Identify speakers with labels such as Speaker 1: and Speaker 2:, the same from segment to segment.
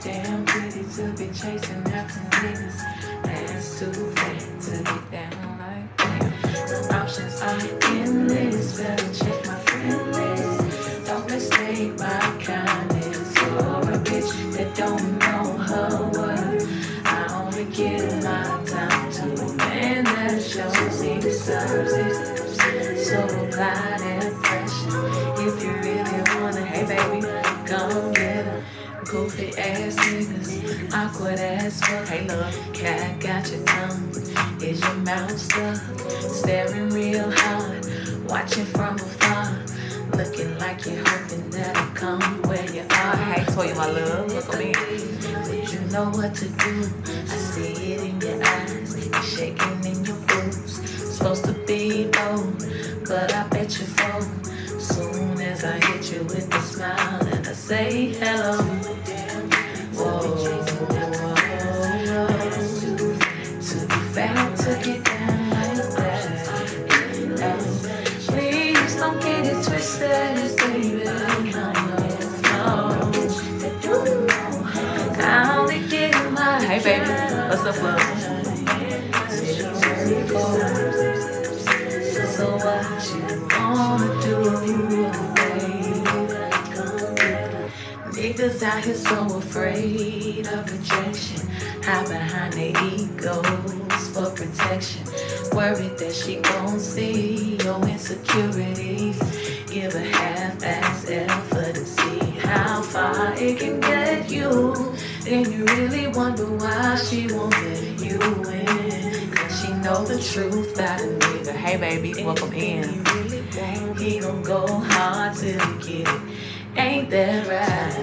Speaker 1: damn pretty to be chasing after niggas. Ass too fat to get down like that. The options are endless. Better check my friend list. Don't mistake my kindness for a bitch that don't know her worth. I only give my time to a man that shows he deserves it. So apply that pressure. If you really wanna, hey baby, come get her. Goofy ass niggas, awkward ass fuck. Hey look, cat got your tongue. Is your mouth stuck? Staring real hard, watching from afar. Looking like you're hoping that I come where you are. Hey Toya, my love, look at me. But you know what to do. I see it in your eyes. You're shaking in your boots. Supposed to be bold, but I bet you fold. Soon as I hit you with a smile and I say hello. Whoa, whoa, whoa. To be found to get down like that. Please don't get it twisted, baby. No. I only give my. Hey, baby. What's up, love? So what you wanna do, baby? Niggas out here so afraid of rejection. Hide behind their egos for protection. Worried that she gon' see your insecurities. Give a half-ass effort to see how far it can get you. Then you really wonder why she won't let you in. Cause she know the truth about a nigga. Hey baby, welcome in. He gon' go hard till he get it. Ain't that right?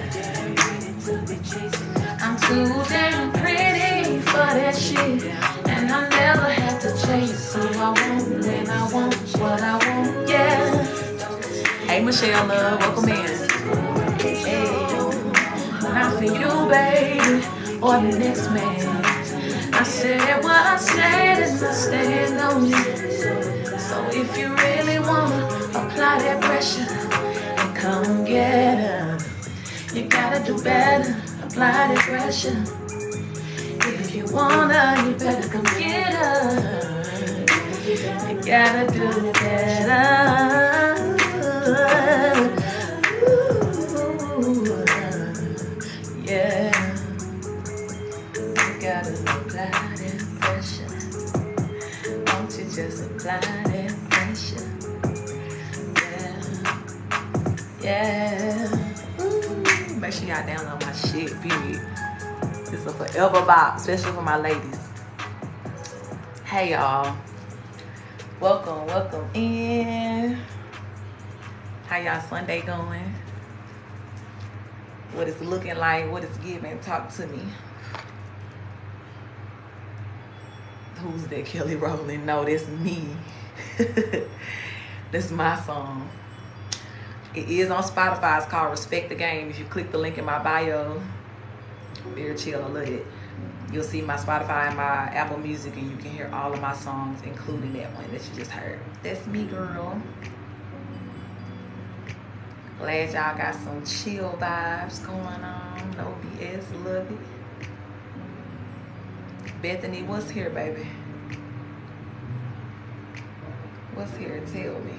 Speaker 1: I'm too damn pretty for that shit. And I never have to chase who I want when I want what I want, yeah. Hey Michelle, love, welcome in. Hey, not for you, baby, or the next man. I said what I said and I stand on it. So if you really wanna apply that pressure and come get her, you gotta do better, apply that pressure. If you wanna, you better come get her. You gotta do better. Ooh, yeah. You gotta apply that pressure. Won't you just apply that pressure? Yeah. Ooh. Make sure y'all download my shit, period. It's a forever bop, especially for my ladies. Hey y'all. Welcome in. How y'all Sunday going? What it's looking like, what it's giving, talk to me. Who's that Kelly Rowland? No, that's me. That's my song. It is on Spotify. It's called Respect the Game. If you click the link in my bio, very chill, I love it. You'll see my Spotify and my Apple Music, and you can hear all of my songs, including that one that you just heard. That's me, girl. Glad y'all got some chill vibes going on. No BS, love it. Bethany, what's here, baby? What's here? Tell me.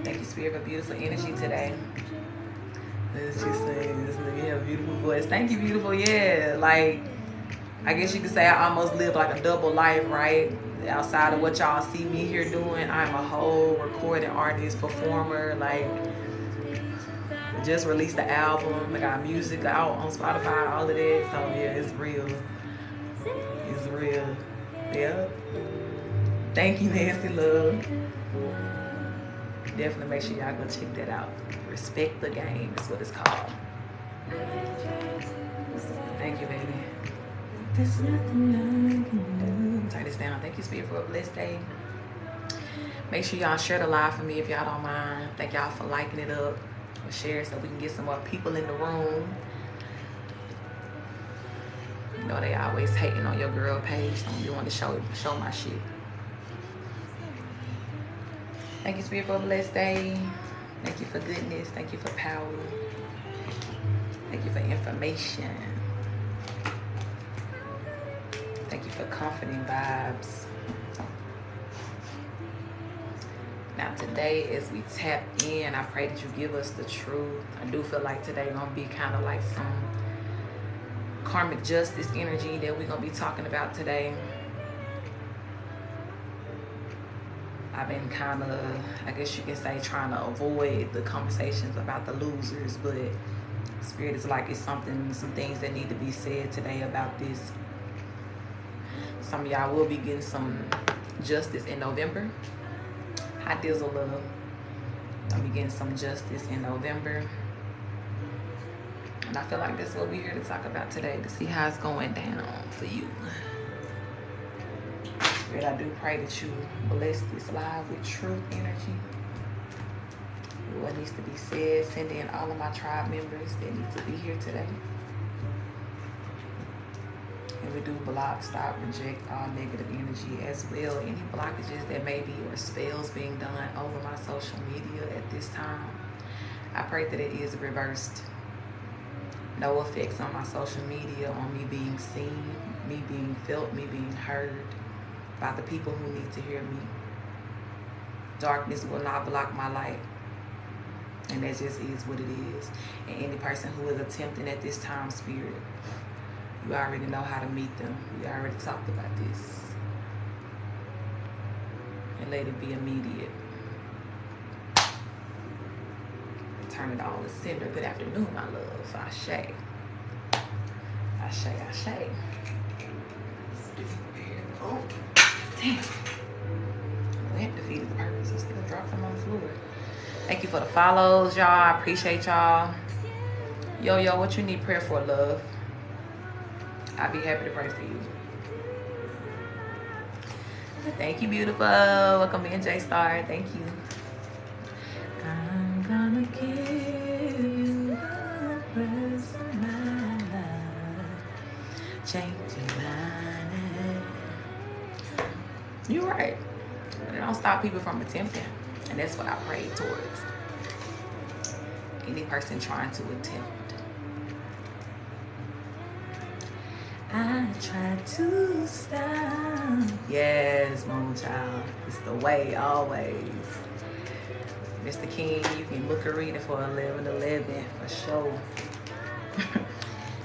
Speaker 1: Thank you, Spirit, for beautiful energy today. Let's just say this nigga have a beautiful voice. Thank you, beautiful. Yeah, like I guess you could say I almost live like a double life, right? Outside of what y'all see me here doing, I'm a whole recording artist, performer. Like, just released the album. I got music out on Spotify, all of that. So yeah, it's real. It's real. Yeah. Thank you, Nancy Love. Definitely make sure y'all go check that out. Respect the Game is what it's called. Thank you, baby. There's nothing I can do. Turn this down. Thank you, Spirit, for a blessed day. Make sure y'all share the live for me if y'all don't mind. Thank y'all for liking it up. Share so we can get some more people in the room. You know they always hating on your girl page. Don't be wanting to show my shit. Thank you, Spirit, for a blessed day. Thank you for goodness. Thank you for power. Thank you for information. Thank you for comforting vibes. Now today, as we tap in, I pray that you give us the truth. I do feel like today gonna be kind of like some karmic justice energy that we're gonna be talking about today. I've been kind of, I guess you can say, trying to avoid the conversations about the losers, but Spirit is like it's some things that need to be said today about this. Some of y'all will be getting some justice in November. Hi Dizzle Love. I'll be getting some justice in November. And I feel like that's what we're here to talk about today, to see how it's going down for you. Spirit, I do pray that you bless this live with truth energy. What needs to be said, send in all of my tribe members that need to be here today. And we do block, stop, reject all negative energy as well. Any blockages that may be or spells being done over my social media at this time, I pray that it is reversed. No effects on my social media, on me being seen, me being felt, me being heard by the people who need to hear me. Darkness will not block my light. And that just is what it is. And any person who is attempting at this time, Spirit, you already know how to meet them. We already talked about this. And let it be immediate. Turn it all to sender. Good afternoon, my love. Ashe. Ashe, ashe. Oh, damn. We had defeated the purpose and still dropped them on the floor. Thank you for the follows, y'all. I appreciate y'all. Yo, what you need prayer for, love? I'll be happy to pray for you. Thank you, beautiful. Welcome in, J-Star. Thank you. I'm gonna give you the rest of my life. Change your mind. You're right. But it don't stop people from attempting. And that's what I pray towards. Any person trying to attempt. I try to stop. Yes, Moon Child. It's the way, always. Mr. King, you can book a reading for 11/11 for sure.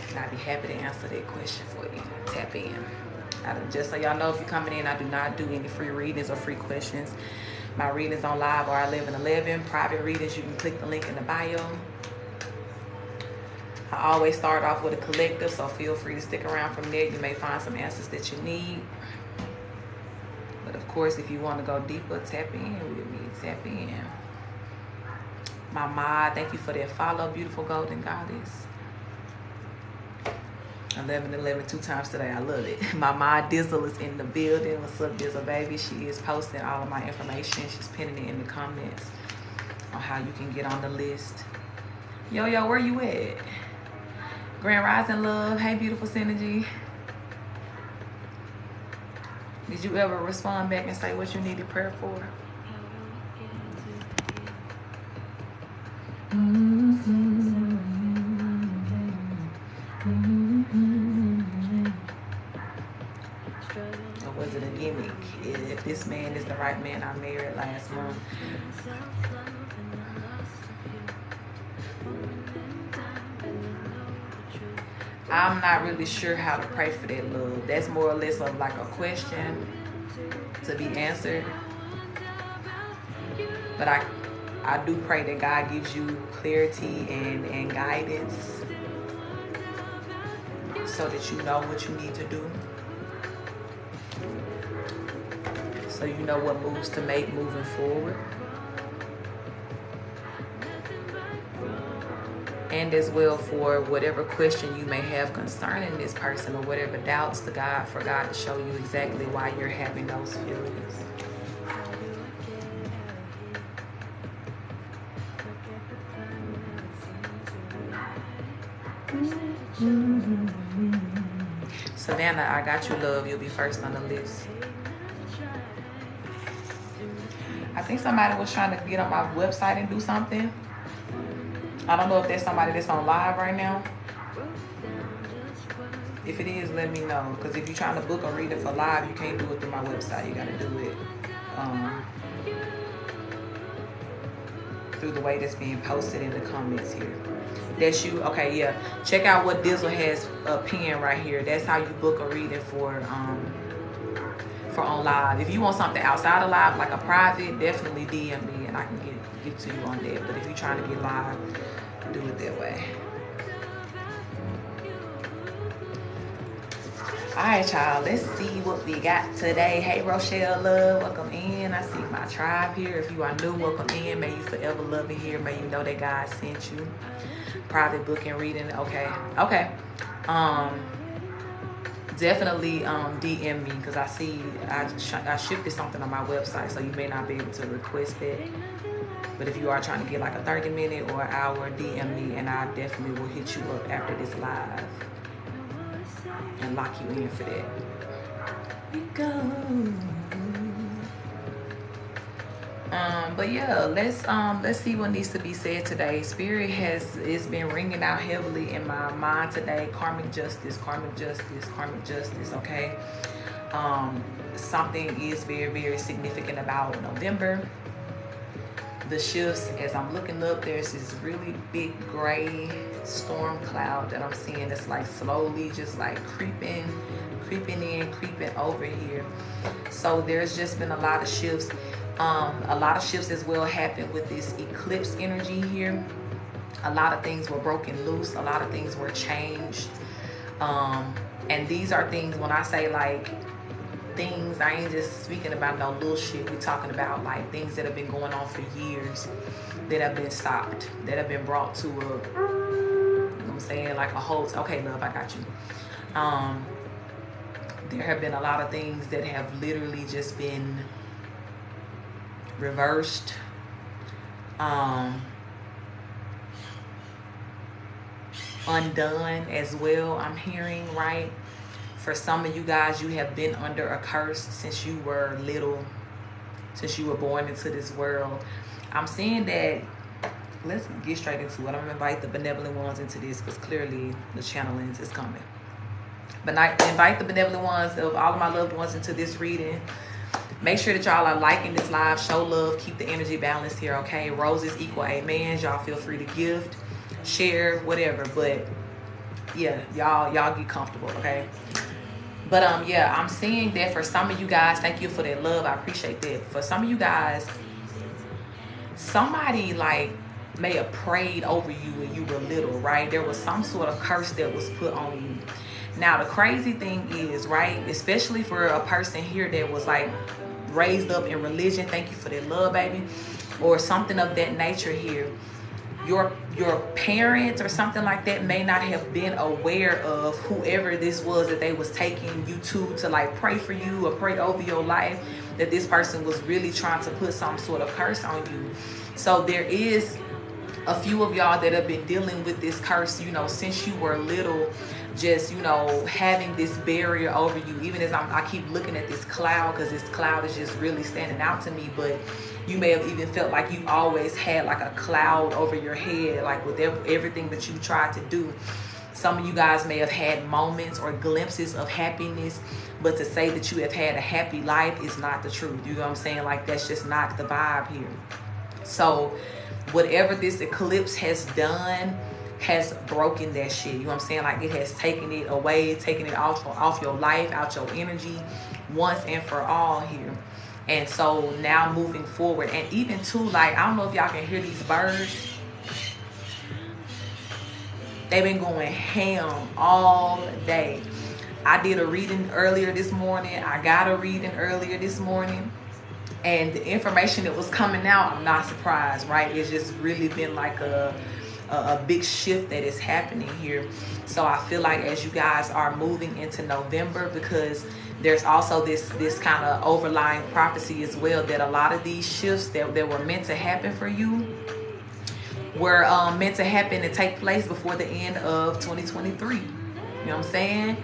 Speaker 1: And I'd be happy to answer that question for you. Tap in. Just so y'all know, if you're coming in, I do not do any free readings or free questions. My readings on live are 11/11. Private readings, you can click the link in the bio. I always start off with a collective, so feel free to stick around from there. You may find some answers that you need. But of course, if you want to go deeper, tap in with me. Tap in. My mod, thank you for that follow, beautiful golden goddess. 11/11 2 times today. I love it. My mod Dizzle is in the building. What's up, Dizzle baby? She is posting all of my information. She's pinning it in the comments on how you can get on the list. Yo, where you at? Grand Rising Love. Hey, beautiful Synergy. Did you ever respond back and say what you needed prayer for? Or was it a gimmick? If this man is the right man I married last month. I'm not really sure how to pray for that, love. That's more or less of like a question to be answered. But I do pray that God gives you clarity and guidance so that you know what you need to do. So you know what moves to make moving forward. And as well for whatever question you may have concerning this person or whatever doubts for God to show you exactly why you're having those feelings. Savannah, I got you, love. You'll be first on the list. I think somebody was trying to get on my website and do something. I don't know if there's somebody that's on live right now. If it is, let me know. Because if you're trying to book a reader for live, you can't do it through my website. You got to do it through the way that's being posted in the comments here. That's you. Okay, yeah. Check out what Dizzle has pinned right here. That's how you book a reading for on live. If you want something outside of live, like a private, definitely DM me and I can get to you on that. But if you're trying to get live, do it that way. Alright, y'all, let's see what we got today. Hey, Rochelle Love, welcome in. I see my tribe here. If you are new, welcome in. May you forever love it here. May you know that God sent you. Private booking reading. Okay. Definitely DM me, because I see I shifted something on my website, so you may not be able to request it. But if you are trying to get like a 30-minute or an hour, DM me and I definitely will hit you up after this live and lock you in for that. We go. But yeah, let's see what needs to be said today. Spirit it's been ringing out heavily in my mind today. Karmic justice, karmic justice, karmic justice. Okay. Something is very, very significant about November. The shifts, as I'm looking up, there's this really big gray storm cloud that I'm seeing. It's like slowly just like creeping in, creeping over here. So there's just been a lot of shifts. A lot of shifts as well happened with this eclipse energy here. A lot of things were broken loose. A lot of things were changed. And these are things, when I say like things, I ain't just speaking about no little shit. We talking about like things that have been going on for years, that have been stopped, that have been brought to a, you know what I'm saying, like a halt. Okay, love, I got you. There have been a lot of things that have literally just been reversed. Undone as well, I'm hearing, right? For some of you guys, you have been under a curse since you were little, since you were born into this world. I'm seeing that, let's get straight into it. I'm gonna invite the benevolent ones into this, because clearly the channeling is coming. But I invite the benevolent ones of all of my loved ones into this reading. Make sure that y'all are liking this live. Show love. Keep the energy balanced here, okay? Roses equal amens. Y'all feel free to gift, share, whatever. But yeah, y'all get comfortable, okay? But yeah, I'm seeing that for some of you guys, thank you for that love. I appreciate that. For some of you guys, somebody like may have prayed over you when you were little, right? There was some sort of curse that was put on you. Now, the crazy thing is, right, especially for a person here that was like raised up in religion, thank you for that love, baby, or something of that nature here, your parents or something like that may not have been aware of whoever this was that they was taking you to like pray for you or pray over your life, that this person was really trying to put some sort of curse on you. So there is a few of y'all that have been dealing with this curse, you know, since you were little, just, you know, having this barrier over you. Even as I keep looking at this cloud, because this cloud is just really standing out to me. But you may have even felt like you always had like a cloud over your head, like with everything that you tried to do. Some of you guys may have had moments or glimpses of happiness, but to say that you have had a happy life is not the truth. You know what I'm saying? Like, that's just not the vibe here. So whatever this eclipse has done has broken that shit. You know what I'm saying? Like, it has taken it away, taken it off your life, out your energy once and for all here. And so now moving forward, and even too, like, I don't know if y'all can hear these birds. They've been going ham all day. I did a reading earlier this morning. I got a reading earlier this morning. And the information that was coming out, I'm not surprised, right? It's just really been like a big shift that is happening here. So I feel like as you guys are moving into November, because there's also this kind of overlying prophecy as well, that a lot of these shifts that were meant to happen for you were meant to happen and take place before the end of 2023. You know what I'm saying?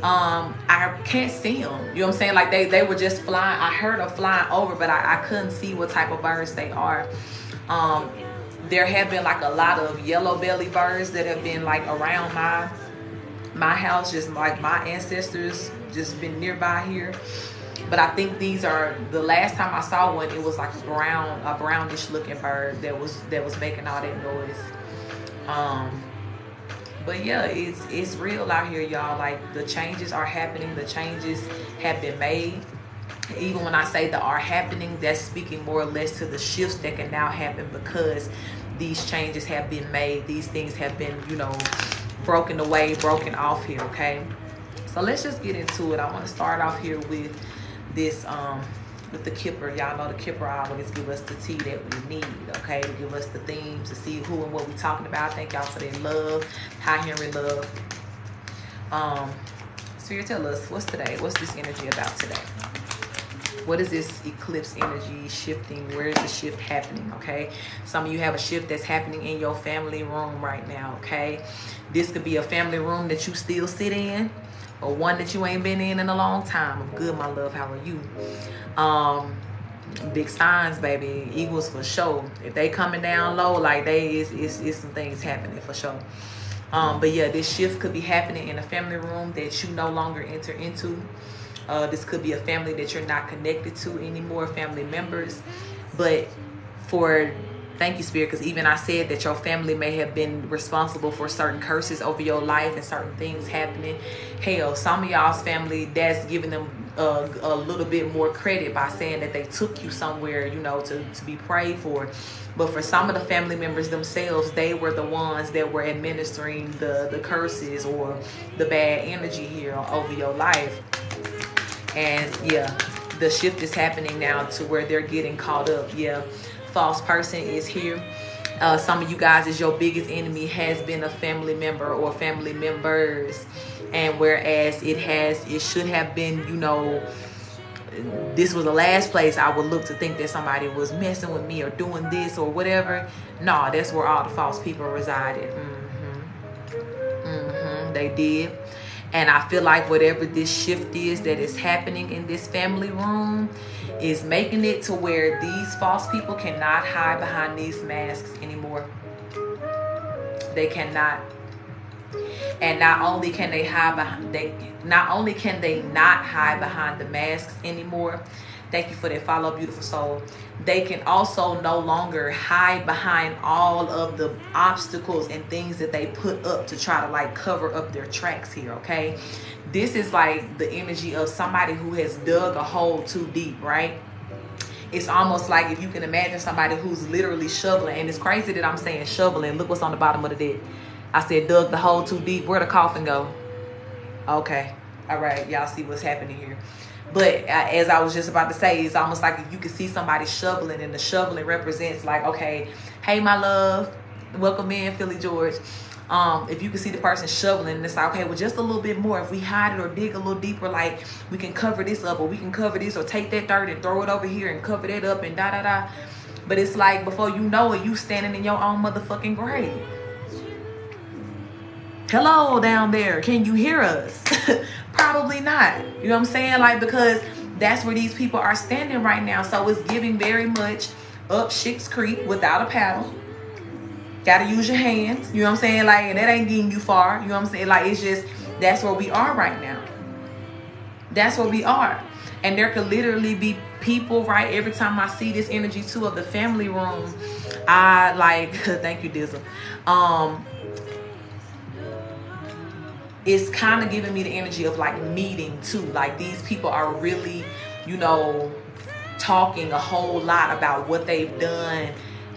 Speaker 1: I can't see them. You know what I'm saying? Like they were just flying. I heard them flying over, but I couldn't see what type of birds they are. There have been like a lot of yellow belly birds that have been like around my house, just like my ancestors just been nearby here. But I think these are, the last time I saw one, it was like a brownish looking bird that was making all that noise. But yeah, it's real out here, y'all. Like the changes are happening. The changes have been made. Even when I say that are happening, that's speaking more or less to the shifts that can now happen because these changes have been made. These things have been, you know, broken away, broken off here, okay? So let's just get into it. I want to start off here with this, with the Kipper. Y'all know the Kipper always give us the tea that we need, okay? To give us the themes, to see who and what we're talking about. Thank y'all for their love. Hi, Henry Love. Spirit, tell us, what's today? What's this energy about today? What is this eclipse energy shifting? Where is the shift happening, okay? Some of you have a shift that's happening in your family room right now, okay? This could be a family room that you still sit in, or one that you ain't been in a long time. I'm good, my love. How are you? Big signs, baby. Eagles for sure. If they coming down low, like it's some things happening for sure. But yeah, this shift could be happening in a family room that you no longer enter into. This could be a family that you're not connected to anymore, family members. But thank you, Spirit, because even I said that your family may have been responsible for certain curses over your life and certain things happening. Hell, some of y'all's family, that's giving them a little bit more credit by saying that they took you somewhere, you know, to be prayed for. But for some of the family members themselves, they were the ones that were administering the curses or the bad energy here over your life. And yeah, the shift is happening now to where they're getting caught up. Yeah, false person is here. Some of you guys, is your biggest enemy has been a family member or family members. And whereas it should have been, you know, this was the last place I would look to think that somebody was messing with me or doing this or whatever. No, that's where all the false people resided. They did. And I feel like whatever this shift is that is happening in this family room is making it to where these false people cannot hide behind these masks anymore. They cannot. And not only can they not hide behind the masks anymore. Thank you for that follow, beautiful soul. They can also no longer hide behind all of the obstacles and things that they put up to try to like cover up their tracks here, okay? This is like the energy of somebody who has dug a hole too deep, right? It's almost like if you can imagine somebody who's literally shoveling, and it's crazy that I'm saying shoveling. Look what's on the bottom of the deck. I said dug the hole too deep. Where'd the coffin go? Okay. All right. Y'all see what's happening here. But as I was just about to say, it's almost like if you can see somebody shoveling, and the shoveling represents like, okay, hey, my love, welcome in, Philly George. If you can see the person shoveling, and it's like, okay, well, just a little bit more. If we hide it or dig a little deeper, like we can cover this up, or we can cover this, or take that dirt and throw it over here and cover that up and da-da-da. But it's like before you know it, you standing in your own motherfucking grave. Hello down there, can you hear us? Probably not. You know what I'm saying? Like, because that's where these people are standing right now. So it's giving very much up Schick's Creek without a paddle. Gotta use your hands. You know what I'm saying? Like, and that ain't getting you far. You know what I'm saying? Like, it's just, that's where we are right now. That's where we are. And there could literally be people, right? Every time I see this energy too of the family room, I like, thank you, Dizzle. It's kind of giving me the energy of like meeting too. Like these people are really, you know, talking a whole lot about what they've done,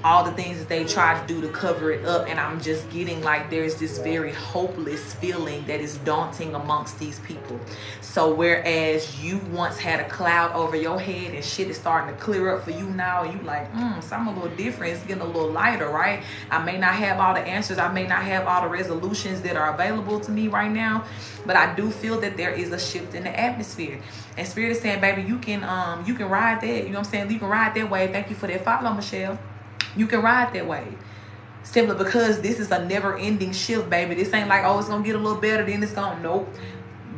Speaker 1: all the things that they try to do to cover it up. And I'm just getting like there's this very hopeless feeling that is daunting amongst these people. So whereas you once had a cloud over your head and shit is starting to clear up for you now, and you like, something a little different, it's getting a little lighter, right? I may not have all the answers, I may not have all the resolutions that are available to me right now, but I do feel that there is a shift in the atmosphere. And Spirit is saying, baby, you can ride that, you know what I'm saying? You can ride that wave. Thank you for that follow, Michelle. You can ride that wave. Simply because this is a never-ending shift, baby. This ain't like, oh, it's gonna get a little better, then it's gonna, nope.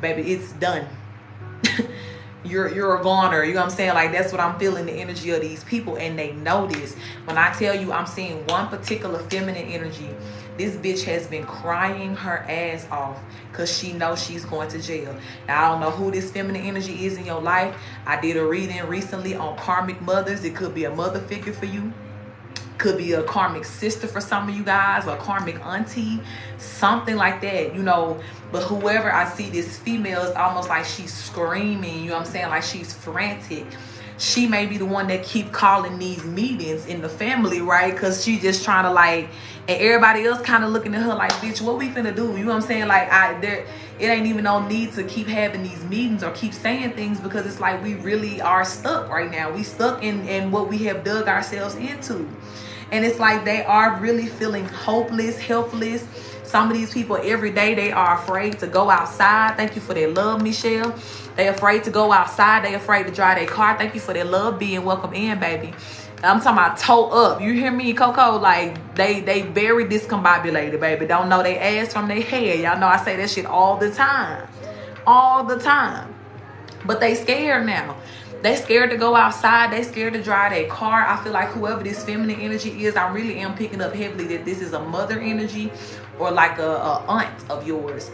Speaker 1: baby, it's done. You're a goner. You know what I'm saying? Like, that's what I'm feeling, the energy of these people, and they know this. When I tell you I'm seeing one particular feminine energy, this bitch has been crying her ass off because she knows she's going to jail. Now, I don't know who this feminine energy is in your life. I did a reading recently on karmic mothers. It could be a mother figure for you. Could be a karmic sister for some of you guys, or karmic auntie, something like that, you know. But whoever I see, this female is almost like she's screaming, you know what I'm saying, like she's frantic. She may be the one that keep calling these meetings in the family, right? Because she just trying to, like, and everybody else kind of looking at her like, bitch, what we finna do? You know what I'm saying? Like, it ain't even no need to keep having these meetings or keep saying things, because it's like we really are stuck right now. We stuck in what we have dug ourselves into. And it's like they are really feeling hopeless, helpless. Some of these people, every day, they are afraid to go outside. Thank you for their love, Michelle. They afraid to go outside. They afraid to drive their car. Thank you for their love, being welcome in, baby. I'm talking about toe up. You hear me, Coco? Like, they very discombobulated, baby. Don't know they ass from their head. Y'all know I say that shit all the time. All the time. But they scared now. They scared to go outside. They scared to drive their car. I feel like whoever this feminine energy is, I really am picking up heavily that this is a mother energy, or like a aunt of yours.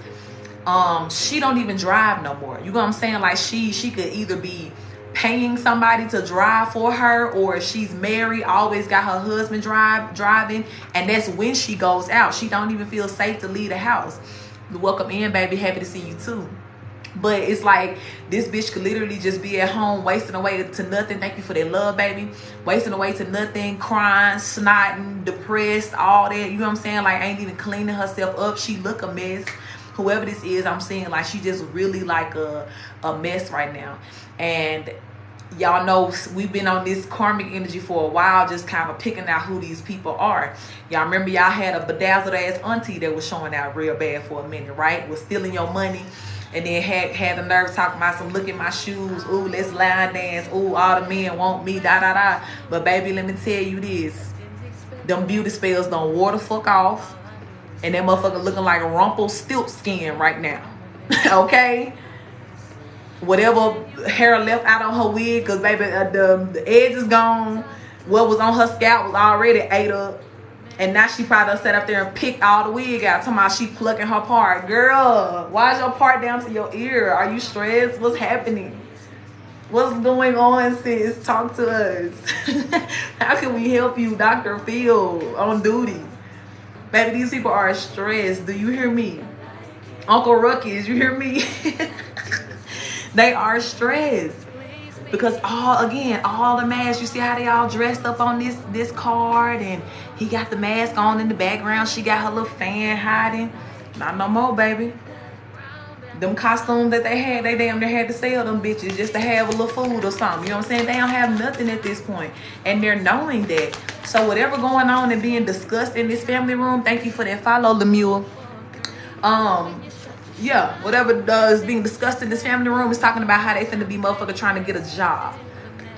Speaker 1: She don't even drive no more. You know what I'm saying? Like, she could either be paying somebody to drive for her, or she's married, always got her husband driving, and that's when she goes out. She don't even feel safe to leave the house. Welcome in, baby. Happy to see you too. But it's like this bitch could literally just be at home wasting away to nothing. Thank you for that love, baby. Wasting away to nothing, crying, snotting, depressed, all that. You know what I'm saying? Like, ain't even cleaning herself up. She look a mess. Whoever this is, I'm seeing like she just really like a mess right now. And y'all know we've been on this karmic energy for a while, just kind of picking out who these people are. Y'all remember y'all had a bedazzled ass auntie that was showing out real bad for a minute, right? Was stealing your money. And then had the nerve talking about some, look at my shoes, ooh, let's line dance, ooh, all the men want me, da da da. But baby, let me tell you this, them beauty spells don't wore the fuck off, and that motherfucker looking like a Rumpelstiltskin right now. Okay, whatever hair left out on her wig, because baby, the edge is gone. What was on her scalp was already ate up. And now she probably sat up there and picked all the wig out. Talking about she plucking her part. Girl, why is your part down to your ear? Are you stressed? What's happening? What's going on, sis? Talk to us. How can we help you, Dr. Phil, on duty? Baby, these people are stressed. Do you hear me? Uncle Ruckus, you hear me? They are stressed. Because all the masks, you see how they all dressed up on this card, and he got the mask on in the background. She got her little fan hiding. Not no more, baby. Them costumes that they had, they damn near had to sell them bitches just to have a little food or something. You know what I'm saying? They don't have nothing at this point. And they're knowing that. So whatever going on and being discussed in this family room, thank you for that follow, Lemuel. Yeah, whatever is being discussed in this family room is talking about how they finna be motherfucker trying to get a job.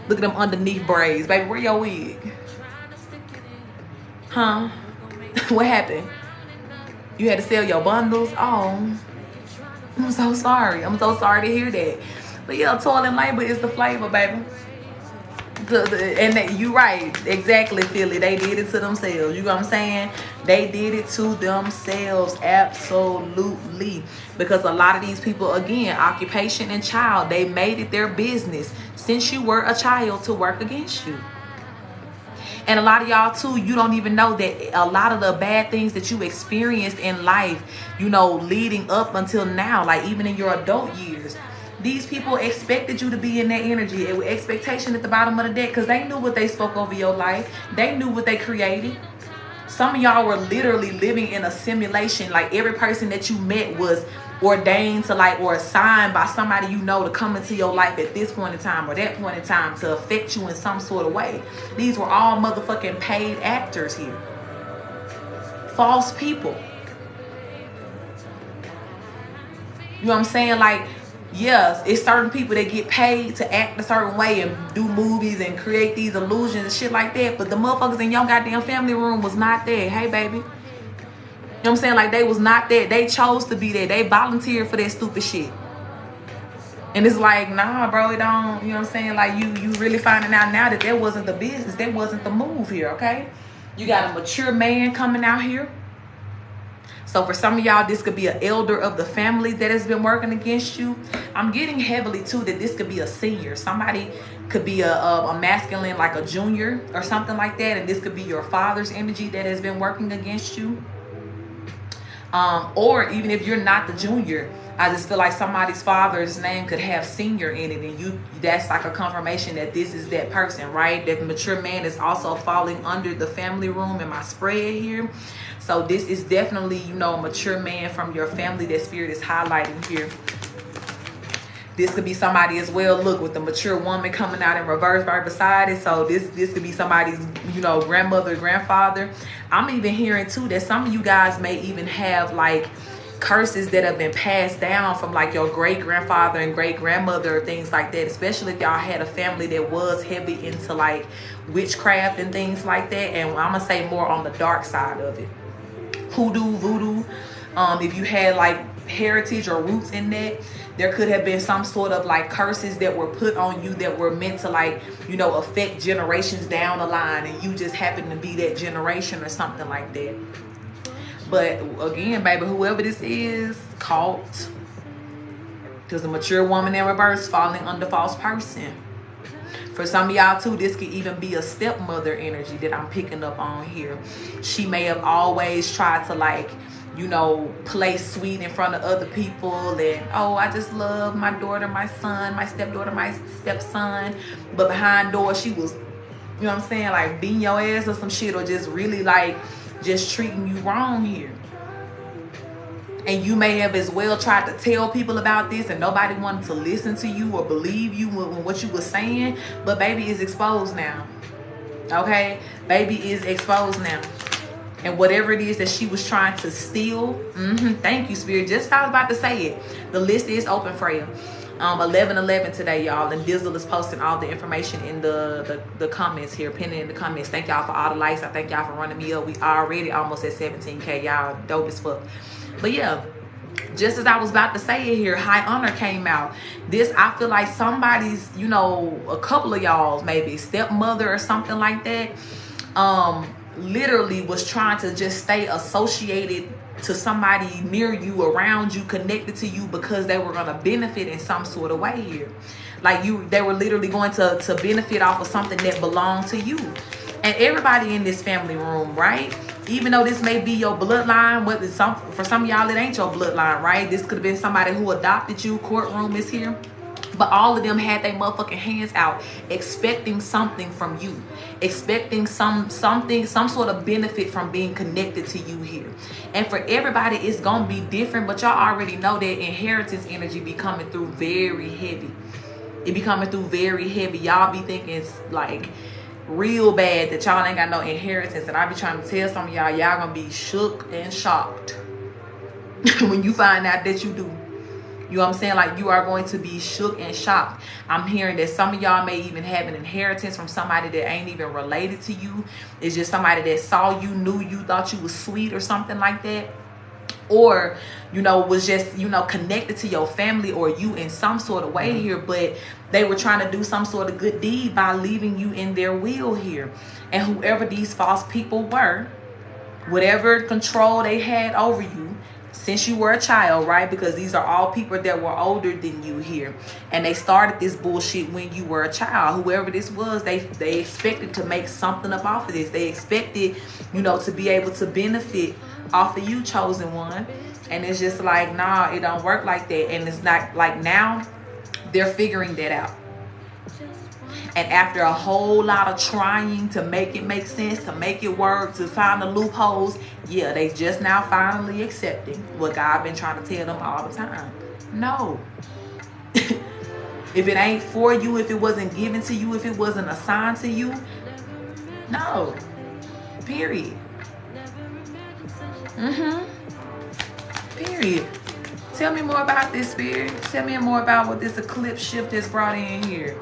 Speaker 1: Look at them underneath braids. Baby, where your wig? Huh? What happened? You had to sell your bundles? Oh, I'm so sorry. I'm so sorry to hear that. But yeah, toilet labor is the flavor, baby. You right, exactly, Philly. They did it to themselves. You know what I'm saying? They did it to themselves, absolutely. Because a lot of these people, again, occupation and child, they made it their business since you were a child to work against you. And a lot of y'all too, you don't even know that a lot of the bad things that you experienced in life, you know, leading up until now, like even in your adult years, these people expected you to be in that energy with expectation at the bottom of the deck, because they knew what they spoke over your life. They knew what they created. Some of y'all were literally living in a simulation. Like every person that you met was ordained to, like, or assigned by somebody you know to come into your life at this point in time or that point in time to affect you in some sort of way. These were all motherfucking paid actors here. False people. You know what I'm saying? Like, yes, it's certain people that get paid to act a certain way and do movies and create these illusions and shit like that. But the motherfuckers in your goddamn family room was not there. Hey, baby. You know what I'm saying? Like, they was not there. They chose to be there. They volunteered for that stupid shit. And it's like, nah, bro, it don't, you know what I'm saying? Like, you really finding out now that wasn't the business. That wasn't the move here, okay? You got a mature man coming out here. So for some of y'all, this could be an elder of the family that has been working against you. I'm getting heavily, too, that this could be a senior. Somebody could be a masculine, like a junior or something like that. And this could be your father's energy that has been working against you. Or even if you're not the junior, I just feel like somebody's father's name could have senior in it, and that's like a confirmation that this is that person, right? That mature man is also falling under the family room in my spread here. So this is definitely, you know, a mature man from your family that spirit is highlighting here. This could be somebody as well, look, with the mature woman coming out in reverse right beside it. So this could be somebody's, you know, grandmother, grandfather. I'm even hearing too that some of you guys may even have like curses that have been passed down from like your great grandfather and great grandmother, things like that, especially if y'all had a family that was heavy into like witchcraft and things like that. And I'm gonna say more on the dark side of it, hoodoo, voodoo. If you had like heritage or roots in that, there could have been some sort of like curses that were put on you that were meant to, like, you know, affect generations down the line, and you just happen to be that generation or something like that. But again, baby, whoever this is, caught. Because a mature woman in reverse falling under false person. For some of y'all too, this could even be a stepmother energy that I'm picking up on here. She may have always tried to, like, you know, play sweet in front of other people, and oh, I just love my daughter, my son, my stepdaughter, my stepson. But behind doors, she was, you know what I'm saying, like beating your ass or some shit, or just really like just treating you wrong here. And you may have as well tried to tell people about this, and nobody wanted to listen to you or believe you when what you were saying. But baby is exposed now. Okay, baby is exposed now. And whatever it is that she was trying to steal, thank you, Spirit. Just I was about to say it. The list is open for you. 11/11 today, y'all. And Dizzle is posting all the information in the comments here, pinning in the comments. Thank y'all for all the likes. I thank y'all for running me up. We already almost at 17K. Y'all dope as fuck. But yeah, just as I was about to say it here, High Honor came out. This, I feel like somebody's, you know, a couple of y'all's maybe stepmother or something like that, literally was trying to just stay associated to somebody near you, around you, connected to you, because they were going to benefit in some sort of way here. Like they were literally going to benefit off of something that belonged to you. And everybody in this family room, right? Even though this may be your bloodline, for some of y'all it ain't your bloodline, right? This could have been somebody who adopted you. Courtroom is here. But all of them had their motherfucking hands out, expecting something from you, expecting some sort of benefit from being connected to you here. And for everybody, it's gonna be different. But y'all already know that inheritance energy be coming through very heavy. It be coming through very heavy. Y'all be thinking it's like real bad that y'all ain't got no inheritance. And I be trying to tell some of y'all gonna be shook and shocked when you find out that you do. You know what I'm saying? Like, you are going to be shook and shocked. I'm hearing that some of y'all may even have an inheritance from somebody that ain't even related to you. It's just somebody that saw you, knew you, thought you was sweet or something like that. Or, you know, was just, you know, connected to your family or you in some sort of way here. But they were trying to do some sort of good deed by leaving you in their will here. And whoever these false people were, whatever control they had over you, since you were a child, right? Because these are all people that were older than you here. And they started this bullshit when you were a child. Whoever this was, they expected to make something up off of this. They expected, you know, to be able to benefit off of you, chosen one. And it's just like, nah, it don't work like that. And it's not like, now they're figuring that out. And after a whole lot of trying to make it make sense, to make it work, to find the loopholes, yeah, they just now finally accepting what God been trying to tell them all the time. No. If it ain't for you, if it wasn't given to you, if it wasn't assigned to you, no. Period. Period. Tell me more about this, Spirit. Tell me more about what this eclipse shift has brought in here.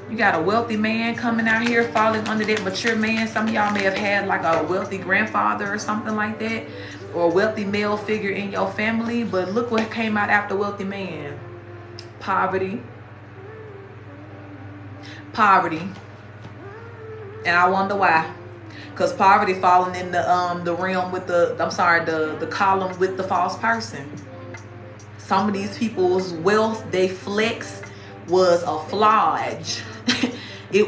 Speaker 1: You got a wealthy man coming out here falling under that mature man. Some of y'all may have had like a wealthy grandfather or something like that, or a wealthy male figure in your family. But look what came out after wealthy man. poverty. Poverty. And I wonder why. Because poverty falling in the realm with the column with the false person. Some of these people's wealth, they flex was a flodge. They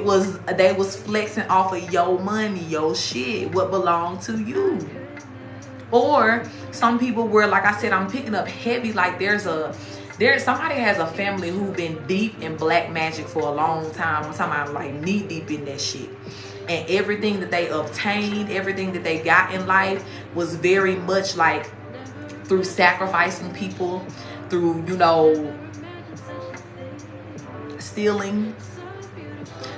Speaker 1: was flexing off of your money, your shit, what belonged to you. Or some people were, like I said, I'm picking up heavy, like somebody has a family who been deep in black magic for a long time. I'm talking about like knee deep in that shit. And everything that they obtained, everything that they got in life was very much like through sacrificing people, through, stealing.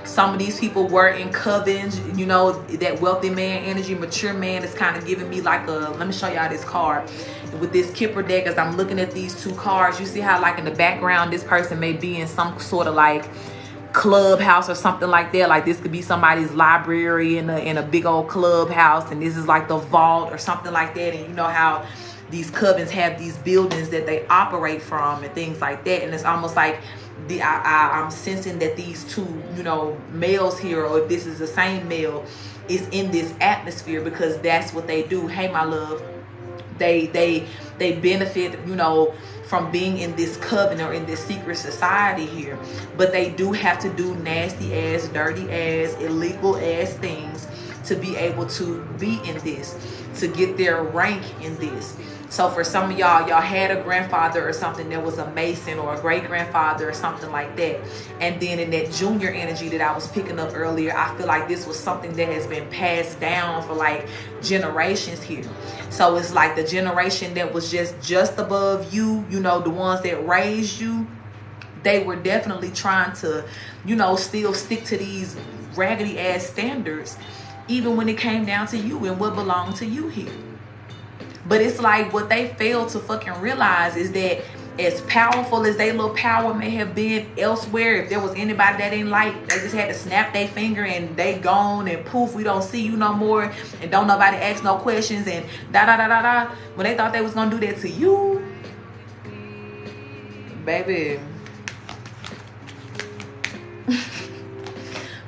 Speaker 1: Some of these people were in covens, that wealthy man energy, mature man is kind of giving me like let me show y'all this card. With this Kipper deck, as I'm looking at these two cards, you see how like in the background, this person may be in some sort of like clubhouse or something like that. Like this could be somebody's library in a big old clubhouse, and this is like the vault or something like that. And you know how these covens have these buildings that they operate from and things like that. And it's almost like I'm sensing that these two, males here, or if this is the same male, is in this atmosphere because that's what they do. Hey, my love, they benefit, from being in this coven or in this secret society here. But they do have to do nasty ass, dirty ass, illegal ass things to be able to be in this, to get their rank in this. So for some of y'all had a grandfather or something that was a Mason, or a great grandfather or something like that. And then in that junior energy that I was picking up earlier, I feel like this was something that has been passed down for like generations here. So it's like the generation that was just above you, the ones that raised you, they were definitely trying to, still stick to these raggedy ass standards, even when it came down to you and what belonged to you here. But it's like what they failed to fucking realize is that as powerful as their little power may have been elsewhere, if there was anybody that didn't like, they just had to snap their finger and they gone and poof, we don't see you no more, and don't nobody ask no questions and da. When they thought they was gonna do that to you, baby,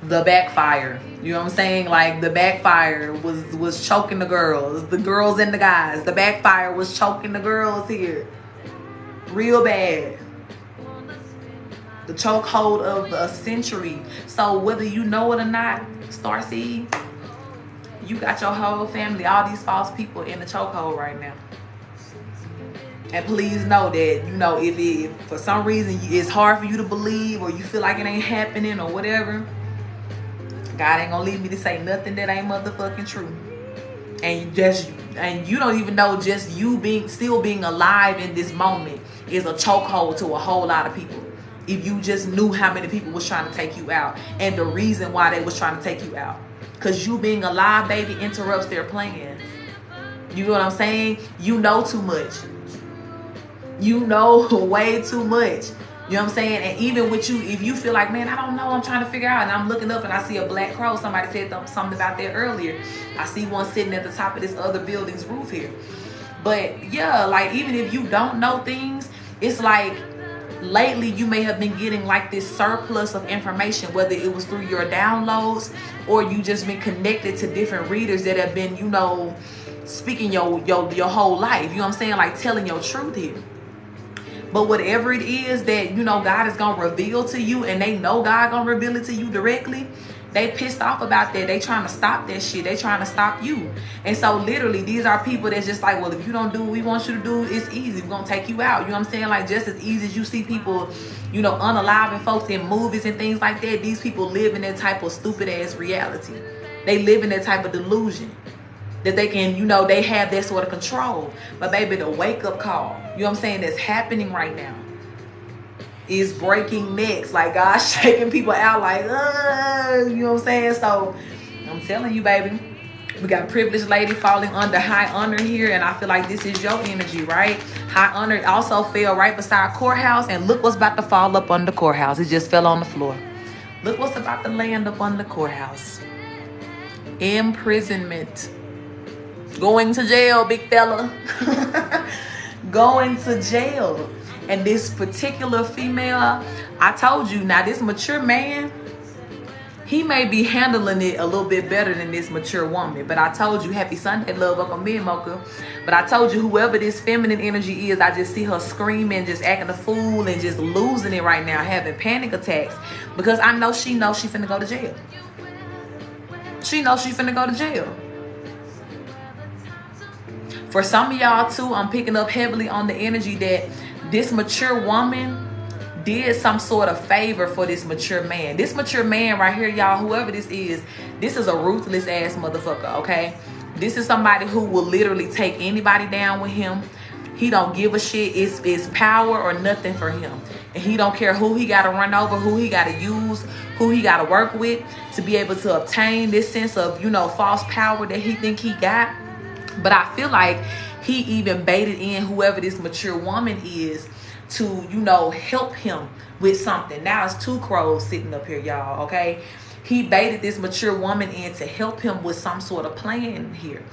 Speaker 1: the backfire. You know what I'm saying? Like the backfire was choking the girls and the guys. The backfire was choking the girls here real bad. The chokehold of a century. So whether you know it or not, Starseed, you got your whole family, all these false people in the chokehold right now. And please know that, if for some reason it's hard for you to believe, or you feel like it ain't happening or whatever, God ain't gonna leave me to say nothing that ain't motherfucking true. And you don't even know, just you still being alive in this moment is a chokehold to a whole lot of people. If you just knew how many people was trying to take you out and the reason why they was trying to take you out. Because you being alive, baby, interrupts their plans. You know what I'm saying? You know too much. You know way too much. You know what I'm saying? And even with you, if you feel like, man, I don't know, I'm trying to figure out, and I'm looking up and I see a black crow, somebody said something about that earlier. I see one sitting at the top of this other building's roof here. But yeah, like even if you don't know things, it's like lately you may have been getting like this surplus of information, whether it was through your downloads or you just been connected to different readers that have been, speaking your whole life. You know what I'm saying? Like telling your truth here. But whatever it is that, God is going to reveal to you, and they know God going to reveal it to you directly, they pissed off about that. They trying to stop that shit. They trying to stop you. And so literally these are people that's just like, well, if you don't do what we want you to do, it's easy. We're going to take you out. You know what I'm saying? Like just as easy as you see people, unaliving folks in movies and things like that, these people live in that type of stupid ass reality. They live in that type of delusion. That they can, they have that sort of control. But baby, the wake-up call, you know what I'm saying, that's happening right now is breaking necks. Like God's shaking people out like, you know what I'm saying? So I'm telling you, baby, we got privileged lady falling under high honor here. And I feel like this is your energy, right? High honor also fell right beside courthouse. And look what's about to fall up on the courthouse. It just fell on the floor. Look what's about to land up on the courthouse. Imprisonment. Going to jail, big fella. Going to jail. And this particular female, I told you, now this mature man, he may be handling it a little bit better than this mature woman. But I told you, happy Sunday, love, welcome in, Mocha. But I told you, whoever this feminine energy is, I just see her screaming, just acting a fool and just losing it right now, having panic attacks. Because I know she knows she finna go to jail. She knows she finna go to jail. For some of y'all too, I'm picking up heavily on the energy that this mature woman did some sort of favor for this mature man. This mature man right here, y'all, whoever this is a ruthless ass motherfucker, okay? This is somebody who will literally take anybody down with him. He don't give a shit. It's power or nothing for him. And he don't care who he got to run over, who he got to use, who he got to work with to be able to obtain this sense of, you know, false power that he think he got. But I feel like he even baited in whoever this mature woman is to, you know, help him with something. Now it's two crows sitting up here, y'all, okay? He baited this mature woman in to help him with some sort of plan here.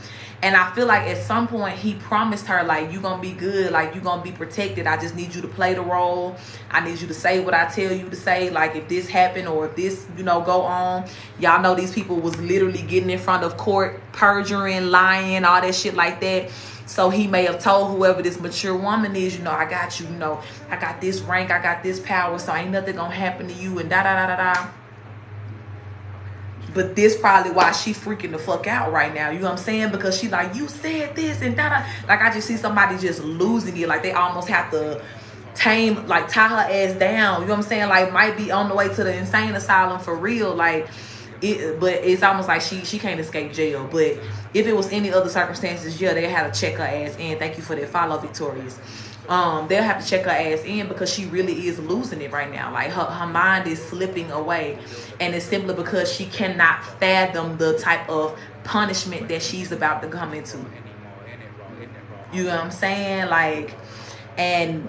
Speaker 1: And I feel like at some point he promised her, like, you gonna be good, like, you gonna be protected. I just need you to play the role. I need you to say what I tell you to say. Like, if this happened or if this, you know, go on. Y'all know these people was literally getting in front of court, perjuring, lying, all that shit like that. So he may have told whoever this mature woman is, you know, I got you, you know, I got this rank, I got this power, so ain't nothing gonna happen to you and da-da-da-da-da. But this probably why she freaking the fuck out right now. You know what I'm saying? Because she like, you said this and da-da. Like, I just see somebody just losing it. Like, they almost have to tame, like, tie her ass down. You know what I'm saying? Like, might be on the way to the insane asylum for real. Like, but it's almost like she can't escape jail. But if it was any other circumstances, yeah, they had to check her ass in. Thank you for that follow, Victorious. They'll have to check her ass in because she really is losing it right now. Like, her mind is slipping away, and it's simply because she cannot fathom the type of punishment that she's about to come into. You know what I'm saying? Like, and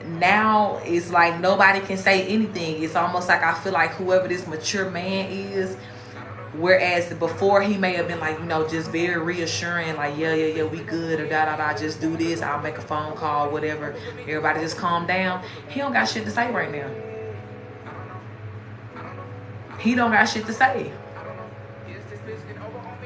Speaker 1: now it's like nobody can say anything. It's almost like I feel like whoever this mature man is, whereas before he may have been like, you know, just very reassuring, like, yeah, we good, or da-da-da, just do this, I'll make a phone call, whatever. Everybody just calm down. He don't got shit to say right now. He don't got shit to say.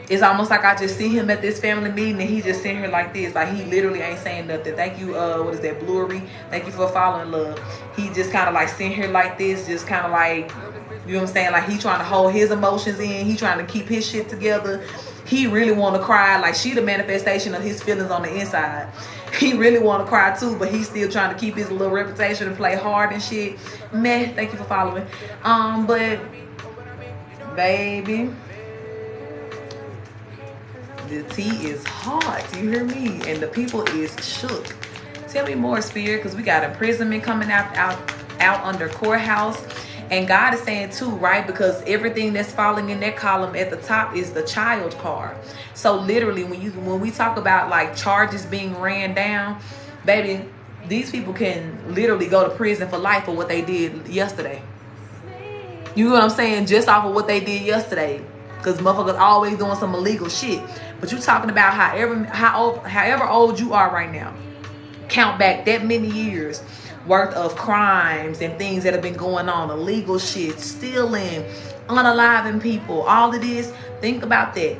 Speaker 1: It's almost like I just see him at this family meeting and he just sitting here like this. Like, he literally ain't saying nothing. Thank you, what is that, Bluery? Thank you for following, love. He just kind of like sitting here like this, just kind of like, you know what I'm saying? Like, he trying to hold his emotions in. He trying to keep his shit together. He really want to cry. Like, she the manifestation of his feelings on the inside. He really want to cry too, but he's still trying to keep his little reputation and play hard and shit. Man, thank you for following. But, baby, the tea is hot. You hear me? And the people is shook. Tell me more, Spirit, because we got imprisonment coming out under courthouse. And God is saying too, right? Because everything that's falling in that column at the top is the child card. So literally, when we talk about like charges being ran down, baby, these people can literally go to prison for life for what they did yesterday. You know what I'm saying? Just off of what they did yesterday. Because motherfuckers always doing some illegal shit. But you talking about however old you are right now. Count back that many years worth of crimes and things that have been going on, illegal shit, stealing, unaliving people, all of this. Think about that.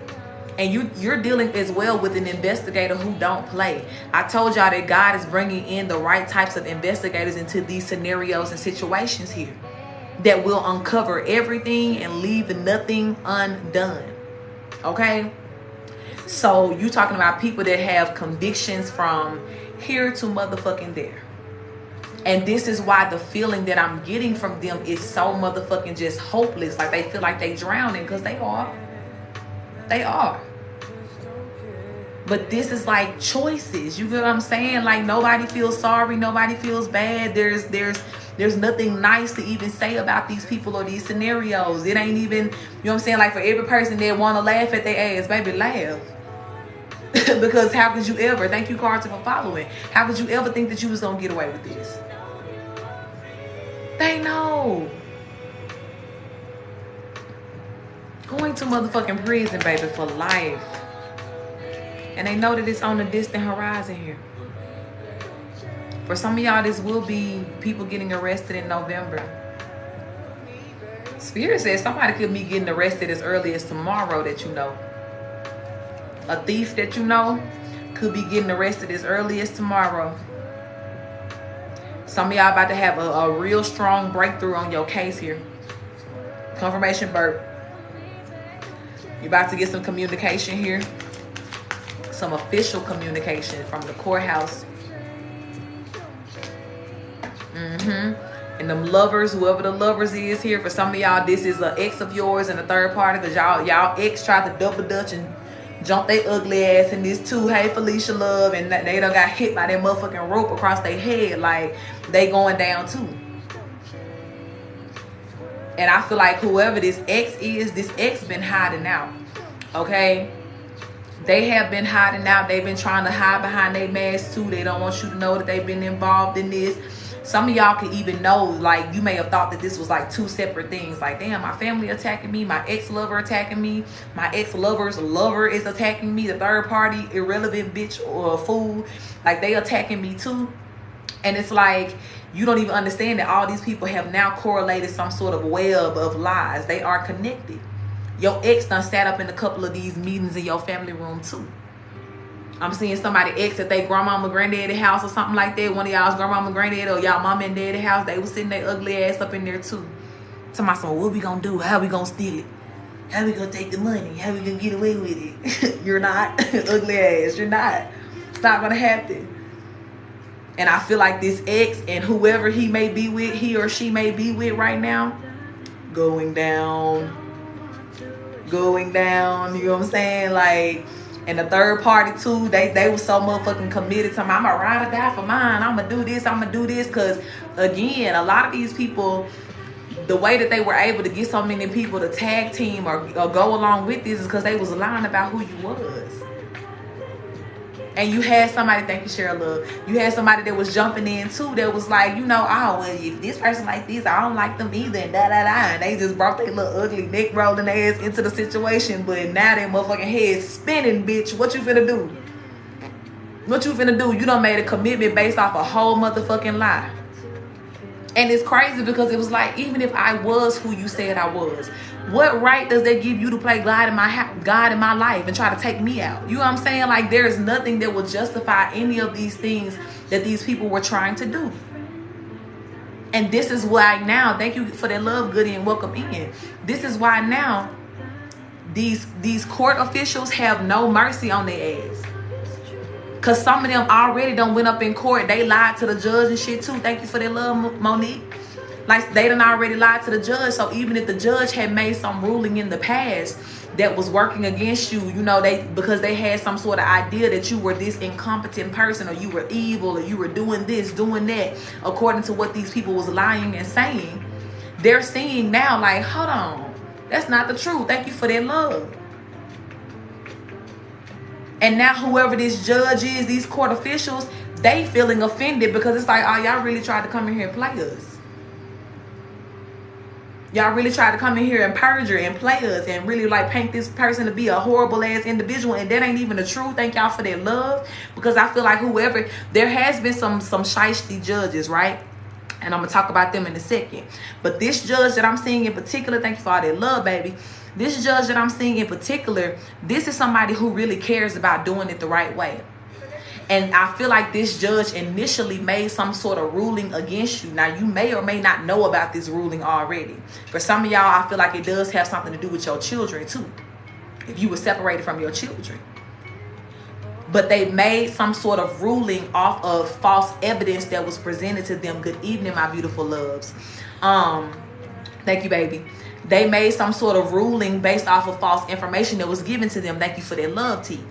Speaker 1: And you're dealing as well with an investigator who don't play. I told y'all that God is bringing in the right types of investigators into these scenarios and situations here that will uncover everything and leave nothing undone. Okay? So you talking about people that have convictions from here to motherfucking there. And this is why the feeling that I'm getting from them is so motherfucking just hopeless. Like, they feel like they drowning, because they are. They are. But this is like choices. You get what I'm saying? Like, nobody feels sorry. Nobody feels bad. There's nothing nice to even say about these people or these scenarios. It ain't even, you know what I'm saying? Like, for every person that want to laugh at their ass, baby, laugh. Because how could you ever, thank you, Carter, for following. How could you ever think that you was going to get away with this? They know. Going to motherfucking prison, baby, for life. And they know that it's on the distant horizon here. For some of y'all, this will be people getting arrested in November. Spirit says somebody could be getting arrested as early as tomorrow that you know. A thief that you know could be getting arrested as early as tomorrow. Some of y'all about to have a real strong breakthrough on your case here. Confirmation burp. You're about to get some communication here. Some official communication from the courthouse. And them lovers, whoever the lovers is here, for some of y'all, this is an ex of yours and a third party, because y'all ex tried to double dutch and jump their ugly ass in this too. Hey, Felicia Love, and they done got hit by that motherfucking rope across their head. Like, they going down too. And I feel like whoever this ex is, this ex been hiding out. Okay? They have been hiding out. They've been trying to hide behind their mask too. They don't want you to know that they've been involved in this. Some of y'all could even know, like, you may have thought that this was like two separate things. Like, damn, my family attacking me, my ex-lover attacking me, my ex-lover's lover is attacking me, the third party, irrelevant bitch or fool, like, they attacking me too. And it's like, you don't even understand that all these people have now correlated some sort of web of lies. They are connected. Your ex done sat up in a couple of these meetings in your family room too. I'm seeing somebody ex at their grandmama, granddaddy house or something like that. One of y'all's grandmama, granddaddy, or y'all mama and daddy house. They was sitting their ugly ass up in there too. Talking about some, what we gonna do? How we gonna steal it? How we gonna take the money? How we gonna get away with it? You're not. Ugly ass. You're not. It's not gonna happen. And I feel like this ex and whoever he may be with, he or she may be with right now, going down. Going down. You know what I'm saying? Like, and the third party too, they were so motherfucking committed to me. I'm gonna ride or die for mine. I'm gonna do this. I'm gonna do this. Because again, a lot of these people, the way that they were able to get so many people to tag team or go along with this is because they was lying about who you was. And you had somebody, thank you, Cheryl Love. You had somebody that was jumping in too, that was like, you know, oh, well, if this person like this, I don't like them either, and da-da-da. And they just brought their little ugly neck rolling ass into the situation. But now their motherfucking head spinning, bitch. What you finna do? What you finna do? You done made a commitment based off a whole motherfucking lie. And it's crazy because it was like, even if I was who you said I was, what right does that give you to play God in my life and try to take me out? You know what I'm saying? Like, there is nothing that will justify any of these things that these people were trying to do. And this is why now, thank you for that love, Goody, and welcome in. This is why now these court officials have no mercy on their ass. Because some of them already done went up in court. They lied to the judge and shit too. Thank you for that love, Monique. Like, they done already lied to the judge. So even if the judge had made some ruling in the past that was working against you, you know, because they had some sort of idea that you were this incompetent person, or you were evil, or you were doing this, doing that, according to what these people was lying and saying, they're seeing now like, hold on, that's not the truth. Thank you for that love. And now whoever this judge is, these court officials, they feeling offended because it's like, oh, y'all really tried to come in here and play us. Y'all really tried to come in here and perjure and play us and really like paint this person to be a horrible ass individual, and that ain't even the truth. Thank y'all for that love, because I feel like whoever, there has been some shiesty judges, right? And I'm gonna talk about them in a second. But this judge that I'm seeing in particular, thank you for all that love, baby. This judge that I'm seeing in particular, this is somebody who really cares about doing it the right way. And I feel like this judge initially made some sort of ruling against you. Now, you may or may not know about this ruling already. For some of y'all, I feel like it does have something to do with your children too, if you were separated from your children. But they made some sort of ruling off of false evidence that was presented to them. Good evening, my beautiful loves. Thank you, baby. They made some sort of ruling based off of false information that was given to them. Thank you for that love, T.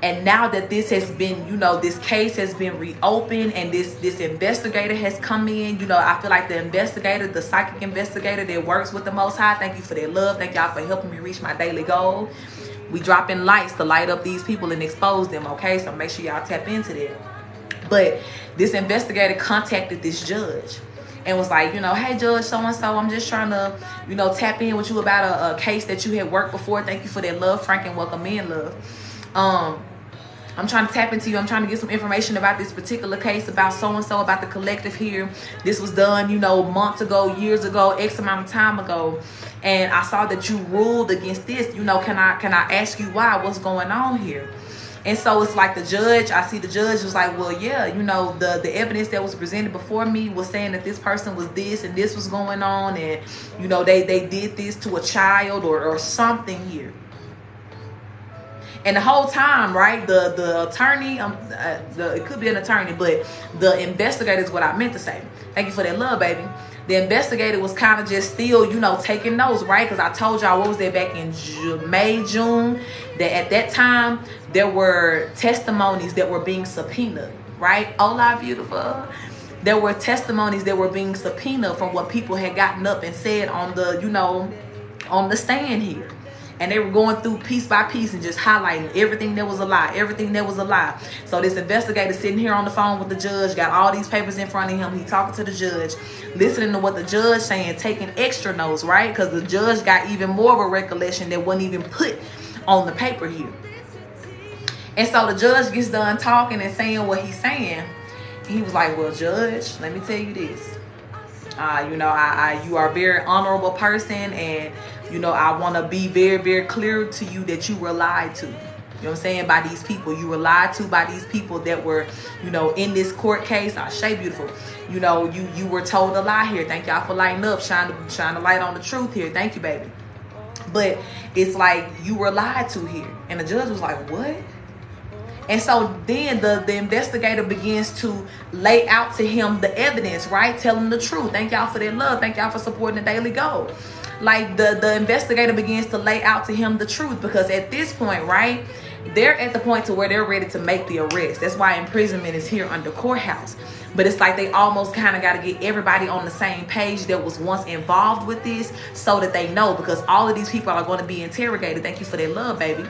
Speaker 1: And now that this has been, you know, this case has been reopened and this investigator has come in, you know, I feel like the investigator, the psychic investigator that works with the Most High, thank you for their love. Thank y'all for helping me reach my daily goal. We dropping lights to light up these people and expose them, okay? So make sure y'all tap into that. But this investigator contacted this judge and was like, you know, hey, Judge so-and-so, I'm just trying to, you know, tap in with you about a case that you had worked before. Thank you for that love, Frank, and welcome in, love. I'm trying to tap into you. I'm trying to get some information about this particular case, about so-and-so, about the collective here. This was done, you know, months ago, years ago, X amount of time ago. And I saw that you ruled against this. You know, can I ask you why? What's going on here? And so it's like the judge, I see the judge was like, well, yeah, you know, the evidence that was presented before me was saying that this person was this and this was going on. And, you know, they did this to a child or something here. And the whole time, right, the attorney, it could be an attorney, but the investigator is what I meant to say. Thank you for that love, baby. The investigator was kind of just still, you know, taking notes, right? Because I told y'all, what was that, back in May, June, that at that time, there were testimonies that were being subpoenaed, right? Hola, beautiful. There were testimonies that were being subpoenaed from what people had gotten up and said on the, you know, on the stand here. And they were going through piece by piece and just highlighting everything that was a lie, everything that was a lie. So this investigator sitting here on the phone with the judge, got all these papers in front of him. He talking to the judge, listening to what the judge saying, taking extra notes, right? Because the judge got even more of a recollection that wasn't even put on the paper here. And so the judge gets done talking and saying what he's saying. He was like, well, judge, let me tell you this. You know, you are a very honorable person, and you know, I want to be very, very clear to you that you were lied to. You know what I'm saying? By these people. You were lied to by these people that were, you know, in this court case. Shay, beautiful. You know, you were told a lie here. Thank y'all for lighting up, shine the light on the truth here. Thank you, baby. But it's like you were lied to here. And the judge was like, what? And so then the investigator begins to lay out to him the evidence, right? Tell him the truth. Thank y'all for their love. Thank y'all for supporting the Daily Goal. Like the investigator begins to lay out to him the truth, because at this point, right, they're at the point to where they're ready to make the arrest. That's why imprisonment is here under courthouse. But it's like they almost kind of got to get everybody on the same page that was once involved with this, so that they know, because all of these people are going to be interrogated. Thank you for their love, baby.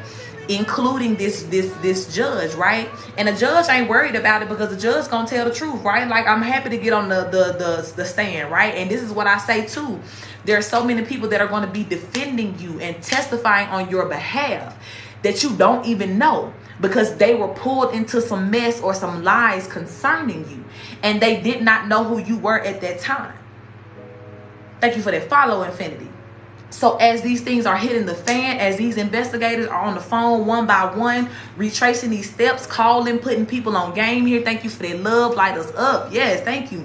Speaker 1: Including this judge, right? And the judge ain't worried about it, because the judge gonna tell the truth, right? Like, I'm happy to get on the stand, right? And this is what I say too. There are so many people that are going to be defending you and testifying on your behalf that you don't even know, because they were pulled into some mess or some lies concerning you, and they did not know who you were at that time. Thank you for that follow, Infinity. So as these things are hitting the fan, as these investigators are on the phone one by one, retracing these steps, calling, putting people on game here. Thank you for their love. Light us up. Yes, thank you.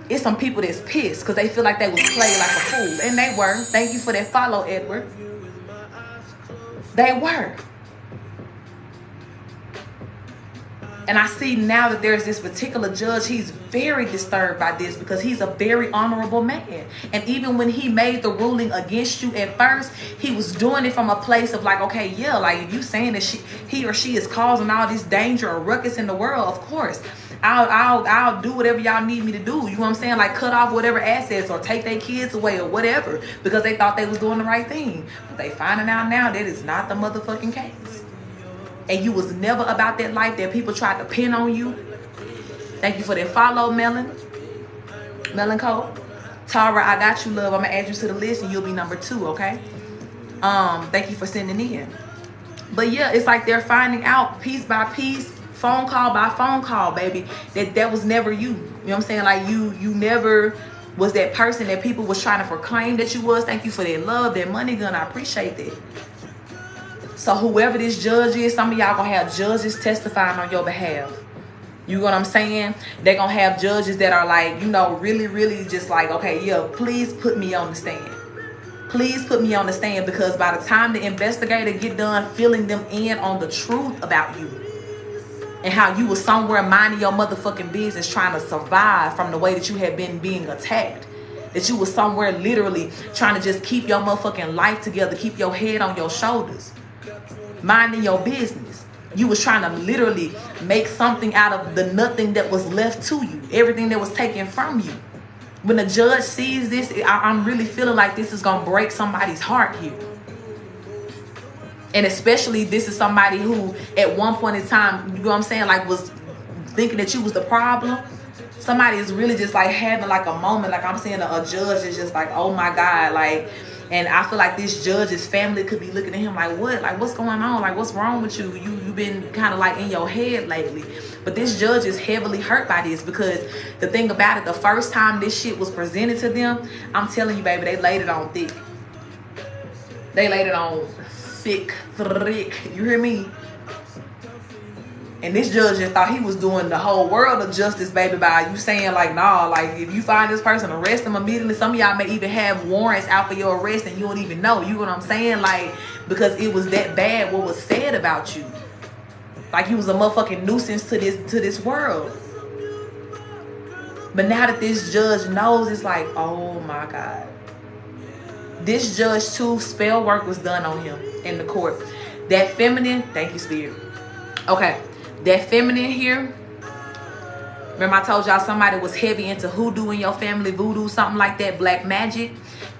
Speaker 1: It's some people that's pissed because they feel like they was played like a fool. And they were. Thank you for that follow, Edward. They were. And I see now that there's this particular judge, he's very disturbed by this, because he's a very honorable man. And even when he made the ruling against you at first, he was doing it from a place of like, okay, yeah, like, if you saying that he or she is causing all this danger or ruckus in the world, of course, I'll do whatever y'all need me to do. You know what I'm saying? Like, cut off whatever assets or take their kids away or whatever, because they thought they was doing the right thing. But they finding out now that it's not the motherfucking case. And you was never about that life that people tried to pin on you. Thank you for that follow, Melon Cole. Tara, I got you, love. I'm gonna add you to the list and you'll be number 2, okay? Thank you for sending in. But yeah, it's like they're finding out piece by piece, phone call by phone call, baby, that was never you. You know what I'm saying? Like, you never was that person that people was trying to proclaim that you was. Thank you for that love, that money gun. I appreciate that. So whoever this judge is, some of y'all gonna have judges testifying on your behalf. You know what I'm saying? They're gonna have judges that are like, you know, really, really just like, okay, yeah, please put me on the stand. Please put me on the stand, because by the time the investigator get done filling them in on the truth about you and how you was somewhere minding your motherfucking business, trying to survive from the way that you had been being attacked, that you was somewhere literally trying to just keep your motherfucking life together, keep your head on your shoulders, minding your business. You was trying to literally make something out of the nothing that was left to you, everything that was taken from you. When the judge sees this, I'm really feeling like this is gonna break somebody's heart here. And especially this is somebody who at one point in time, you know what I'm saying, like, was thinking that you was the problem. Somebody is really just like having like a moment, like I'm saying, a judge is just like, oh my God, like, And I feel like this judge's family could be looking at him like, what? Like, what's going on? Like, what's wrong with you? You've been kind of like in your head lately. But this judge is heavily hurt by this, because the thing about it, the first time this shit was presented to them, I'm telling you, baby, they laid it on thick. They laid it on thick. You hear me? And this judge just thought he was doing the whole world of justice, baby, by you saying like, nah, like if you find this person, arrest them immediately. Some of y'all may even have warrants out for your arrest and you don't even know. You know what I'm saying? Like, because it was that bad what was said about you. Like you was a motherfucking nuisance to this world. But now that this judge knows, it's like, oh my God. This judge too, spell work was done on him in the court. That feminine, thank you, Spirit. Okay. That feminine here, remember I told y'all somebody was heavy into hoodoo in your family, voodoo, something like that, black magic.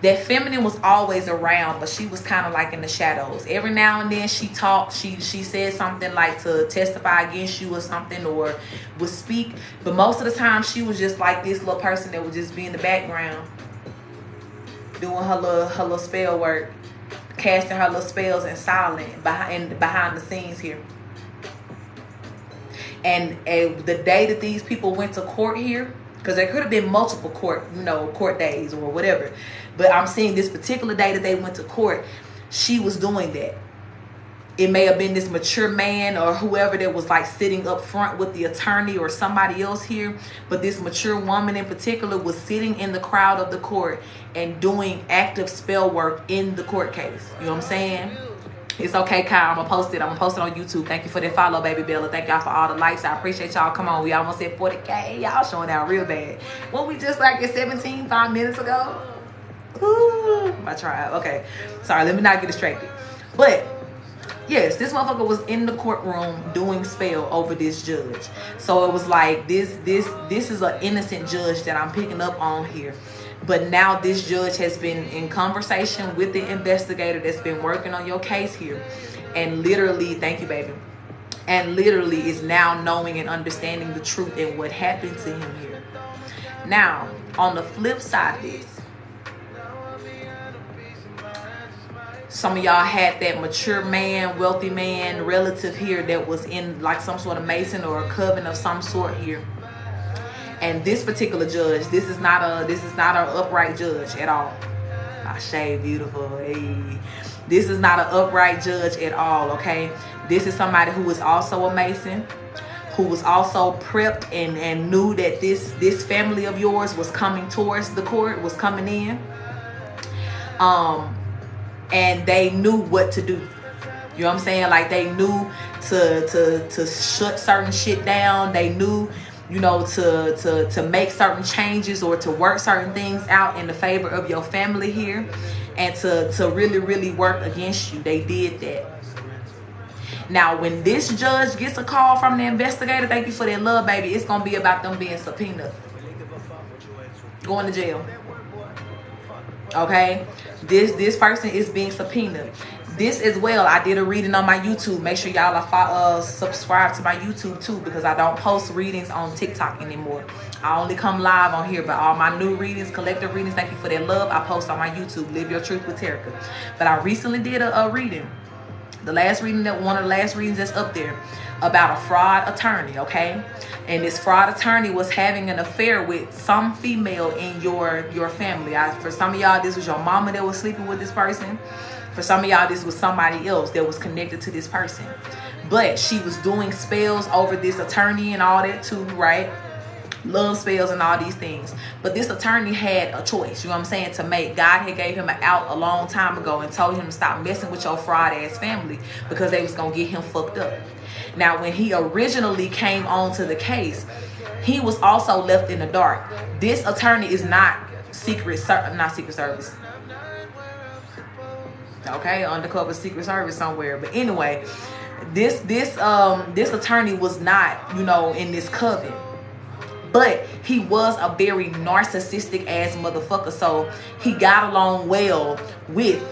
Speaker 1: That feminine was always around, but she was kind of like in the shadows. Every now and then she talked, she said something like to testify against you or something, or would speak. But most of the time she was just like this little person that would just be in the background doing her little spell work, casting her little spells in silent behind the scenes here. And the day that these people went to court here, because there could have been multiple court days or whatever, but I'm seeing this particular day that they went to court, she was doing that. It may have been this mature man or whoever that was like sitting up front with the attorney or somebody else here, but this mature woman in particular was sitting in the crowd of the court and doing active spell work in the court case. You know what I'm saying? It's okay, Kyle. I'm gonna post it. on YouTube. Thank you for the follow, baby Bella. Thank y'all for all the likes. I appreciate y'all. Come on, we almost hit 40K. Y'all showing out real bad. What we just like at 17 5 minutes ago? Ooh, my tribe. Okay, sorry. Let me not get distracted. But yes, this motherfucker was in the courtroom doing spell over this judge. So it was like this is an innocent judge that I'm picking up on here. But now this judge has been in conversation with the investigator that's been working on your case here. And literally, thank you, baby. And literally is now knowing and understanding the truth and what happened to him here. Now, on the flip side of this, some of y'all had that mature man, wealthy man, relative here that was in like some sort of Mason or a coven of some sort here. And this particular judge, this is not an upright judge at all. I shade beautiful. Hey. This is not an upright judge at all, okay? This is somebody who is also a Mason, who was also prepped and knew that this family of yours was coming towards the court, was coming in. And they knew what to do. You know what I'm saying? Like they knew to shut certain shit down. They knew, you know, to make certain changes or to work certain things out in the favor of your family here, and to really, really work against you. They did that. Now, when this judge gets a call from the investigator, thank you for that love, baby, it's going to be about them being subpoenaed. Going to jail. Okay? This person is being subpoenaed. This as well, I did a reading on my YouTube. Make sure y'all are subscribe to my YouTube too, because I don't post readings on TikTok anymore. I only come live on here, but all my new readings, collective readings, thank you for that love, I post on my YouTube, Live Your Truth with Terica. But I recently did a reading. One of the last readings that's up there about a fraud attorney, okay? And this fraud attorney was having an affair with some female in your family. For some of y'all, this was your mama that was sleeping with this person. For some of y'all, this was somebody else that was connected to this person. But she was doing spells over this attorney and all that too, right? Love spells and all these things. But this attorney had a choice, you know what I'm saying, to make. God had gave him an out a long time ago and told him to stop messing with your fraud ass family because they was going to get him fucked up. Now, when he originally came onto the case, he was also left in the dark. This attorney is not Secret Service. Okay, undercover Secret Service somewhere. But anyway, this attorney was not, you know, in this coven. But he was a very narcissistic ass motherfucker. So he got along well with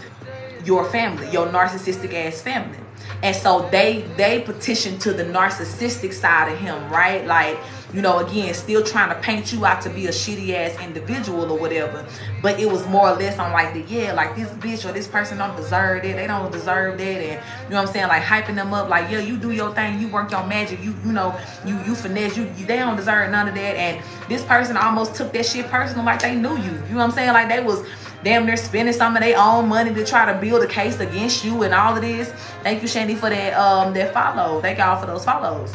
Speaker 1: your family, your narcissistic ass family. And so they petitioned to the narcissistic side of him, right? Like, you know, again, still trying to paint you out to be a shitty ass individual or whatever. But it was more or less on like the, yeah, like this bitch or this person don't deserve it. They don't deserve that. And you know what I'm saying? Like hyping them up like, yeah, you do your thing. You work your magic. You know, you finesse. They don't deserve none of that. And this person almost took that shit personal like they knew you. You know what I'm saying? Like they was damn near spending some of their own money to try to build a case against you and all of this. Thank you, Shandy, for that follow. Thank y'all for those follows.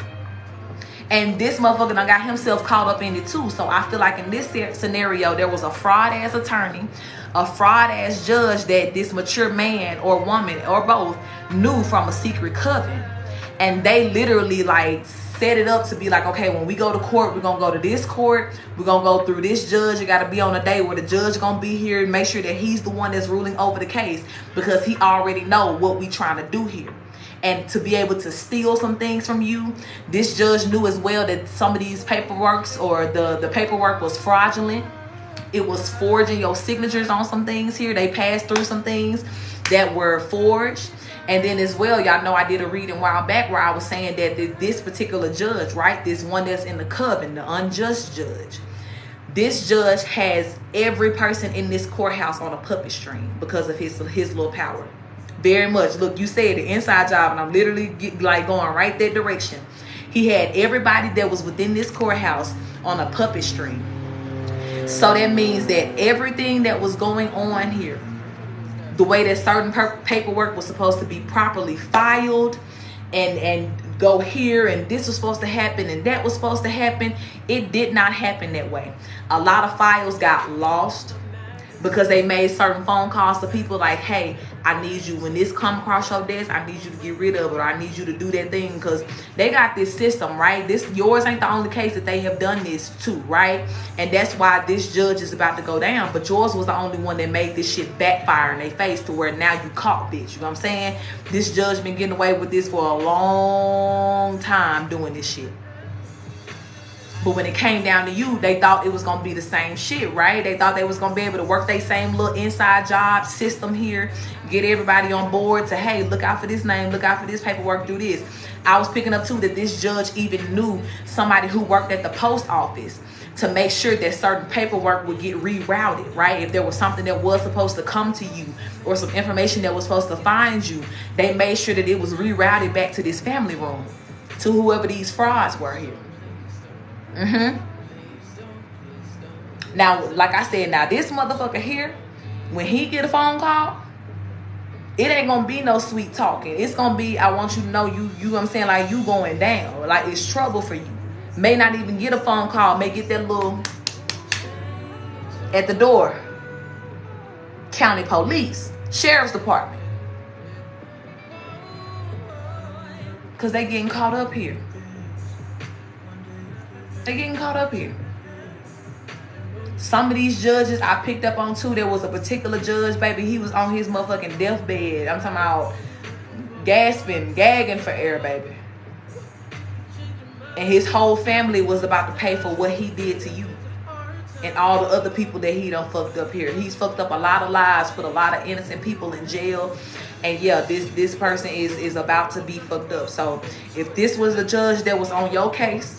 Speaker 1: And this motherfucker done got himself caught up in it too. So I feel like in this scenario, there was a fraud ass attorney, a fraud ass judge that this mature man or woman or both knew from a secret coven. And they literally like set it up to be like, okay, when we go to court, we're gonna go to this court, we're gonna go through this judge. You gotta be on a day where the judge gonna be here and make sure that he's the one that's ruling over the case, because he already know what we trying to do here. And to be able to steal some things from you, this judge knew as well that some of these paperworks or the paperwork was fraudulent. It was forging your signatures on some things here. They passed through some things that were forged. And then as well, y'all know I did a reading a while back where I was saying that this particular judge, right, this one that's in the coven, the unjust judge, this judge has every person in this courthouse on a puppet string because of his little power. Very much. Look, you said the inside job, and I'm literally going right that direction. He had everybody that was within this courthouse on a puppet string. So that means that everything that was going on here, the way that certain paperwork was supposed to be properly filed and go here, and this was supposed to happen and that was supposed to happen, it did not happen that way. A lot of files got lost because they made certain phone calls to people like, hey, I need you, when this come across your desk, I need you to get rid of it, or I need you to do that thing, because they got this system, right? Yours ain't the only case that they have done this to, right? And that's why this judge is about to go down. But yours was the only one that made this shit backfire in their face to where now you caught, bitch. You know what I'm saying? This judge been getting away with this for a long time doing this shit. But when it came down to you, they thought it was going to be the same shit, right? They thought they was going to be able to work their same little inside job system here, get everybody on board to, hey, look out for this name, look out for this paperwork, do this. I was picking up, too, that this judge even knew somebody who worked at the post office to make sure that certain paperwork would get rerouted, right? If there was something that was supposed to come to you or some information that was supposed to find you, they made sure that it was rerouted back to this family room, to whoever these frauds were here. Now, like I said, now this motherfucker here, when he get a phone call, it ain't gonna be no sweet talking. It's gonna be, I want you to know you know what I'm saying, like you going down, like it's trouble for you. May not even get a phone call, may get that little at the door, county police, sheriff's department, because they getting caught up here. They getting caught up here. Some of these judges I picked up on too. There was a particular judge, baby. He was on his motherfucking deathbed. I'm talking about gasping, gagging for air, baby. And his whole family was about to pay for what he did to you and all the other people that he done fucked up here. He's fucked up a lot of lives, put a lot of innocent people in jail. And yeah, this person is about to be fucked up. So if this was a judge that was on your case,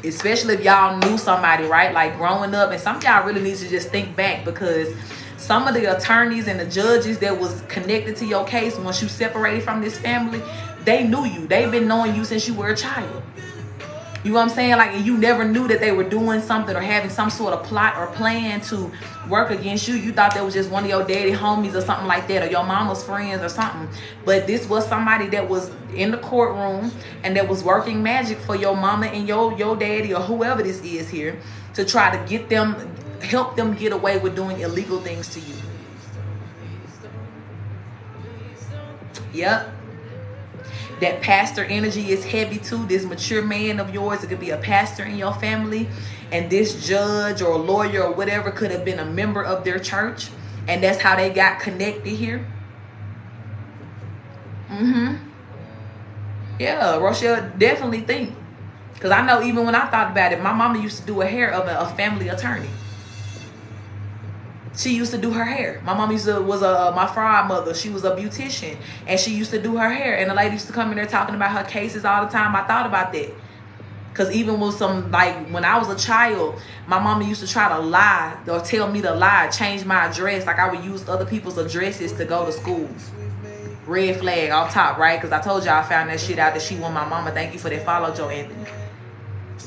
Speaker 1: especially if y'all knew somebody, right, like growing up, and some of y'all really need to just think back, because some of the attorneys and the judges that was connected to your case, once you separated from this family, they knew you. They've been knowing you since you were a child. You know what I'm saying? Like, and you never knew that they were doing something or having some sort of plot or plan to work against you. You thought that was just one of your daddy homies or something like that, or your mama's friends or something. But this was somebody that was in the courtroom and that was working magic for your mama and your daddy or whoever this is here to try to get them, help them get away with doing illegal things to you. Yep. That pastor energy is heavy too. This mature man of yours, it could be a pastor in your family, and this judge or lawyer or whatever could have been a member of their church, and that's how they got connected here. Yeah, Rochelle, definitely think, because I know even when I thought about it, my mama used to do a hair of a family attorney. She used to do her hair. My mom was my fraud mother. She was a beautician, and she used to do her hair. And the lady used to come in there talking about her cases all the time. I thought about that. Because even with some, like, when I was a child, my mama used to try to lie or tell me to lie, change my address. Like, I would use other people's addresses to go to school. Red flag off top, right? Because I told y'all I found that shit out that she won my mama. Thank you for that follow, Joe Anthony.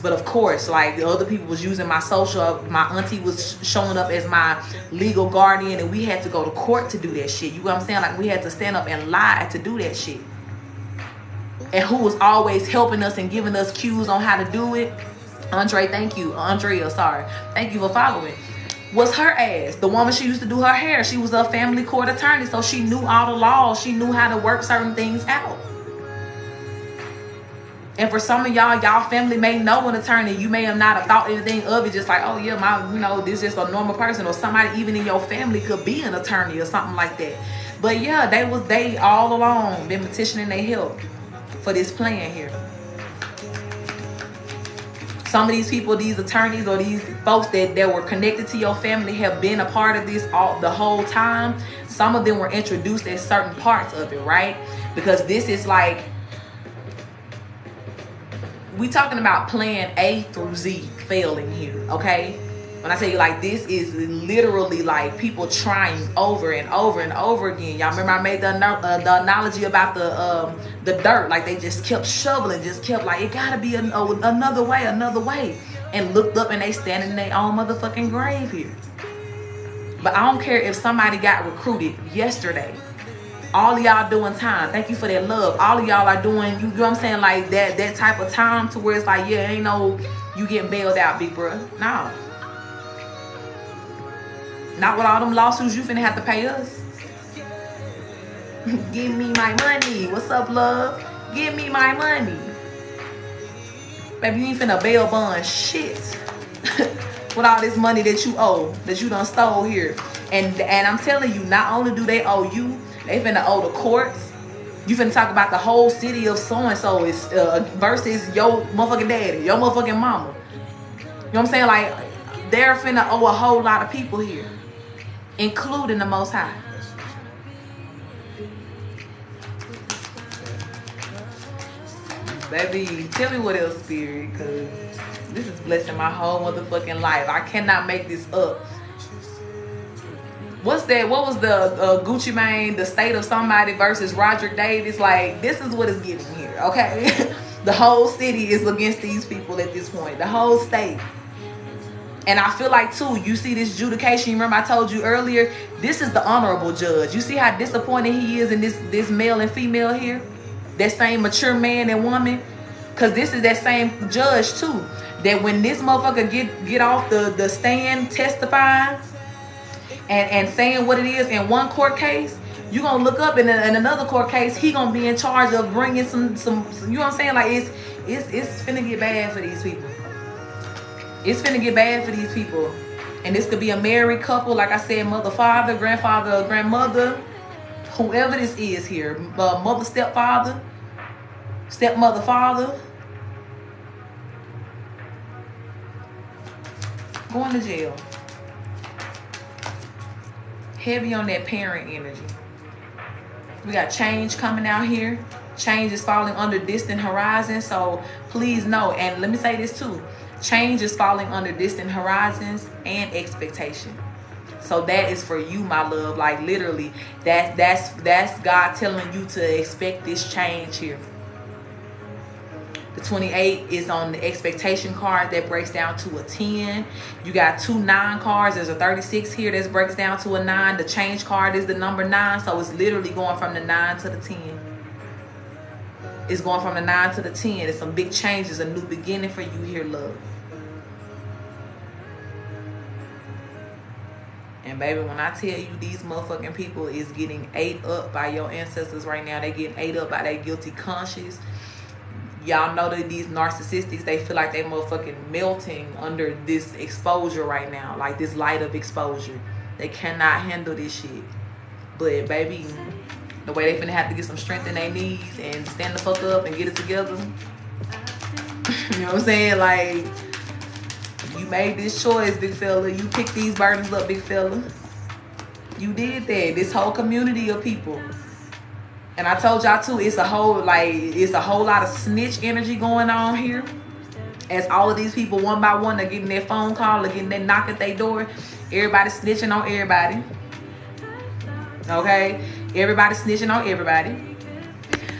Speaker 1: But of course, like, the other people was using my social. My auntie was showing up as my legal guardian, and we had to go to court to do that shit. You know what I'm saying? Like, we had to stand up and lie to do that shit. And who was always helping us and giving us cues on how to do it? Andre, thank you. Andrea, sorry. Thank you for following. Was her ass. The woman, she used to do her hair. She was a family court attorney, so she knew all the laws. She knew how to work certain things out. And for some of y'all family may know an attorney. You may have not thought anything of it, just like, oh yeah, this is just a normal person, or somebody even in your family could be an attorney or something like that. But yeah, they all along been petitioning their help for this plan here. Some of these people, these attorneys or these folks that were connected to your family have been a part of this the whole time. Some of them were introduced at certain parts of it, right? Because this is like, we talking about plan A through Z failing here, okay? When I say, like, this is literally like people trying over and over and over again. Y'all remember I made the analogy about the dirt. Like, they just kept shoveling, just kept like, it gotta be another way. And looked up and they standing in their own motherfucking grave here. But I don't care if somebody got recruited yesterday. All of y'all doing time. Thank you for that love. All of y'all are doing, you know what I'm saying, like that type of time to where it's like, yeah, ain't no, you getting bailed out, big bruh. No. Not with all them lawsuits you finna have to pay us. Give me my money. What's up, love? Give me my money. Baby, you ain't finna bail bond shit. With all this money that you owe, that you done stole here. And I'm telling you, not only do they owe you, they finna owe the courts. You finna talk about the whole city of so-and-so is versus your motherfucking daddy, your motherfucking mama. You know what I'm saying? Like, they're finna owe a whole lot of people here, including the Most High. Baby, tell me what else, Spirit, because this is blessing my whole motherfucking life. I cannot make this up. What's that? What was the Gucci Mane, the state of somebody versus Roderick Davis? Like, this is what it's giving here, okay? The whole city is against these people at this point. The whole state. And I feel like, too, you see this adjudication. You remember I told you earlier, this is the honorable judge. You see how disappointed he is in this male and female here? That same mature man and woman? Because this is that same judge, too. That when this motherfucker get off the stand testifying and saying what it is in one court case, you gonna look up in another court case, he gonna be in charge of bringing some you know what I'm saying? Like, it's finna get bad for these people. It's finna get bad for these people. And this could be a married couple, like I said, mother, father, grandfather, grandmother, whoever this is here, mother, stepfather, stepmother, father, going to jail. Heavy on that parent energy. We got change coming out here. Change is falling under distant horizons. So please know, and let me say this too, change is falling under distant horizons and expectation. So that is for you, my love. Like, literally, that's God telling you to expect this change here. The 28 is on the expectation card that breaks down to a 10. You got 2 9 cards. There's a 36 here that breaks down to a 9. The change card is the number 9. So it's literally going from the 9 to the 10. It's going from the 9 to the 10. It's some big changes, a new beginning for you here, love. And baby, when I tell you these motherfucking people is getting ate up by your ancestors right now, they getting ate up by their guilty conscience. Y'all know that these narcissists, they feel like they motherfucking melting under this exposure right now. Like this light of exposure. They cannot handle this shit. But baby, the way they finna have to get some strength in their knees and stand the fuck up and get it together. You know what I'm saying? Like, you made this choice, big fella. You picked these burdens up, big fella. You did that. This whole community of people. And I told y'all too, it's a whole lot of snitch energy going on here. As all of these people one by one are getting their phone call or getting their knock at their door. Everybody snitching on everybody. Okay? Everybody snitching on everybody.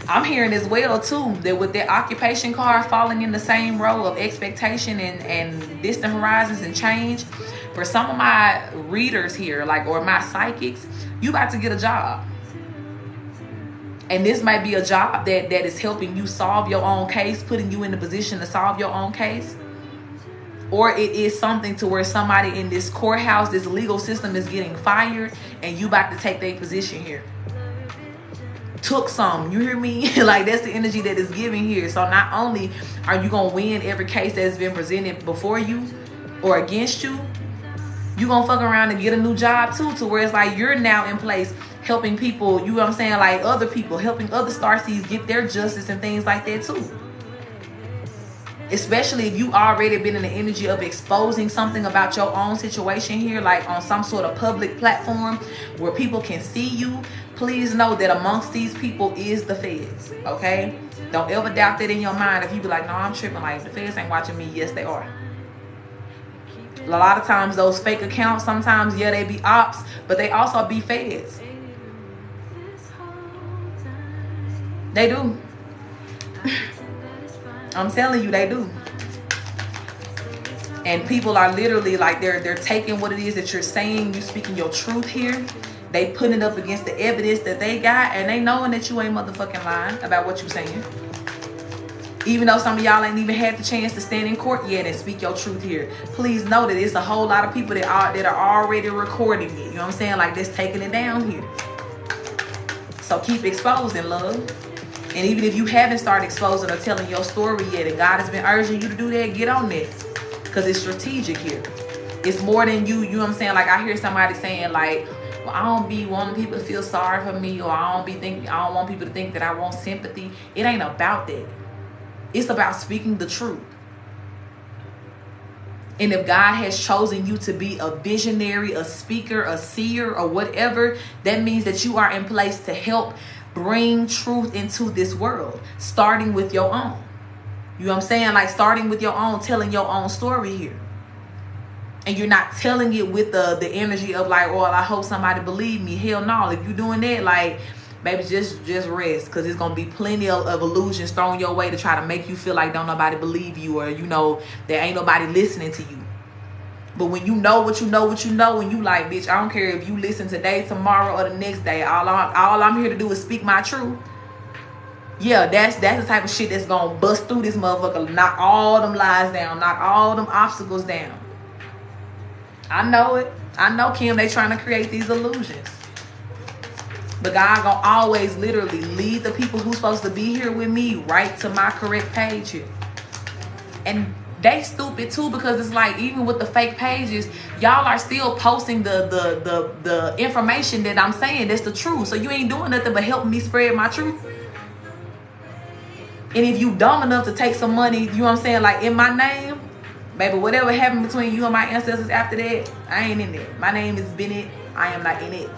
Speaker 1: I'm hearing as well too that with their occupation card falling in the same row of expectation and distant horizons and change, for some of my readers here, like, or my psychics, you about to get a job. And this might be a job that is helping you solve your own case, putting you in the position to solve your own case. Or it is something to where somebody in this courthouse, this legal system is getting fired and you about to take their position here. Took some, you hear me? Like, that's the energy that is giving here. So not only are you going to win every case that's been presented before you or against you, you going to fuck around and get a new job too, to where it's like you're now in place helping people, you know what I'm saying, like other people, helping other starseeds get their justice and things like that too. Especially if you already been in the energy of exposing something about your own situation here, like on some sort of public platform where people can see you. Please know that amongst these people is the feds, okay? Don't ever doubt that in your mind. If you be like, no, I'm tripping, like the feds ain't watching me. Yes, they are. A lot of times those fake accounts, sometimes, yeah, they be ops, but they also be feds. They do. I'm telling you, they do. And people are literally like, they're taking what it is that you're saying, you speaking your truth here. They putting it up against the evidence that they got, and they knowing that you ain't motherfucking lying about what you saying. Even though some of y'all ain't even had the chance to stand in court yet and speak your truth here. Please know that it's a whole lot of people that are already recording it. You know what I'm saying? Like, that's taking it down here. So keep exposing, love. And even if you haven't started exposing or telling your story yet, and God has been urging you to do that, get on that. Because it's strategic here. It's more than you know what I'm saying? Like, I hear somebody saying, like, well, I don't be wanting people to feel sorry for me, or I don't want people to think that I want sympathy. It ain't about that. It's about speaking the truth. And if God has chosen you to be a visionary, a speaker, a seer, or whatever, that means that you are in place to help bring truth into this world, starting with your own. You know what I'm saying? Like, starting with your own, telling your own story here. And you're not telling it with the energy of like, oh, I hope somebody believe me. Hell no. If you're doing that, like, baby, just rest, because there's gonna be plenty of illusions thrown your way to try to make you feel like don't nobody believe you, or you know there ain't nobody listening to you. But when you know what you know, and you like, bitch, I don't care if you listen today, tomorrow, or the next day. All I'm here to do is speak my truth. Yeah, that's the type of shit that's gonna bust through this motherfucker, knock all them lies down, knock all them obstacles down. I know it. I know, Kim, they trying to create these illusions. But God gonna always literally lead the people who's supposed to be here with me right to my correct page here. And they stupid too, because it's like, even with the fake pages, y'all are still posting the information that I'm saying that's the truth. So you ain't doing nothing but helping me spread my truth. And if you dumb enough to take some money, you know what I'm saying, like in my name, baby, whatever happened between you and my ancestors after that, I ain't in it. My name is Bennett. I am not in it.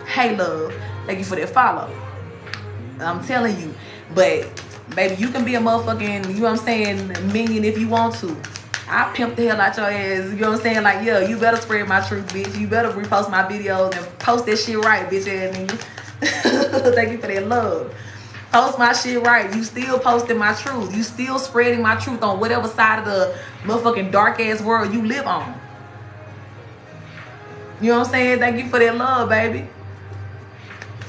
Speaker 1: Hey, love. Thank you for that follow. I'm telling you. But, baby, you can be a motherfucking, you know what I'm saying, minion if you want to. I pimp the hell out your ass. You know what I'm saying? Like, yeah, you better spread my truth, bitch. You better repost my videos and post that shit right, bitch ass nigga. Thank you for that love. Post my shit right. You still posting my truth. You still spreading my truth on whatever side of the motherfucking dark ass world you live on. You know what I'm saying? Thank you for that love, baby.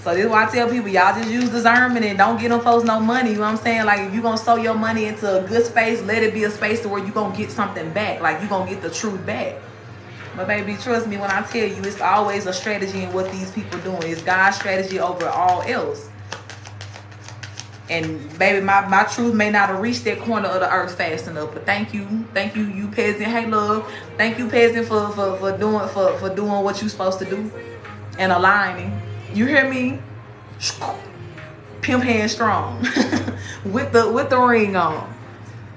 Speaker 1: So this is why I tell people, y'all just use discernment and don't get them folks no money. You know what I'm saying? Like, if you're going to sow your money into a good space, let it be a space to where you're going to get something back. Like, you're going to get the truth back. But baby, trust me when I tell you, it's always a strategy in what these people doing. It's God's strategy over all else. And baby, my truth may not have reached that corner of the earth fast enough. But thank you, you peasant. Hey, love. Thank you, peasant, for doing what you supposed to do and aligning. You hear me? Pimp hand strong with the ring on.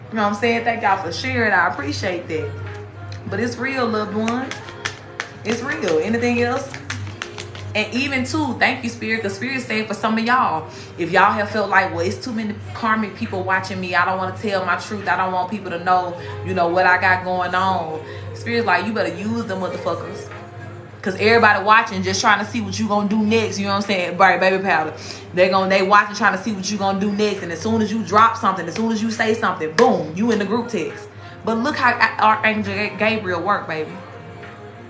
Speaker 1: You know what I'm saying? Thank y'all for sharing. I appreciate that. But it's real, loved ones. It's real. Anything else? And even too, thank you, Spirit, because Spirit saying for some of y'all, if y'all have felt like, well, it's too many karmic people watching me, I don't want to tell my truth, I don't want people to know, you know, what I got going on. Spirit's like, you better use them motherfuckers. Because everybody watching just trying to see what you gonna do next. You know what I'm saying? Right, baby powder. They watching trying to see what you gonna do next. And as soon as you drop something, as soon as you say something, boom, you in the group text. But look how Archangel Gabriel work, baby.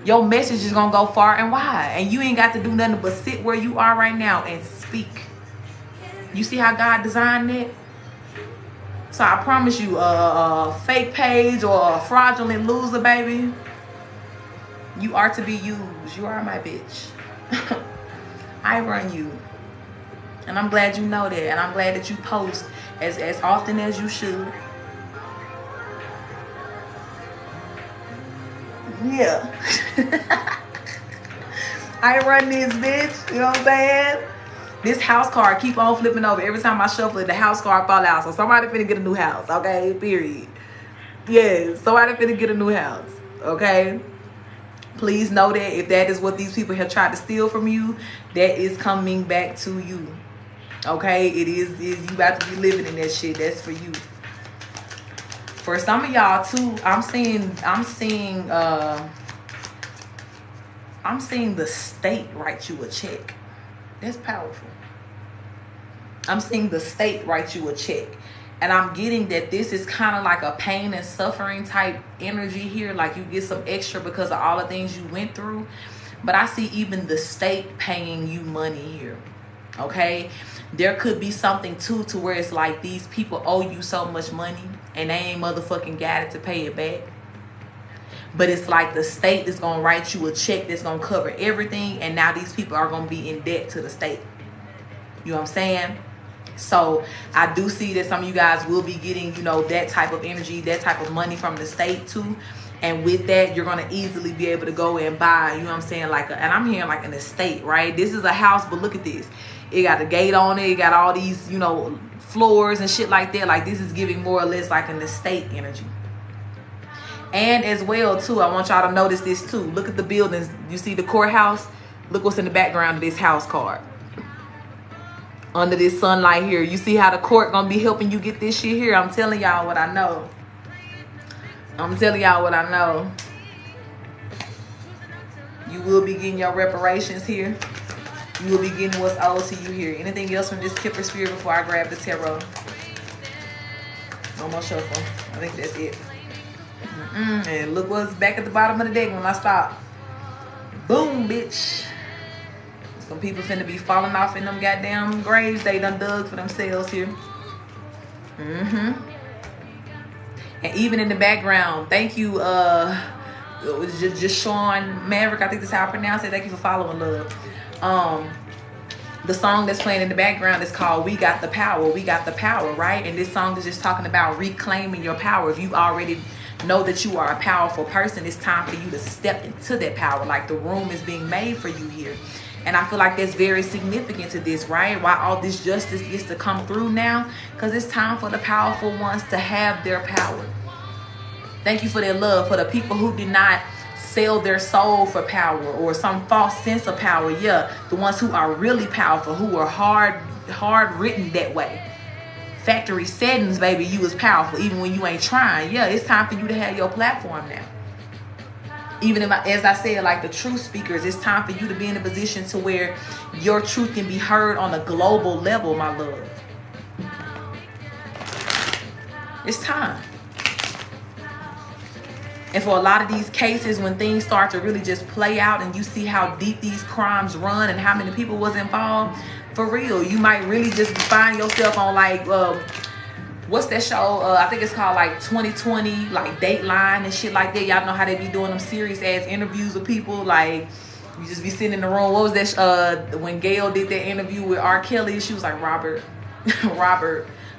Speaker 1: Your message is gonna go far and wide. And you ain't got to do nothing but sit where you are right now and speak. You see how God designed it? So I promise you, a fake page or a fraudulent loser, baby, you are to be used. You are my bitch. I run you. And I'm glad you know that. And I'm glad that you post as often as you should. Yeah. I run this bitch. You know what I'm saying? This house card keep on flipping over. Every time I shuffle it, the house card fall out. So somebody finna get a new house. Okay? Period. Yes. Somebody finna get a new house. Okay? Please know that if that is what these people have tried to steal from you, that is coming back to you. Okay? It is you about to be living in that shit. That's for you. For some of y'all too, I'm seeing the state write you a check. That's powerful. I'm seeing the state write you a check. And I'm getting that this is kind of like a pain and suffering type energy here. Like you get some extra because of all the things you went through. But I see even the state paying you money here. Okay? There could be something too to where it's like these people owe you so much money and they ain't motherfucking got it to pay it back. But it's like the state is going to write you a check that's going to cover everything. And now these people are going to be in debt to the state. You know what I'm saying? So I do see that some of you guys will be getting, you know, that type of energy, that type of money from the state too. And with that, you're going to easily be able to go and buy, you know what I'm saying? Like, and I'm hearing like an estate, right? This is a house, but look at this. It got a gate on it. It got all these, you know, floors and shit like that. Like this is giving more or less like an estate energy. And as well too, I want y'all to notice this too. Look at the buildings. You see the courthouse? Look what's in the background of this house card. Under this sunlight here. You see how the court gonna be helping you get this shit here? I'm telling y'all what I know. I'm telling y'all what I know. You will be getting your reparations here. You will be getting what's owed to you here. Anything else from this Kipper Spirit before I grab the tarot? No more shuffle. I think that's it. And look what's back at the bottom of the deck when I stop. Boom, bitch. Some people finna be falling off in them goddamn graves they done dug for themselves here. And even in the background, thank you, it was just Sean Maverick, I think that's how I pronounce it. Thank you for following, love. The song that's playing in the background is called We Got the Power. We Got the Power, right? And this song is just talking about reclaiming your power. If you already know that you are a powerful person, it's time for you to step into that power. Like the room is being made for you here. And I feel like that's very significant to this, right? Why all this justice gets to come through now? Because it's time for the powerful ones to have their power. Thank you for their love. For the people who did not sell their soul for power or some false sense of power. Yeah, the ones who are really powerful, who are hard written that way. Factory settings, baby, you was powerful even when you ain't trying. Yeah, it's time for you to have your platform now. Even if, as I said, like the truth speakers, it's time for you to be in a position to where your truth can be heard on a global level, my love. It's time. And for a lot of these cases, when things start to really just play out and you see how deep these crimes run and how many people was involved, for real, you might really just find yourself on like, what's that show? I think it's called like 2020, like Dateline and shit like that. Y'all know how they be doing them serious ass interviews with people. Like you just be sitting in the room. What was that? When Gail did that interview with R. Kelly, she was like Robert,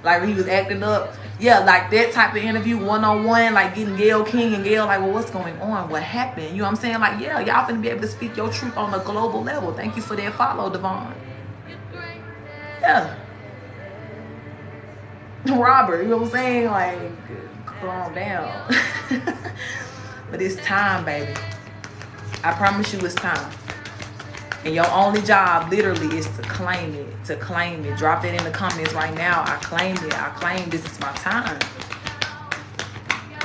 Speaker 1: like when he was acting up. Yeah, like that type of interview, one-on-one, like getting Gail King and Gail like, well, what's going on? What happened? You know what I'm saying? Like, yeah, y'all finna be able to speak your truth on a global level. Thank you for that follow, Devon. Yeah. Robert, you know what I'm saying? Like, calm down. But it's time, baby. I promise you it's time. And your only job literally is to claim it, Drop it in the comments right now. I claim it. I claim this is my time.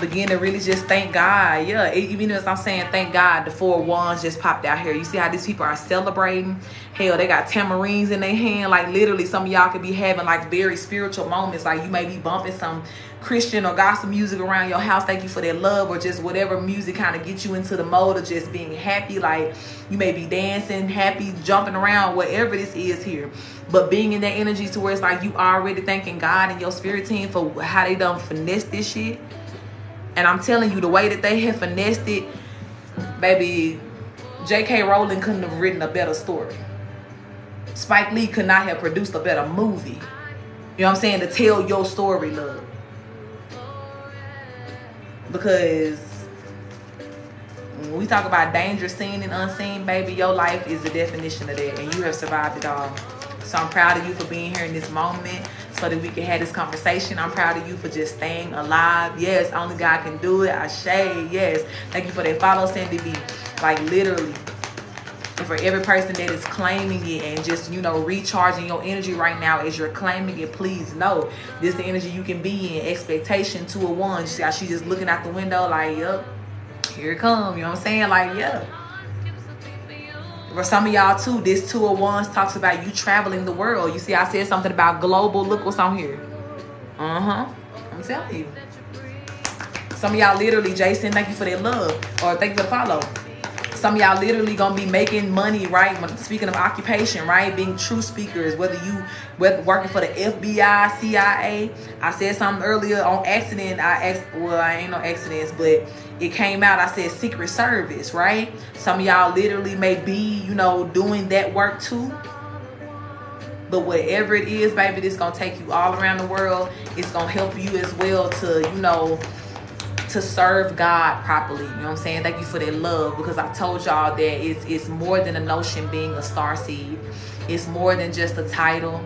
Speaker 1: Begin to really just thank God. Yeah, even as I'm saying thank God, the 4 wands just popped out here. You see how these people are celebrating? Hell, they got tamarines in their hand. Like literally, some of y'all could be having like very spiritual moments. Like you may be bumping some Christian or gospel music around your house. Thank you for that love, or just whatever music kind of gets you into the mode of just being happy. Like you may be dancing, happy, jumping around, whatever this is here. But being in that energy to where it's like you already thanking God and your spirit team for how they done finesse this shit. And I'm telling you, the way that they have finessed it, baby, J.K. Rowling couldn't have written a better story. Spike Lee could not have produced a better movie. You know what I'm saying? To tell your story, love. Because when we talk about danger seen and unseen, baby, your life is the definition of that. And you have survived it all. So I'm proud of you for being here in this moment so that we can have this conversation. I'm proud of you for just staying alive. Yes, only God can do it. Ashe, yes. Thank you for that follow, Sandy B. Like literally. And for every person that is claiming it and just, you know, recharging your energy right now as you're claiming it, please know this is the energy you can be in. Expectation 2 of wands. You see how she's just looking out the window like, yup, here it comes. You know what I'm saying? Like, yeah. For some of y'all too, this 2 of wands talks about you traveling the world. You see, I said something about global. Look what's on here. I'm telling you. Some of y'all literally, Jason, thank you for that love. Or thank you for the follow. Some of y'all literally gonna be making money, right? When speaking of occupation, right? Being true speakers, whether working for the FBI, CIA. I said something earlier on accident. I ain't no accidents, but it came out. I said Secret Service, right? Some of y'all literally may be, you know, doing that work too. But whatever it is, baby, this gonna take you all around the world. It's gonna help you as well to, you know, to serve God properly. You know what I'm saying? Thank you for that love, because I told y'all that it's more than a notion being a starseed. It's more than just a title.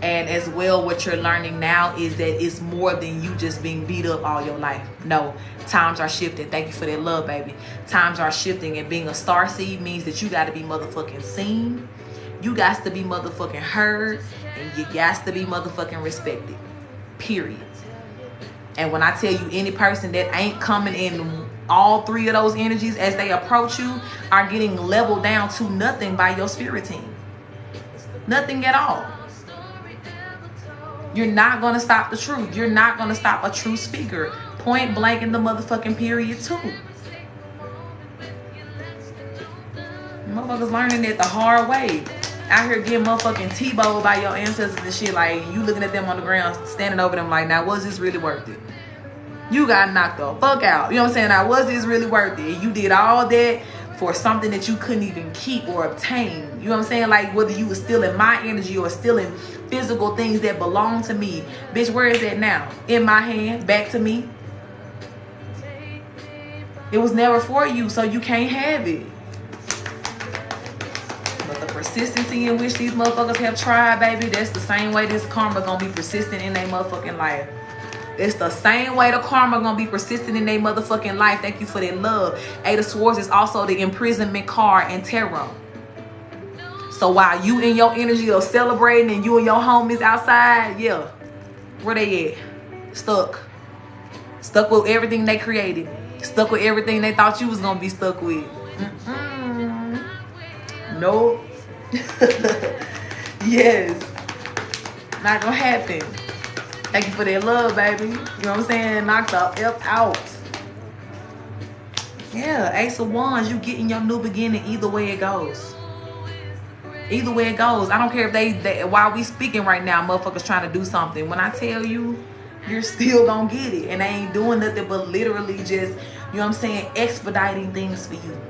Speaker 1: And as well, what you're learning now is that it's more than you just being beat up all your life. No, times are shifting. Thank you for that love, baby. Times are shifting, and being a starseed means that you got to be motherfucking seen. You got to be motherfucking heard, and you got to be motherfucking respected. Period. And when I tell you, any person that ain't coming in all 3 of those energies as they approach you are getting leveled down to nothing by your spirit team. Nothing at all. You're not going to stop the truth. You're not going to stop a true speaker. Point blank in the motherfucking period too. Motherfuckers learning it the hard way. Out here getting motherfucking T-bowed by your ancestors and shit. Like, you looking at them on the ground, standing over them like, now, was this really worth it? You got knocked the fuck out. You know what I'm saying? Now, was this really worth it? You did all that for something that you couldn't even keep or obtain. You know what I'm saying? Like, whether you were still in my energy or still in physical things that belong to me. Bitch, where is that now? In my hand, back to me. It was never for you, so you can't have it. But the persistency in which these motherfuckers have tried, baby, that's the same way this karma gonna be persistent in their motherfucking life. It's the same way the karma gonna be persistent in their motherfucking life. Thank you for that love. 8 of Swords is also the imprisonment card in tarot. So while you in your energy of celebrating and you and your homies outside, yeah, where they at? Stuck. Stuck with everything they created. Stuck with everything they thought you was gonna be stuck with. No. Yes. Not gonna happen. Thank you for that love, baby. You know what I'm saying? Knock the F out. Yeah, Ace of Wands, you getting your new beginning either way it goes. Either way it goes. I don't care if they while we speaking right now, motherfuckers trying to do something. When I tell you, you're still gonna get it. And they ain't doing nothing but literally just, you know what I'm saying, expediting things for you.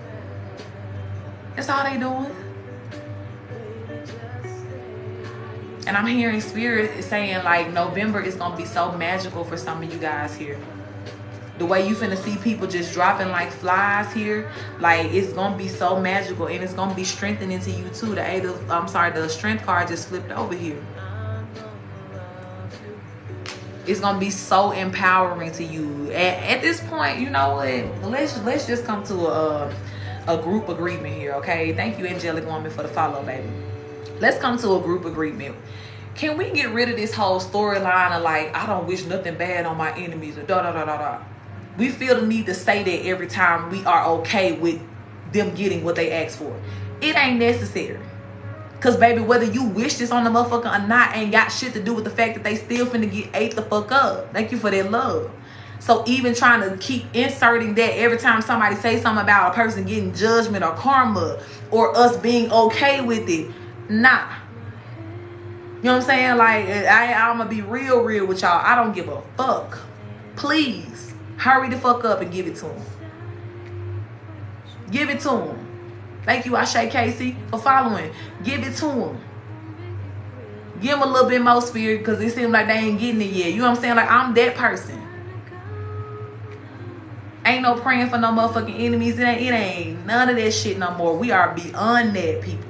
Speaker 1: That's all they doing. And I'm hearing spirit saying like November is gonna be so magical for some of you guys here. The way you finna see people just dropping like flies here, like it's gonna be so magical, and it's gonna be strengthening to you too. The strength card just flipped over here. It's gonna be so empowering to you. At this point, you know what? Let's just come to a group agreement here, okay? Thank you, Angelic Woman, for the follow, baby. Let's come to a group agreement. Can we get rid of this whole storyline of like, I don't wish nothing bad on my enemies or da-da-da-da-da? We feel the need to say that every time we are okay with them getting what they asked for. It ain't necessary. Because, baby, whether you wish this on the motherfucker or not ain't got shit to do with the fact that they still finna get ate the fuck up. Thank you for that love. So even trying to keep inserting that every time somebody say something about a person getting judgment or karma or us being okay with it, nah. You know what I'm saying? Like, I'm gonna be real with y'all. I don't give a fuck. Please, hurry the fuck up and give it to him. Give it to him. Thank you, Ashay Casey, for following. Give it to him. Give him a little bit more spirit because it seems like they ain't getting it yet. You know what I'm saying? Like, I'm that person. Ain't no praying for no motherfucking enemies. It ain't none of that shit no more. We are beyond that, people.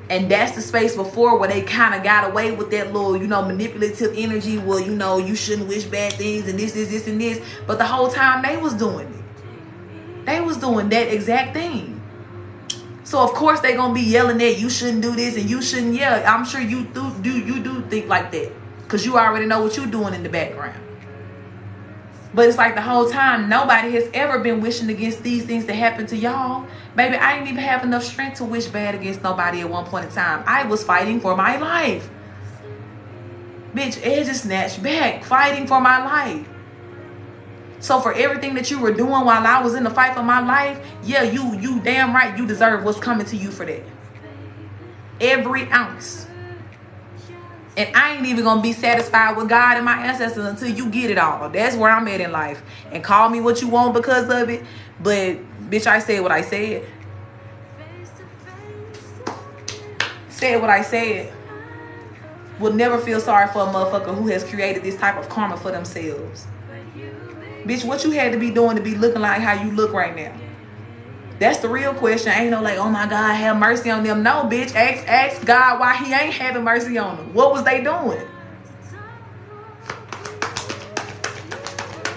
Speaker 1: And that's the space before where they kind of got away with that little, you know, manipulative energy. Well, you know, you shouldn't wish bad things and this, and this. But the whole time they was doing it. They was doing that exact thing. So of course they gonna be yelling at you shouldn't do this and you shouldn't yell. I'm sure you do think like that because you already know what you're doing in the background. But it's like the whole time nobody has ever been wishing against these things that happen to y'all. Baby, I didn't even have enough strength to wish bad against nobody at one point in time. I was fighting for my life. Bitch, Edge is snatched back, fighting for my life. So for everything that you were doing while I was in the fight for my life, yeah, you damn right you deserve what's coming to you for that. Every ounce. And I ain't even gonna be satisfied with God and my ancestors until you get it all. That's where I'm at in life. And call me what you want because of it. But bitch, I said what I said. Said what I said. Will never feel sorry for a motherfucker who has created this type of karma for themselves. Bitch, what you had to be doing to be looking like how you look right now? That's the real question. Ain't no like, oh my God, have mercy on them. No, bitch, ask God why he ain't having mercy on them. What was they doing?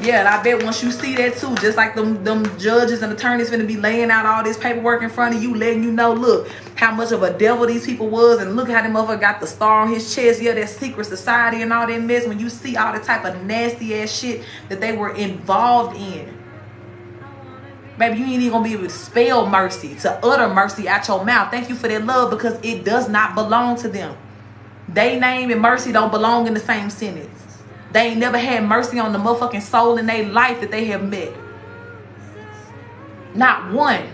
Speaker 1: Yeah, and I bet once you see that too, just like them judges and attorneys finna be laying out all this paperwork in front of you, letting you know, look, how much of a devil these people was, and look how the motherfucker got the star on his chest. Yeah, that secret society and all that mess. When you see all the type of nasty ass shit that they were involved in, baby, you ain't even gonna be able to spell mercy, to utter mercy out your mouth. Thank you for that love because it does not belong to them. They name and mercy don't belong in the same sentence. They ain't never had mercy on the motherfucking soul in their life that they have met. Not one.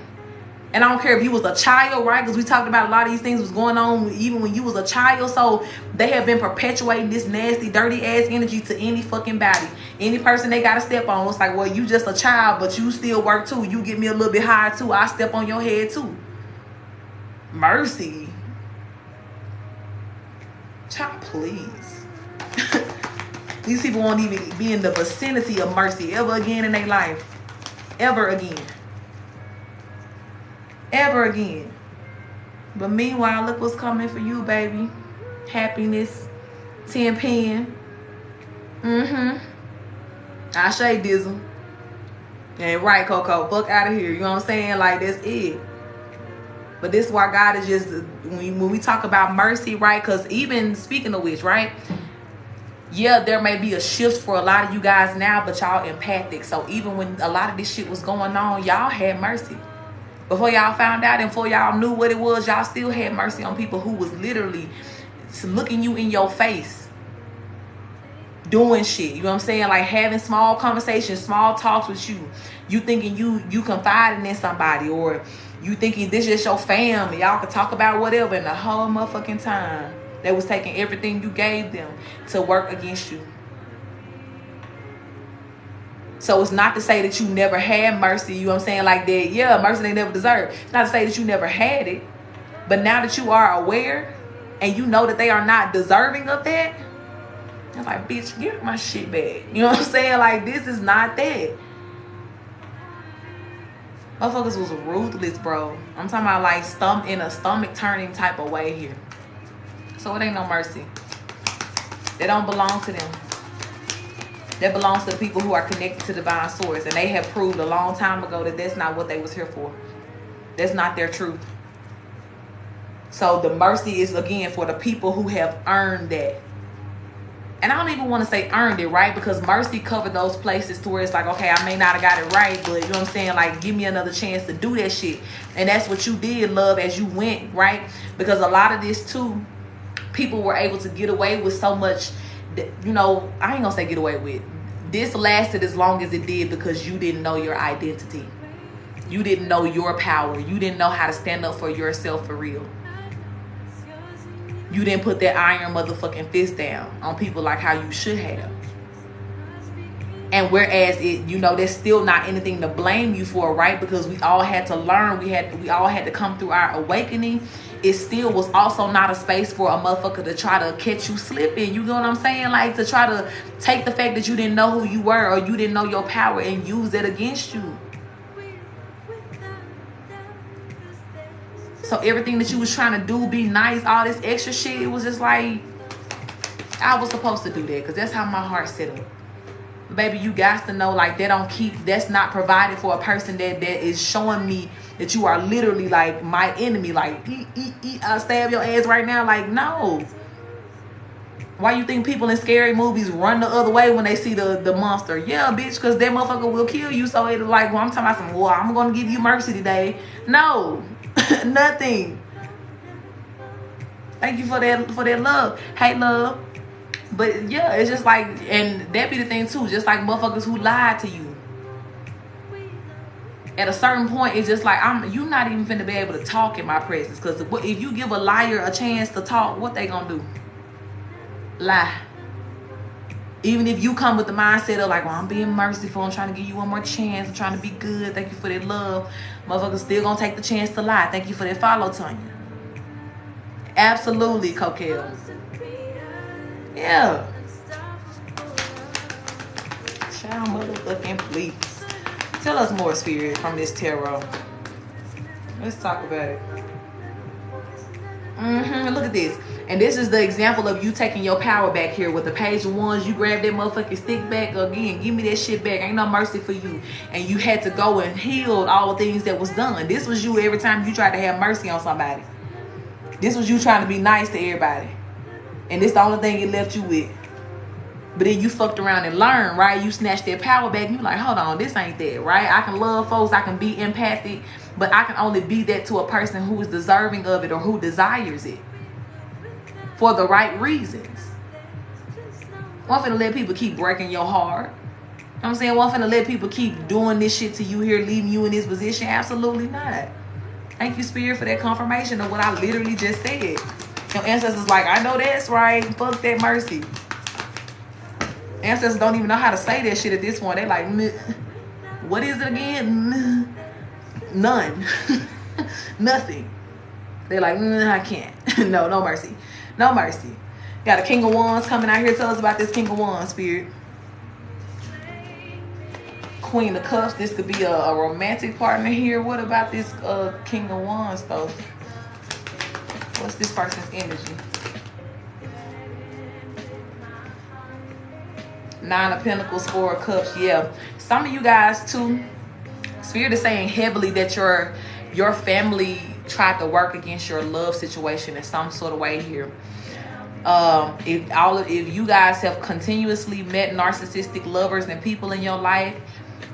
Speaker 1: And I don't care if you was a child, right? Because we talked about a lot of these things was going on even when you was a child. So they have been perpetuating this nasty, dirty ass energy to any fucking body. Any person they got to step on. It's like, well, you just a child, but you still work too. You get me a little bit higher too. I step on your head too. Mercy. Child, please. These people won't even be in the vicinity of mercy ever again in their life. Ever again. Ever again. But meanwhile, look what's coming for you, baby. Happiness. 10 pen. I say Dizzle. Ain't right, Coco. Fuck out of here. You know what I'm saying? Like, that's it. But this is why God is just, when we talk about mercy, right? Because even speaking of which, right? Yeah, there may be a shift for a lot of you guys now, but y'all empathic. So even when a lot of this shit was going on, y'all had mercy. Before y'all found out and before y'all knew what it was, y'all still had mercy on people who was literally looking you in your face, doing shit. You know what I'm saying? Like having small conversations, small talks with you. You thinking you confiding in somebody, or you thinking this is your family. Y'all could talk about whatever, and the whole motherfucking time they was taking everything you gave them to work against you. So it's not to say that you never had mercy, you know what I'm saying, like that. Yeah, mercy they never deserved. It's not to say that you never had it. But now that you are aware and you know that they are not deserving of that, it's like, bitch, give my shit back. You know what I'm saying? Like, this is not that. Motherfuckers was ruthless, bro. I'm talking about like in a stomach turning type of way here. So it ain't no mercy. They don't belong to them. That belongs to the people who are connected to divine source. And they have proved a long time ago that that's not what they was here for. That's not their truth. So the mercy is, again, for the people who have earned that. And I don't even want to say earned it, right? Because mercy covered those places to where it's like, okay, I may not have got it right, but you know what I'm saying? Like, give me another chance to do that shit. And that's what you did, love, as you went, right? Because a lot of this, too, people were able to get away with so much, you know, I ain't gonna say get away with. This lasted as long as it did because you didn't know your identity. You didn't know your power. You didn't know how to stand up for yourself for real. You didn't put that iron motherfucking fist down on people like how you should have. And whereas it, you know, there's still not anything to blame you for, right? Because we all had to learn. We all had to come through our awakening. It still was also not a space for a motherfucker to try to catch you slipping. You know what I'm saying? Like, to try to take the fact that you didn't know who you were or you didn't know your power and use it against you. So everything that you was trying to do, be nice, all this extra shit, it was just like, I was supposed to do that because that's how my heart set up. Baby, you got to know, like, that's not provided for a person that is showing me that you are literally like my enemy. Like, I'll stab your ass right now. Like, no. Why you think people in scary movies run the other way when they see the monster? Yeah, bitch, because that motherfucker will kill you. So it's like, well, I'm talking about well, I'm going to give you mercy today. No. Nothing. Thank you for that love. Hey, love. But yeah, it's just like, and that be the thing too, just like motherfuckers who lied to you. At a certain point, it's just like, you're not even finna be able to talk in my presence. Because if you give a liar a chance to talk, what they gonna do? Lie. Even if you come with the mindset of like, well, I'm being merciful, I'm trying to give you one more chance, I'm trying to be good, thank you for that love, motherfuckers still gonna take the chance to lie. Thank you for that follow, Tanya. Absolutely, Coquel. Yeah. Child, motherfucking please. Tell us more, Spirit, from this tarot. Let's talk about it. Look at this. And this is the example of you taking your power back here with the Page of Wands. You grab that motherfucking stick back again. Give me that shit back. Ain't no mercy for you. And you had to go and heal all the things that was done. This was you every time you tried to have mercy on somebody. This was you trying to be nice to everybody. And this the only thing it left you with. But then you fucked around and learned, right? You snatched that power back. And you like, hold on, this ain't that, right? I can love folks. I can be empathic. But I can only be that to a person who is deserving of it or who desires it. For the right reasons. I'm finna let people keep breaking your heart. You know what I'm saying? I'm finna let people keep doing this shit to you here, leaving you in this position. Absolutely not. Thank you, Spirit, for that confirmation of what I literally just said. Your ancestors like, I know that's right. Fuck that mercy. Ancestors don't even know how to say that shit at this point. They like, what is it again? None. Nothing. They're like, I can't. No mercy. No mercy. Got a King of Wands coming out here. Tell us about this King of Wands, Spirit. Queen of Cups. This could be a romantic partner here. What about this King of Wands, though? What's this person's energy? Nine of Pentacles, Four of Cups. Yeah. Some of you guys, too, Spirit is saying heavily that your family tried to work against your love situation in some sort of way here. If you guys have continuously met narcissistic lovers and people in your life,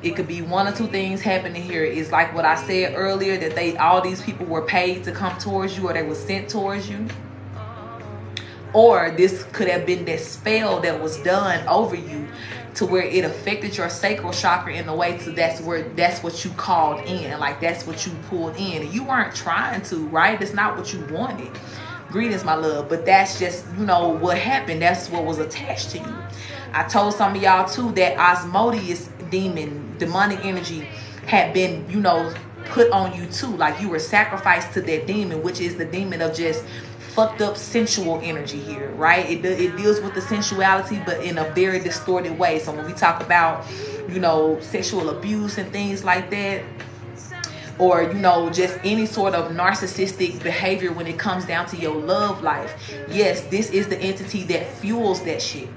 Speaker 1: it could be one or two things happening here. It's like what I said earlier, that all these people were paid to come towards you, or they were sent towards you. Or this could have been that spell that was done over you to where it affected your sacral chakra in a way to that's what you called in. Like, that's what you pulled in. And you weren't trying to, right? It's not what you wanted. Greetings, my love. But that's just, what happened. That's what was attached to you. I told some of y'all, too, that Osmodeus demon, demonic energy, had been, put on you, too. Like, you were sacrificed to that demon, which is the demon of just fucked up sensual energy here, right? It deals with the sensuality, but in a very distorted way. So when we talk about, sexual abuse and things like that, or, just any sort of narcissistic behavior when it comes down to your love life, yes, this is the entity that fuels that shit.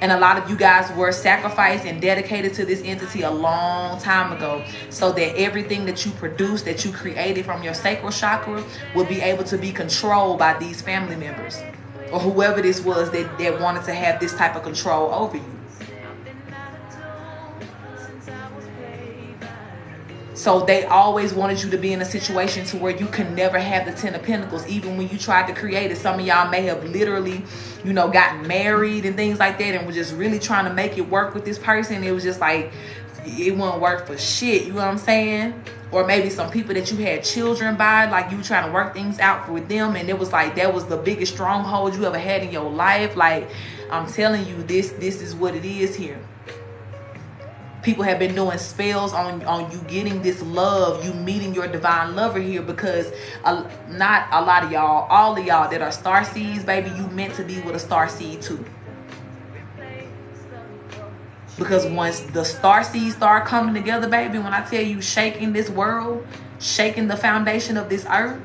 Speaker 1: And a lot of you guys were sacrificed and dedicated to this entity a long time ago, so that everything that you produce, that you created from your sacral chakra, will be able to be controlled by these family members or whoever this was that wanted to have this type of control over you. So they always wanted you to be in a situation to where you could never have the 10 of Pentacles. Even when you tried to create it, some of y'all may have literally, you know, gotten married and things like that and were just really trying to make it work with this person. It was just like, it wouldn't work for shit. You know what I'm saying? Or maybe some people that you had children by, like you were trying to work things out with them, and it was like that was the biggest stronghold you ever had in your life. Like, I'm telling you, this is what it is here. People have been doing spells on you getting this love, you meeting your divine lover here, because not a lot of y'all, all of y'all that are star seeds, baby, you meant to be with a star seed too. Because once the star seeds start coming together, baby, when I tell you shaking this world, shaking the foundation of this earth,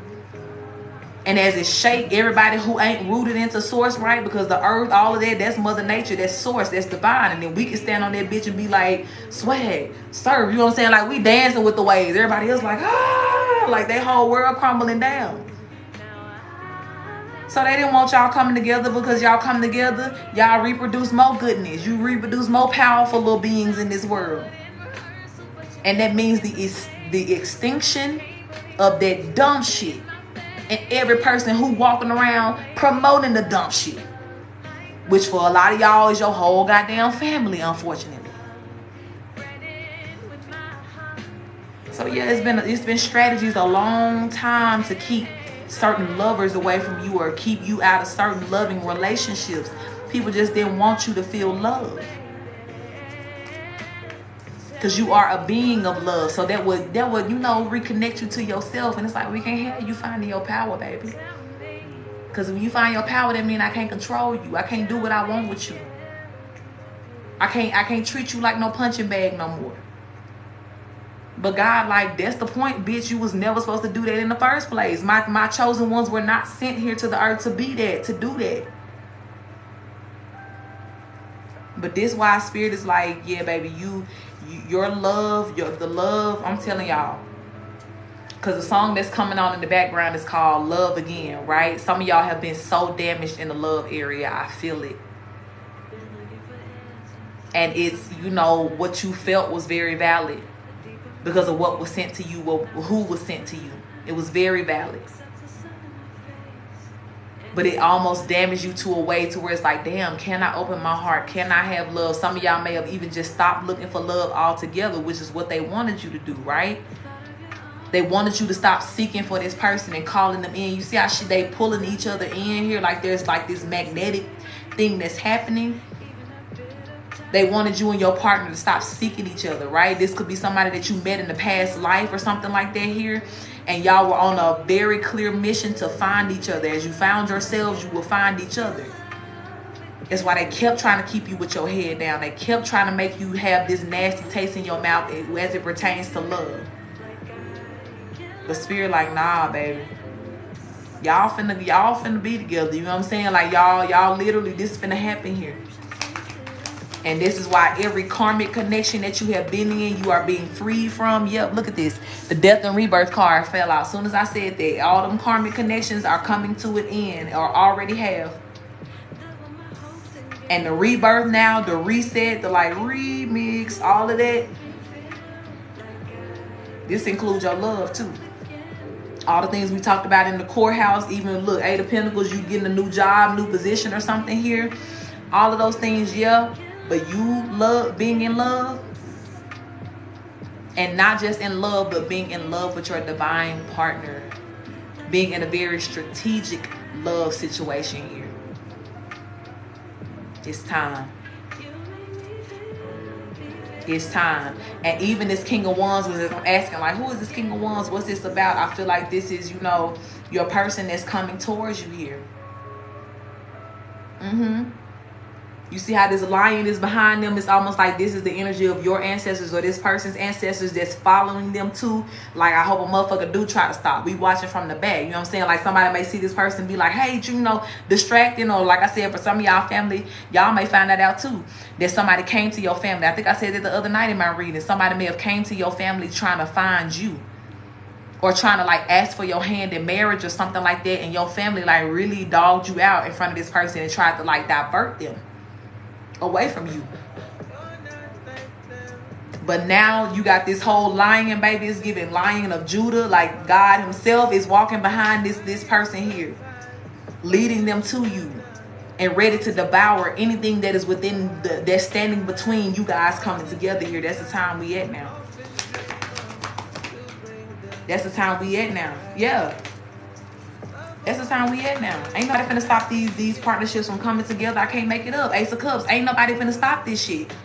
Speaker 1: and as it shake, everybody who ain't rooted into source, right? Because the earth, all of that, that's Mother Nature, that's source, that's divine. And then we can stand on that bitch and be like, swag, serve, you know what I'm saying? Like, we dancing with the waves. Everybody else like, ah, like they whole world crumbling down. So they didn't want y'all coming together, because y'all come together, y'all reproduce more goodness. You reproduce more powerful little beings in this world. And that means the extinction of that dumb shit. And every person who walking around promoting the dumb shit, which for a lot of y'all is your whole goddamn family, unfortunately. So yeah, it's been strategies a long time to keep certain lovers away from you, or keep you out of certain loving relationships. People just didn't want you to feel love, because you are a being of love. So that would, you know, reconnect you to yourself. And it's like, we can't have you finding your power, baby. Because when you find your power, that means I can't control you. I can't do what I want with you. I can't treat you like no punching bag no more. But God, like, that's the point, bitch. You was never supposed to do that in the first place. My chosen ones were not sent here to the earth to be that, to do that. But this why Spirit is like, yeah, baby, your love, the love, I'm telling y'all. Because the song that's coming on in the background is called Love Again, right? Some of y'all have been so damaged in the love area. I feel it. And it's, you know, what you felt was very valid because of what was sent to you, who was sent to you. It was very valid. But it almost damaged you to a way to where it's like, damn, can I open my heart? Can I have love? Some of y'all may have even just stopped looking for love altogether, which is what they wanted you to do, right? They wanted you to stop seeking for this person and calling them in. You see how they pulling each other in here? Like there's like this magnetic thing that's happening. They wanted you and your partner to stop seeking each other, right? This could be somebody that you met in the past life or something like that here. And y'all were on a very clear mission to find each other. As you found yourselves, you will find each other. That's why they kept trying to keep you with your head down. They kept trying to make you have this nasty taste in your mouth as it pertains to love. But Spirit like, nah, baby. Y'all finna be together. You know what I'm saying? Like y'all literally, this is finna happen here. And this is why every karmic connection that you have been in, you are being freed from. Yep, look at this. The death and rebirth card fell out. As soon as I said that, all them karmic connections are coming to an end or already have. And the rebirth now, the reset, the like remix, all of that. This includes your love too. All the things we talked about in the courthouse, even look, 8 of Pentacles, you getting a new job, new position or something here. All of those things, yeah. But you love being in love, and not just in love, but being in love with your divine partner, being in a very strategic love situation here. It's time. It's time. And even this King of Wands was asking, like, who is this King of Wands? What's this about? I feel like this is, you know, your person that's coming towards you here. You see how this lion is behind them? It's almost like this is the energy of your ancestors or this person's ancestors that's following them too. Like, I hope a motherfucker do try to stop. We watching from the back. You know what I'm saying? Like, somebody may see this person be like, hey, you know, distracting. Or like I said, for some of y'all family, y'all may find that out too. That somebody came to your family. I think I said that the other night in my reading. Somebody may have came to your family trying to find you. Or trying to like ask for your hand in marriage or something like that. And your family like really dogged you out in front of this person and tried to like divert them away from you. But now you got this whole lion, baby. It's giving Lion of Judah. Like God himself is walking behind this person here, leading them to you and ready to devour anything that is within that's standing between you guys coming together here. That's the time we at now. That's the time we at now. Yeah. That's the time we at now. Ain't nobody finna stop these partnerships from coming together. I can't make it up. Ace of Cups. Ain't nobody finna stop this shit.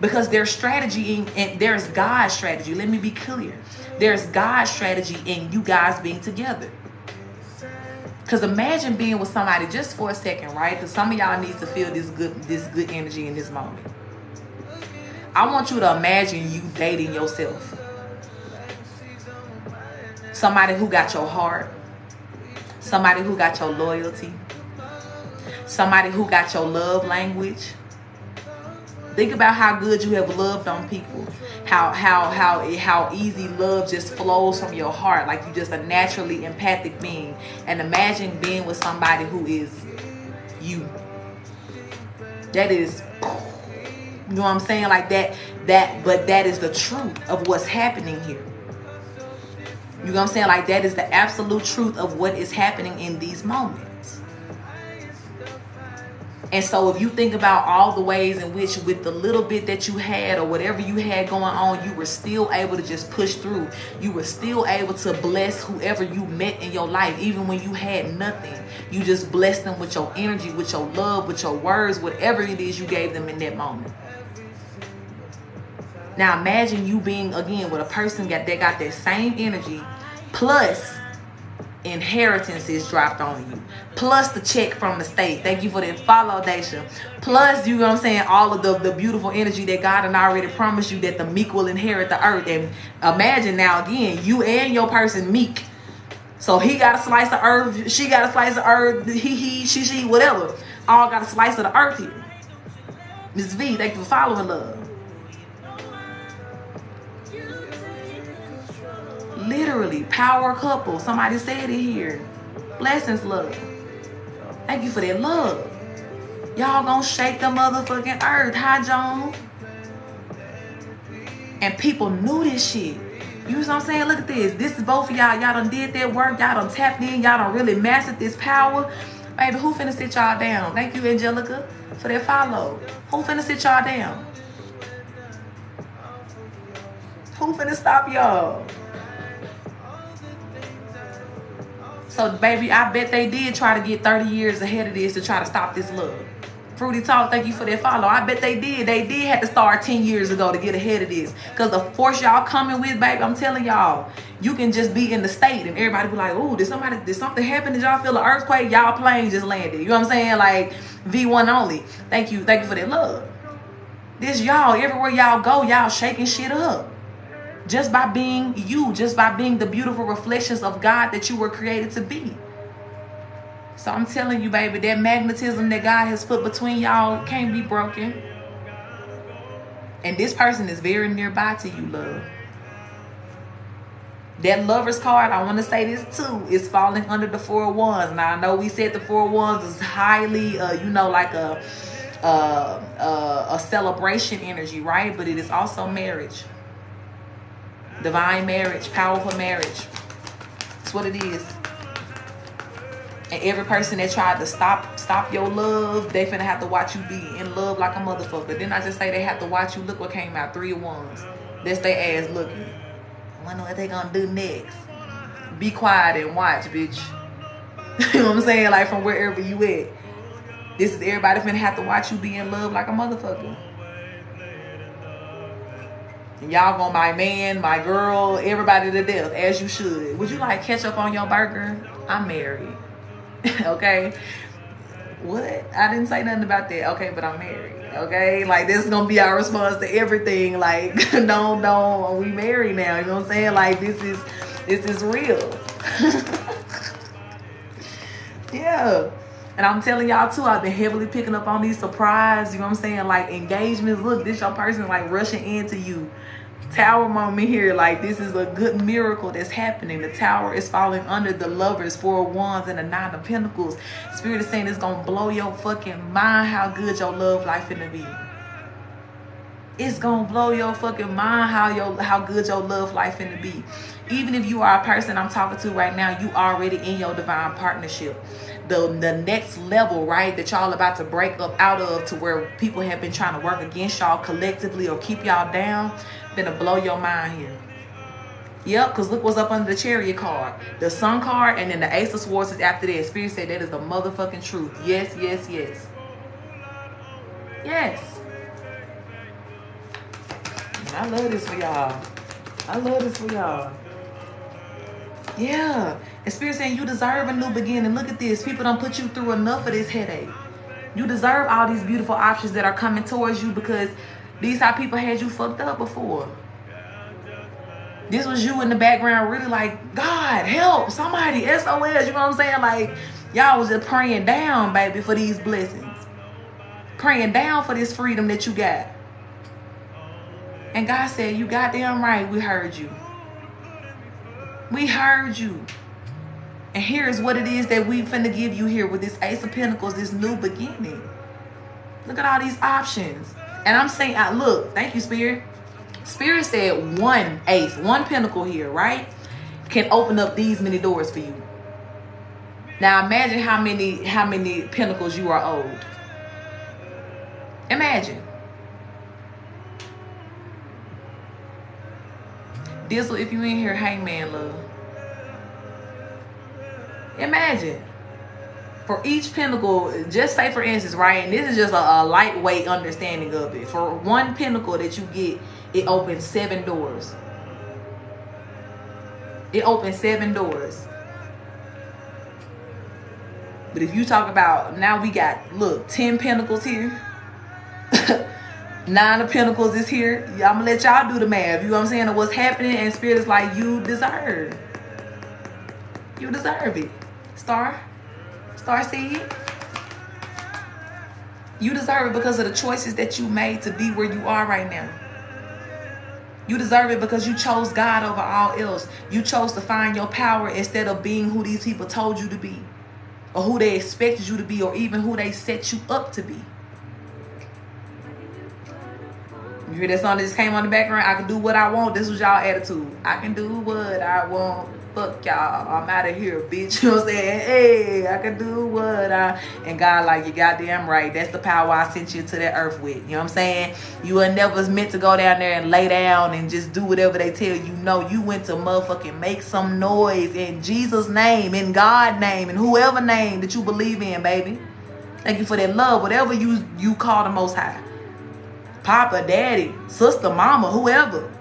Speaker 1: Because there's strategy and there's God's strategy. Let me be clear. There's God's strategy in you guys being together. Because imagine being with somebody just for a second, right? Because some of y'all need to feel this good energy in this moment. I want you to imagine you dating yourself. Somebody who got your heart. Somebody who got your loyalty. Somebody who got your love language. Think about how good you have loved on people. How easy love just flows from your heart. Like you just a naturally empathic being. And imagine being with somebody who is you. That is, you know what I'm saying? Like but that is the truth of what's happening here. You know what I'm saying? Like that is the absolute truth of what is happening in these moments. And so if you think about all the ways in which with the little bit that you had or whatever you had going on, you were still able to just push through. You were still able to bless whoever you met in your life, even when you had nothing. You just blessed them with your energy, with your love, with your words, whatever it is you gave them in that moment. Now imagine you being, again, with a person that got that same energy, plus inheritance is dropped on you, plus the check from the state. Thank you for that follow, Daisha. Plus, you know what I'm saying, all of the beautiful energy that God had already promised you that the meek will inherit the earth. And imagine now, again, you and your person meek. So he got a slice of earth, she got a slice of earth, he, she, whatever. All got a slice of the earth here. Miss V, thank you for following, love. Literally, power couple. Somebody said it here. Blessings, love. Thank you for that love. Y'all gonna shake the motherfucking earth. Hi, Joan. And people knew this shit. You know what I'm saying? Look at this. This is both of y'all. Y'all done did that work. Y'all done tapped in. Y'all done really mastered this power. Baby, who finna sit y'all down? Thank you, Angelica, for that follow. Who finna sit y'all down? Who finna stop y'all? So, baby, I bet they did try to get 30 years ahead of this to try to stop this love. Fruity Talk, thank you for that follow. I bet they did. They did have to start 10 years ago to get ahead of this. Because the force y'all coming with, baby, I'm telling y'all, you can just be in the state and everybody be like, ooh, did something happen? Did y'all feel an earthquake? Y'all plane just landed. You know what I'm saying? Like, V1 only. Thank you for that love. This y'all, everywhere y'all go, y'all shaking shit up. Just by being you, just by being the beautiful reflections of God that you were created to be. So I'm telling you, baby, that magnetism that God has put between y'all can't be broken. And this person is very nearby to you, love. That Lover's card, I want to say this too, is falling under the 4 of Wands. Now, I know we said the 4 of Wands is highly, like a celebration energy, right? But it is also marriage. Divine marriage, powerful marriage. That's what it is. And every person that tried to stop your love, they finna have to watch you be in love like a motherfucker. Didn't I just say they have to watch you? Look what came out. 3 of Wands. That's their ass looking. I wonder what they gonna do next. Be quiet and watch, bitch. You know what I'm saying? Like from wherever you at. This is everybody finna have to watch you be in love like a motherfucker. And y'all gonna my man, my girl, everybody to death, as you should. Would you like ketchup on your burger? I'm married. Okay? What? I didn't say nothing about that. Okay, but I'm married. Okay, like this is gonna be our response to everything. Like, don't, we married now. You know what I'm saying? Like this is real. Yeah. And I'm telling y'all too, I've been heavily picking up on these surprise, you know what I'm saying, like engagements. Look, this your person like rushing into you. Tower moment here, like this is a good miracle that's happening. The tower is falling under the lovers, 4 of wands and the 9 of pentacles. Spirit is saying it's gonna blow your fucking mind how good your love life finna be. It's gonna blow your fucking mind how good your love life finna be. Even if you are a person I'm talking to right now, you already in your divine partnership. The next level, right, that y'all about to break up out of, to where people have been trying to work against y'all collectively or keep y'all down, finna blow your mind here. Yep, because look what's up under the Chariot card. The Sun card, and then the Ace of Swords is after that. Spirit said that is the motherfucking truth. Yes, yes, yes. Yes. I love this for y'all. I love this for y'all. Yeah. And Spirit saying you deserve a new beginning. Look at this. People don't put you through enough of this headache. You deserve all these beautiful options that are coming towards you, because these how people had you fucked up before. This was you in the background really like, God, help, somebody, SOS, you know what I'm saying? Like, y'all was just praying down, baby, for these blessings. Praying down for this freedom that you got. And God said, you goddamn right, we heard you. We heard you. And here's what it is that we finna give you here with this Ace of Pentacles, this new beginning. Look at all these options. And I'm saying, look, thank you, Spirit. Spirit said one ace, one pentacle here, right, can open up these many doors for you. Now imagine how many pentacles you are owed. Imagine. Dizzle, if you in here, hangman love. Imagine. For each pentacle, just say for instance, right, and this is just a lightweight understanding of it. For one pentacle that you get, it opens 7 doors. It opens 7 doors. But if you talk about, now we got, look, 10 pentacles here. 9 of pentacles is here. I'm going to let y'all do the math. You know what I'm saying? What's happening, and Spirit is like, you deserve. You deserve it. Star seed. You deserve it because of the choices that you made to be where you are right now. You deserve it because you chose God over all else. You chose to find your power instead of being who these people told you to be, or who they expected you to be, or even who they set you up to be. You hear that song that just came on the background? I can do what I want. This was y'all attitude. I can do what I want. Fuck y'all. I'm out of here, bitch. You know what I'm saying? Hey, I can do what I... And God like, you goddamn right. That's the power I sent you to that earth with. You know what I'm saying? You were never meant to go down there and lay down and just do whatever they tell you. No, you went to motherfucking make some noise in Jesus' name, in God's name, in whoever name that you believe in, baby. Thank you for that love. Whatever you call the Most High. Papa, daddy, sister, mama, whoever.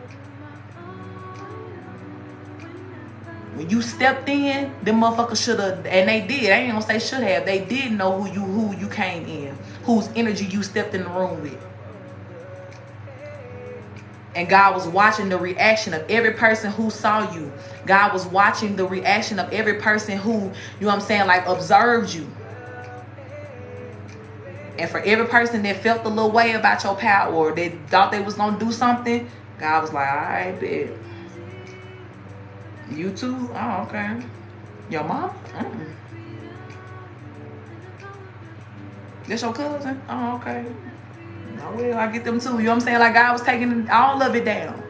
Speaker 1: When you stepped in, them motherfuckers should have, and they did. I ain't gonna say should have. They did know who you came in, whose energy you stepped in the room with. And God was watching the reaction of every person who saw you. God was watching the reaction of every person who, you know what I'm saying, like observed you. And for every person that felt a little way about your power, or they thought they was gonna do something, God was like, all right, bet. You too? Oh, okay. Your mom? That's your cousin? Oh, okay. Oh, well, I get them too. You know what I'm saying? Like God was taking all of it down.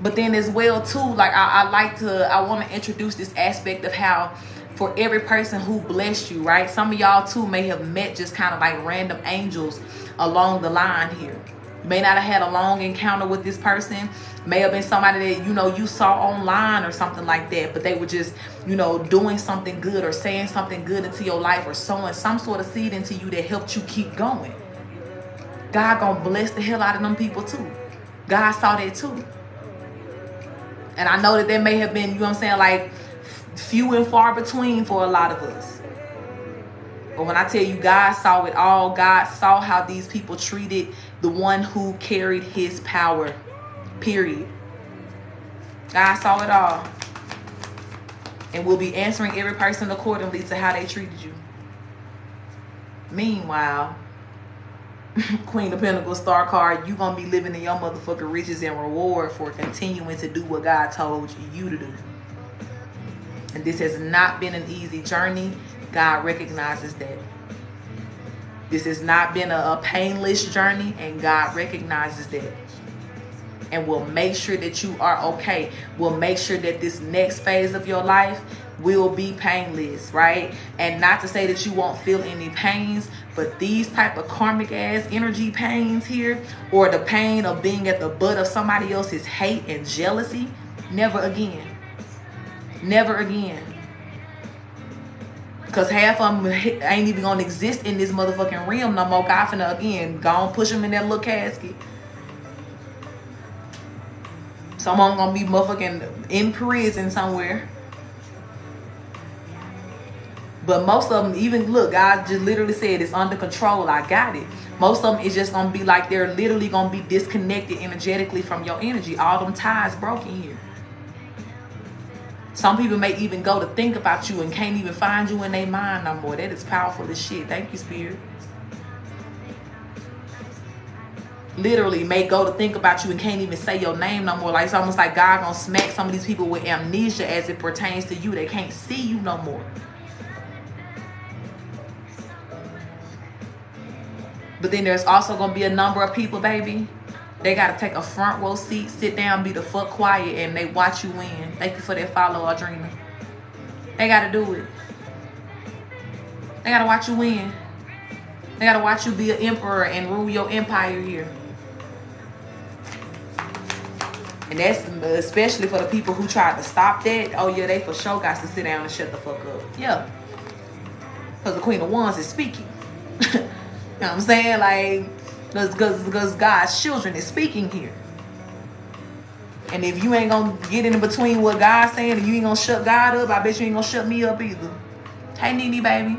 Speaker 1: But then as well too, like I want to introduce this aspect of how for every person who blessed you, right? Some of y'all too may have met just kind of like random angels along the line here. You may not have had a long encounter with this person. May have been somebody that, you know, you saw online or something like that, but they were just, you know, doing something good or saying something good into your life or sowing some sort of seed into you that helped you keep going. God gonna bless the hell out of them people too. God saw that too. And I know that there may have been, you know what I'm saying, like few and far between for a lot of us. But when I tell you God saw it all, God saw how these people treated the one who carried his power. Period. God saw it all. And will be answering every person accordingly to how they treated you. Meanwhile, Queen of Pentacles star card, you gonna be living in your motherfucking riches and reward for continuing to do what God told you to do. And this has not been an easy journey. God recognizes that. This has not been a painless journey, and God recognizes that. And will make sure that you are okay. Will make sure that this next phase of your life will be painless, right? And not to say that you won't feel any pains, but these type of karmic ass energy pains here, or the pain of being at the butt of somebody else's hate and jealousy, never again. Never again. Because half of them ain't even gonna exist in this motherfucking realm no more. God finna again go and push them in that little casket. Some of them gonna be motherfucking in prison somewhere. But most of them, even look, God just literally said it's under control. I got it. Most of them is just gonna be like they're literally gonna be disconnected energetically from your energy. All them ties broken here. Some people may even go to think about you and can't even find you in their mind no more. That is powerful as shit. Thank you, Spirit. Literally may go to think about you and can't even say your name no more. Like it's almost like God gonna smack some of these people with amnesia as it pertains to you. They can't see you no more. But then there's also gonna be a number of people, baby. They gotta take a front row seat, sit down, be the fuck quiet, and they watch you win. Thank you for that follow, Audrina. They gotta do it. They gotta watch you win. They gotta watch you be an emperor and rule your empire here. And that's especially for the people who tried to stop that. Oh yeah, they for sure got to sit down and shut the fuck up. Yeah. Because the Queen of Wands is speaking. You know what I'm saying? Like, because God's children is speaking here. And if you ain't gonna get in between what God's saying and you ain't gonna shut God up, I bet you ain't gonna shut me up either. Hey, Nene, baby.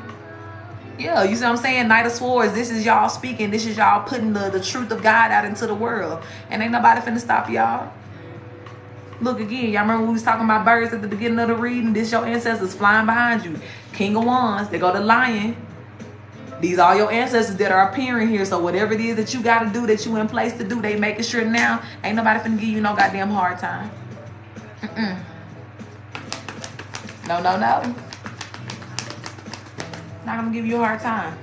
Speaker 1: Yeah, you see what I'm saying? Knight of Swords, this is y'all speaking. This is y'all putting the truth of God out into the world. And ain't nobody finna stop y'all. Look again, y'all remember we was talking about birds at the beginning of the reading? This your ancestors flying behind you. King of Wands, they go to Lion. These are your ancestors that are appearing here. So whatever it is that you got to do, that you in place to do, they making sure now ain't nobody finna give you no goddamn hard time. No. Not gonna give you a hard time.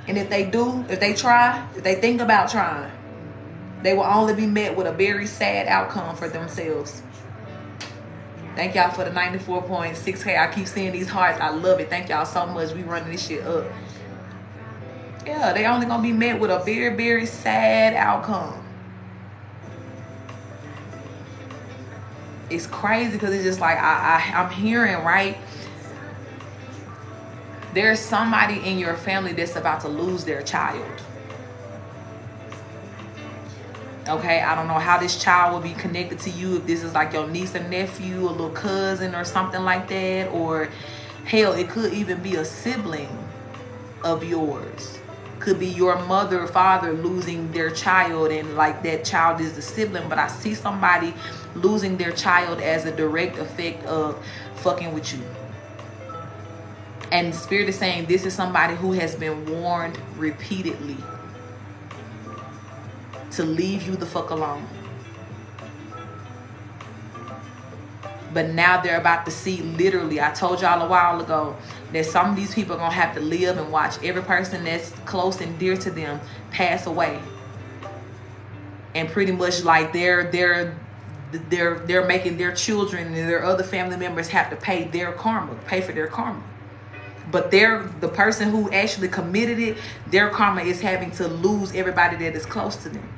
Speaker 1: And if they do, if they try, if they think about trying, they will only be met with a very sad outcome for themselves. Thank y'all for the 94.6K. I keep seeing these hearts. I love it. Thank y'all so much. We running this shit up. Yeah, they only gonna be met with a very, very sad outcome. It's crazy because it's just like I'm hearing, right? There's somebody in your family that's about to lose their child. Okay, I don't know how this child will be connected to you. If this is like your niece or nephew, a little cousin or something like that. Or hell, it could even be a sibling of yours. Could be your mother or father losing their child and like that child is the sibling. But I see somebody losing their child as a direct effect of fucking with you. And Spirit is saying this is somebody who has been warned repeatedly to leave you the fuck alone. But now they're about to see, literally, I told y'all a while ago that some of these people are gonna have to live and watch every person that's close and dear to them pass away. And pretty much like they're making their children and their other family members have to pay their karma, pay for their karma. But the person who actually committed it, their karma is having to lose everybody that is close to them.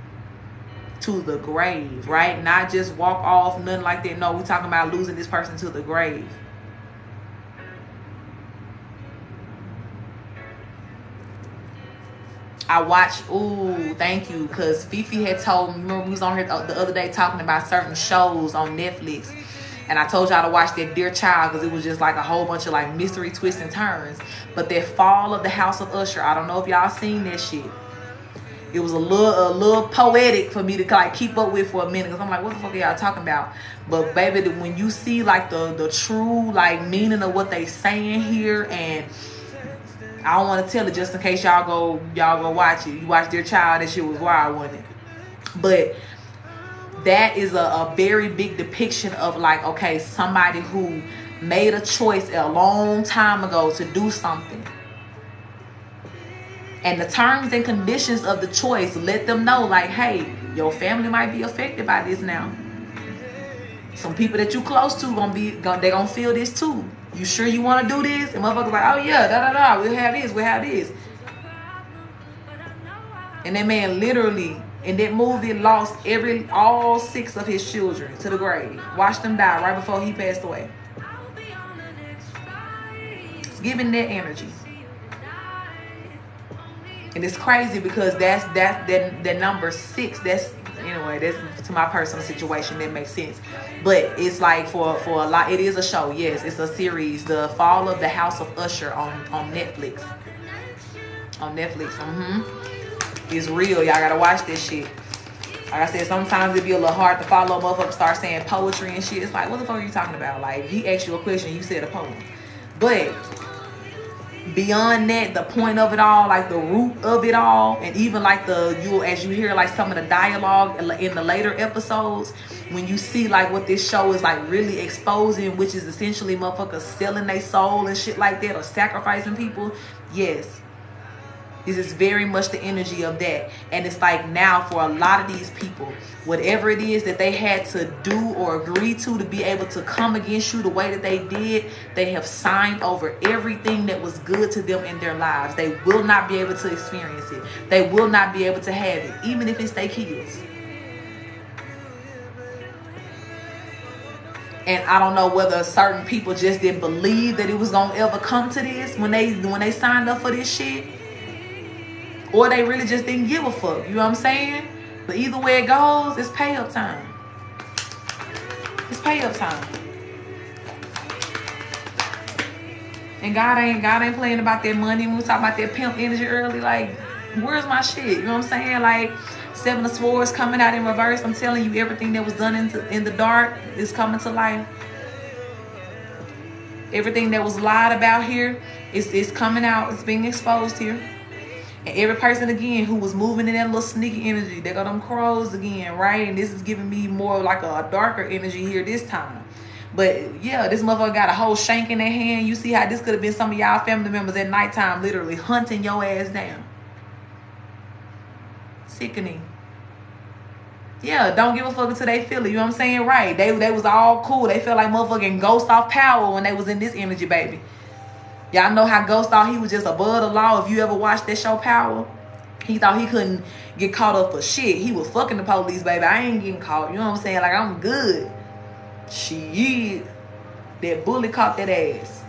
Speaker 1: To the grave, right? Not just walk off, nothing like that. No, we're talking about losing this person to the grave. I watched, ooh, thank you, because Fifi had told me, remember we was on here the other day talking about certain shows on Netflix. And I told y'all to watch that Dear Child because it was just like a whole bunch of like mystery twists and turns. But that Fall of the House of Usher, I don't know if y'all seen that shit. It was a little poetic for me to like keep up with for a minute because I'm like, what the fuck are y'all talking about? But baby, when you see like the true like meaning of what they saying here, and I don't want to tell it just in case y'all go watch it. You watch Dear Child, that shit was wild, wasn't it? But that is a very big depiction of like, okay, somebody who made a choice a long time ago to do something. And the terms and conditions of the choice let them know like, hey, your family might be affected by this now. Some people that you close to they gonna feel this too. You sure you want to do this? And motherfuckers like, oh yeah, we'll have this. And that man literally in that movie lost all 6 of his children to the grave. Watched them die right before he passed away. It's giving that energy. And it's crazy because that number 6, that's to my personal situation, that makes sense. But it's like for a lot, it is a show. Yes, it's a series, The Fall of the House of Usher on Netflix. On Netflix. It's real. Y'all gotta watch this shit. Like I said, sometimes it be a little hard to follow. Motherfuckers start saying poetry and shit. It's like, what the fuck are you talking about? Like, he asked you a question, you said a poem. But beyond that, the point of it all, like the root of it all, and even like as you hear like some of the dialogue in the later episodes, when you see like what this show is like really exposing, which is essentially motherfuckers selling their soul and shit like that, or sacrificing people. Yes, this is very much the energy of that. And it's like now for a lot of these people, whatever it is that they had to do or agree to be able to come against you the way that they did, they have signed over everything that was good to them in their lives. They will not be able to experience it. They will not be able to have it, even if it's their kids. And I don't know whether certain people just didn't believe that it was gonna ever come to this when they signed up for this shit, or they really just didn't give a fuck. You know what I'm saying? But either way it goes, it's pay up time. It's pay up time. And God ain't playing about that money. When we talk about that pimp energy early, like, where's my shit? You know what I'm saying? Like, 7 of Swords coming out in reverse. I'm telling you, everything that was done in the dark is coming to life. Everything that was lied about here is coming out. It's being exposed here. And every person, again, who was moving in that little sneaky energy, they got them crows again, right? And this is giving me more like a darker energy here this time. But, yeah, this motherfucker got a whole shank in their hand. You see how this could have been some of y'all family members at nighttime literally hunting your ass down. Sickening. Yeah, don't give a fuck until they feel it. You know what I'm saying? Right. They was all cool. They felt like motherfucking Ghost off Power when they was in this energy, baby. Y'all know how Ghost thought he was just above the law. If you ever watched that show Power, he thought he couldn't get caught up for shit. He was fucking the police, baby. I ain't getting caught. You know what I'm saying? Like, I'm good. Shit. That bully caught that ass.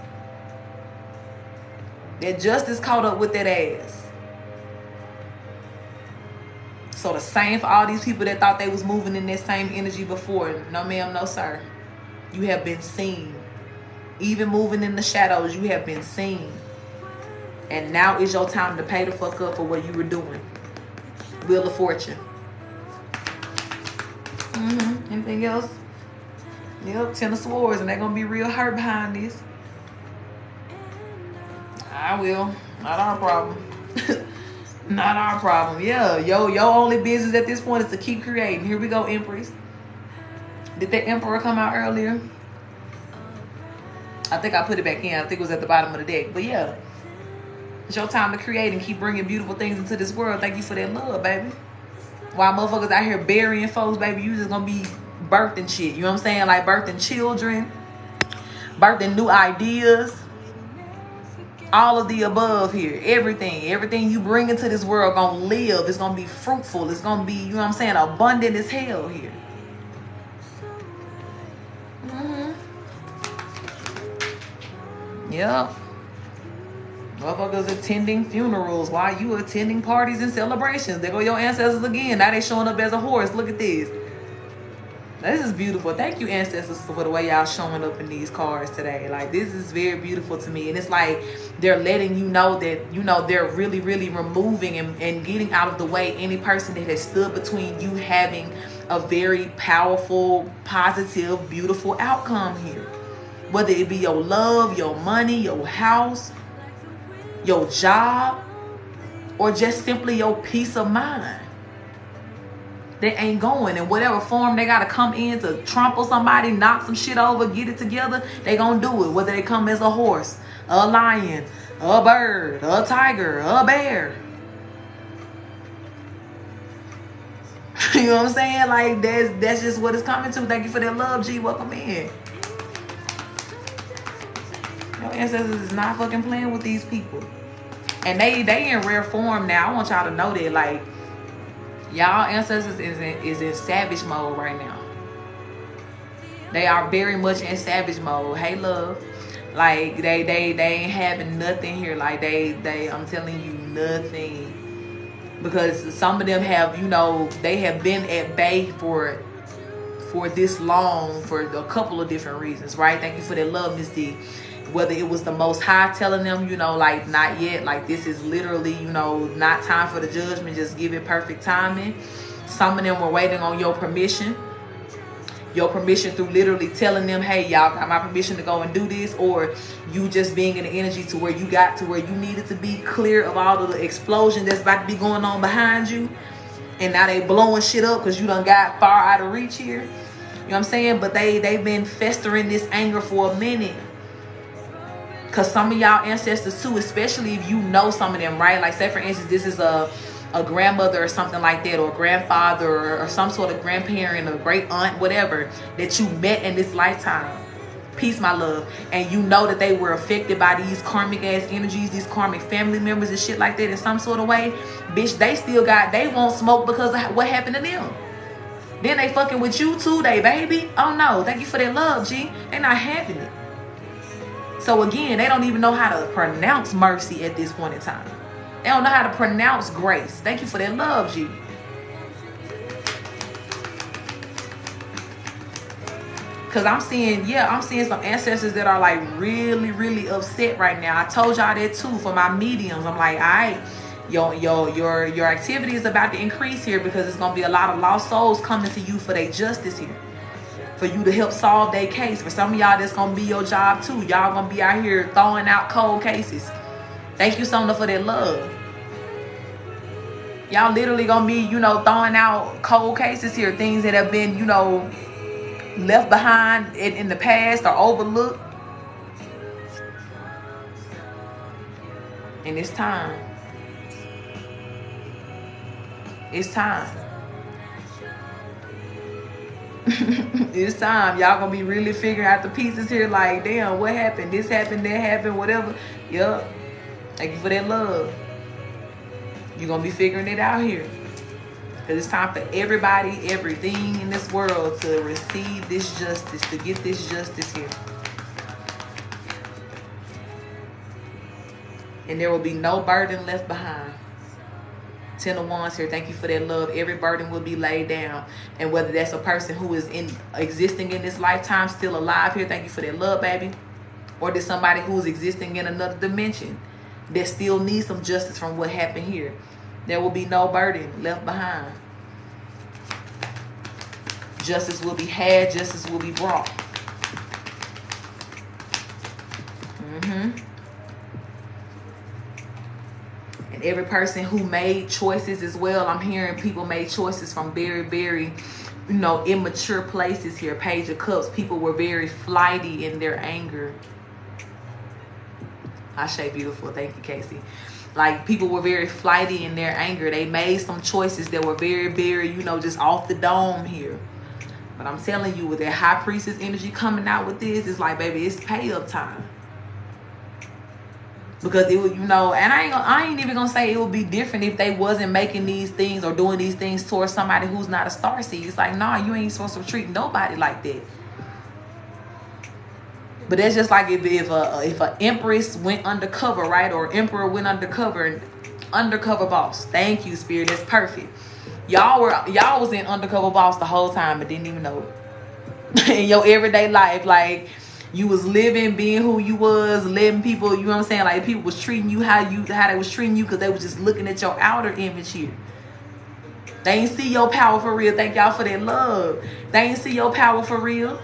Speaker 1: That justice caught up with that ass. So the same for all these people that thought they was moving in that same energy before. No, ma'am, no, sir. You have been seen. Even moving in the shadows, you have been seen. And now is your time to pay the fuck up for what you were doing. Wheel of Fortune. Anything else? Yep, 10 of Swords, and they're going to be real hurt behind this. I will. Not our problem. Not our problem. Yeah, your only business at this point is to keep creating. Here we go, Empress. Did the Emperor come out earlier? I think I put it back in. I think it was at the bottom of the deck. But yeah, it's your time to create and keep bringing beautiful things into this world. Thank you for that love, baby. While motherfuckers out here burying folks, baby, you just gonna be birthing shit. You know what I'm saying? Like birthing children, birthing new ideas. All of the above here. Everything you bring into this world gonna live. It's gonna be fruitful. It's gonna be, you know what I'm saying, abundant as hell here. Yep. Motherfuckers attending funerals while you attending parties and celebrations. There go your ancestors again. Now they showing up as a horse. Look at this. This is beautiful. Thank you, ancestors, for the way y'all showing up in these cards today. Like, this is very beautiful to me. And it's like they're letting you know that, you know, they're really, really removing and getting out of the way any person that has stood between you having a very powerful, positive, beautiful outcome here. Whether it be your love, your money, your house, your job, or just simply your peace of mind. They ain't going in whatever form they gotta come in to trample somebody, knock some shit over, get it together. They gonna do it. Whether they come as a horse, a lion, a bird, a tiger, a bear. You know what I'm saying? Like, that's just what it's coming to. Thank you for that love, G. Welcome in. Your ancestors is not fucking playing with these people. And they in rare form now. I want y'all to know that, like, y'all ancestors is in savage mode right now. They are very much in savage mode. Hey, love. Like, they ain't having nothing here. Like, they I'm telling you, nothing. Because some of them have, you know, they have been at bay for this long for a couple of different reasons, right? Thank you for that love, Miss D. Whether it was the Most High telling them, you know, like, not yet, like, this is literally, you know, not time for the judgment, just give it perfect timing. Some of them were waiting on your permission through literally telling them, hey, y'all got my permission to go and do this, or you just being in the energy to where you got to where you needed to be clear of all of the explosion that's about to be going on behind you, and now they blowing shit up because you done got far out of reach here. You know what I'm saying? But they've been festering this anger for a minute. Because some of y'all ancestors too, especially if you know some of them, right? Like, say for instance, this is a grandmother or something like that, or a grandfather, or some sort of grandparent, or great aunt, whatever, that you met in this lifetime. Peace, my love. And you know that they were affected by these karmic ass energies, these karmic family members and shit like that in some sort of way. Bitch, they won't smoke because of what happened to them. Then they fucking with you too, they baby. Oh no, thank you for that love, G. They not having it. So again, they don't even know how to pronounce mercy at this point in time. They don't know how to pronounce grace. Thank you for that love, G. Because I'm seeing some ancestors that are like really, really upset right now. I told y'all that too for my mediums. I'm like, all right, your activity is about to increase here, because it's gonna be a lot of lost souls coming to you for their justice here, for you to help solve their case. For some of y'all, that's gonna be your job too. Y'all gonna be out here throwing out cold cases. Thank you so much for that love. Y'all literally gonna be, you know, throwing out cold cases here, things that have been, you know, left behind in the past or overlooked. And it's time. It's time. It's time. Y'all gonna be really figuring out the pieces here, like, damn, what happened? This happened, that happened, whatever. Yup. Thank you for that love. You're gonna be figuring it out here. Because it's time for everybody, everything in this world to receive this justice, to get this justice here. And there will be no burden left behind. 10 of Wands here. Thank you for that love. Every burden will be laid down. And whether that's a person who is existing in this lifetime, still alive here, thank you for that love, baby. Or there's somebody who's existing in another dimension that still needs some justice from what happened here. There will be no burden left behind. Justice will be had. Justice will be brought. And every person who made choices as well, I'm hearing people made choices from very, very, you know, immature places here. Page of Cups. People were very flighty in their anger. Ashe, beautiful. Thank you, Casey. Like, people were very flighty in their anger. They made some choices that were very, very, you know, just off the dome here. But I'm telling you, with that High Priestess energy coming out with this, it's like, baby, it's pay up time. Because it would, you know, and I ain't even gonna say it would be different if they wasn't making these things or doing these things towards somebody who's not a starseed. It's like, nah, you ain't supposed to treat nobody like that. But that's just like if a empress went undercover, right? Or emperor went undercover, and undercover boss. Thank you, Spirit. That's perfect. Y'all was in undercover boss the whole time but didn't even know it. in your everyday life. Like, you was living, being who you was, letting people, you know what I'm saying? Like, people was treating you how they was treating you because they was just looking at your outer image here. They ain't see your power for real. Thank y'all for that love. They ain't see your power for real.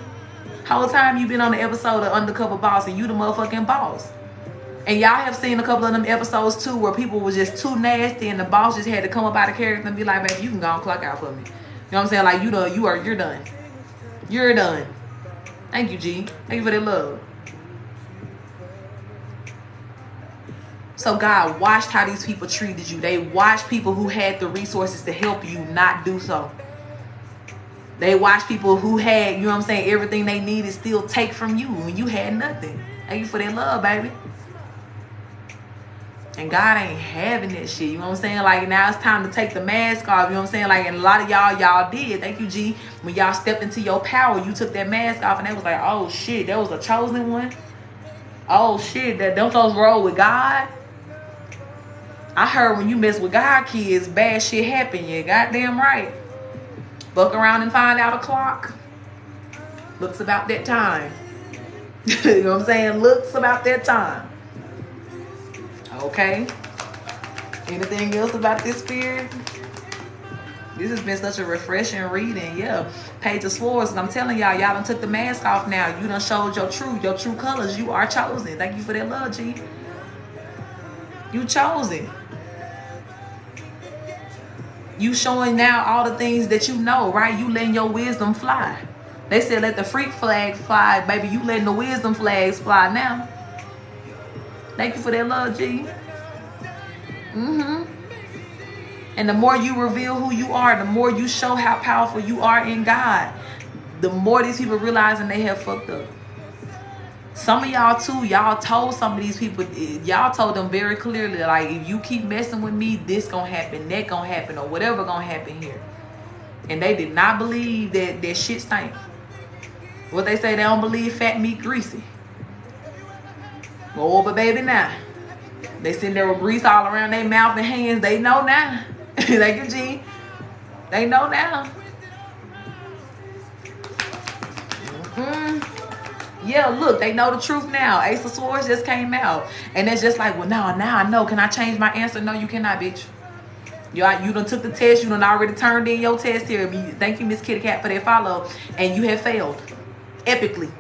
Speaker 1: Whole time you been on the episode of Undercover Boss and you the motherfucking boss. And y'all have seen a couple of them episodes too where people was just too nasty and the boss just had to come up out of character and be like, baby, you can go and clock out for me. You know what I'm saying? Like, you're done. You're done. Thank you, G. Thank you for that love. So God watched how these people treated you. They watched people who had the resources to help you not do so. They watched people who had, you know what I'm saying, everything they needed still take from you when you had nothing. Thank you for that love, baby. And God ain't having that shit. You know what I'm saying? Like, now it's time to take the mask off. You know what I'm saying? Like, and a lot of y'all did. Thank you, G. When y'all stepped into your power, you took that mask off and they was like, oh shit, that was a chosen one. Oh shit, don't those roll with God? I heard when you mess with God kids, bad shit happen. Yeah, goddamn right. Buck around and find out a clock. Looks about that time. You know what I'm saying? Looks about that time. Okay. Anything else about this spirit? This has been such a refreshing reading. Yeah. Page of Swords. And I'm telling y'all done took the mask off now. You done showed your true colors. You are chosen. Thank you for that love, G. You chosen. You showing now all the things that you know, right? You letting your wisdom fly. They said let the freak flag fly. Baby, you letting the wisdom flags fly now. Thank you for that love, G. And the more you reveal who you are, the more you show how powerful you are in God, the more these people realizing they have fucked up. Some of y'all too, y'all told some of these people, y'all told them very clearly, like, if you keep messing with me, this gonna happen, that gonna happen, or whatever gonna happen here. And they did not believe that shit stank. What they say, they don't believe fat meat greasy. Oh, but baby, now they sitting there with grease all around their mouth and hands. They know now. Thank you, G. They know now. Yeah, look, they know the truth now. Ace of Swords just came out. And it's just like, well, now I know. Can I change my answer? No, you cannot, bitch. You done took the test. You done already turned in your test here. Thank you, Miss Kitty Cat, for that follow. And you have failed. Epically.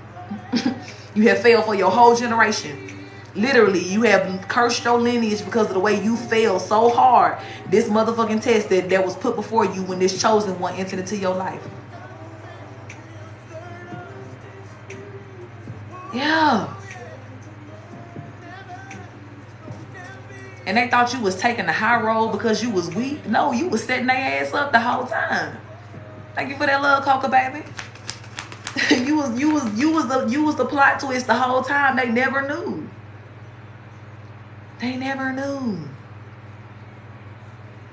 Speaker 1: You have failed for your whole generation. Literally, you have cursed your lineage because of the way you failed so hard. This motherfucking test that was put before you when this chosen one entered into your life. Yeah. And they thought you was taking the high road because you was weak. No, you was setting their ass up the whole time. Thank you for that love, Coca, baby. you was the plot twist the whole time. They never knew. They never knew.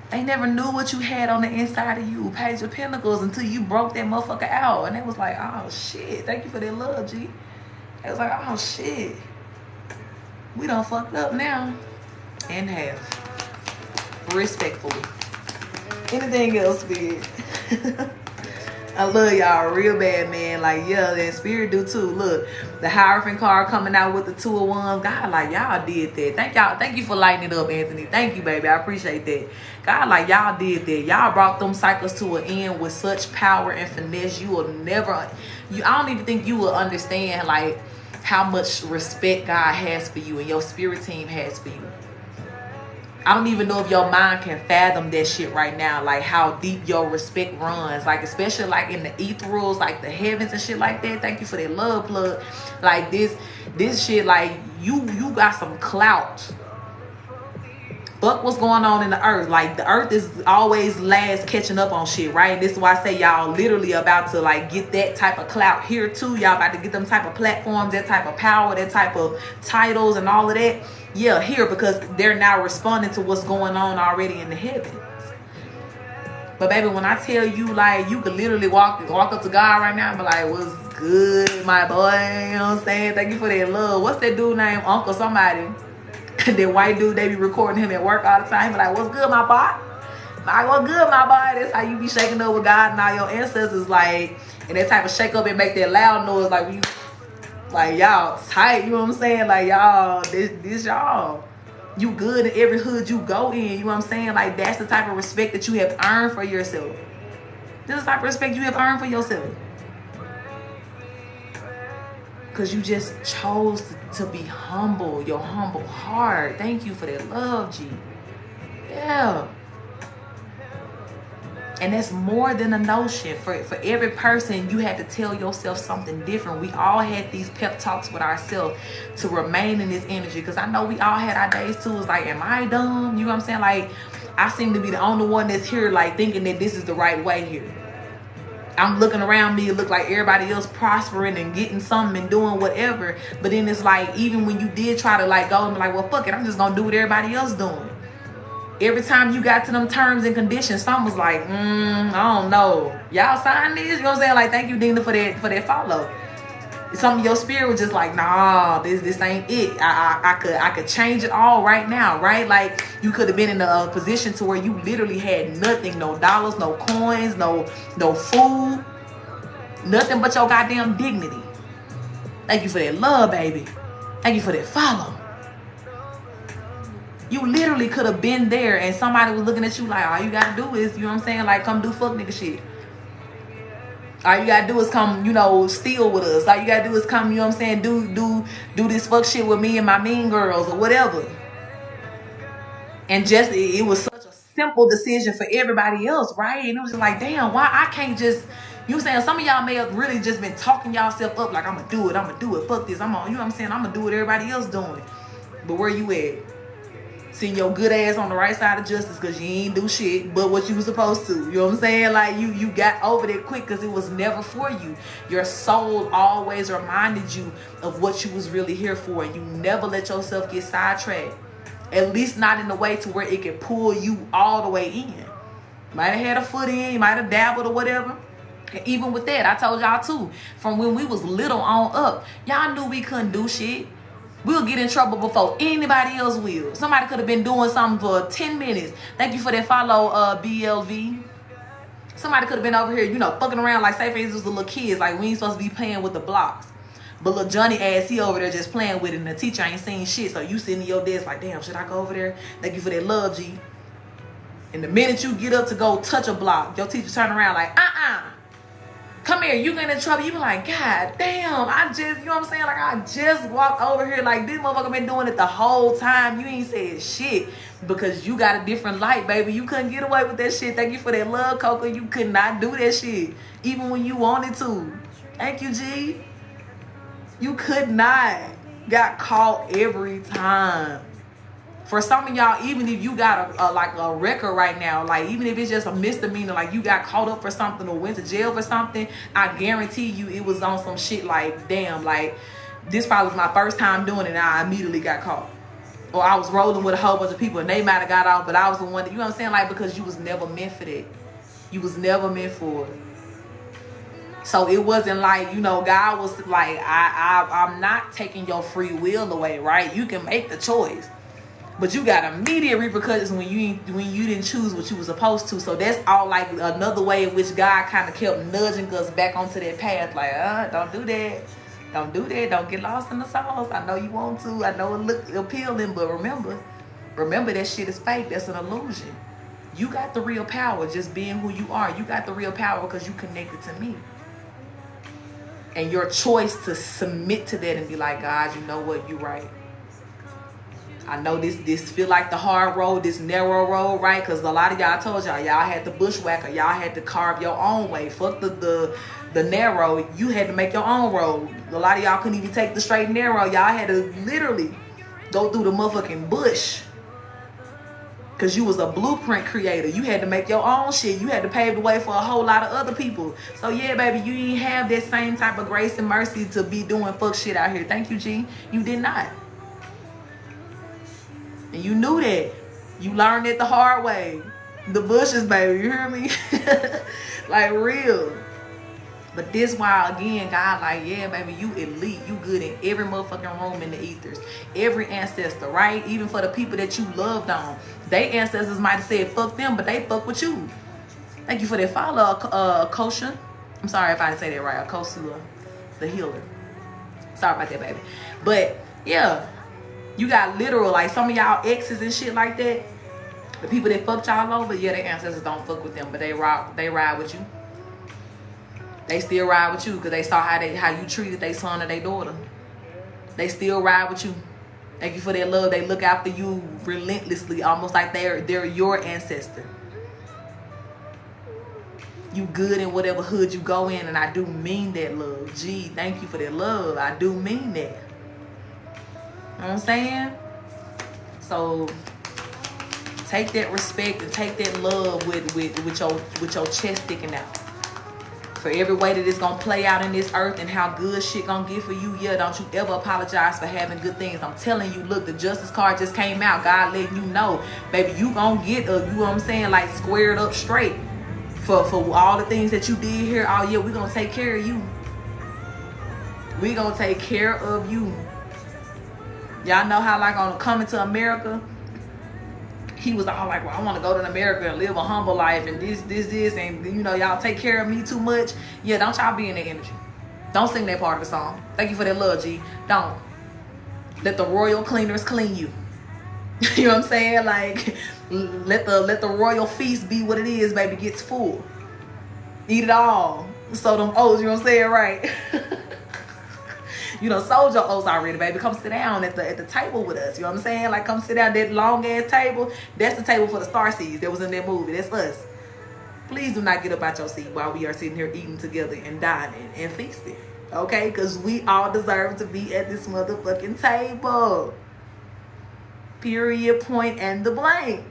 Speaker 1: They never knew what you had on the inside of you. Page of Pentacles, until you broke that motherfucker out. And they was like, oh shit. Thank you for that love, G. They was like, oh shit. We done fucked up now. And have. Respectfully. Anything else, big? I love y'all real bad, man. Like, yeah, and Spirit do too. Look, the Hierophant card coming out with the 2 of Wands. God, like, y'all did that. Thank y'all. Thank you for lighting it up, Anthony. Thank you, baby. I appreciate that. God, like, y'all did that. Y'all brought them cycles to an end with such power and finesse. You will never, I don't even think you will understand, like, how much respect God has for you and your spirit team has for you. I don't even know if your mind can fathom that shit right now, like how deep your respect runs, like especially like in the ethereals, like the heavens and shit like that. Thank you for that love, plug. Like this shit, like you got some clout. Fuck what's going on in the earth. Like the earth is always last catching up on shit, right? And this is why I say y'all literally about to like get that type of clout here too. Y'all about to get them type of platforms, that type of power, that type of titles and all of that. Yeah, here, because they're now responding to what's going on already in the heavens. But baby, when I tell you, like, you could literally walk up to God right now and be like, what's good, my boy? You know what I'm saying? Thank you for that love. What's that dude named Uncle somebody? That white dude, they be recording him at work all the time. Be like, what's good, my boy? I go good, my boy. That's how you be shaking up with God and all your ancestors, like, and that type of shake up and make that loud noise, like you, like y'all tight. You know what I'm saying? Like y'all, this y'all. You good in every hood you go in. You know what I'm saying? Like that's the type of respect that you have earned for yourself. This is the type of respect you have earned for yourself. Because you just chose to be humble. Your humble heart. Thank you for that love, G. Yeah. And that's more than a notion. For every person, you had to tell yourself something different. We all had these pep talks with ourselves to remain in this energy. Because I know we all had our days too. It's like, am I dumb? You know what I'm saying? Like, I seem to be the only one that's here, like, thinking that this is the right way here. I'm looking around me, it look like everybody else prospering and getting something and doing whatever. But then it's like, even when you did try to like go and be like, well, fuck it, I'm just going to do what everybody else doing. Every time you got to them terms and conditions, something was like, I don't know. Y'all sign this? You know what I'm saying? Like, thank you, Dina, for that follow. Some of your spirit was just like, nah, this ain't it. I could change it all right now, right? Like, you could have been in a position to where you literally had nothing, no dollars, no coins, no food, nothing but your goddamn dignity. Thank you for that love, baby. Thank you for that follow. You literally could have been there and somebody was looking at you like, all you gotta do is, you know what I'm saying? Like, come do fuck nigga shit. All you gotta do is come, you know, steal with us. All you gotta do is come, you know what I'm saying? Do this fuck shit with me and my mean girls or whatever. And just, it was such a simple decision for everybody else, right? And it was just like, damn, why I can't just, you know what I'm saying? Some of y'all may have really just been talking y'allself up like, I'm gonna do it, fuck this. You know what I'm saying? I'm gonna do what everybody else doing. But where you at? Seeing your good ass on the right side of justice because you ain't do shit but what you was supposed to. You know what I'm saying? Like, you got over there quick because it was never for you. Your soul always reminded you of what you was really here for. And you never let yourself get sidetracked. At least not in a way to where it can pull you all the way in. Might have had a foot in, you might have dabbled or whatever. And even with that, I told y'all too, from when we was little on up, y'all knew we couldn't do shit. We'll get in trouble before anybody else will. Somebody could have been doing something for 10 minutes. Thank you for that follow, BLV. Somebody could have been over here, you know, fucking around like, say for instance, the little kids. Like, we ain't supposed to be playing with the blocks. But little Johnny ass, he over there just playing with it. And the teacher ain't seen shit. So you sitting in your desk like, damn, should I go over there? Thank you for that love, G. And the minute you get up to go touch a block, your teacher turn around like, come here, you get in trouble. You be like, God damn, I just, you know what I'm saying? Like, I just walked over here. Like, this motherfucker been doing it the whole time. You ain't said shit because you got a different light, baby. You couldn't get away with that shit. Thank you for that love, Coco. You could not do that shit, even when you wanted to. Thank you, G. You could not. Got caught every time. For some of y'all, even if you got a record right now, like even if it's just a misdemeanor, like you got caught up for something or went to jail for something, I guarantee you it was on some shit like, damn, like this probably was my first time doing it and I immediately got caught. Or I was rolling with a whole bunch of people and they might have got off, but I was the one that, you know what I'm saying? Like, because you was never meant for that. You was never meant for it. So it wasn't like, you know, God was like, I'm not taking your free will away, right? You can make the choice. But you got immediate repercussions when you didn't choose what you were supposed to. So that's all like another way in which God kind of kept nudging us back onto that path. Like, don't do that. Don't do that. Don't get lost in the sauce. I know you want to. I know it look appealing, but remember that shit is fake. That's an illusion. You got the real power just being who you are. You got the real power because you connected to me. And your choice to submit to that and be like, God, you know what? You right. I know this feel like the hard road, this narrow road, right? Because a lot of y'all told y'all had to bushwhacker, y'all had to carve your own way. Fuck the narrow, you had to make your own road. A lot of y'all couldn't even take the straight and narrow. Y'all had to literally go through the motherfucking bush. Because you was a blueprint creator. You had to make your own shit. You had to pave the way for a whole lot of other people. So yeah, baby, you didn't have that same type of grace and mercy to be doing fuck shit out here. Thank you, G. You did not. And you knew that. You learned it the hard way. The bushes, baby. You hear me? Like real. But this why, again, God like, yeah, baby, you elite. You good in every motherfucking room in the ethers. Every ancestor, right? Even for the people that you loved on. They ancestors might have said, fuck them, but they fuck with you. Thank you for that follow, Kosha. I'm sorry if I didn't say that right. Kosua, the healer. Sorry about that, baby. But, yeah. You got literal, like some of y'all exes and shit like that. The people that fucked y'all over, yeah, their ancestors don't fuck with them, but they ride with you. They still ride with you because they saw how you treated their son or their daughter. They still ride with you. Thank you for their love. They look after you relentlessly, almost like they're your ancestor. You good in whatever hood you go in, and I do mean that, love. Gee, thank you for that love. I do mean that. You know what I'm saying? So take that respect and take that love with your chest sticking out. For every way that it's gonna play out in this earth and how good shit gonna get for you, yeah, don't you ever apologize for having good things. I'm telling you, look, the justice card just came out. God letting you know, baby, you gonna get you know what I'm saying, like squared up straight for all the things that you did here. Oh yeah, we gonna take care of you. We gonna take care of you. Y'all know how, like, on Coming to America, he was all like, well, I want to go to America and live a humble life and this, and, you know, y'all take care of me too much. Yeah, don't y'all be in that energy. Don't sing that part of the song. Thank you for that love, G. Don't. Let the royal cleaners clean you. You know what I'm saying? Like, let the royal feast be what it is, baby. Gets full. Eat it all. So them O's, you know what I'm saying? Right. You know, sold your oats already, baby. Come sit down at the table with us. You know what I'm saying? Like, come sit down at that long ass table. That's the table for the starseeds that was in that movie. That's us. Please do not get up out your seat while we are sitting here eating together and dining and feasting. Okay? Because we all deserve to be at this motherfucking table. Period, point, and the blank.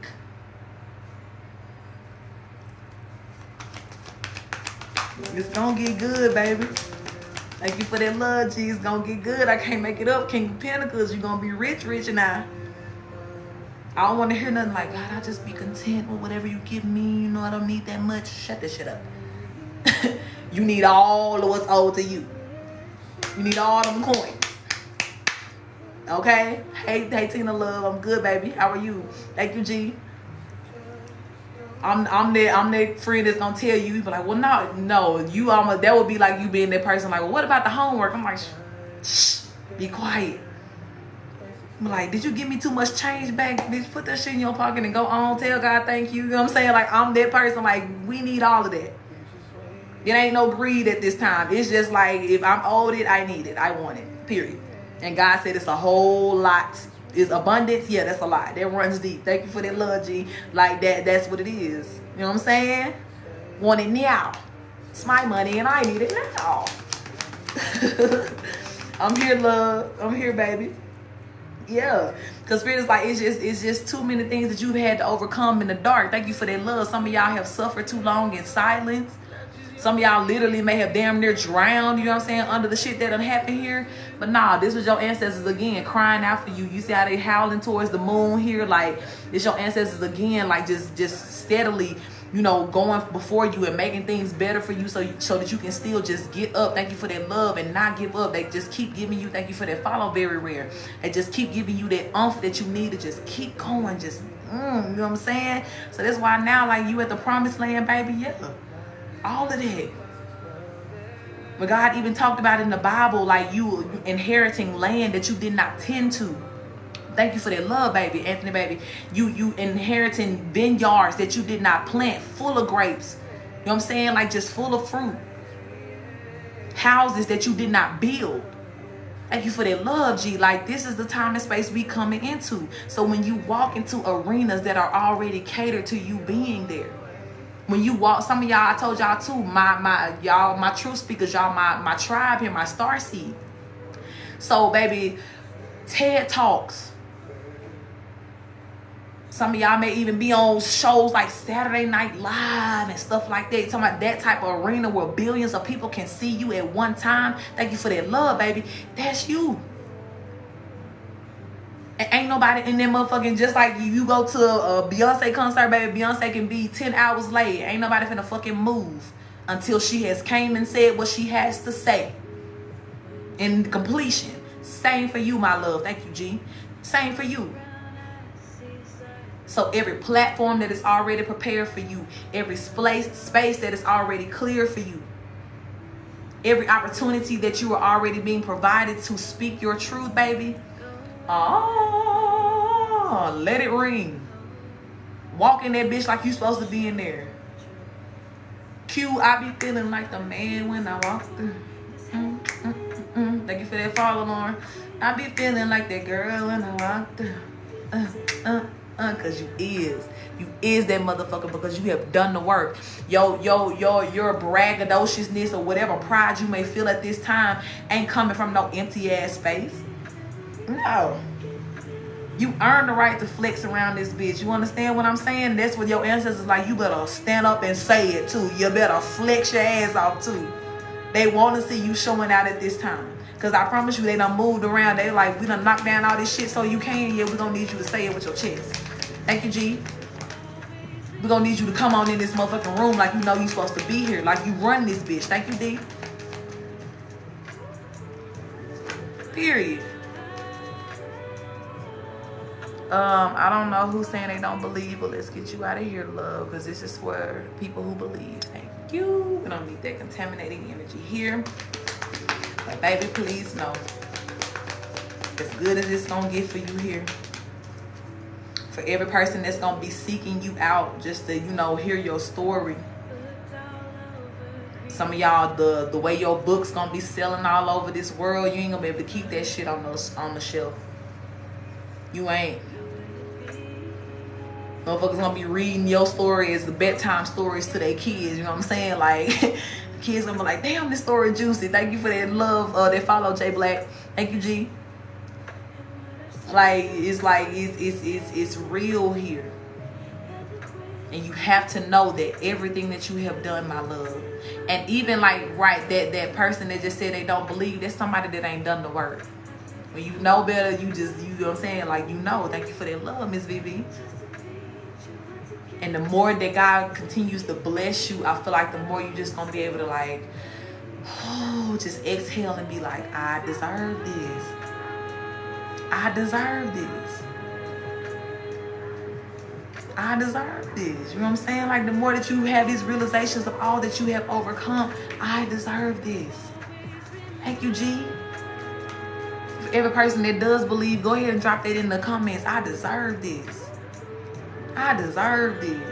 Speaker 1: It's gonna get good, baby. Thank you for that love, G. It's gonna get good. I can't make it up. King of Pentacles, you're gonna be rich now. I don't want to hear nothing like, God, I'll just be content with whatever you give me. You know, I don't need that much. Shut this shit up. You need all of what's owed to you. You need all them coins. Okay? Hey, Tina Love. I'm good, baby. How are you? Thank you, G. I'm that friend that's gonna tell you, but like, well, no, you almost, that would be like you being that person like, well, what about the homework? I'm like, shh, be quiet. I'm like, did you give me too much change back? Bitch, put that shit in your pocket and go on. Tell God thank you. You know what I'm saying? Like, I'm that person. Like, we need all of that. It ain't no greed at this time. It's just like, if I'm owed it, I need it. I want it. Period. And God said it's a whole lot. Is abundance? Yeah, that's a lot. That runs deep. Thank you for that love, G. Like that's what it is. You know what I'm saying? Want it now. It's my money and I need it now. I'm here, love. I'm here, baby. Yeah. Because Spirit is like, it's just too many things that you've had to overcome in the dark. Thank you for that love. Some of y'all have suffered too long in silence. Some of y'all literally may have damn near drowned, you know what I'm saying, under the shit that done happened here. But nah, this was your ancestors again crying out for you. You see how they howling towards the moon here? Like, it's your ancestors again, like just steadily, you know, going before you and making things better for you so that you can still just get up. Thank you for that love and not give up. They just keep giving you, thank you for that follow, very rare. They just keep giving you that oomph that you need to just keep going. Just, you know what I'm saying? So that's why now, like, you at the promised land, baby, yeah. All of that. But God even talked about in the Bible, like you inheriting land that you did not tend to. Thank you for that love, baby. Anthony, baby. You inheriting vineyards that you did not plant, full of grapes. You know what I'm saying? Like, just full of fruit. Houses that you did not build. Thank you for that love, G. Like, this is the time and space we coming into. So when you walk into arenas that are already catered to you being there. When you walk, some of y'all, I told y'all too, my true speakers, y'all, my tribe here, my star seed. So, baby, TED Talks. Some of y'all may even be on shows like Saturday Night Live and stuff like that. Talking about that type of arena where billions of people can see you at one time. Thank you for that love, baby. That's you. And ain't nobody in that motherfucking, just like you go to a Beyonce concert, baby. Beyonce can be 10 hours late. Ain't nobody finna fucking move. until she has came and said what she has to say in completion. Same for you, my love. Thank you, G. Same for you. So every platform that is already prepared for you, every space that is already clear for you, every opportunity that you are already being provided to speak your truth, baby. Oh, let it ring. Walk in that bitch like you supposed to be in there. Q, I be feeling like the man when I walk through. Thank you for that follow, Lauren. I be feeling like that girl when I walk through. Cause you is that motherfucker, because you have done the work. Your braggadociousness or whatever pride you may feel at this time ain't coming from no empty ass space. No. You earn the right to flex around this bitch. You understand what I'm saying? That's what your ancestors like. You better stand up and say it too. You better flex your ass off too. They want to see you showing out at this time. Because I promise you, they done moved around. They like, we done knocked down all this shit so you can. Yeah, we gonna need you to say it with your chest. Thank you, G. We gonna need you to come on in this motherfucking room like you know you supposed to be here. Like you run this bitch. Thank you, D. Period. I don't know who's saying they don't believe, but let's get you out of here, love, because this is for people who believe. Thank you. We don't need that contaminating energy here. But baby, please know, as good as it's gonna get for you here, for every person that's gonna be seeking you out just to, you know, hear your story. Some of y'all, the way your book's gonna be selling all over this world, you ain't gonna be able to keep that shit on the shelf. You ain't. Motherfuckers gonna be reading your story as the bedtime stories to their kids. You know what I'm saying? Like, kids gonna be like, damn, this story juicy. Thank you for that love. They follow J Black. Thank you, G. It's real here. And you have to know that everything that you have done, my love. And even like, right, that person that just said they don't believe, that's somebody that ain't done the work. When you know better, you know what I'm saying? Like, you know. Thank you for that love, Miss VV. And the more that God continues to bless you, I feel like the more you just gonna be able to like, just exhale and be like, I deserve this. I deserve this. I deserve this. You know what I'm saying? Like, the more that you have these realizations of all that you have overcome, I deserve this. Thank you, G. For every person that does believe, go ahead and drop that in the comments. I deserve this. I deserve this. You know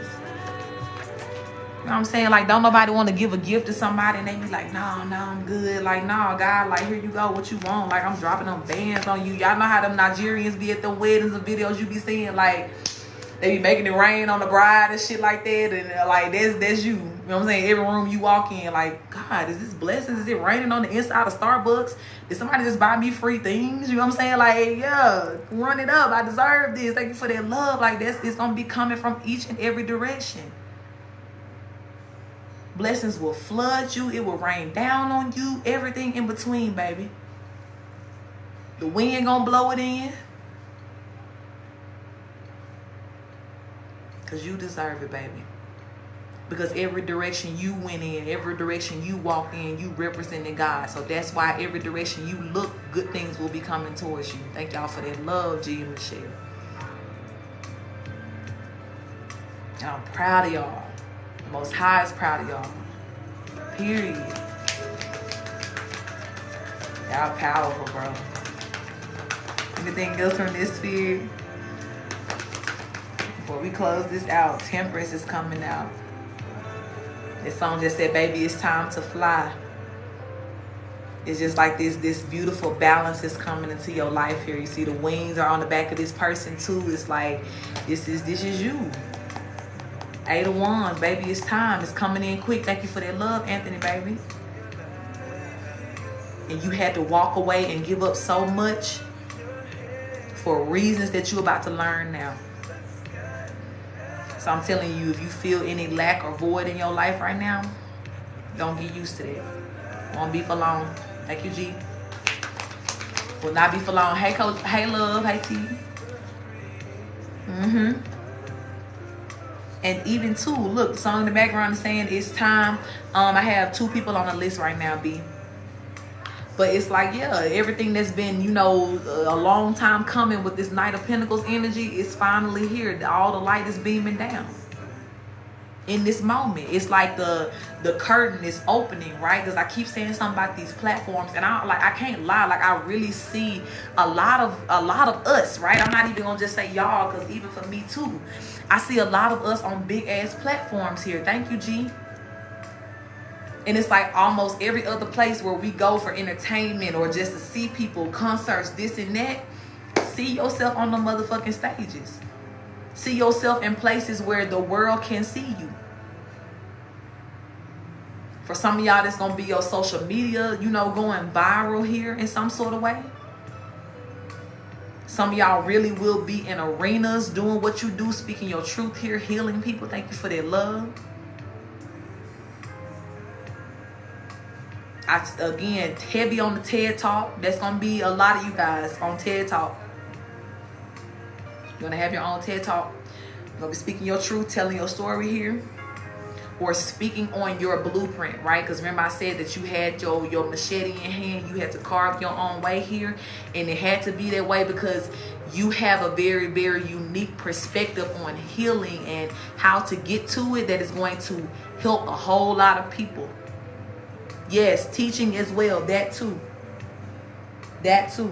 Speaker 1: what I'm saying? Like, don't nobody want to give a gift to somebody and they be like, no, I'm good. Like, no, God, like, here you go, what you want. Like, I'm dropping them bands on you. Y'all know how them Nigerians be at the weddings and videos you be seeing, like, they be making it rain on the bride and shit like that. And like, that's you. You know what I'm saying? Every room you walk in, like, God, is this blessings? Is it raining on the inside of Starbucks? Did somebody just buy me free things? You know what I'm saying? Like, yeah, run it up. I deserve this. Thank you for that love. Like, it's going to be coming from each and every direction. Blessings will flood you. It will rain down on you. Everything in between, baby. The wind going to blow it in. Because you deserve it, baby. Because every direction you went in, every direction you walked in, you represented God. So that's why every direction you look, good things will be coming towards you. Thank y'all for that love, G and Michelle. And I'm proud of y'all. The Most High is proud of y'all. Period. Y'all powerful, bro. Anything else from this sphere? Before we close this out, Temperance is coming out. This song just said, baby, it's time to fly. It's just like this beautiful balance is coming into your life here. You see the wings are on the back of this person too. It's like, this is you. 8 of Wands, baby, it's time. It's coming in quick. Thank you for that love, Anthony, baby. And you had to walk away and give up so much for reasons that you're about to learn now. So I'm telling you, if you feel any lack or void in your life right now, don't get used to that. Won't be for long. Thank you, G. Will not be for long. Hey, Coach. Hey, love. Hey, T. And even too, look, the song in the background is saying it's time. I have 2 people on the list right now, B. But it's like, yeah, everything that's been, you know, a long time coming with this Knight of Pentacles energy is finally here. All the light is beaming down. In this moment, it's like the curtain is opening, right? Because I keep saying something about these platforms, and I can't lie, like I really see a lot of us, right? I'm not even gonna just say y'all, because even for me too, I see a lot of us on big ass platforms here. Thank you, G. And it's like almost every other place where we go for entertainment or just to see people, concerts, this and that. See yourself on the motherfucking stages. See yourself in places where the world can see you. For some of y'all, that's going to be your social media, you know, going viral here in some sort of way. Some of y'all really will be in arenas doing what you do, speaking your truth here, healing people. Thank you for their love. Again, heavy on the TED Talk. That's going to be a lot of you guys on TED Talk. You're going to have your own TED Talk. You're going to be speaking your truth, telling your story here. Or speaking on your blueprint, right? Because remember I said that you had your machete in hand. You had to carve your own way here. And it had to be that way because you have a very, very unique perspective on healing and how to get to it that is going to help a whole lot of people. Yes, teaching as well. That too. That too.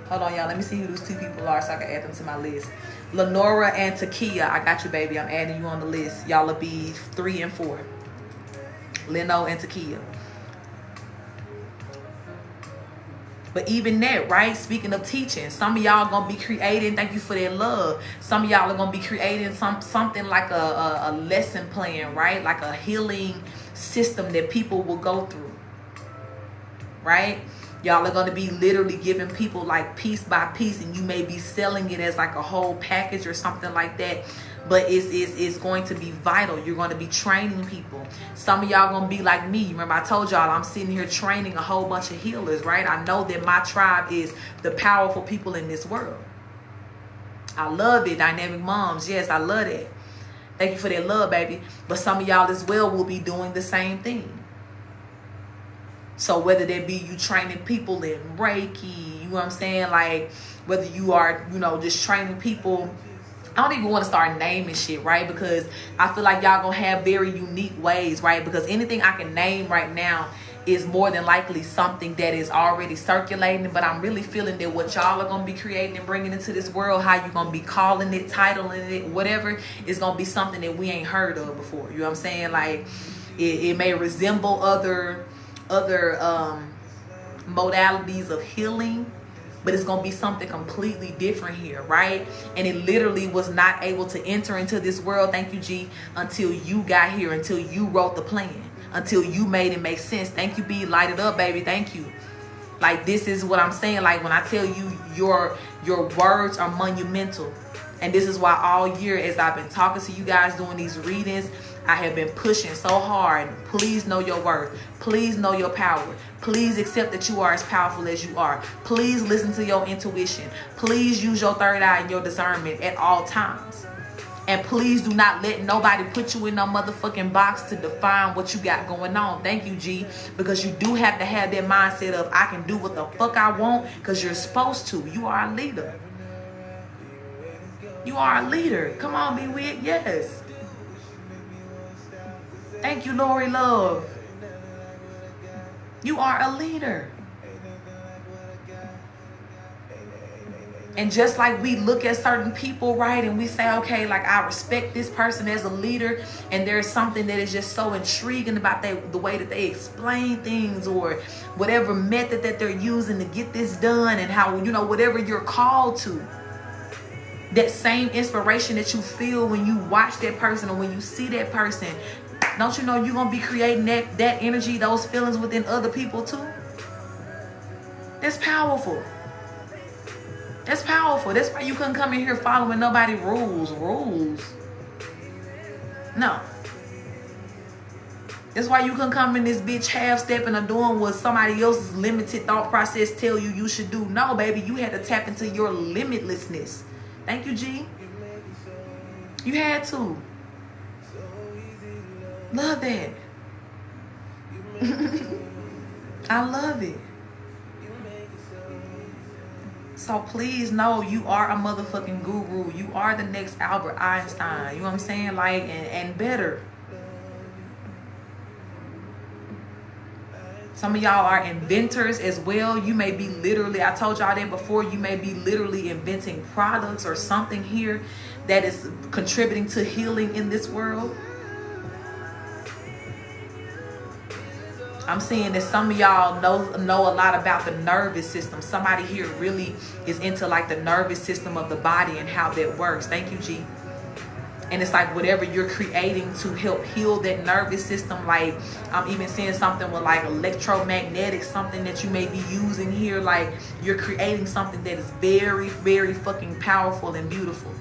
Speaker 1: Hold on, y'all. Let me see who those 2 people are so I can add them to my list. Lenora and Takia. I got you, baby. I'm adding you on the list. Y'all will be 3 and 4. Leno and Takia. But even that, right? Speaking of teaching, some of y'all going to be creating, thank you for that love. Some of y'all are going to be creating something like a lesson plan, right? Like a healing system that people will go through, right? Y'all are going to be literally giving people like piece by piece, and you may be selling it as like a whole package or something like that. But it's going to be vital. You're going to be training people. Some of y'all going to be like me. Remember I told y'all I'm sitting here training a whole bunch of healers, right? I know that my tribe is the powerful people in this world. I love it. Dynamic moms. Yes, I love it. Thank you for that love, baby. But some of y'all as well will be doing the same thing. So whether that be you training people in Reiki, you know what I'm saying? Like whether you are, you know, just training people. I don't even want to start naming shit, right? Because I feel like y'all gonna have very unique ways, right? Because anything I can name right now is more than likely something that is already circulating. But I'm really feeling that what y'all are gonna be creating and bringing into this world, how you gonna be calling it, titling it, whatever, is gonna be something that we ain't heard of before. You know what I'm saying? Like it may resemble other modalities of healing, but it's going to be something completely different here, right? And it literally was not able to enter into this world, thank you, G, until you got here, until you wrote the plan, until you made it make sense. Thank you, B. Light it up, baby. Thank you. Like, this is what I'm saying. Like, when I tell you your words are monumental. And this is why all year, as I've been talking to you guys, doing these readings, I have been pushing so hard. Please know your worth. Please know your power. Please accept that you are as powerful as you are. Please listen to your intuition. Please use your third eye and your discernment at all times. And please do not let nobody put you in no motherfucking box to define what you got going on. Thank you, G. Because you do have to have that mindset of I can do what the fuck I want because you're supposed to. You are a leader. You are a leader. Come on, be with. Yes. Thank you, Lori Love. You are a leader. And just like we look at certain people, right, and we say, okay, like I respect this person as a leader, and there's something that is just so intriguing about the way that they explain things or whatever method that they're using to get this done, and how, you know, whatever you're called to. That same inspiration that you feel when you watch that person or when you see that person, don't you know you're going to be creating that energy, those feelings within other people too? That's powerful. That's powerful. That's why you couldn't come in here following nobody rules. No. That's why you couldn't come in this bitch half-stepping or doing what somebody else's limited thought process tell you should do. No, baby, you had to tap into your limitlessness. Thank you, G. You had to. Love that. I love it. So please know you are a motherfucking guru. You are the next Albert Einstein. You know what I'm saying? Like, and better. Some of y'all are inventors as well. You may be literally, I told y'all that before, you may be literally inventing products or something here that is contributing to healing in this world. I'm seeing that some of y'all know a lot about the nervous system. Somebody here really is into like the nervous system of the body and how that works. Thank you, G. And it's like whatever you're creating to help heal that nervous system. Like I'm even seeing something with like electromagnetic, something that you may be using here. Like you're creating something that is very, very fucking powerful and beautiful.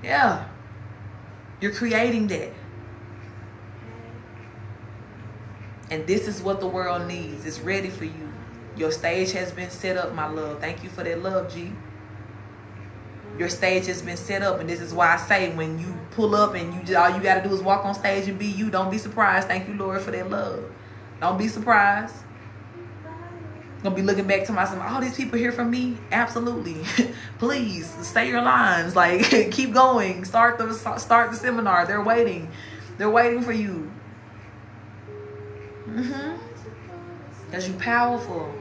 Speaker 1: Yeah. You're creating that. And this is what the world needs. It's ready for you. Your stage has been set up, my love. Thank you for that love, G. Your stage has been set up. And this is why I say when you pull up and all you got to do is walk on stage and be you. Don't be surprised. Thank you, Lord, for that love. Don't be surprised. I'm going to be looking back to myself. All these people here for me? Absolutely. Please, stay your lines. Like, keep going. Start the seminar. They're waiting. They're waiting for you. Because you're powerful.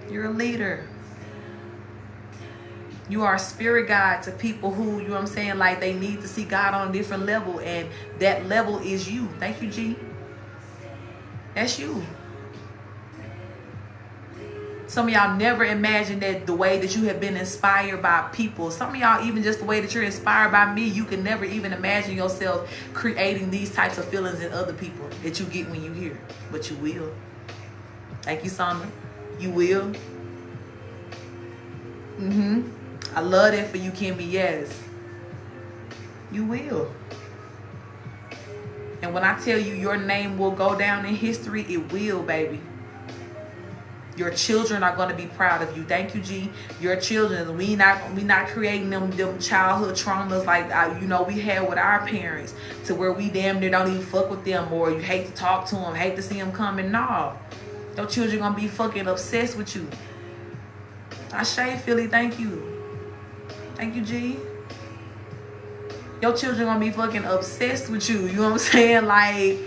Speaker 1: You're a leader. You are a spirit guide to people who, you know what I'm saying, like they need to see God on a different level. And that level is you. Thank you, G. That's you. Some of y'all never imagined that the way that you have been inspired by people. Some of y'all, even just the way that you're inspired by me, you can never even imagine yourself creating these types of feelings in other people that you get when you hear. But you will. Thank you, Sandra. You will. I love that for you, Kimmy. Yes. You will. And when I tell you your name will go down in history, it will, baby. Your children are going to be proud of you. Thank you, G. Your children. We not creating them childhood traumas like we had with our parents, to where we damn near don't even fuck with them, or you hate to talk to them, hate to see them coming. No, your children gonna be fucking obsessed with you. Ashay, Philly. Thank you. Thank you, G. Your children gonna be fucking obsessed with you. You know what I'm saying? Like,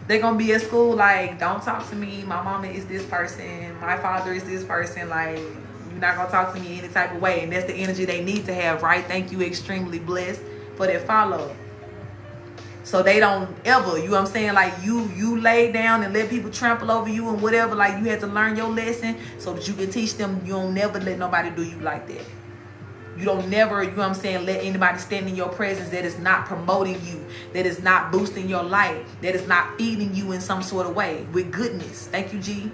Speaker 1: they're going to be at school like, don't talk to me. My mama is this person. My father is this person. Like, you're not going to talk to me any type of way. And that's the energy they need to have, right? Thank you, extremely blessed, for that follow. So they don't ever, you know what I'm saying? Like, you lay down and let people trample over you and whatever. Like, you had to learn your lesson so that you can teach them. You don't never let nobody do you like that. You don't never, you know what I'm saying, let anybody stand in your presence that is not promoting you, that is not boosting your life, that is not feeding you in some sort of way with goodness. Thank you, G.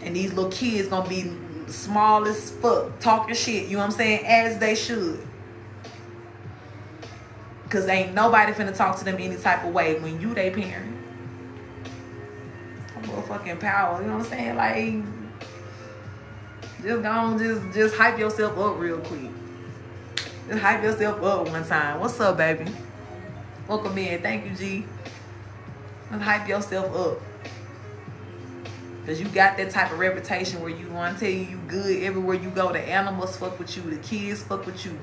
Speaker 1: And these little kids gonna be small as fuck, talking shit, you know what I'm saying, as they should. Because ain't nobody finna talk to them any type of way when you they parent. Motherfucking power, you know what I'm saying? Like, just go on, just hype yourself up real quick. Just hype yourself up one time. What's up, baby? Welcome in. Thank you, G. Just hype yourself up. Because you got that type of reputation where you want to tell you good everywhere you go. The animals fuck with you. The kids fuck with you.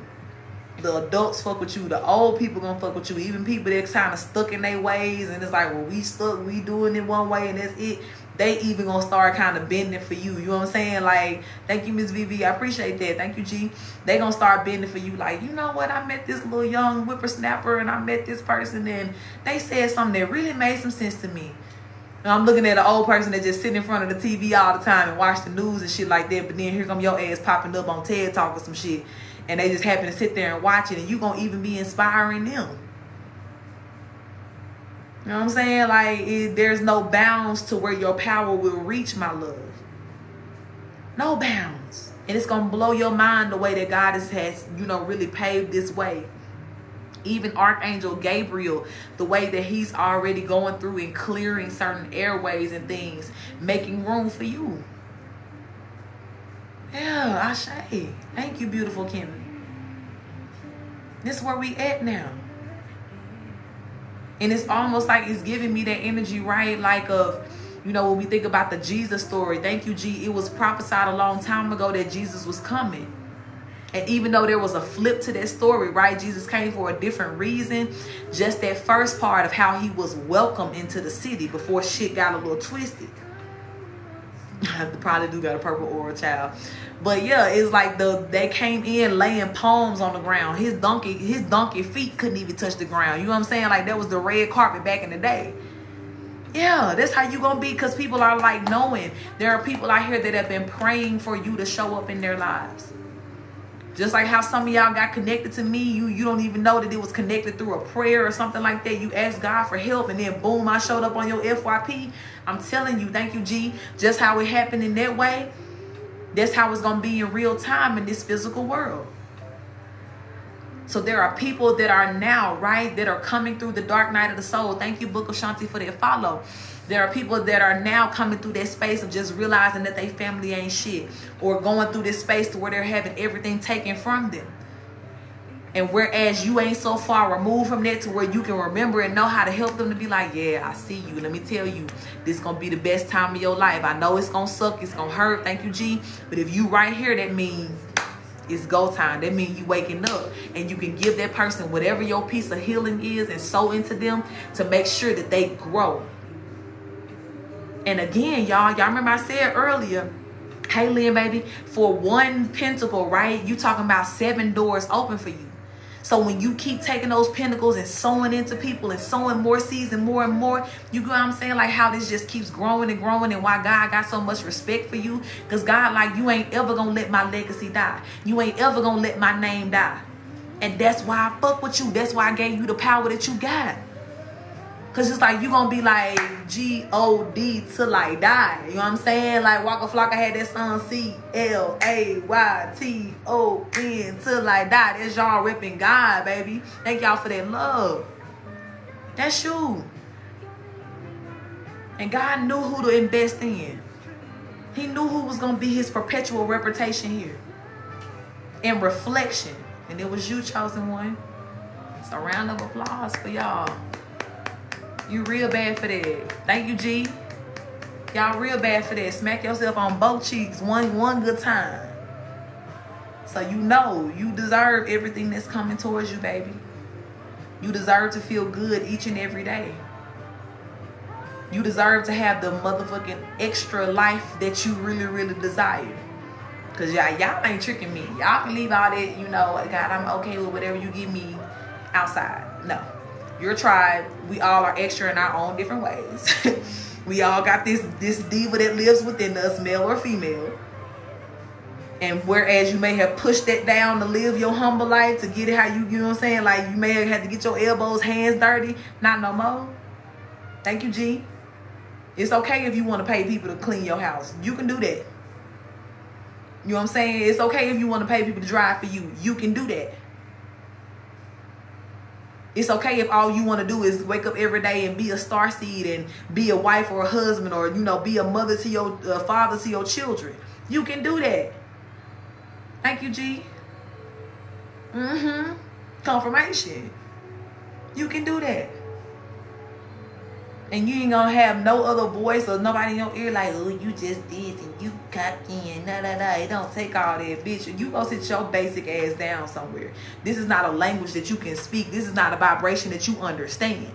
Speaker 1: The adults fuck with you. The old people gonna fuck with you. Even people that kind of stuck in their ways. And it's like, well, we stuck. We doing it one way and that's it. They even gonna start kind of bending for you. You know what I'm saying? Like, thank you, Miss Vivi. I appreciate that. Thank you, G. They gonna start bending for you. Like, you know what? I met this little young whippersnapper and I met this person and they said something that really made some sense to me. And I'm looking at an old person that just sit in front of the TV all the time and watch the news and shit like that. But then here come your ass popping up on TED Talk or some shit. And they just happen to sit there and watch it. And you gonna even be inspiring them. You know what I'm saying? Like, there's no bounds to where your power will reach, my love. No bounds. And it's going to blow your mind the way that God has, really paved this way. Even Archangel Gabriel, the way that he's already going through and clearing certain airways and things, making room for you. Yeah, I say. Thank you, beautiful Kimmy. This is where we at now. And it's almost like it's giving me that energy, right? Like of, you know, when we think about the Jesus story. Thank you, G. It was prophesied a long time ago that Jesus was coming. And even though there was a flip to that story, right? Jesus came for a different reason. Just that first part of how he was welcomed into the city before shit got a little twisted. I probably do got a purple aura, child. But yeah, it's like they came in laying palms on the ground. His donkey feet couldn't even touch the ground. You know what I'm saying? Like that was the red carpet back in the day. Yeah, that's how you gonna be, because people are like knowing there are people out here that have been praying for you to show up in their lives. Just like how some of y'all got connected to me, you don't even know that it was connected through a prayer or something like that. You asked God for help and then boom, I showed up on your FYP. I'm telling you, thank you, G. Just how it happened in that way, that's how it's going to be in real time in this physical world. So there are people that are now, right, that are coming through the dark night of the soul. Thank you, Book of Shanti, for that follow. There are people that are now coming through that space of just realizing that their family ain't shit, or going through this space to where they're having everything taken from them. And whereas you ain't so far removed from that to where you can remember and know how to help them to be like, yeah, I see you. Let me tell you, this is going to be the best time of your life. I know it's going to suck. It's going to hurt. Thank you, G. But if you right here, that means it's go time. That means you waking up, and you can give that person whatever your piece of healing is and sow into them to make sure that they grow. And again, y'all remember I said earlier, hey, Lynn, baby, for one pentacle, right? You talking about 7 doors open for you. So when you keep taking those pentacles and sowing into people and sowing more seeds and more, you know what I'm saying? Like how this just keeps growing and growing, and why God got so much respect for you. Because God, like, you ain't ever gonna let my legacy die. You ain't ever gonna let my name die. And that's why I fuck with you. That's why I gave you the power that you got. Because it's like you gonna be like G-O-D till I die. You know what I'm saying? Like Waka Flocka had that song C-L-A-Y-T-O-N till I die. That's y'all ripping God, baby. Thank y'all for that love. That's you. And God knew who to invest in. He knew who was gonna be his perpetual reputation here. In reflection. And it was you, chosen one. It's a round of applause for y'all. You real bad for that. Thank you, G. Y'all real bad for that. Smack yourself on both cheeks one good time. So you know you deserve everything that's coming towards you, baby. You deserve to feel good each and every day. You deserve to have the motherfucking extra life that you really, really desire. Because y'all ain't tricking me. Y'all can leave all that, you know, God, I'm okay with whatever you give me outside. No. Your tribe, we all are extra in our own different ways. We all got this diva that lives within us, male or female. And whereas you may have pushed that down to live your humble life, to get it how you know what I'm saying? Like you may have had to get your elbows, hands dirty. Not no more. Thank you, G. It's okay if you want to pay people to clean your house. You can do that. You know what I'm saying? It's okay if you want to pay people to drive for you. You can do that. It's okay if all you want to do is wake up every day and be a starseed and be a wife or a husband, or, you know, be a mother to your father to your children. You can do that. Thank you, G. Confirmation. You can do that. And you ain't gonna have no other voice or nobody in your ear like, oh, you just did and you cocky and da. It don't take all that, bitch. You go sit your basic ass down somewhere. This is not a language that you can speak. This is not a vibration that you understand.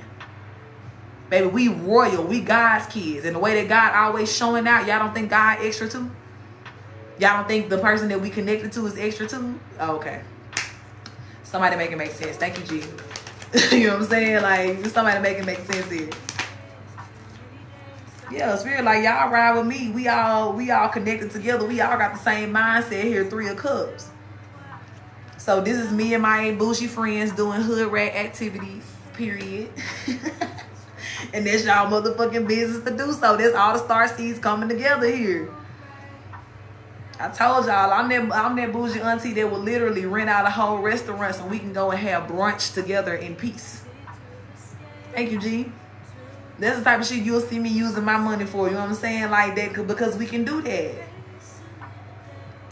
Speaker 1: Baby, we royal. We God's kids. And the way that God always showing out, y'all don't think God extra too? Y'all don't think the person that we connected to is extra too? Oh, okay. Somebody make it make sense. Thank you, G. You know what I'm saying? Like, somebody make it make sense here. Yeah, Spirit, like y'all ride with me. We all connected together. We all got the same mindset here, 3 of Cups. So this is me and my bougie friends doing hood rat activities, period. And that's y'all motherfucking business to do so. That's all the star seeds coming together here. I told y'all, I'm that bougie auntie that will literally rent out a whole restaurant so we can go and have brunch together in peace. Thank you, G. That's the type of shit you'll see me using my money for. You know what I'm saying? Like that, because we can do that.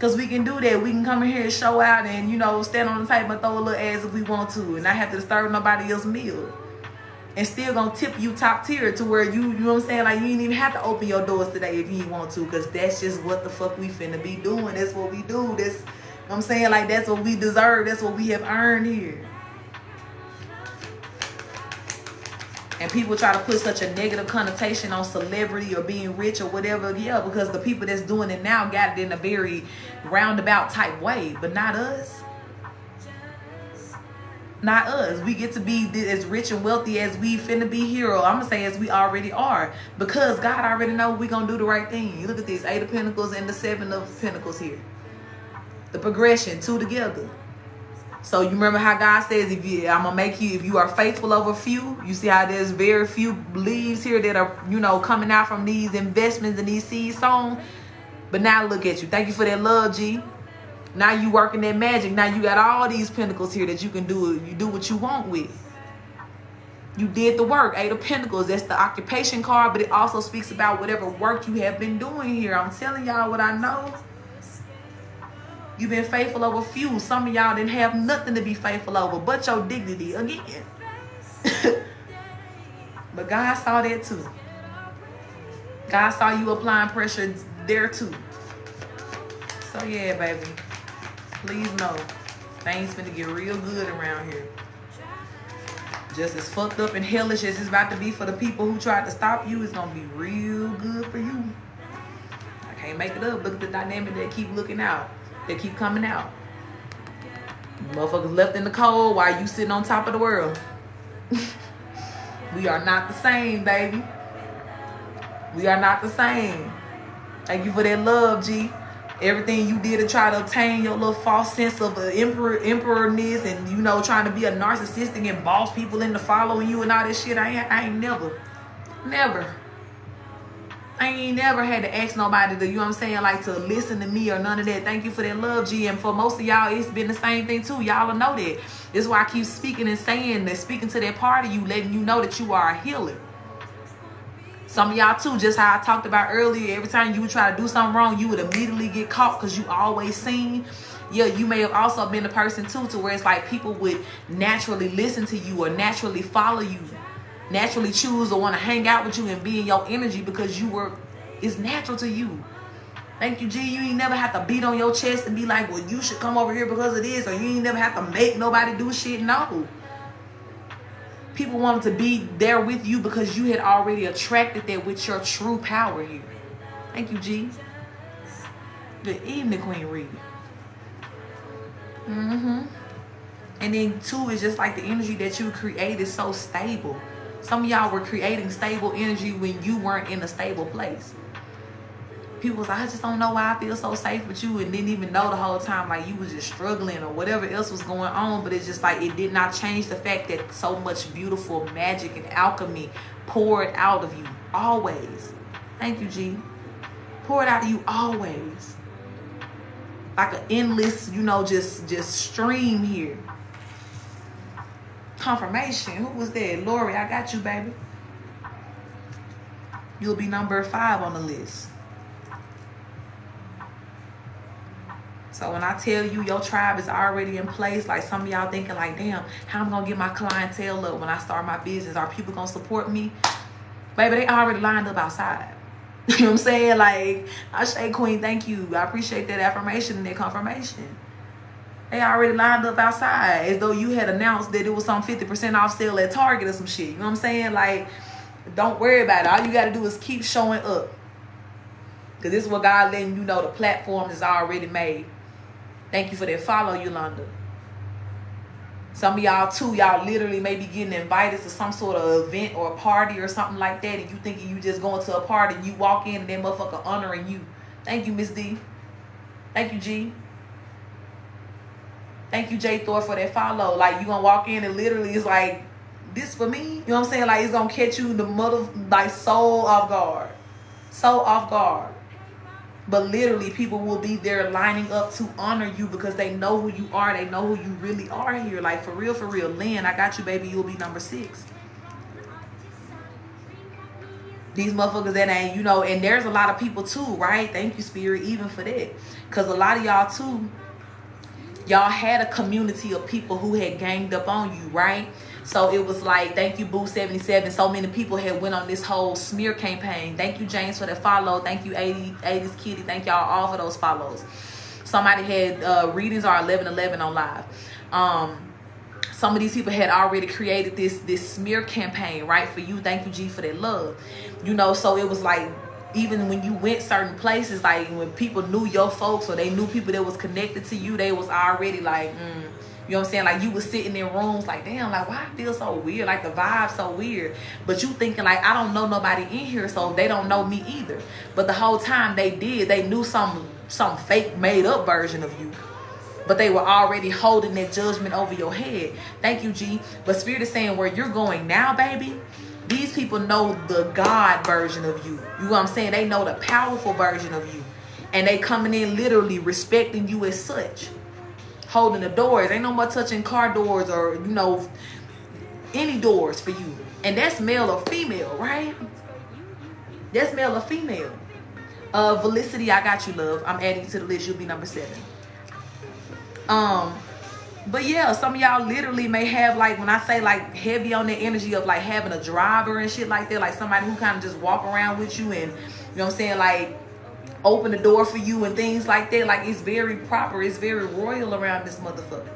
Speaker 1: Because we can do that. We can come in here and show out and, you know, stand on the table and throw a little ass if we want to. And not have to disturb nobody else's meal. And still gonna tip you top tier to where you know what I'm saying? Like, you ain't even have to open your doors today if you ain't want to. Because that's just what the fuck we finna be doing. That's what we do. That's, you know what I'm saying? Like, that's what we deserve. That's what we have earned here. And people try to put such a negative connotation on celebrity or being rich or whatever. Yeah, because the people that's doing it now got it in a very roundabout type way. But not us. Not us. We get to be as rich and wealthy as we finna be here. Or I'm going to say as we already are. Because God already know we going to do the right thing. Look at this. 8 of Pentacles and the 7 of Pentacles here. The progression. 2 together. So you remember how God says, I'm going to make you, if you are faithful over few, you see how there's very few leaves here that are, you know, coming out from these investments and these seeds sown. But now look at you. Thank you for that love, G. Now you working that magic. Now you got all these pentacles here that you can do. You do what you want with. You did the work. 8 of Pentacles. That's the occupation card, but it also speaks about whatever work you have been doing here. I'm telling y'all what I know. You've been faithful over few. Some of y'all didn't have nothing to be faithful over but your dignity again. But God saw that too. God saw you applying pressure there too. So yeah, baby. Please know, things finna get real good around here. Just as fucked up and hellish as it's about to be for the people who tried to stop you, it's gonna be real good for you. I can't make it up. Look at the dynamic that keep looking out. They keep coming out. Motherfuckers left in the cold while you sitting on top of the world. We are not the same, baby. We are not the same. Thank you for that love, G. Everything you did to try to obtain your little false sense of emperorness and, you know, trying to be a narcissistic and boss people into following you and all that shit. I ain't never. I ain't never had to ask nobody to, you know what I'm saying, like to listen to me or none of that. Thank you for that love, G. And for most of y'all, it's been the same thing too. Y'all will know that. This is why I keep speaking and saying that, speaking to that part of you, letting you know that you are a healer. Some of y'all too, just how I talked about earlier, every time you would try to do something wrong, you would immediately get caught because you always seen. Yeah, you may have also been the person too to where it's like people would naturally listen to you or naturally follow you, naturally choose or want to hang out with you and be in your energy because it's natural to you. Thank you, G. You ain't never have to beat on your chest and be like, well, you should come over here because of this, or you ain't never have to make nobody do shit. No. People wanted to be there with you because you had already attracted that with your true power here. Thank you, G. Good evening, Queen Reed. And then two is just like the energy that you create is so stable. Some of y'all were creating stable energy when you weren't in a stable place. People was like, I just don't know why I feel so safe with you, and didn't even know the whole time like you was just struggling or whatever else was going on. But it's just like it did not change the fact that so much beautiful magic and alchemy poured out of you always. Thank you, G. Poured out of you always. Like an endless, you know, just stream here. Confirmation. Who was that? Lori, I got you, baby. You'll be number 5 on the list. So when I tell you your tribe is already in place, like some of y'all thinking like, damn, how I'm going to get my clientele up when I start my business? Are people going to support me? Baby, they already lined up outside. You know what I'm saying? Like, I say, Queen, thank you. I appreciate that affirmation and that confirmation. They already lined up outside as though you had announced that it was some 50% off sale at Target or some shit. You know what I'm saying? Like, don't worry about it. All you got to do is keep showing up. Because this is what God letting you know the platform is already made. Thank you for that follow, Yolanda. Some of y'all too, y'all literally may be getting invited to some sort of event or a party or something like that, and you thinking you just going to a party and you walk in and that motherfucker honoring you. Thank you, Miss D. Thank you, G. Thank you, J Thor, for that follow. Like, you gonna walk in and literally it's like, this for me? You know what I'm saying? Like, it's gonna catch you the mother, like, so off guard. So off guard. But literally, people will be there lining up to honor you because they know who you are. They know who you really are here. Like, for real, for real. Lynn, I got you, baby. You'll be number 6. These motherfuckers that ain't, you know, and there's a lot of people too, right? Thank you, Spirit, even for that. Because a lot of y'all too, y'all had a community of people who had ganged up on you, right? So it was like, thank you, Boo 77. So many people had went on this whole smear campaign. Thank you, James, for the follow. Thank you, 80s Kitty. Thank y'all all for those follows. Somebody had readings are 11:11 on live. Some of these people had already created this smear campaign, right, for you. Thank you, G, for that love. You know, so it was like, even when you went certain places, like when people knew your folks or they knew people that was connected to you, they was already like, you know what I'm saying? Like you was sitting in rooms like, damn, like why I feel so weird? Like the vibe's so weird. But you thinking like, I don't know nobody in here, so they don't know me either. But the whole time they did, they knew some fake made up version of you. But they were already holding that judgment over your head. Thank you, G. But Spirit is saying where you're going now, baby, these people know the God version of you. You know what I'm saying? They know the powerful version of you. And they coming in literally respecting you as such. Holding the doors. Ain't no more touching car doors or, you know, any doors for you. And that's male or female, right? That's male or female. Felicity, I got you, love. I'm adding you to the list. You'll be number 7. But yeah, some of y'all literally may have, like, when I say like heavy on the energy of like having a driver and shit like that, like somebody who kind of just walk around with you and, you know what I'm saying, like open the door for you and things like that. Like it's very proper, it's very royal around this motherfucker.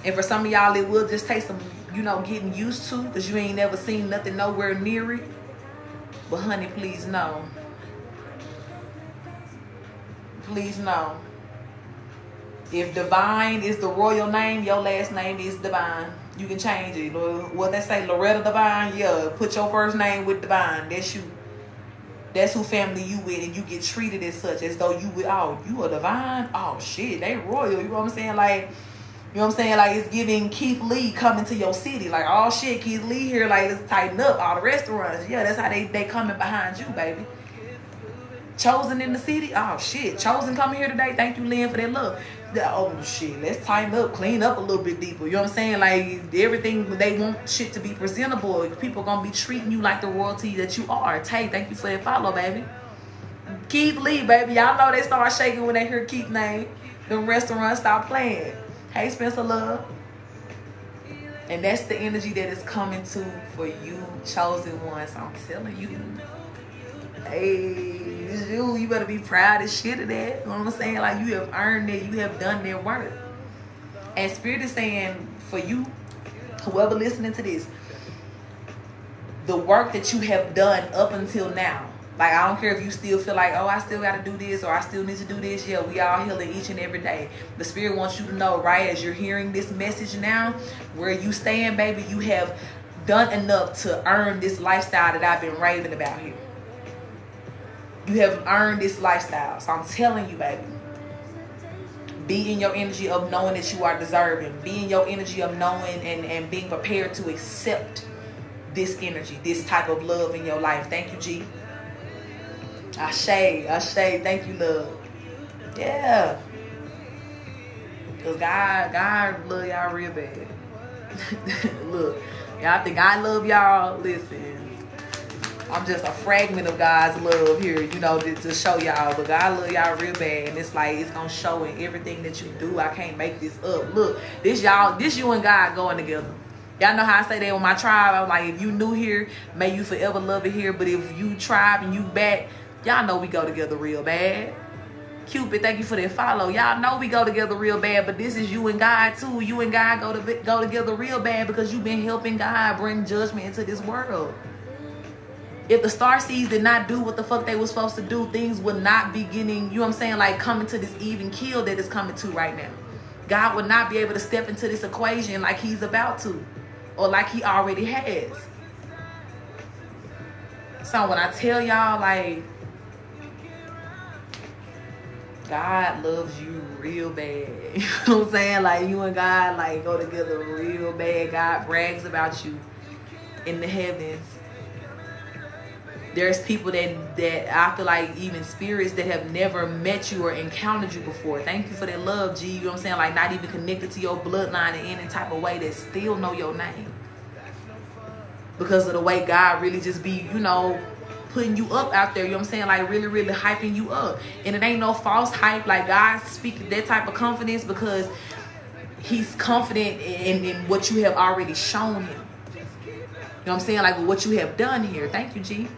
Speaker 1: And for some of y'all, it will just take some, you know, getting used to, because you ain't never seen nothing nowhere near it. But honey, please no. Please no. If Divine is the royal name, your last name is Divine. You can change it. What they say, Loretta Divine? Yeah, put your first name with Divine. That's you. That's who family you with, and you get treated as such, as though you with, oh, you a Divine? Oh shit, they royal. You know what I'm saying? Like, you know what I'm saying? Like, it's giving Keith Lee coming to your city. Like, oh shit, Keith Lee here. Like, let's tighten up all the restaurants. Yeah, that's how they coming behind you, baby. Chosen in the city. Oh shit, Chosen coming here today. Thank you, Lynn, for that love. Oh shit, let's tighten up, clean up a little bit deeper. You know what I'm saying? Like everything, they want shit to be presentable. People gonna be treating you like the royalty that you are. Tay, thank you for that follow, baby. Keith Lee, baby. Y'all know they start shaking when they hear Keith name. Them restaurants stop playing. Hey, Spencer Love. And that's the energy that is coming to for you, chosen ones. I'm telling you. Hey, it's you. You better be proud as shit of that. You know what I'm saying? Like, you have earned it. You have done their work. And Spirit is saying, for you, whoever listening to this, the work that you have done up until now. Like, I don't care if you still feel like, oh, I still got to do this, or I still need to do this. Yeah, we all healing each and every day. The Spirit wants you to know, right, as you're hearing this message now, where you stand, baby, you have done enough to earn this lifestyle that I've been raving about here. You have earned this lifestyle. So I'm telling you, baby, be in your energy of knowing that you are deserving. Be in your energy of knowing and being prepared to accept this energy, this type of love in your life. Thank you, G. Ashe. Thank you, love. Yeah. Because God love y'all real bad. Look, y'all think I love y'all? Listen. I'm just a fragment of God's love here, you know, to show y'all. But God love y'all real bad. And it's like, it's going to show in everything that you do. I can't make this up. Look, this you and God going together. Y'all know how I say that with my tribe. I'm like, if you new here, may you forever love it here. But if you tribe and you back, y'all know we go together real bad. Cupid, thank you for that follow. Y'all know we go together real bad. But this is you and God too. You and God go together real bad because you've been helping God bring judgment into this world. If the starseeds did not do what the fuck they were supposed to do, things would not be getting, you know what I'm saying, like coming to this even kill that is coming to right now. God would not be able to step into this equation like he's about to, or like he already has. So when I tell y'all, like, God loves you real bad. You know what I'm saying? Like, you and God, like, go together real bad. God brags about you in the heavens. There's people that I feel like, even spirits that have never met you or encountered you before. Thank you for that love, G. You know what I'm saying? Like, not even connected to your bloodline in any type of way, that still know your name. because of the way God really just be, you know, putting you up out there, you know what I'm saying? Like really, really hyping you up. And it ain't no false hype. Like God speaking that type of confidence because he's confident in what you have already shown him. You know what I'm saying? Like what you have done here. Thank you, G.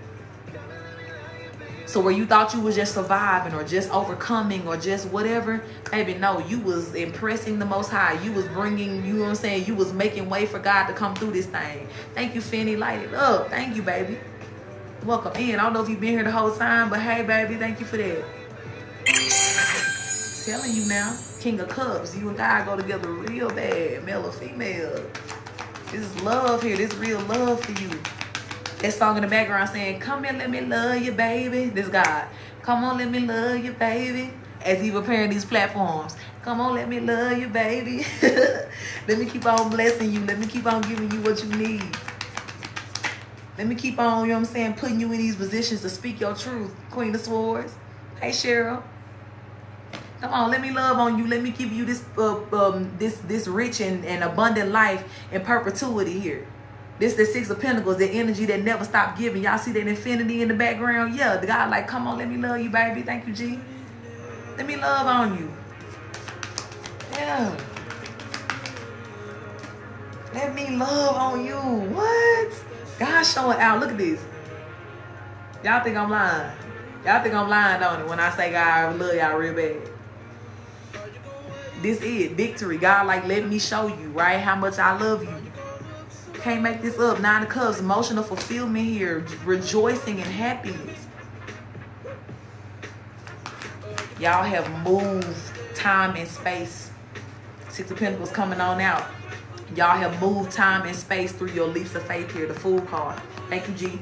Speaker 1: So where you thought you was just surviving or just overcoming or just whatever, baby, no, you was impressing the Most High. You was bringing, you know what I'm saying? You was making way for God to come through this thing. Thank you, Finny. Light it up. Thank you, baby. Welcome in. I don't know if you've been here the whole time, but hey, baby, thank you for that. Telling you now, King of Cups, you and God go together real bad, male or female. This is love here. This real love for you. That song in the background saying, come here, let me love you, baby. This God. Come on, let me love you, baby. As he preparing these platforms. Come on, let me love you, baby. Let me keep on blessing you. Let me keep on giving you what you need. Let me keep on, you know what I'm saying, putting you in these positions to speak your truth. Queen of Swords. Hey, Cheryl. Come on, let me love on you. Let me give you this this rich and abundant life in perpetuity here. This the Six of Pentacles, the energy that never stopped giving. Y'all see that infinity in the background? Yeah, the God like, come on, let me love you, baby. Thank you, G. Let me love on you. Yeah. Let me love on you. What? God showing out. Look at this. Y'all think I'm lying. Y'all think I'm lying, don't it? When I say God, I love y'all real bad. This is victory. God like, let me show you, right? How much I love you. Can't make this up. Nine of Cups, emotional fulfillment here, rejoicing and happiness. Y'all have moved time and space. Six of Pentacles coming on out. Y'all have moved time and space through your leaps of faith here, the Fool card. Thank you, G.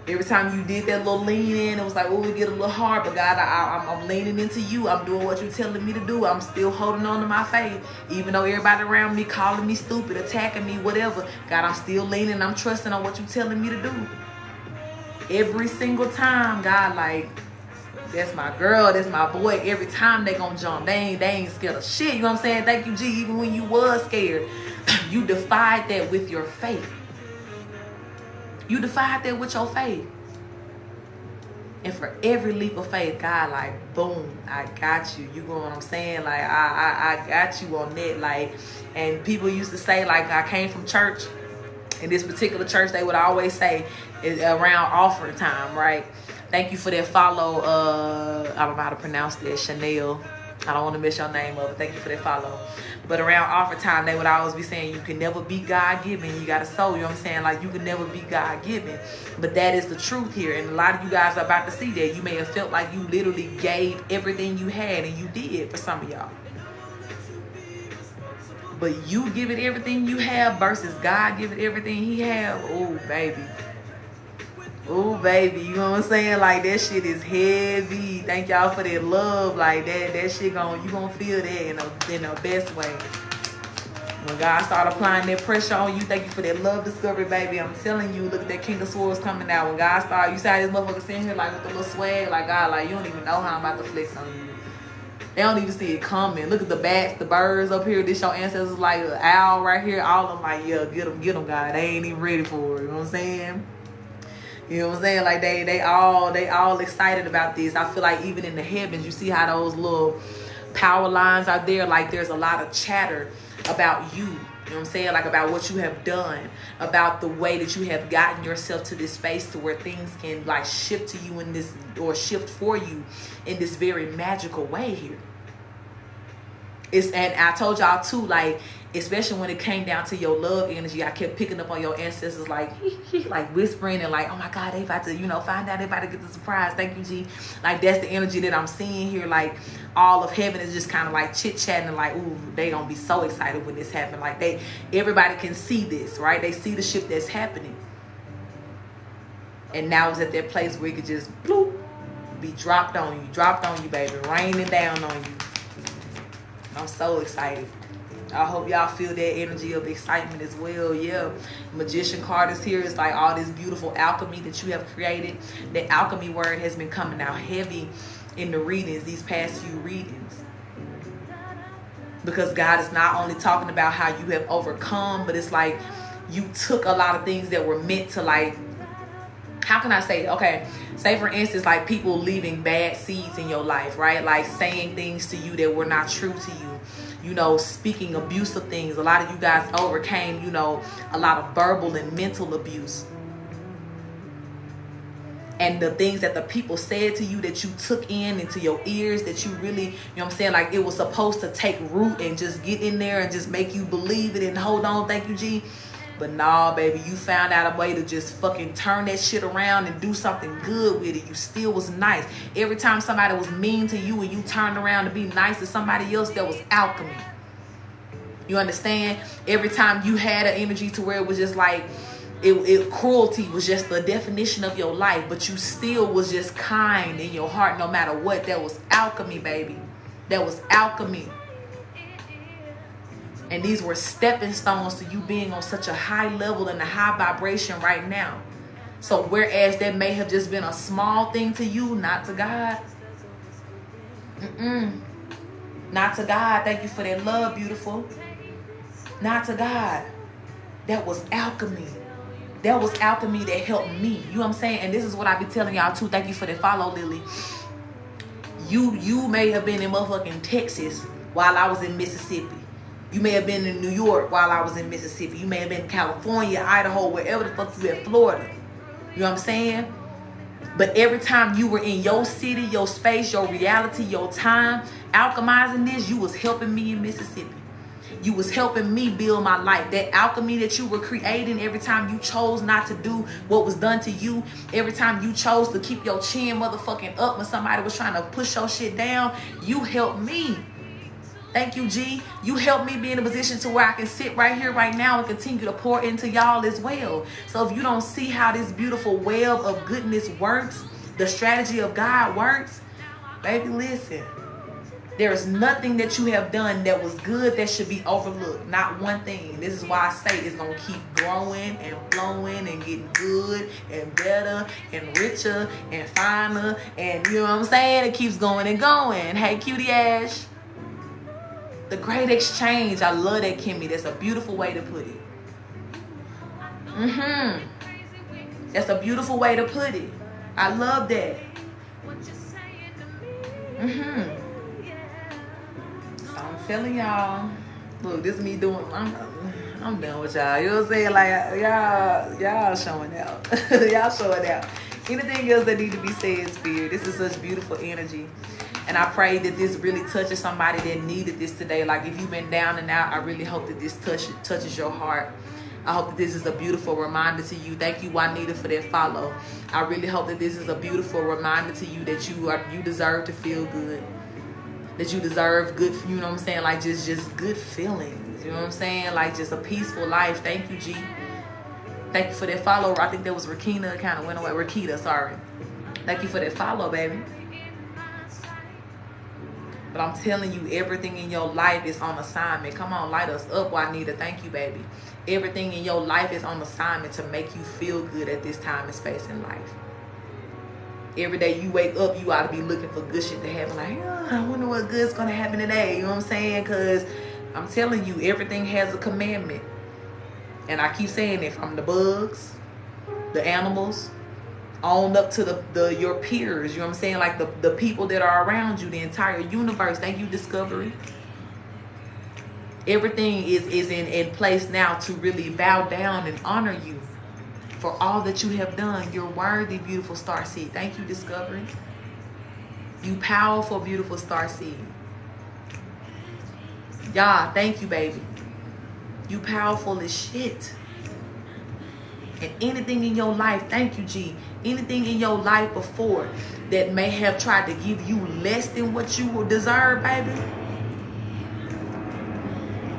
Speaker 1: Every time you did that little lean in, it was like, oh, it get a little hard. But God, I'm leaning into you. I'm doing what you're telling me to do. I'm still holding on to my faith. Even though everybody around me calling me stupid, attacking me, whatever. God, I'm still leaning. I'm trusting on what you're telling me to do. Every single time, God, like, that's my girl, that's my boy. Every time they gonna jump, they ain't scared of shit. You know what I'm saying? Thank you, G. Even when you was scared, you defied that with your faith. You defied that with your faith. And for every leap of faith, God like, boom, I got you. You know what I'm saying? Like, I got you on that. Like, and people used to say, like, I came from church. In this particular church, they would always say, it's around offering time, right? Thank you for that follow. I don't know how to pronounce that, Chanel. I don't want to mess your name up. Thank you for that follow. But around offer time, they would always be saying, you can never be God-given. You got to sow, you know what I'm saying? Like, you can never be God-given. But that is the truth here. And a lot of you guys are about to see that. You may have felt like you literally gave everything you had, and you did for some of y'all. But you give it everything you have versus God give it everything he have. Oh, baby. Oh, baby, you know what I'm saying? Like, that shit is heavy. Thank y'all for that love. Like, that shit you gonna feel that in the best way. When God started applying that pressure on you, thank you for that love discovery, baby. I'm telling you, look at that King of Swords coming out. When God started, you saw this motherfucker sitting here, like, with the little swag. Like, God, like, you don't even know how I'm about to flex on you. They don't even see it coming. Look at the bats, the birds up here. This your ancestors, like, an owl right here. All of them, like, yeah, get them, God. They ain't even ready for it. You know what I'm saying? You know what I'm saying? Like they all excited about this. I feel like even in the heavens, you see how those little power lines out there, like there's a lot of chatter about you. You know what I'm saying? Like about what you have done, about the way that you have gotten yourself to this space to where things can like shift to you in this, or shift for you in this very magical way here. And I told y'all too, like, especially when it came down to your love energy, I kept picking up on your ancestors, like, like whispering and like, oh my God, they about to, you know, find out, they about to get the surprise. Thank you, G. Like, that's the energy that I'm seeing here. Like, all of heaven is just kind of like chit-chatting and like, ooh, they gonna be so excited when this happens. Like, everybody can see this, right? They see the shift that's happening. And now it's at that place where it could just, bloop, be dropped on you, baby, raining down on you. I'm so excited. I hope y'all feel that energy of excitement as well. Yeah, Magician card is here. It's like all this beautiful alchemy that you have created. The alchemy word has been coming out heavy in the readings, these past few readings. Because God is not only talking about how you have overcome, but it's like you took a lot of things that were meant to, like, how can I say it? Okay, say for instance, like people leaving bad seeds in your life, right? Like saying things to you that were not true to you, you know, speaking abusive things. A lot of you guys overcame, you know, a lot of verbal and mental abuse. And the things that the people said to you that you took into your ears, that you really, you know what I'm saying, like it was supposed to take root and just get in there and just make you believe it and hold on, thank you, G. But nah, baby, you found out a way to just fucking turn that shit around and do something good with it. You still was nice. Every time somebody was mean to you and you turned around to be nice to somebody else, that was alchemy. You understand? Every time you had an energy to where it was just like, cruelty was just the definition of your life, but you still was just kind in your heart no matter what. That was alchemy, baby. That was alchemy. And these were stepping stones to you being on such a high level and a high vibration right now. So whereas that may have just been a small thing to you, not to God. Not to God. Thank you for that love, beautiful. Not to God. That was alchemy. That was alchemy that helped me. You know what I'm saying? And this is what I be telling y'all too. Thank you for the follow, Lily. You may have been in motherfucking Texas while I was in Mississippi. You may have been in New York while I was in Mississippi. You may have been in California, Idaho, wherever the fuck you at, Florida. You know what I'm saying? But every time you were in your city, your space, your reality, your time, alchemizing this, you was helping me in Mississippi. You was helping me build my life. That alchemy that you were creating every time you chose not to do what was done to you, every time you chose to keep your chin motherfucking up when somebody was trying to push your shit down, you helped me. Thank you, G. You helped me be in a position to where I can sit right here, right now, and continue to pour into y'all as well. So if you don't see how this beautiful web of goodness works, the strategy of God works, baby, listen. There is nothing that you have done that was good that should be overlooked. Not one thing. This is why I say it's going to keep growing and flowing and getting good and better and richer and finer. And you know what I'm saying? It keeps going and going. Hey, Cutie Ash. The great exchange. I love that, Kimmy. That's a beautiful way to put it. That's a beautiful way to put it. I love that. So I'm telling y'all. Look, this is me doing. I'm done with y'all. You know what I'm saying? Like y'all showing out. Y'all showing out. Anything else that need to be said, Spirit? This is such beautiful energy. And I pray that this really touches somebody that needed this today. Like if you've been down and out, I really hope that this touches your heart. I hope that this is a beautiful reminder to you. Thank you, Juanita, for that follow. I really hope that this is a beautiful reminder to you that you deserve to feel good. That you deserve good, you know what I'm saying? Like just good feelings. You know what I'm saying? Like just a peaceful life. Thank you, G. Thank you for that follow. I think that was Rakina. It kind of went away. Rakita, sorry. Thank you for that follow, baby. But I'm telling you, everything in your life is on assignment. Come on, light us up, Juanita. Thank you, baby. Everything in your life is on assignment to make you feel good at this time and space in life. Every day you wake up, you ought to be looking for good shit to happen. Like, oh, I wonder what good's going to happen today. You know what I'm saying? Because I'm telling you, everything has a commandment. And I keep saying it, from the bugs, the animals, on up to your peers, you know what I'm saying? Like the people that are around you, the entire universe. Thank you, Discovery. Everything is in place now to really bow down and honor you for all that you have done. You're worthy, beautiful starseed. Thank you, Discovery. You powerful, beautiful starseed. Y'all, thank you, baby. You powerful as shit. And anything in your life, thank you, G. Anything in your life before that may have tried to give you less than what you deserve, baby.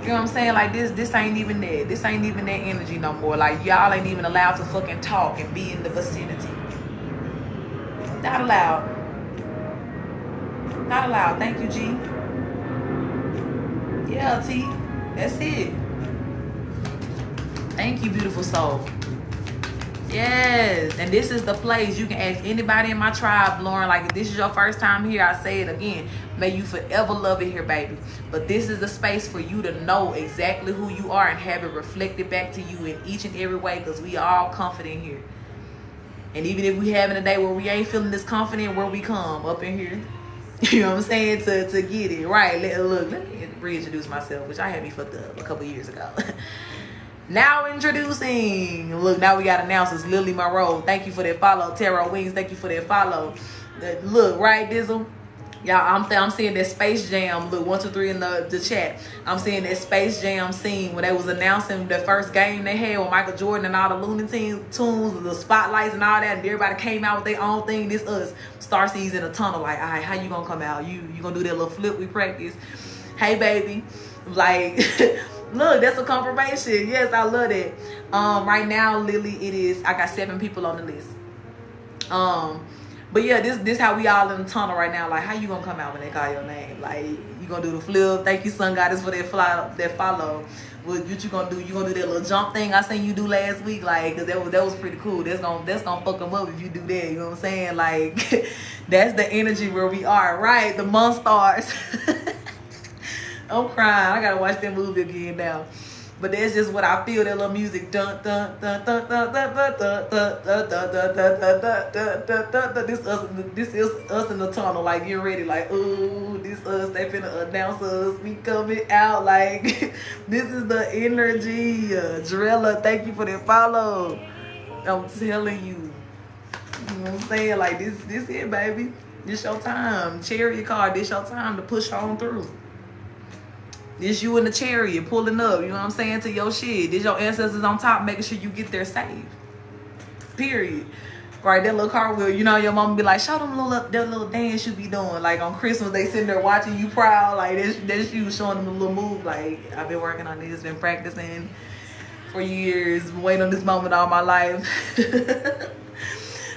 Speaker 1: You know what I'm saying? Like this ain't even that. This ain't even that energy no more. Like y'all ain't even allowed to fucking talk and be in the vicinity. Not allowed. Not allowed. Thank you, G. Yeah, T. That's it. Thank you, beautiful soul. Yes, and this is the place. You can ask anybody in my tribe, Lauren, like if this is your first time here, I say it again. May you forever love it here, baby. But this is the space for you to know exactly who you are and have it reflected back to you in each and every way, because we all confident here. And even if we having a day where we ain't feeling this confident, where we come up in here, you know what I'm saying, to get it right. Let me reintroduce myself, which I had me fucked up a couple years ago. Now introducing, look, now we got announcers. Lily Monroe, thank you for that follow. Tarot Wings, thank you for that follow. Look, right, Dizzle? Y'all, I'm seeing that Space Jam. Look, 1, 2, 3 in the chat. I'm seeing that Space Jam scene when they was announcing the first game they had with Michael Jordan and all the Looney Tunes, the spotlights and all that, and everybody came out with their own thing. This us. Starseeds in a tunnel. Like, all right, how you gonna come out? You gonna do that little flip we practice? Hey, baby. Like, look, that's a confirmation. Yes, I love it. Right now, Lily, I got 7 people on the list. But yeah, this how we all in the tunnel right now. Like, how you gonna come out when they call your name? Like, you gonna do the flip? Thank you, Sun Goddess, for that follow. What you gonna do? You gonna do that little jump thing I seen you do last week? Like, cause that was pretty cool. That's gonna fuck them up if you do that. You know what I'm saying? Like, that's the energy where we are, right? The Monstars. I'm crying. I gotta watch that movie again now. But that's just what I feel. That little music, dun dun dun dun dun dun dun dun dun dun dun dun dun dun dun. This is us in the tunnel, like getting ready, like, ooh, this us. They finna announce us. We coming out, like this is the energy. Drella, thank you for that follow. I'm telling you, you know what I'm saying? Like this it, baby. This your time. Chariot card. This your time to push on through. This you in the chariot pulling up, you know what I'm saying, to your shit. This your ancestors on top making sure you get there safe. Period. Right, that little cartwheel, you know, your mama be like, show them that little dance you be doing. Like on Christmas, they sitting there watching you proud. Like that's you showing them a little move. Like, I've been working on this, been practicing for years, been waiting on this moment all my life.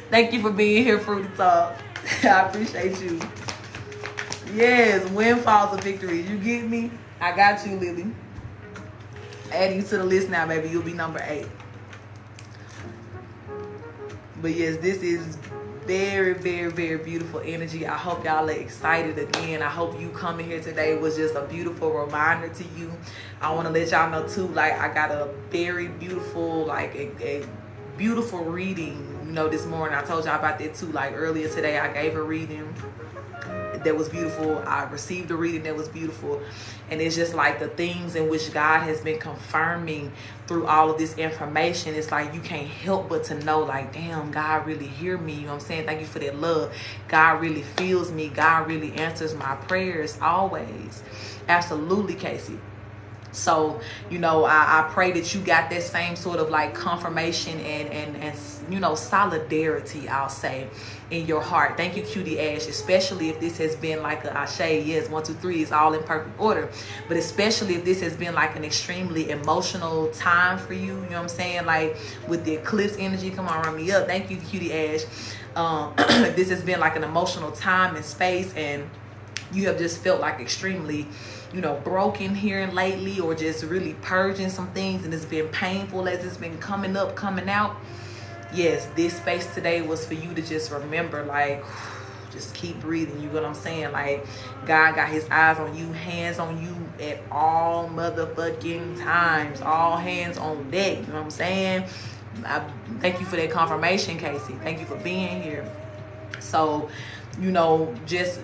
Speaker 1: Thank you for being here, Fruity Talk. I appreciate you. Yes, windfalls of victory. You get me? I got you, Lily. Adding you to the list now, baby. You'll be number 8. But yes, this is very, very, very beautiful energy. I hope y'all are excited again. I hope you coming here today was just a beautiful reminder to you. I want to let y'all know too, like, I got a very beautiful, like a beautiful reading, you know, this morning. I told y'all about that too. Like earlier today, I gave a reading that was beautiful. I received a reading that was beautiful. And it's just like the things in which God has been confirming through all of this information. It's like you can't help but to know, like, damn, God really hear me. You know what I'm saying? Thank you for that love. God really feels me. God really answers my prayers always. Absolutely, Casey. So, you know, I pray that you got that same sort of like confirmation and you know, solidarity, I'll say, in your heart. Thank you, Cutie Ash, especially if this has been like a Ashe. Yes, 1, 2, 3 is all in perfect order. But especially if this has been like an extremely emotional time for you, you know what I'm saying? Like with the eclipse energy, come on, run me up. Thank you, Cutie Ash. This has been like an emotional time and space, and you have just felt like extremely, you know, broken here lately, or just really purging some things, and it's been painful as it's been coming up, coming out. Yes, this space today was for you to just remember, like, just keep breathing. You know what I'm saying? Like, God got his eyes on you, hands on you at all motherfucking times, all hands on deck. You know what I'm saying? I thank you for that confirmation, Casey. Thank you for being here. So, you know, just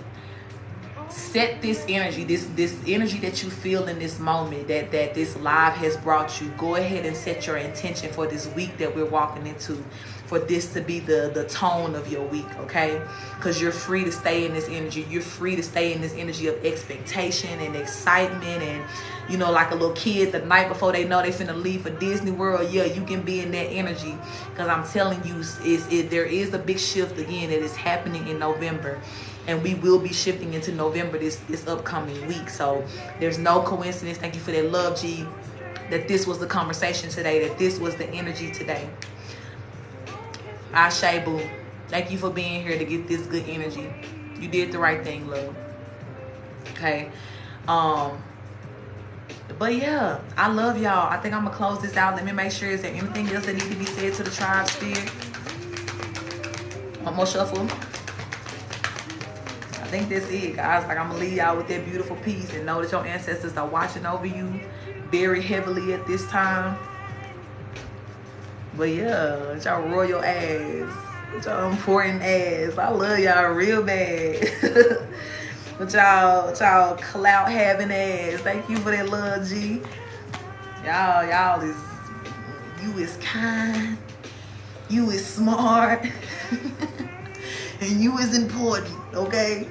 Speaker 1: set this energy, this energy that you feel in this moment, that this live has brought you. Go ahead and set your intention for this week that we're walking into, for this to be the tone of your week, okay? Because you're free to stay in this energy. You're free to stay in this energy of expectation and excitement, and, you know, like a little kid the night before they know they finna leave for Disney World. Yeah, you can be in that energy, because I'm telling you, there is a big shift again that is happening in November. And we will be shifting into November this upcoming week. So there's no coincidence. Thank you for that love, G. That this was the conversation today. That this was the energy today. Ashe, boo. Thank you for being here to get this good energy. You did the right thing, love. Okay. But yeah, I love y'all. I think I'm gonna close this out. Let me make sure, is there anything else that need to be said to the tribe spirit? One more shuffle. I think that's it, guys. Like, I'm gonna leave y'all with that beautiful peace and know that your ancestors are watching over you very heavily at this time. But yeah, y'all royal ass, y'all important ass. I love y'all real bad. But y'all clout having ass. Thank you for that love, G. Y'all is, you is kind, you is smart, and you is important, okay?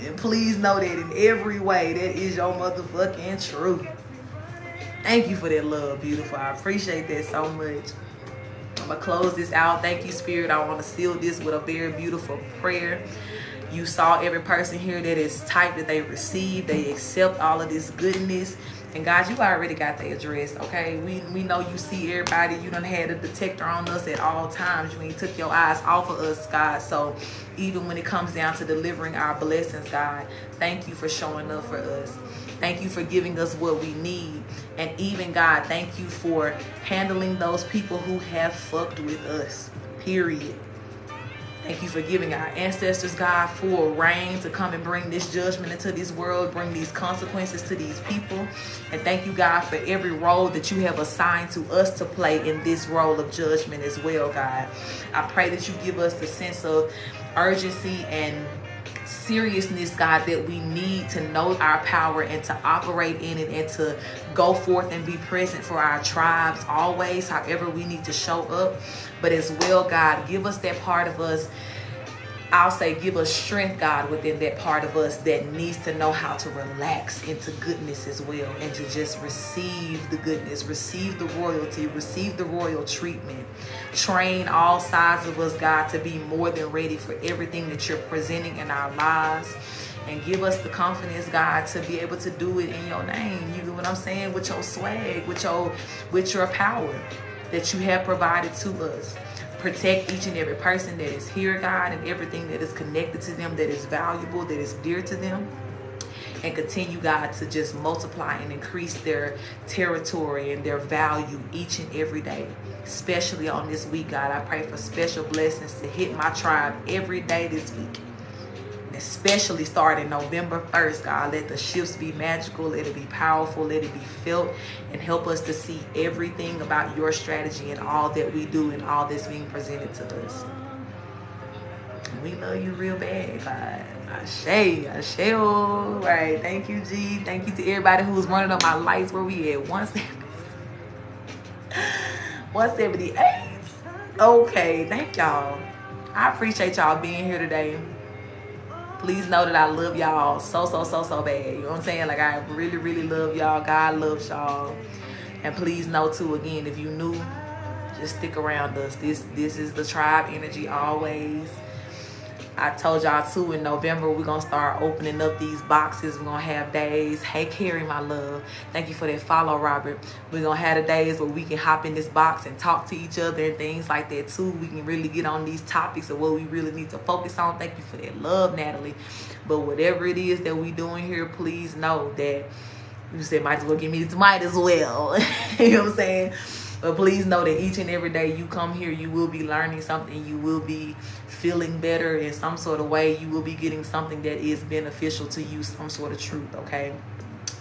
Speaker 1: And please know that in every way, that is your motherfucking truth. Thank you for that love, beautiful. I appreciate that so much. I'm gonna close this out. Thank you, Spirit. I want to seal this with a very beautiful prayer. You saw every person here that is typed that they receive, they accept all of this goodness. And God, you already got the address, okay? We know you see everybody. You done had a detector on us at all times. You ain't took your eyes off of us, God. So even when it comes down to delivering our blessings, God, thank you for showing up for us. Thank you for giving us what we need. And even, God, thank you for handling those people who have fucked with us, period. Thank you for giving our ancestors, God, full reign to come and bring this judgment into this world, bring these consequences to these people. And thank you, God, for every role that you have assigned to us to play in this role of judgment as well, God. I pray that you give us the sense of urgency and seriousness, God, that we need to know our power and to operate in it and to go forth and be present for our tribes always, however we need to show up. But as well, God, give us that part of us. I'll say give us strength, God, within that part of us that needs to know how to relax into goodness as well, and to just receive the goodness, receive the royalty, receive the royal treatment. Train all sides of us, God, to be more than ready for everything that you're presenting in our lives. And give us the confidence, God, to be able to do it in your name. You know what I'm saying? With your swag, with your power that you have provided to us. Protect each and every person that is here, God, and everything that is connected to them, that is valuable, that is dear to them. And continue, God, to just multiply and increase their territory and their value each and every day. Especially on this week, God, I pray for special blessings to hit my tribe every day this week. Especially starting November 1st, God, let the shifts be magical, let it be powerful, let it be felt, and help us to see everything about your strategy and all that we do and all that's being presented to us. And we love you real bad, God. Ashe, all right. Thank you, G. Thank you to everybody who's running up my lights. Where we at? 178. Okay, thank y'all. I appreciate y'all being here today. Please know that I love y'all so bad. You know what I'm saying? Like, I really, really love y'all. God loves y'all. And please know, too, again, if you new, just stick around us. This is the tribe energy always. I told y'all, too, in November, we're going to start opening up these boxes. We're going to have days. Hey, Carrie, my love. Thank you for that follow, Robert. We're going to have the days where we can hop in this box and talk to each other and things like that, too. We can really get on these topics of what we really need to focus on. Thank you for that love, Natalie. But whatever it is that we doing here, please know that you said might as well give me the might as well. You know what I'm saying? But please know that each and every day you come here, you will be learning something. You will be feeling better in some sort of way. You will be getting something that is beneficial to you, some sort of truth, okay?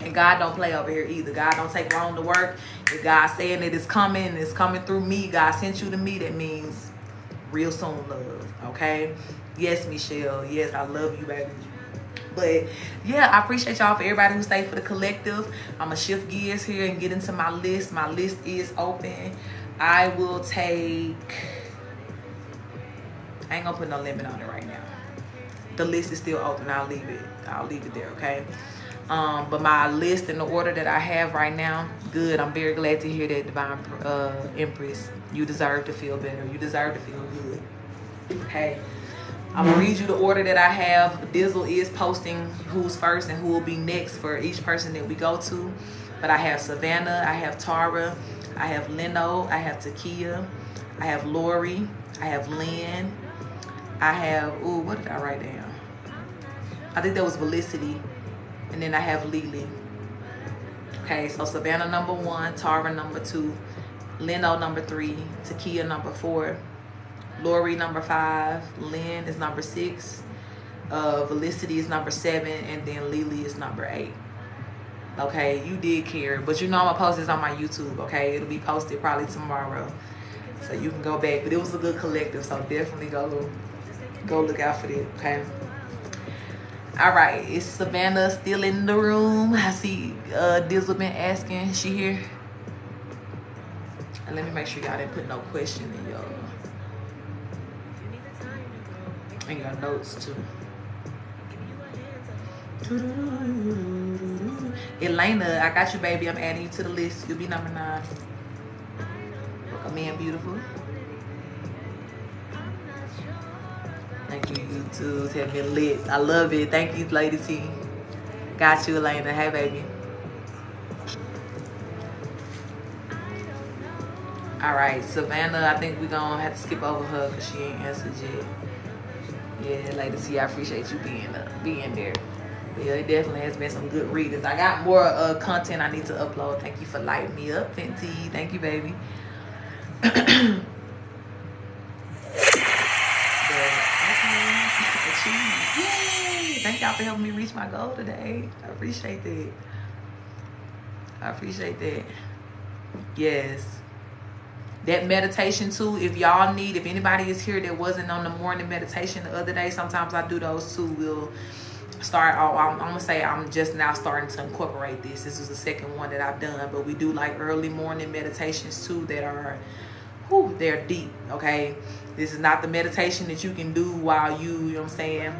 Speaker 1: And God don't play over here either. God don't take long to work. If God's saying that it's coming through me, God sent you to me, that means real soon, love, okay? Yes, Michelle. Yes, I love you, baby. But yeah, I appreciate y'all for everybody who stayed for the collective. I'm gonna shift gears here and get into my list. My list is open. I will take, I ain't gonna put no limit on it right now. The list is still open. I'll leave it there, okay? But my list in the order that I have right now, good. I'm very glad to hear that, Divine Empress. You deserve to feel better. You deserve to feel good. Okay. I'm gonna read you the order that I have. Dizzle is posting who's first and who will be next for each person that we go to. But I have Savannah, I have Tara, I have Leno, I have Takia, I have Lori, I have Lynn, I have, ooh, what did I write down? I think that was Felicity. And then I have Lily. Okay, so Savannah number 1, Tara number 2, Leno number 3, Takia number 4, Lori number 5, Lynn is number 6, Felicity is number 7, and then Lily is number 8. Okay, you did care, but you know I'm gonna post this on my YouTube. Okay, it'll be posted probably tomorrow, so you can go back. But it was a good collective, so definitely go look out for it. Okay. All right, is Savannah still in the room? I see Dizzle been asking. She here? And let me make sure y'all didn't put no question in your notes too. Elena, I got you, baby. I'm adding you to the list. You'll be number 9. Welcome in, beautiful. Thank you, YouTube. Have been lit. I love it. Thank you, Lady T. Got you, Elena. Hey, baby. All right, Savannah, I think we're going to have to skip over her because she ain't answered yet. Yeah, Lady T, I appreciate you being there. Yeah, it definitely has been some good readings. I got more content I need to upload. Thank you for lighting me up, Fenty. Thank you, baby. Yay! Thank y'all for helping me reach my goal today. I appreciate that. I appreciate that. Yes. That meditation too, if y'all need, if anybody is here that wasn't on the morning meditation the other day, sometimes I do those too. We'll start, I'm gonna say I'm just now starting to incorporate this. This is the second one that I've done, but we do like early morning meditations too that are, whew, they're deep, okay? This is not the meditation that you can do while you know what I'm saying?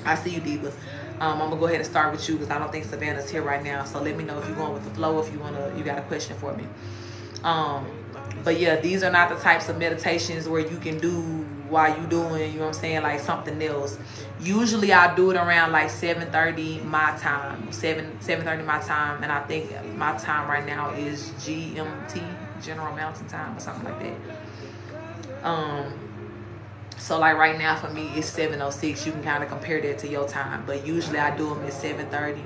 Speaker 1: I see you, Diva. I'm gonna go ahead and start with you because I don't think Savannah's here right now. So let me know if you're going with the flow, if you got a question for me. But yeah, these are not the types of meditations where you can do while you doing, you know what I'm saying, like something else. Usually I do it around like 7:30 my time, 7:30 my time, and I think my time right now is GMT, General Mountain Time, or something like that. So like right now for me it's 7:06. You can kind of compare that to your time, but usually I do them at 7:30.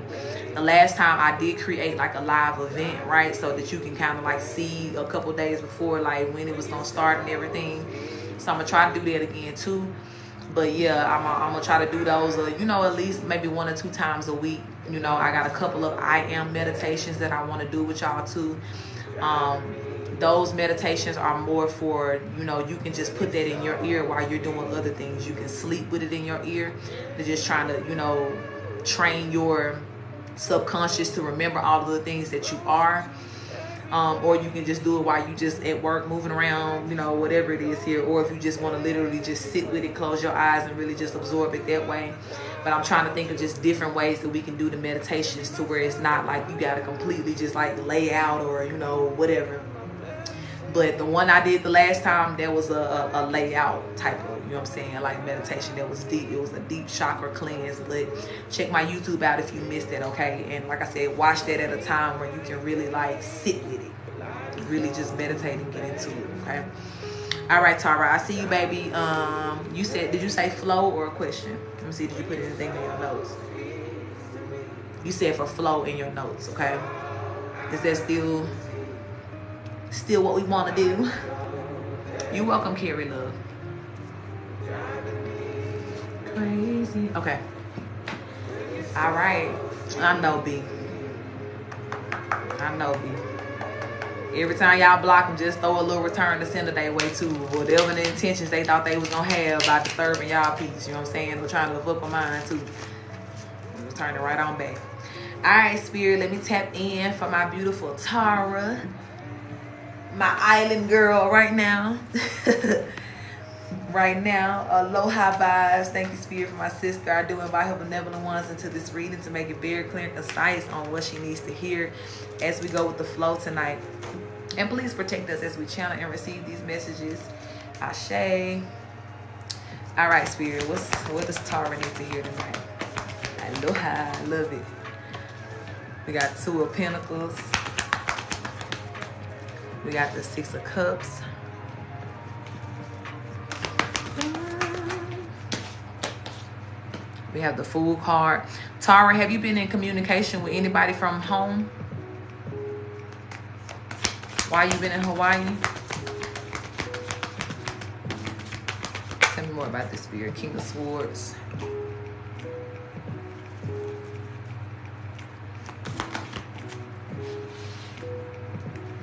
Speaker 1: The last time I did create like a live event, right, so that you can kind of like see a couple days before like when it was gonna start and everything. So I'm gonna try to do that again too. But yeah, I'm gonna try to do those you know, at least maybe 1 or 2 times a week. You know, I got a couple of I am meditations that I want to do with y'all too. Those meditations are more for, you know, you can just put that in your ear while you're doing other things. You can sleep with it in your ear. They're just trying to, you know, train your subconscious to remember all of the things that you are. Or you can just do it while you just at work, moving around, you know, whatever it is here. Or if you just want to literally just sit with it, close your eyes and really just absorb it that way. But I'm trying to think of just different ways that we can do the meditations to where it's not like you got to completely just like lay out or, you know, whatever. But the one I did the last time, there was a layout type of, you know what I'm saying, like meditation that was deep. It was a deep chakra cleanse. But check my YouTube out if you missed it, okay? And like I said, watch that at a time where you can really like sit with it. Really just meditate and get into it, okay? All right, Tara, I see you, baby. You said, did you say flow or a question? Let me see, did you put anything in your notes? You said for flow in your notes, okay? Is that still what we want to do? You're welcome, Carrie Love. Crazy. Okay. All right. I know, B. I know, B. Every time y'all block them, just throw a little return to sender their way too. Whatever the intentions they thought they was gonna have about disturbing y'all peace, you know what I'm saying? Or trying to fuck with mine too. Just turn it right on back. All right, Spirit, let me tap in for my beautiful Tara. My island girl right now. Right now, aloha vibes. Thank you, Spirit, for my sister. I do invite her benevolent ones into this reading to make it very clear and concise on what she needs to hear as we go with the flow tonight. And please protect us as we channel and receive these messages. Ashe. All right, Spirit, what does Tara need to hear tonight? Aloha, I love it. We got 2 of Pentacles. We got the 6 of Cups. We have the Fool card. Tara, have you been in communication with anybody from home? Why you been in Hawaii? Tell me more about this spirit. King of Swords.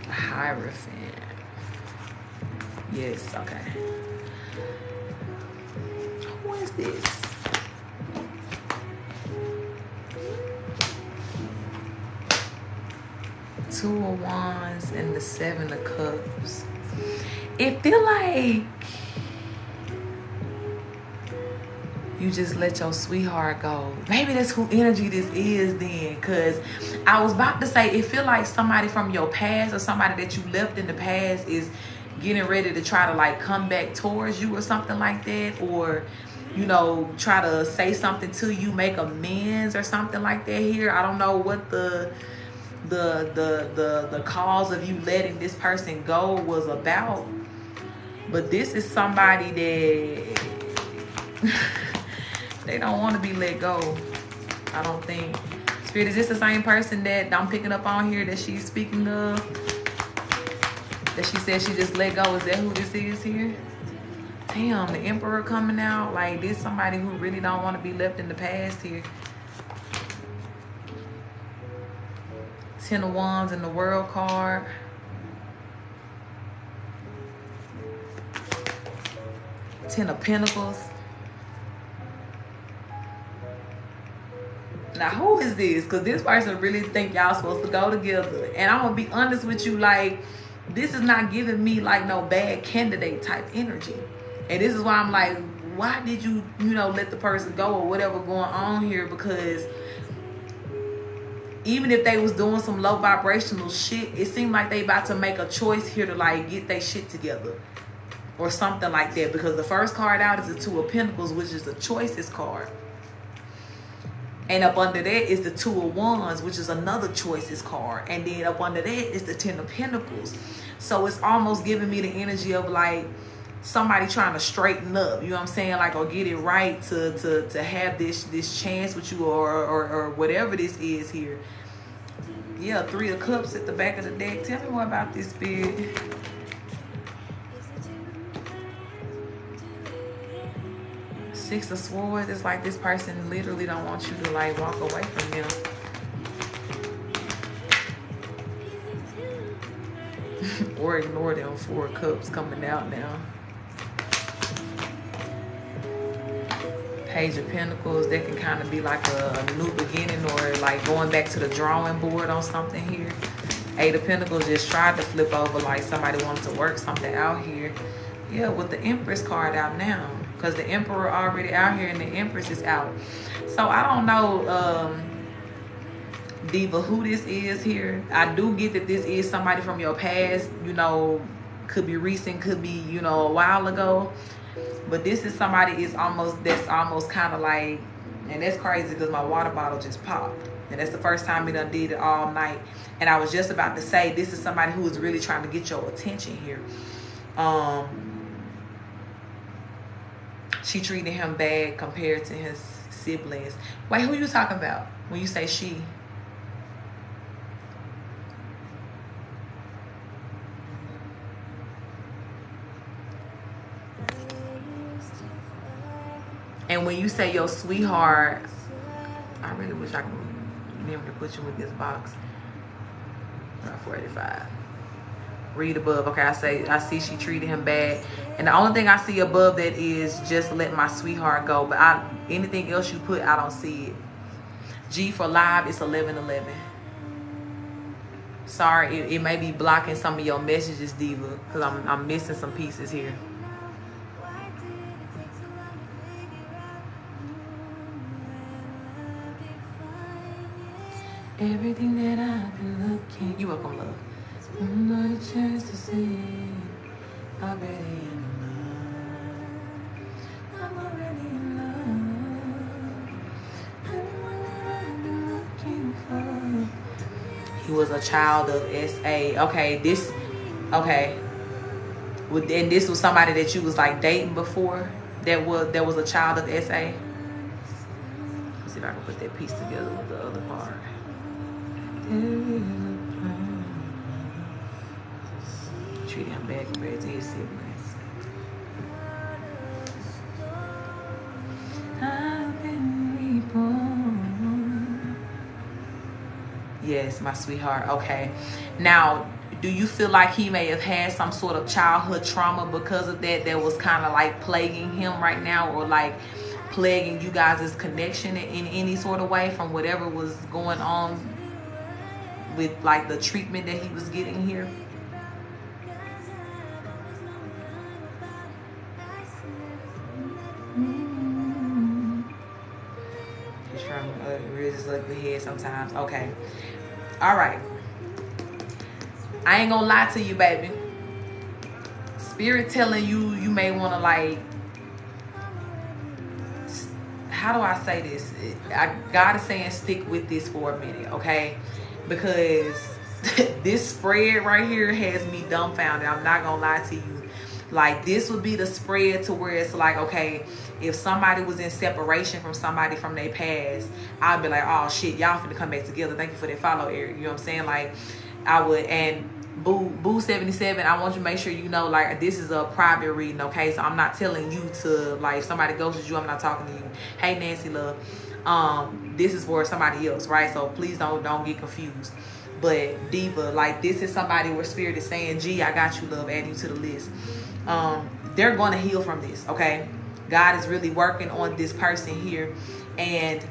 Speaker 1: Hierophant. Yes, okay. Who is this? Two of Wands and the Seven of Cups. It feel like you just let your sweetheart go. Maybe that's who energy this is then. Because I was about to say, it feel like somebody from your past or somebody that you left in the past is getting ready to try to like come back towards you or something like that. Or, you know, try to say something to you, make amends or something like that here. I don't know what the cause of you letting this person go was about. But this is somebody that they don't want to be let go. I don't think. Spirit, is this the same person that I'm picking up on here that she's speaking of? That she said she just let go. Is that who this is here? Damn, the Emperor coming out. Like, this somebody who really don't want to be left in the past here. Ten of Wands and the World card. Ten of Pentacles. Now, who is this? Because this person really think y'all supposed to go together. And I'm going to be honest with you, like, this is not giving me, like, no bad candidate type energy. And this is why I'm like, why did you, you know, let the person go or whatever going on here? Because even if they was doing some low vibrational shit, it seemed like they about to make a choice here to, like, get their shit together. Or something like that. Because the first card out is the Two of Pentacles, which is the choices card. And up under that is the Two of Wands, which is another choices card. And then up under that is the Ten of Pentacles. So it's almost giving me the energy of like somebody trying to straighten up. You know what I'm saying? Like, or get it right to have this chance with you or whatever this is here. Yeah, Three of Cups at the back of the deck. Tell me more about this, Spirit. Six of Swords. It's like this person literally don't want you to like walk away from them. Or ignore them. Four of Cups coming out now. Page of Pentacles. That can kind of be like a new beginning or like going back to the drawing board on something here. Eight of Pentacles just tried to flip over like somebody wanted to work something out here. Yeah, with the Empress card out now. Because the Emperor already out here and the Empress is out. So I don't know, Diva, who this is here. I do get that this is somebody from your past. You know, could be recent, could be, you know, a while ago. But this is somebody that's almost kind of like, and that's crazy because my water bottle just popped. And that's the first time we done did it all night. And I was just about to say, this is somebody who is really trying to get your attention here. She treated him bad compared to his siblings. Wait, who you talking about when you say she? And when you say your sweetheart, I really wish I could remember to put you in this box. 485. Read above. Okay, I see she treated him bad. And the only thing I see above that is just let my sweetheart go. But anything else you put, I don't see it. G for live, it's 1111. Sorry, it may be blocking some of your messages, Diva, because I'm missing some pieces here. Everything that I've been looking. You welcome, love. Not a chance to see. I'm already in love. I'm already in love. Everyone that I've been looking for. He was a child of SA. Okay. And this was somebody that you was like dating before. That was a child of SA. Let's see if I can put that piece together with the other part. treated him bad compared to his siblings. I've been reborn. Yes, my sweetheart. Okay. Now, do you feel like he may have had some sort of childhood trauma because of that was kind of like plaguing him right now, or like plaguing you guys' connection in any sort of way from whatever was going on with like the treatment that he was getting here? He's from rears his ugly head sometimes. Okay. All right. I ain't gonna lie to you, baby. Spirit telling you may want to like, how do I say this? God is saying stick with this for a minute, okay? Because this spread right here has me dumbfounded. I'm not gonna lie to you. Like, this would be the spread to where it's like, okay, if somebody was in separation from somebody from their past, I'd be like, oh shit, y'all finna come back together. Thank you for that follow, Eric. You know what I'm saying? Like, I would, and Boo 77, I want you to make sure you know, like, this is a private reading, okay? So I'm not telling you to, like, if somebody goes with you, I'm not talking to you. Hey, Nancy love, this is for somebody else, right? So please don't get confused. But Diva, like, this is somebody where Spirit is saying, gee, I got you, love, add you to the list. They're going to heal from this, okay? God is really working on this person here, and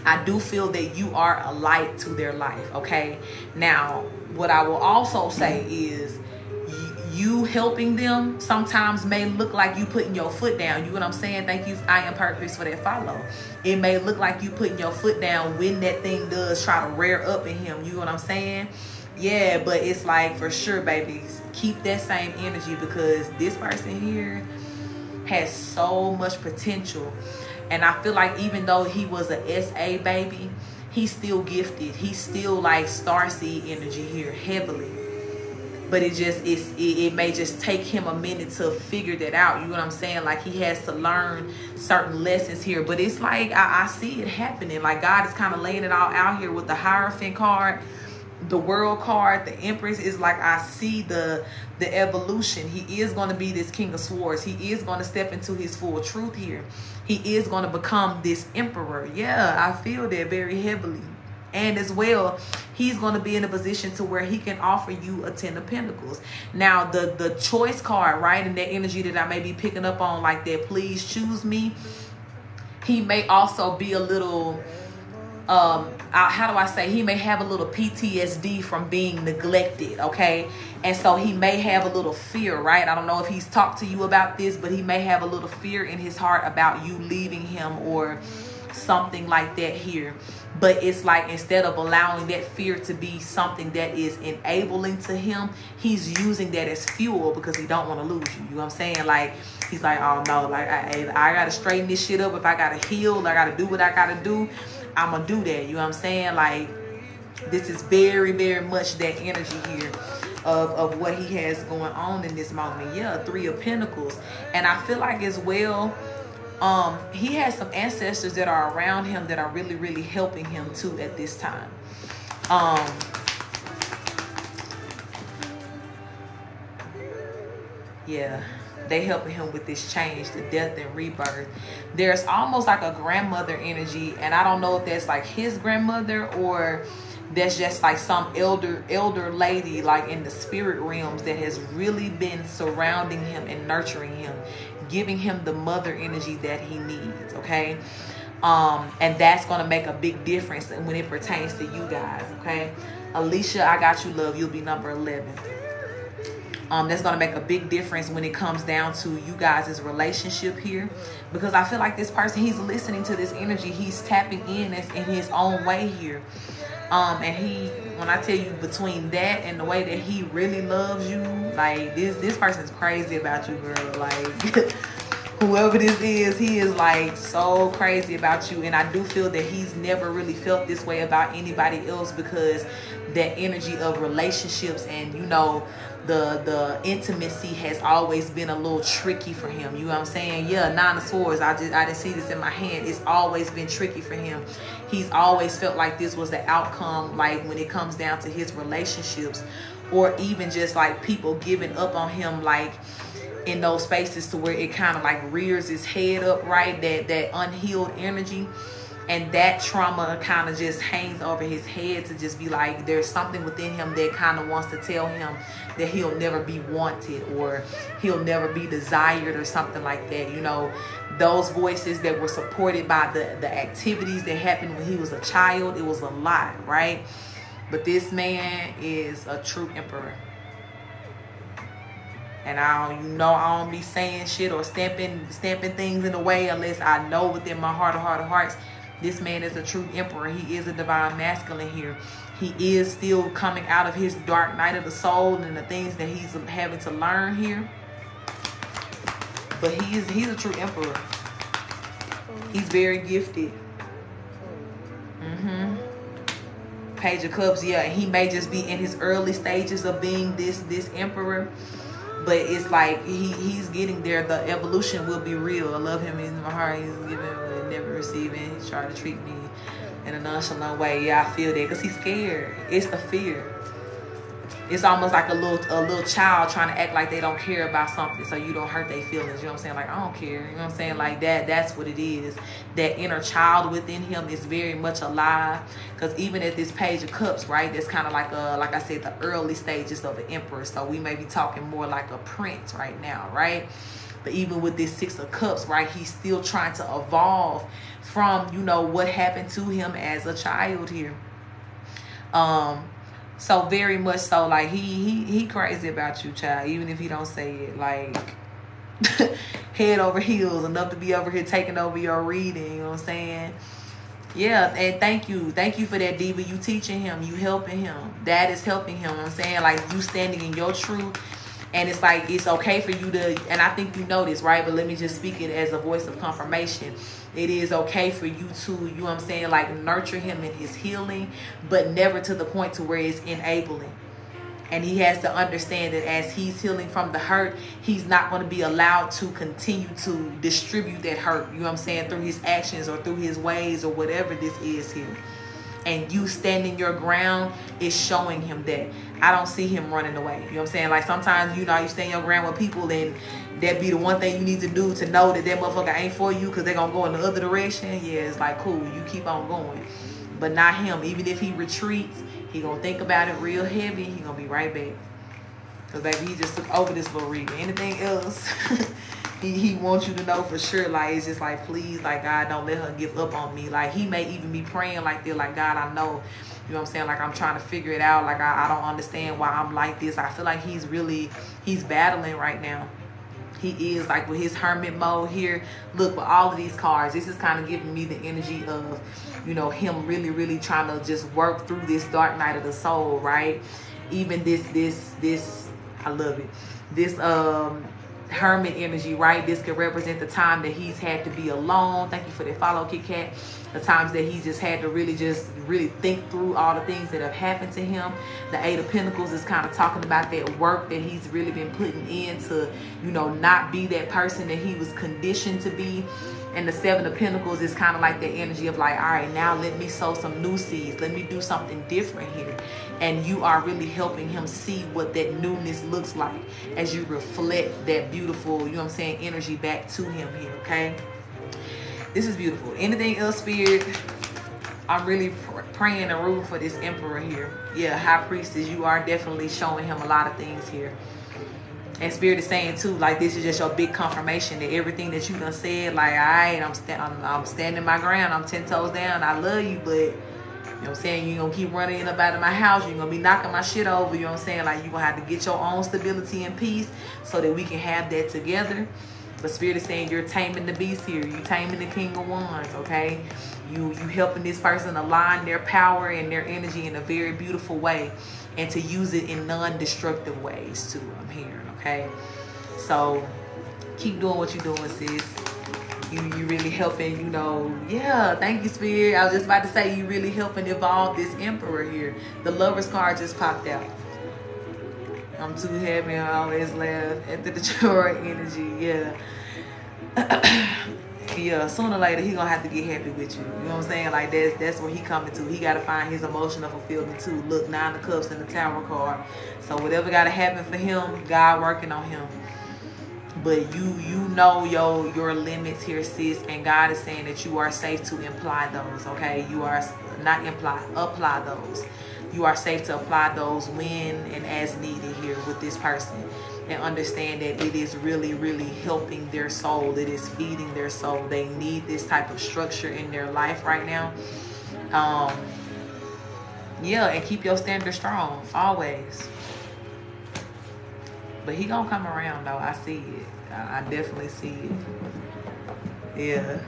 Speaker 1: I do feel that you are a light to their life, okay? Now, what I will also say is you helping them sometimes may look like you putting your foot down. You know what I'm saying? Thank you, I Am Purpose, for that follow. It may look like you putting your foot down when that thing does try to rear up in him. You know what I'm saying? Yeah, but it's like, for sure, babies, keep that same energy, because this person here has so much potential. And I feel like even though he was a SA baby, he's still gifted. He's still like starseed energy here heavily. But it may just take him a minute to figure that out. You know what I'm saying? Like, he has to learn certain lessons here. But it's like, I see it happening. Like, God is kind of laying it all out here with the Hierophant card, the World card, the Empress. Is like, I see the evolution. He is going to be this King of Swords. He is going to step into his full truth here. He is going to become this Emperor. Yeah, I feel that very heavily. And as well, he's going to be in a position to where he can offer you a 10 of Pentacles. Now, the choice card, right, and that energy that I may be picking up on, like that, please choose me. He may also be a little, how do I say, he may have a little PTSD from being neglected, okay? And so he may have a little fear, right? I don't know if he's talked to you about this, but he may have a little fear in his heart about you leaving him or something like that here. But it's like, instead of allowing that fear to be something that is enabling to him, he's using that as fuel because he don't want to lose you. You know what I'm saying? Like, he's like, oh no, like I got to straighten this shit up. If I got to heal, I got to do what I got to do, I'm going to do that. You know what I'm saying? Like, this is very, very much that energy here of what he has going on in this moment. Yeah, 3 of Pentacles. And I feel like as well, he has some ancestors that are around him that are really, really helping him too at this time. Yeah, they helping him with this change, the death and rebirth. There's almost like a grandmother energy, and I don't know if that's like his grandmother or that's just like some elder lady, like in the spirit realms, that has really been surrounding him and nurturing him, giving him the mother energy that he needs, okay? And that's going to make a big difference when it pertains to you guys, okay? Alicia, I got you, love. You'll be number 11. That's going to make a big difference when it comes down to you guys' relationship here, because I feel like this person, he's listening to this energy. He's tapping in his own way here. And when I tell you, between that and the way that he really loves you, like, this person's crazy about you, girl. Like, whoever this is, he is like so crazy about you. And I do feel that he's never really felt this way about anybody else, because that energy of relationships and, you know, the intimacy has always been a little tricky for him. You know what I'm saying? Yeah, 9 of Swords. I didn't see this in my hand. It's always been tricky for him. He's always felt like this was the outcome, like when it comes down to his relationships, or even just like people giving up on him, like in those spaces to where it kind of like rears its head up, right? That unhealed energy. And that trauma kind of just hangs over his head to just be like, there's something within him that kind of wants to tell him that he'll never be wanted or he'll never be desired or something like that. You know, those voices that were supported by the activities that happened when he was a child, it was a lot, right? But this man is a true emperor. And I don't be saying shit or stamping things in a way unless I know within my heart of hearts, this man is a true emperor. He is a divine masculine here. He is still coming out of his dark night of the soul and the things that he's having to learn here. But he's a true emperor. He's very gifted. Page of Cups, yeah. He may just be in his early stages of being this emperor. But it's like he's getting there. The evolution will be real. I love him in my heart. He's giving but never receiving. He's trying to treat me in a nonchalant way. Yeah, I feel that because he's scared. It's the fear. It's almost like a little child trying to act like they don't care about something so you don't hurt their feelings. You know what I'm saying? Like, I don't care. You know what I'm saying? Like that's what it is. That inner child within him is very much alive. Because even at this Page of Cups, right, that's kind of like I said, the early stages of the emperor. So we may be talking more like a prince right now, right? But even with this Six of Cups, right, he's still trying to evolve from, you know, what happened to him as a child here. So very much so, like he crazy about you, child, even if he don't say it, like head over heels enough to be over here taking over your reading, you know what I'm saying? Yeah, and thank you for that, Diva. You teaching him, you helping him. That is helping him, you know what I'm saying? Like, you standing in your truth. And it's like, it's okay for you to, and I think you know this, right? But let me just speak it as a voice of confirmation. It is okay for you to, you know what I'm saying, like nurture him in his healing, but never to the point to where it's enabling. And he has to understand that as he's healing from the hurt, he's not going to be allowed to continue to distribute that hurt, you know what I'm saying, through his actions or through his ways or whatever this is here. And you standing your ground is showing him that. I don't see him running away. You know what I'm saying? Like, sometimes, you know, you stand your ground with people and that be the one thing you need to do to know that motherfucker ain't for you because they're going to go in the other direction. Yeah, it's like, cool, you keep on going. But not him. Even if he retreats, he going to think about it real heavy. He going to be right back. Because, baby, he just took over this little reading. Anything else? He wants you to know for sure, like, it's just like, please, like, God, don't let her give up on me. Like, he may even be praying like this, like, God, I know, you know what I'm saying, like, I'm trying to figure it out, like, I don't understand why I'm like this. I feel like he's battling right now. He is, like, with his hermit mode here. Look, with all of these cards, this is kind of giving me the energy of, you know, him really, really trying to just work through this dark night of the soul, right? Even this, I love it. This, hermit energy, right? This could represent the time that he's had to be alone. Thank you for that follow, Kit Kat. The times that he just had to really think through all the things that have happened to him. The Eight of Pentacles is kind of talking about that work that he's really been putting in to, you know, not be that person that he was conditioned to be. And the Seven of Pentacles is kind of like the energy of like, all right, now let me sow some new seeds. Let me do something different here. And you are really helping him see what that newness looks like as you reflect that beautiful, you know what I'm saying, energy back to him here, okay? This is beautiful. Anything else, Spirit? I'm really praying and rooting for this Emperor here. Yeah, High Priestess, you are definitely showing him a lot of things here. And Spirit is saying too, like, this is just your big confirmation that everything that you done said, like, all right, I'm standing my ground, I'm 10 toes down, I love you, but, you know what I'm saying, you gonna keep running in about my house, you're gonna be knocking my shit over, you know what I'm saying, like, you're gonna have to get your own stability and peace so that we can have that together. But Spirit is saying you're taming the beast here, you taming the King of Wands, okay? You helping this person align their power and their energy in a very beautiful way and to use it in non-destructive ways too, I'm hearing. Okay, so keep doing what you're doing, sis. You really helping, you know. Yeah, thank you, Spirit. I was just about to say you really helping evolve this Emperor here. The Lover's card just popped out. I'm too happy. I always laugh at the Detroit energy. Yeah. Yeah, sooner or later he gonna have to get happy with you. You know what I'm saying? Like that's where he coming to. He gotta find his emotional fulfillment too. Look, 9 of Cups and the Tower card. So whatever gotta happen for him, God working on him. But you know your limits here, sis, and God is saying that you are safe to imply those. Okay, you are not apply those. You are safe to apply those when and as needed here with this person, and understand that it is really, really helping their soul. It is feeding their soul. They need this type of structure in their life right now. Yeah, and keep your standard strong always. But he gonna come around though. I see it. I definitely see it. Yeah.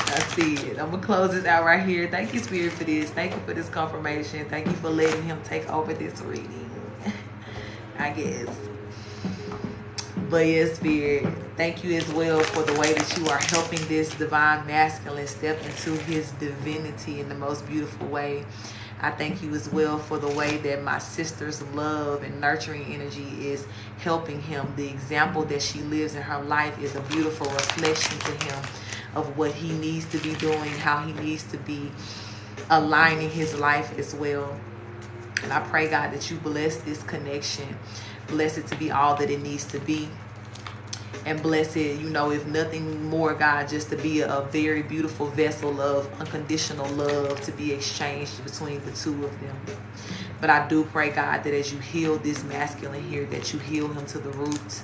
Speaker 1: I see it. I'm gonna close this out right here. Thank you, Spirit, for this. Thank you for this confirmation. Thank you for letting him take over this reading. I guess. But yes, Spirit, thank you as well for the way that you are helping this divine masculine step into his divinity in the most beautiful way. I thank you as well for the way that my sister's love and nurturing energy is helping him. The example that she lives in her life is a beautiful reflection to him of what he needs to be doing, how he needs to be aligning his life as well. And I pray, God, that you bless this connection. Bless it to be all that it needs to be. And bless it, you know, if nothing more, God, just to be a very beautiful vessel of unconditional love to be exchanged between the two of them. But I do pray, God, that as you heal this masculine here, that you heal him to the root.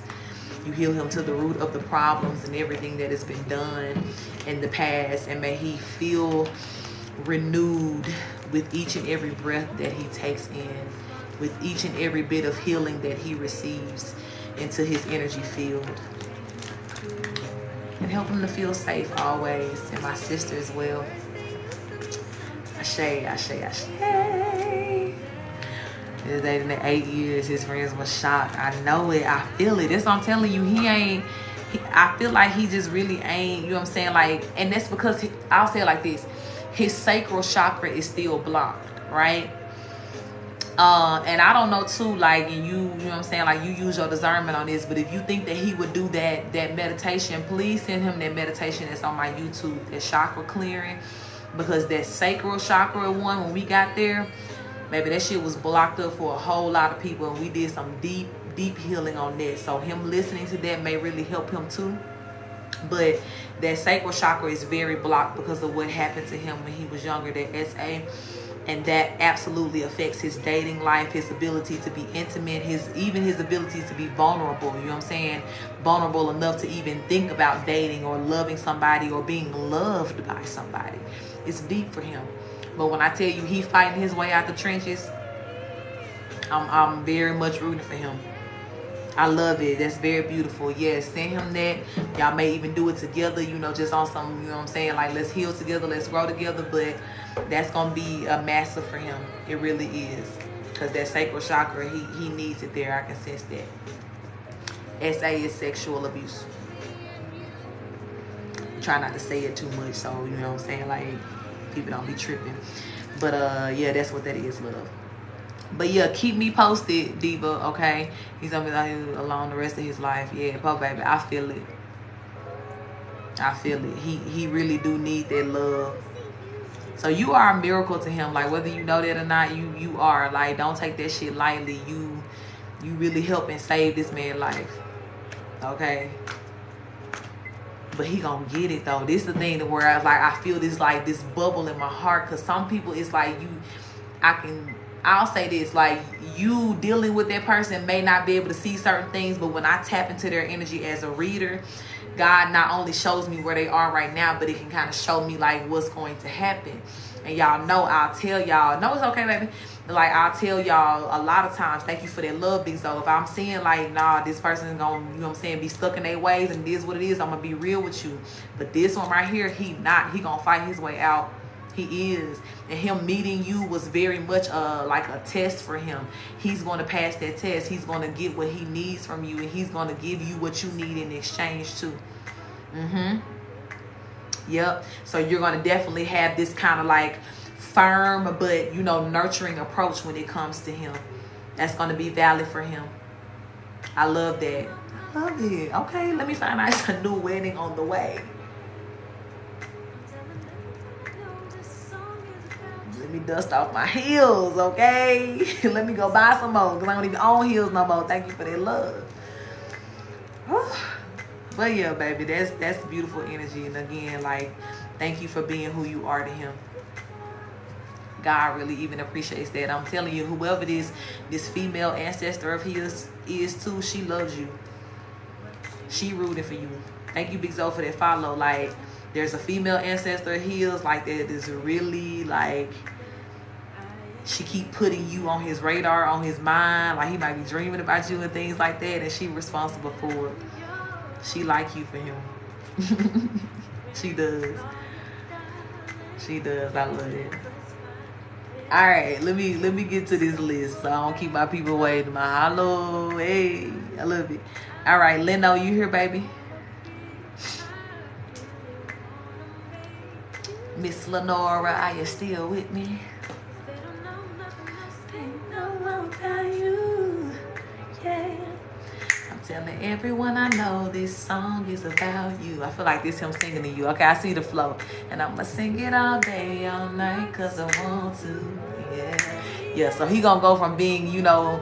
Speaker 1: You heal him to the root of the problems and everything that has been done in the past. And may he feel renewed with each and every breath that he takes in, with each and every bit of healing that he receives into his energy field. And help him to feel safe always. And my sister as well. Ashe, ashe, ashe. His dating in the 8 years, his friends were shocked. I know it. I feel it. That's what I'm telling you. I feel like he just really ain't, you know what I'm saying? Like, and that's because, I'll say it like this. His sacral chakra is still blocked, right? And I don't know too, like, and you know what I'm saying, like, you use your discernment on this, but if you think that he would do that meditation, please send him that meditation that's on my YouTube, that chakra clearing, because that sacral chakra one, when we got there, maybe that shit was blocked up for a whole lot of people, and we did some deep healing on that. So him listening to that may really help him too. But that sacral chakra is very blocked because of what happened to him when he was younger, that SA. And that absolutely affects his dating life, his ability to be intimate, even his ability to be vulnerable. You know what I'm saying? Vulnerable enough to even think about dating or loving somebody or being loved by somebody. It's deep for him. But when I tell you he fighting his way out the trenches, I'm very much rooting for him. I love it. That's very beautiful. Yes, send him that. Y'all may even do it together, you know, just on some, you know what I'm saying, like, let's heal together, let's grow together. But that's going to be a massive for him. It really is. Because that sacral chakra, he needs it there. I can sense that. SA is sexual abuse. Try not to say it too much, so, you know what I'm saying, like, people don't be tripping. But, yeah, that's what that is, love. But yeah, keep me posted, Diva, okay? He's gonna be like alone the rest of his life. Yeah, Pope baby, I feel it. I feel it. He really do need that love. So you are a miracle to him. Like, whether you know that or not, you are. Like, don't take that shit lightly. You really help and save this man's life. Okay? But he gonna get it though. This is the thing where I feel this bubble in my heart. Cause some people, it's like I'll say this, like, you dealing with that person may not be able to see certain things, but when I tap into their energy as a reader, God not only shows me where they are right now, but it can kind of show me, like, what's going to happen. And y'all know, I'll tell y'all, no, it's okay, baby. Like, I'll tell y'all a lot of times, thank you for that love, big. So if I'm seeing, like, nah, this person's gonna, you know what I'm saying, be stuck in their ways, and it is what it is, I'm gonna be real with you. But this one right here, he gonna fight his way out. He is. And him meeting you was very much like a test for him. He's going to pass that test. He's going to get what he needs from you, and he's going to give you what you need in exchange too. Yep. So you're going to definitely have this kind of like firm but, you know, nurturing approach when it comes to him. That's going to be valid for him. I love that. love it. Okay, let me find out it's a new wedding on the way. Let me dust off my heels, okay? Let me go buy some more because I don't even own heels no more. Thank you for that love. But yeah, baby, that's beautiful energy. And again, like, thank you for being who you are to him. God really even appreciates that. I'm telling you, whoever this female ancestor of his is too, she loves you. She rooting for you. Thank you, Big Zo, for that follow. Like, there's a female ancestor of his like that is really like, she keep putting you on his radar, on his mind. Like, he might be dreaming about you and things like that, and she responsible for it. She like you for him. She does. She does. I love it. All right, let me get to this list so I don't keep my people waiting. My hello, hey, I love it. All right, Leno, you here, baby? Miss Lenora, are you still with me? Telling everyone I know this song is about you. I feel like this him singing to you. Okay, I see the flow. And I'ma sing it all day, all night, cause I want to. Yeah. Yeah, so he gonna go from being, you know,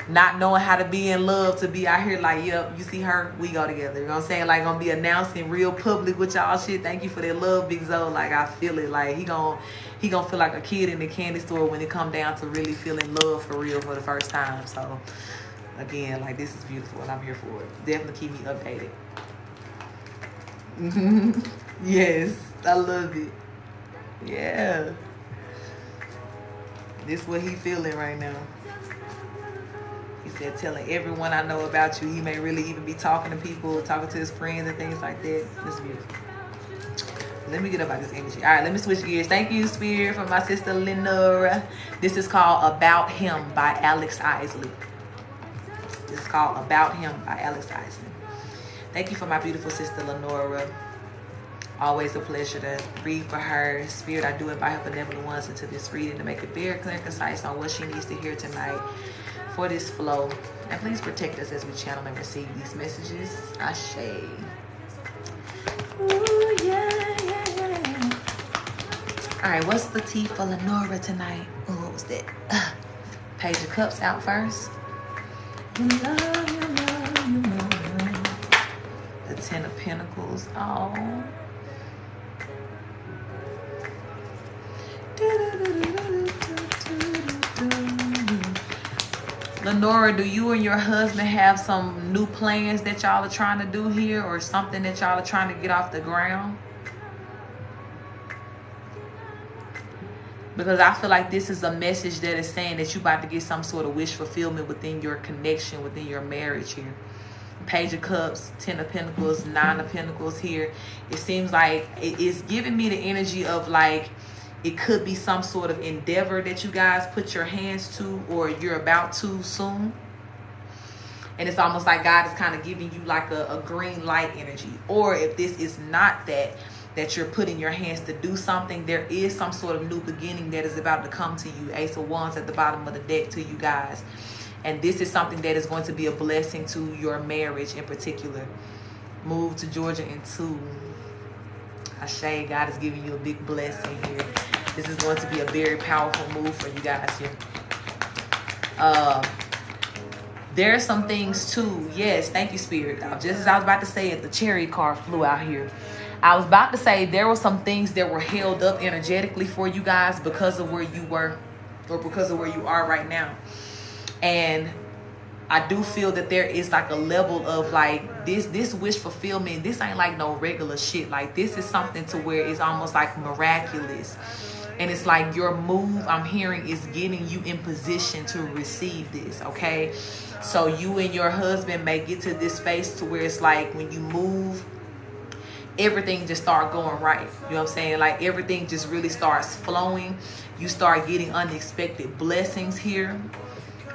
Speaker 1: not knowing how to be in love to be out here like, yep, you see her, we go together. You know what I'm saying? Like, gonna be announcing real public with y'all shit. Thank you for that love, Big Zo. Like, I feel it. Like, he gonna feel like a kid in the candy store when it come down to really feeling love for real for the first time. So again, like, this is beautiful and I'm here for it. Definitely keep me updated. Yes, I love it. Yeah. This is what he feeling right now. He said, telling everyone I know about you. He may really even be talking to people, talking to his friends and things like that. This is beautiful. Let me get up out this energy. All right, let me switch gears. Thank you, Spirit, for my sister Lenora. This is called About Him by Alex Isley. This is called About Him by Alex Isley. Thank you for my beautiful sister Lenora. Always a pleasure to read for her. Spirit, I do invite her benevolent ones into this reading to make it very clear and concise on what she needs to hear tonight for this flow. And please protect us as we channel and receive these messages. Ashe. Ooh, yeah, yeah, yeah. All right, what's the tea for Lenora tonight? Oh, what was that? Page of Cups out first. You love, you love, you love. The Ten of Pentacles. Oh. Lenora, do you and your husband have some new plans that y'all are trying to do here, or something that y'all are trying to get off the ground? Because I feel like this is a message that is saying that you're about to get some sort of wish fulfillment within your connection, within your marriage here. Page of Cups, Ten of Pentacles, Nine of Pentacles here. It seems like it's giving me the energy of like, it could be some sort of endeavor that you guys put your hands to or you're about to soon. And it's almost like God is kind of giving you like a green light energy. Or if this is not that you're putting your hands to do something, there is some sort of new beginning that is about to come to you. Ace of Wands at the bottom of the deck to you guys. And this is something that is going to be a blessing to your marriage in particular. Move to Georgia in 2. Ashe, God is giving you a big blessing here. This is going to be a very powerful move for you guys here. There are some things too. Yes, thank you, Spirit. Just as I was about to say it, the Chariot card flew out here. I was about to say there were some things that were held up energetically for you guys because of where you were or because of where you are right now. And I do feel that there is like a level of like this wish fulfillment. This ain't like no regular shit. Like, this is something to where it's almost like miraculous. And it's like your move, I'm hearing, is getting you in position to receive this, okay? So you and your husband may get to this space to where it's like when you move, everything just start going right. You know what I'm saying? Like, everything just really starts flowing. You start getting unexpected blessings here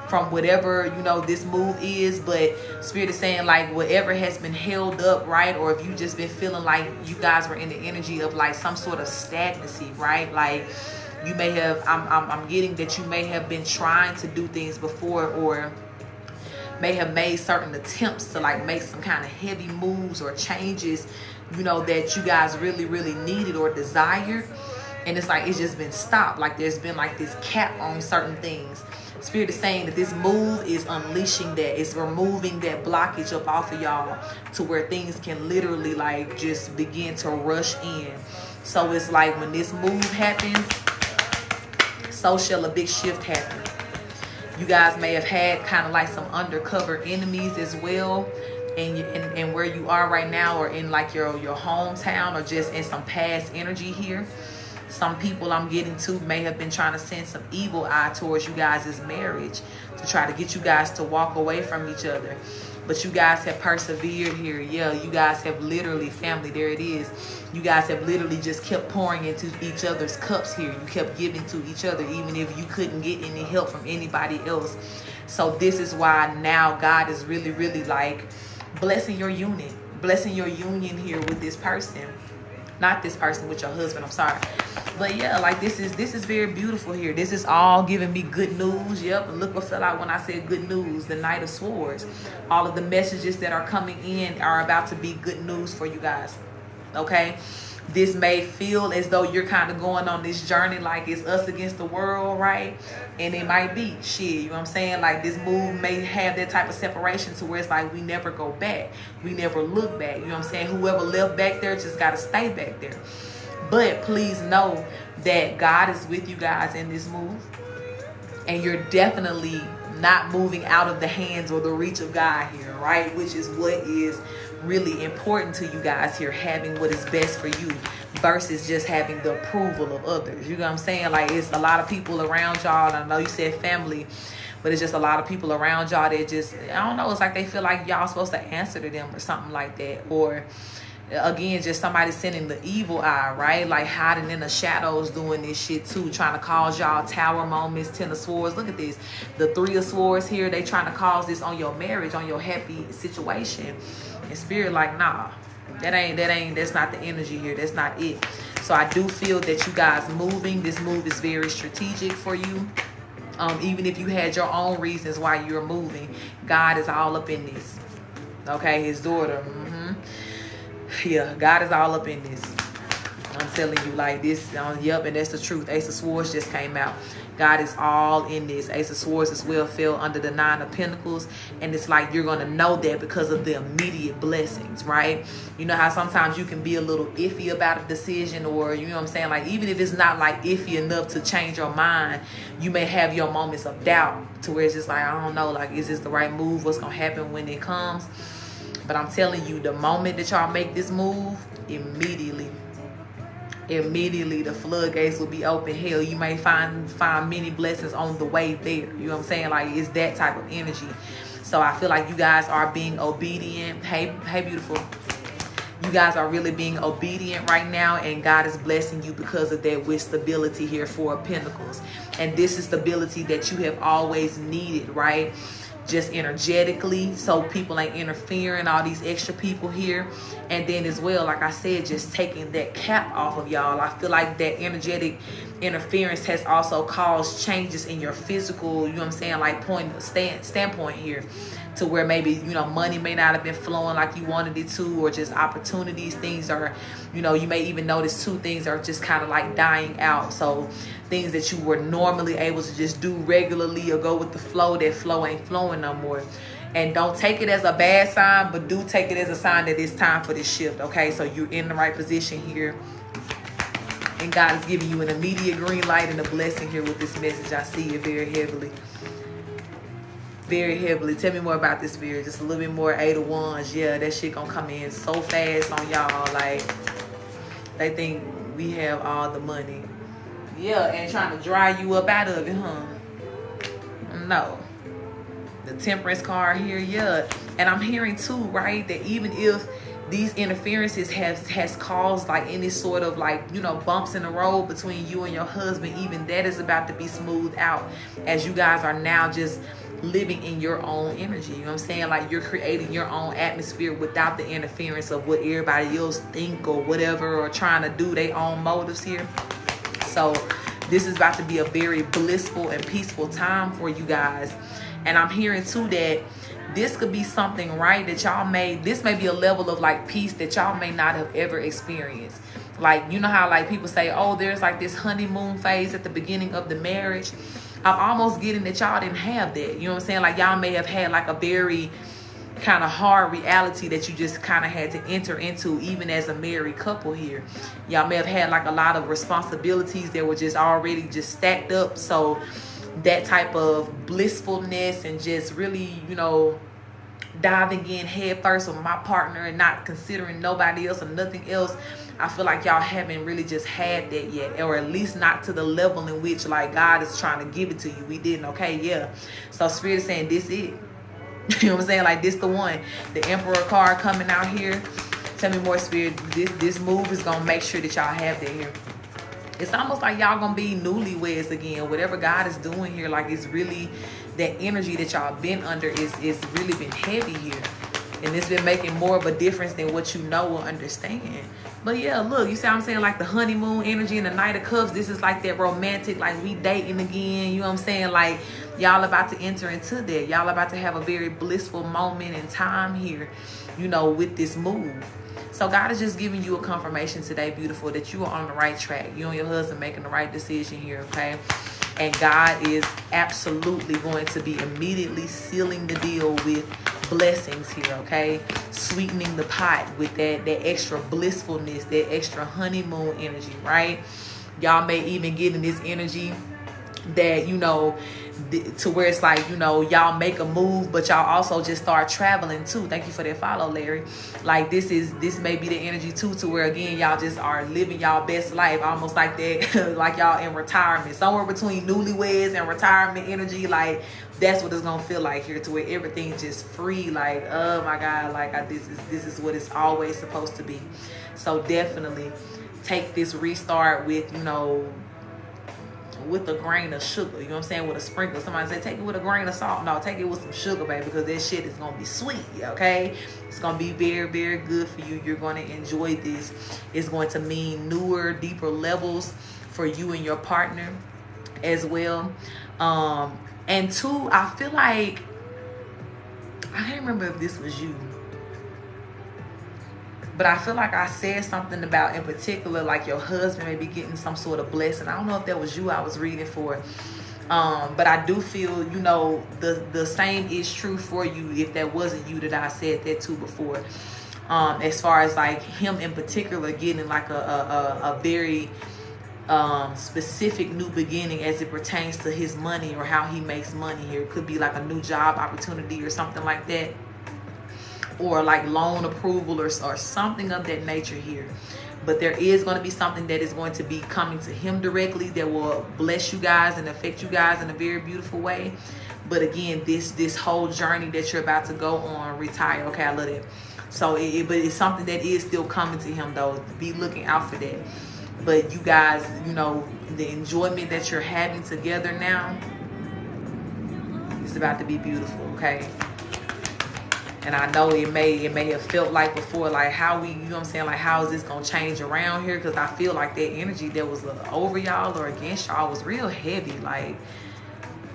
Speaker 1: from whatever, you know, this move is. But Spirit is saying like whatever has been held up, right? Or if you just been feeling like you guys were in the energy of like some sort of stagnancy, right? Like, you may have, I'm getting that you may have been trying to do things before, or may have made certain attempts to like make some kind of heavy moves or changes, you know, that you guys really, really needed or desired. And it's like, it's just been stopped. Like there's been like this cap on certain things. Spirit is saying that this move is unleashing that. It's removing that blockage up off of y'all to where things can literally like just begin to rush in. So it's like when this move happens, so shall a big shift happen. You guys may have had kind of like some undercover enemies as well. And where you are right now, or in like your hometown, or just in some past energy here. Some people I'm getting to may have been trying to send some evil eye towards you guys' marriage to try to get you guys to walk away from each other. But you guys have persevered here. Yeah, you guys have literally, family, there it is. You guys have literally just kept pouring into each other's cups here. You kept giving to each other, even if you couldn't get any help from anybody else. So this is why now God is really, really like blessing your union. Blessing your union here with this person. Not this person, with your husband, I'm sorry. But yeah, like this is very beautiful here. This is all giving me good news. Yep, and look what fell out when I said good news. The Knight of Swords. All of the messages that are coming in are about to be good news for you guys. Okay? This may feel as though you're kind of going on this journey like it's us against the world, right? And it might be shit, you know what I'm saying? Like this move may have that type of separation to where it's like we never go back. We never look back. You know what I'm saying? Whoever left back there just got to stay back there. But please know that God is with you guys in this move. And you're definitely not moving out of the hands or the reach of God here, right? Which is what is really important to you guys here, having what is best for you versus just having the approval of others. You know what I'm saying? Like it's a lot of people around y'all. I know you said family, but it's just a lot of people around y'all that just, I don't know, it's like they feel like y'all supposed to answer to them or something like that. Or again, just somebody sending the evil eye, right? Like hiding in the shadows doing this shit too, trying to cause y'all tower moments. 10 of Swords, look at this. The 3 of Swords here, they trying to cause this on your marriage, on your happy situation. And Spirit like, nah, that's not the energy here. That's not it. So I do feel that you guys moving, this move is very strategic for you. Even if you had your own reasons why you're moving, God is all up in this. Okay, his daughter. Yeah, God is all up in this. I'm telling you, like this. Yep, and that's the truth. Ace of Swords just came out. God is all in this. Ace of Swords as well fell under the 9 of Pentacles. And it's like you're going to know that because of the immediate blessings, right? You know how sometimes you can be a little iffy about a decision, or, you know what I'm saying? Like, even if it's not like iffy enough to change your mind, you may have your moments of doubt to where it's just like, I don't know, like, is this the right move? What's going to happen when it comes? But I'm telling you, the moment that y'all make this move, immediately the floodgates will be open. Hell, you may find many blessings on the way there. You know what I'm saying? Like, it's that type of energy. So I feel like you guys are being obedient. Hey, beautiful. You guys are really being obedient right now, and God is blessing you because of that with stability here, 4 of Pentacles. And this is stability that you have always needed, right? Just energetically, so people ain't interfering, all these extra people here. And then as well, like I said, just taking that cap off of y'all. I feel like that energetic interference has also caused changes in your physical, you know what I'm saying, like standpoint here, to where maybe, you know, money may not have been flowing like you wanted it to, or just opportunities, things are, you know, you may even notice too, things are just kind of like dying out. So things that you were normally able to just do regularly or go with the flow, that flow ain't flowing no more. And don't take it as a bad sign, but do take it as a sign that it's time for this shift, okay? So you're in the right position here. And God is giving you an immediate green light and a blessing here with this message. I see it very heavily. Very heavily. Tell me more about this, Spirit. Just a little bit more. 8 of Wands. Yeah, that shit gonna come in so fast on y'all. Like, they think we have all the money. Yeah, and trying to dry you up out of it, huh? No. The Temperance card here, yeah. And I'm hearing too, right, that even if these interferences has caused like any sort of like, you know, bumps in the road between you and your husband, even that is about to be smoothed out as you guys are now just living in your own energy. You know what I'm saying? Like, you're creating your own atmosphere without the interference of what everybody else think or whatever, or trying to do their own motives here. So This is about to be a very blissful and peaceful time for you guys. And I'm hearing too that this could be something, right, that y'all this may be a level of like peace that y'all may not have ever experienced. Like, you know how like people say, oh, there's like this honeymoon phase at the beginning of the marriage. I'm almost getting that y'all didn't have that. You know what I'm saying? Like, y'all may have had like a very kind of hard reality that you just kind of had to enter into, even as a married couple here. Y'all may have had like a lot of responsibilities that were just already just stacked up. So that type of blissfulness and just really, you know, diving in head first with my partner and not considering nobody else or nothing else, I feel like y'all haven't really just had that yet, or at least not to the level in which like God is trying to give it to you. We didn't. Okay, yeah. So Spirit is saying this it. You know what I'm saying? Like, this the one. The Emperor card coming out here. Tell me more, Spirit. This move is gonna make sure that y'all have that here. It's almost like y'all gonna be newlyweds again. Whatever God is doing here, like, it's really that energy that y'all been under is really been heavy here. And it's been making more of a difference than what you know or understand. But yeah, look, you see what I'm saying? Like the honeymoon energy and the Knight of Cups. This is like that romantic, like we dating again. You know what I'm saying? Like, y'all about to enter into that. Y'all about to have a very blissful moment in time here, you know, with this move. So God is just giving you a confirmation today, beautiful, that you are on the right track. You and your husband making the right decision here, okay? And God is absolutely going to be immediately sealing the deal with blessings here, okay? Sweetening the pot with that extra blissfulness, that extra honeymoon energy, right? Y'all may even get in this energy that, you know, to where it's like, you know, y'all make a move, but y'all also just start traveling too. Thank you for that follow, Larry. Like, this may be the energy too, to where again y'all just are living y'all best life, almost like that. Like y'all in retirement, somewhere between newlyweds and retirement energy. Like, that's what it's gonna feel like here, to where everything's just free. Like, oh my God, like this is what it's always supposed to be. So definitely take this restart with, you know, with a grain of sugar. You know what I'm saying? With a sprinkle. Somebody say take it with a grain of salt. No, take it with some sugar, baby, because that shit is gonna be sweet. Okay, it's gonna be very, very good for you. You're gonna enjoy this. It's going to mean newer, deeper levels for you and your partner as well. And two, I feel like, I can't remember if this was you, but I feel like I said something about, in particular, like your husband may be getting some sort of blessing. I don't know if that was you I was reading for. But I do feel, you know, the same is true for you if that wasn't you that I said that to before. As far as like him in particular getting like a very specific new beginning as it pertains to his money or how he makes money here. It could be like a new job opportunity or something like that, or like loan approval or something of that nature here. But there is going to be something that is going to be coming to him directly that will bless you guys and affect you guys in a very beautiful way. But again, this whole journey that you're about to go on, retire, okay, I love it. So but it's something that is still coming to him, though. Be looking out for that. But you guys, you know, the enjoyment that you're having together now is about to be beautiful, okay? And I know it may have felt like before, like how we, you know what I'm saying, like how is this gonna change around here? Because I feel like that energy that was over y'all or against y'all was real heavy. Like,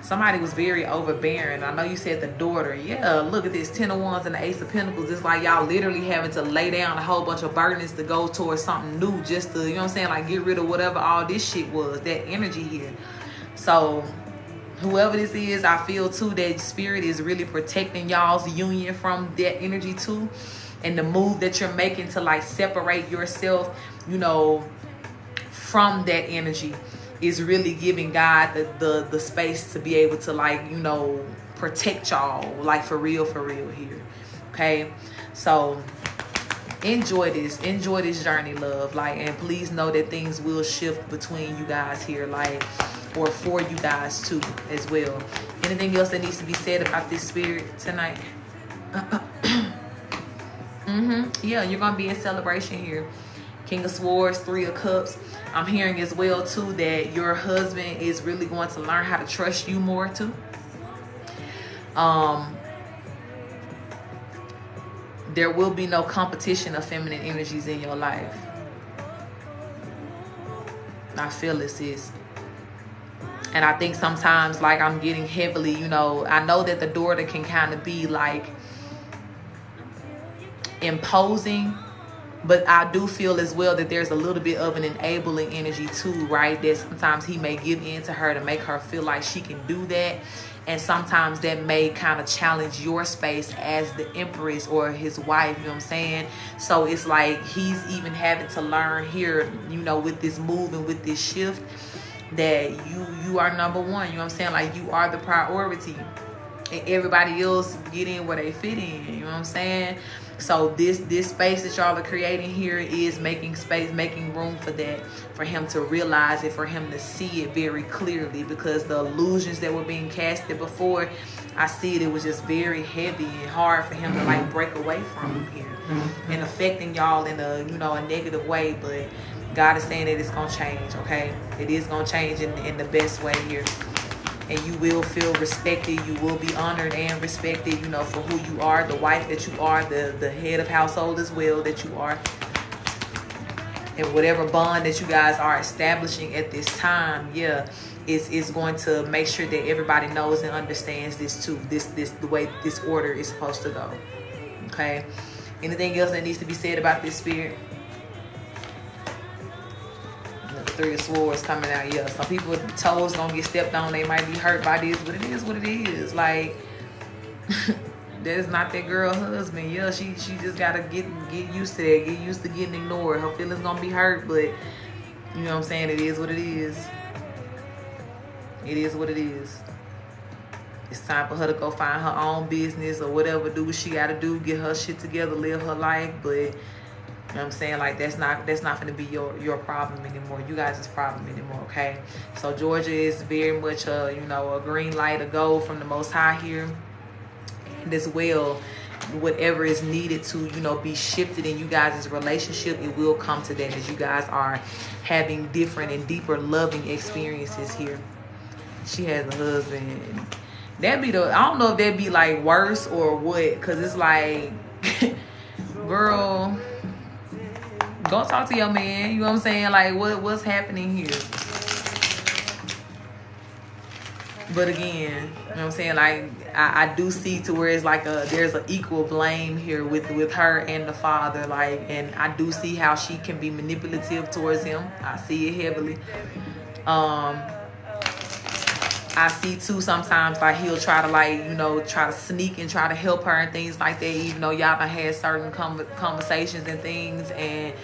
Speaker 1: somebody was very overbearing. I know you said the daughter. Yeah, look at this, 10 of Wands and the Ace of Pentacles. It's like y'all literally having to lay down a whole bunch of burdens to go towards something new, just to, you know what I'm saying, like get rid of whatever all this shit was, that energy here. So whoever this is, I feel too that Spirit is really protecting y'all's union from that energy too. And the move that you're making to like separate yourself, you know, from that energy is really giving God the space to be able to, like, you know, protect y'all, like for real here. Okay, so enjoy this journey, love. Like, and please know that things will shift between you guys here, like, or for you guys too as well. Anything else that needs to be said about this, Spirit, tonight? Yeah, you're gonna be in celebration here. King of Swords, 3 of Cups. I'm hearing as well too that your husband is really going to learn how to trust you more too. There will be no competition of feminine energies in your life. I feel this is. And I think sometimes, like, I'm getting heavily, you know, I know that the daughter can kind of be like imposing, but I do feel as well that there's a little bit of an enabling energy too, right? That sometimes he may give in to her to make her feel like she can do that. And sometimes that may kind of challenge your space as the empress or his wife, you know what I'm saying? So it's like he's even having to learn here, you know, with this move and with this shift, that you are number one, you know what I'm saying? Like, you are the priority. And everybody else get in where they fit in, you know what I'm saying? So this space that y'all are creating here is making space, making room for that, for him to realize it, for him to see it very clearly, because the illusions that were being casted before, I see it was just very heavy and hard for him to like break away from here, and affecting y'all in a, you know, a negative way. But God is saying that it's gonna change, okay? It is gonna change in the best way here. And you will feel respected. You will be honored and respected, you know, for who you are, the wife that you are, the head of household as well that you are. And whatever bond that you guys are establishing at this time, yeah, is going to make sure that everybody knows and understands this too. This the way this order is supposed to go. Okay. Anything else that needs to be said about this spirit? Three of Swords coming out. Yeah, some people toes gonna get stepped on, they might be hurt by this, but it is what it is. Like, that is not that girl husband. Yeah, she just gotta get used to that, get used to getting ignored. Her feelings gonna be hurt, but you know what I'm saying, it is what it is. It is what it is. It's time for her to go find her own business or whatever, do what she gotta do, get her shit together, live her life. But you know what I'm saying? Like, that's not going to be your problem anymore. You guys' problem anymore, okay? So Georgia is very much a, you know, a green light, a go from the Most High here. And as well, whatever is needed to, you know, be shifted in you guys' relationship, it will come to that as you guys are having different and deeper loving experiences here. She has a husband. That'd be I don't know if that'd be like worse or what, because it's like, girl, go talk to your man. You know what I'm saying? Like, what's happening here? But again, you know what I'm saying? Like, I do see to where it's like there's an equal blame here with her and the father. Like, and I do see how she can be manipulative towards him. I see it heavily. I see too sometimes like he'll try to, like, you know, try to sneak and try to help her and things like that, even though y'all done had certain conversations and things. And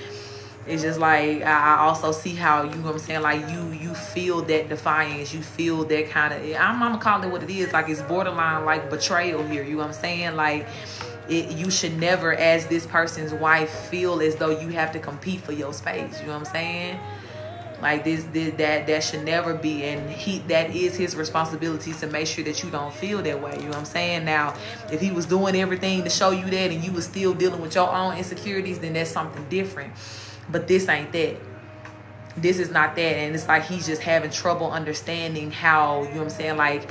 Speaker 1: it's just like, I also see how, you know what I'm saying, like you feel that defiance, you feel that kind of, I'm gonna call it what it is, like it's borderline like betrayal here, you know what I'm saying? Like, you should never, as this person's wife, feel as though you have to compete for your space, you know what I'm saying? Like, that should never be, and that is his responsibility to make sure that you don't feel that way, you know what I'm saying? Now, if he was doing everything to show you that and you was still dealing with your own insecurities, then that's something different. But this ain't that. This is not that. And it's like he's just having trouble understanding how, you know what I'm saying, like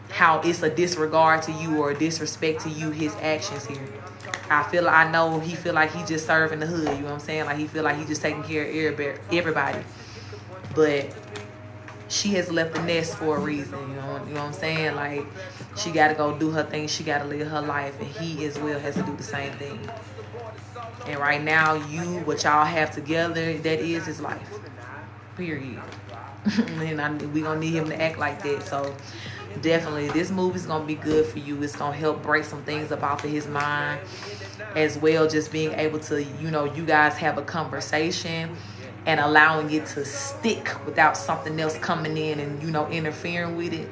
Speaker 1: how it's a disregard to you or a disrespect to you, his actions here. I know he feel like he just serving the hood, you know what I'm saying? Like, he feel like he just taking care of everybody. But she has left the nest for a reason, you know what I'm saying? Like, she got to go do her thing. She got to live her life. And he as well has to do the same thing. And right now, what y'all have together, that is his life. Period. And we going to need him to act like that. So, definitely, this movie is going to be good for you. It's going to help break some things up off of his mind. As well, just being able to, you know, you guys have a conversation and allowing it to stick without something else coming in and, you know, interfering with it.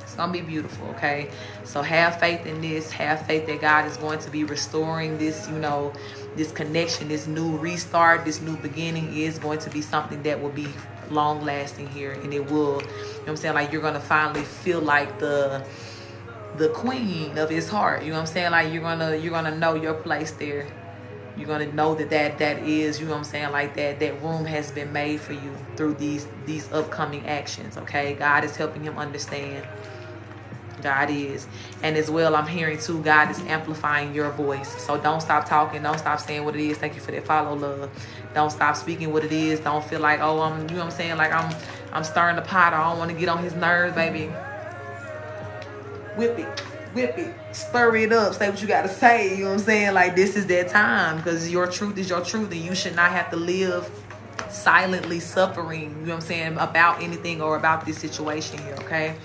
Speaker 1: It's going to be beautiful, okay? So have faith in this. Have faith that God is going to be restoring this, you know, this connection, this new restart, this new beginning is going to be something that will be long lasting here. And it will, you know what I'm saying? Like, you're going to finally feel like the queen of his heart. You know what I'm saying? Like, you're going to know your place there. You're going to know that is, you know what I'm saying, like that room has been made for you through these upcoming actions, okay? God is helping him understand. God is. And as well, I'm hearing too, God is amplifying your voice. So don't stop talking. Don't stop saying what it is. Thank you for that follow, love. Don't stop speaking what it is. Don't feel like, oh, you know what I'm saying, like I'm stirring the pot. I don't want to get on his nerves, baby. Whip it, stir it up, say what you got to say. You know what I'm saying? Like, this is that time, because your truth is your truth, and you should not have to live silently suffering, you know what I'm saying, about anything or about this situation here, okay?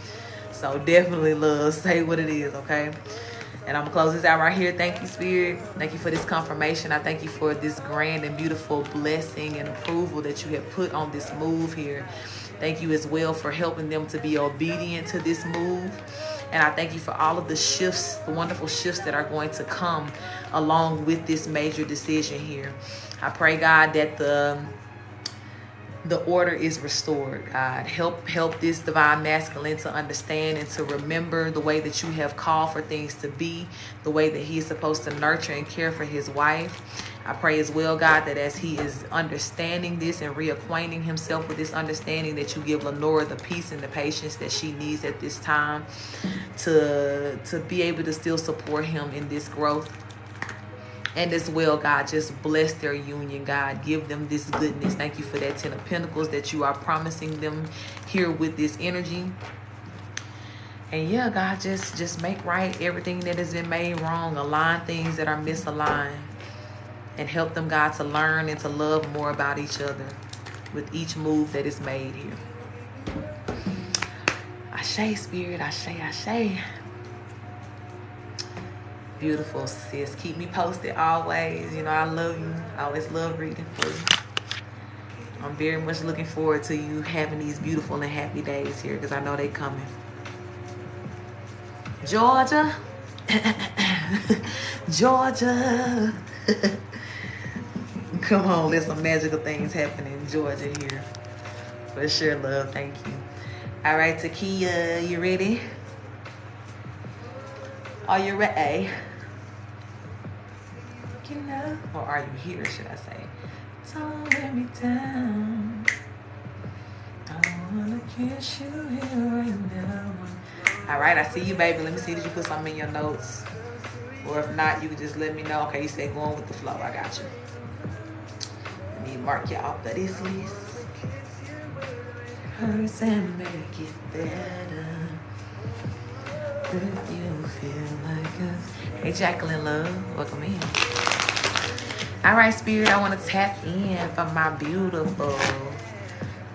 Speaker 1: So definitely, love, say what it is, okay? And I'm gonna close this out right here. Thank you, Spirit. Thank you for this confirmation. I thank you for this grand and beautiful blessing and approval that you have put on this move here. Thank you as well for helping them to be obedient to this move. And I thank you for all of the shifts, the wonderful shifts that are going to come along with this major decision here. I pray, God, that the order is restored, God. Help this divine masculine to understand and to remember the way that you have called for things to be, the way that he is supposed to nurture and care for his wife. I pray as well, God, that as he is understanding this and reacquainting himself with this understanding, that you give Lenora the peace and the patience that she needs at this time to be able to still support him in this growth. And as well, God, just bless their union, God. Give them this goodness. Thank you for that 10 of Pentacles that you are promising them here with this energy. And yeah, God, just make right everything that has been made wrong. Align things that are misaligned. And help them, God, to learn and to love more about each other with each move that is made here. Ashe, Spirit. Ashe, ashe. Beautiful, sis. Keep me posted always. You know, I love you. I always love reading for you. I'm very much looking forward to you having these beautiful and happy days here, because I know they coming. Georgia. Georgia. Come on, there's some magical things happening in Georgia here. For sure, love. Thank you. All right, Takia, you ready? Are you ready? Or are you here, should I say? Don't let me down. I wanna kiss you here right now. All right, I see you, baby. Let me see, did you put something in your notes? Or if not, you can just let me know. Okay, you said going with the flow. I got you. Let me mark you off of this list. Hurts and make it better. If you feel like us. Hey, Jacqueline, love. Welcome in. All right, Spirit, I want to tap in for my beautiful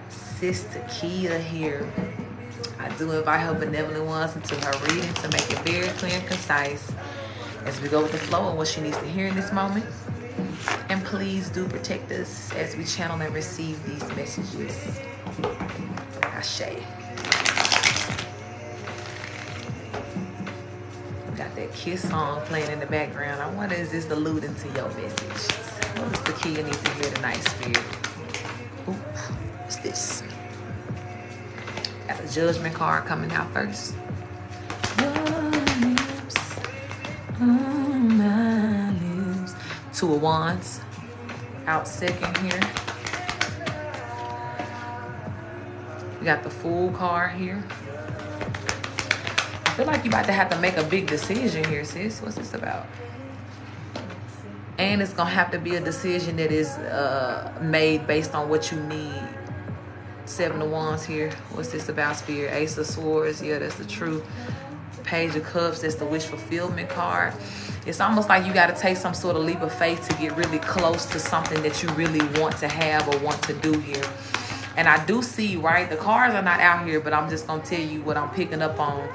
Speaker 1: sister Kia here. I do invite her benevolent ones into her reading to make it very clear and concise as we go with the flow of what she needs to hear in this moment. And please do protect us as we channel and receive these messages. Ashe. Got that Kiss song playing in the background. I wonder, is this alluding to your message? What does the Kia need to hear tonight, Spirit? Ooh, what's this? Got the Judgment card coming out first. Your lips on my lips. 2 of Wands out second here. We got the Fool card here. I feel like you're about to have to make a big decision here, sis. What's this about? And it's going to have to be a decision that is made based on what you need. 7 of Wands here. What's this about, Spirit? Ace of Swords. Yeah, that's the truth. Page of Cups. That's the wish fulfillment card. It's almost like you got to take some sort of leap of faith to get really close to something that you really want to have or want to do here. And I do see, right, the cards are not out here, but I'm just going to tell you what I'm picking up on.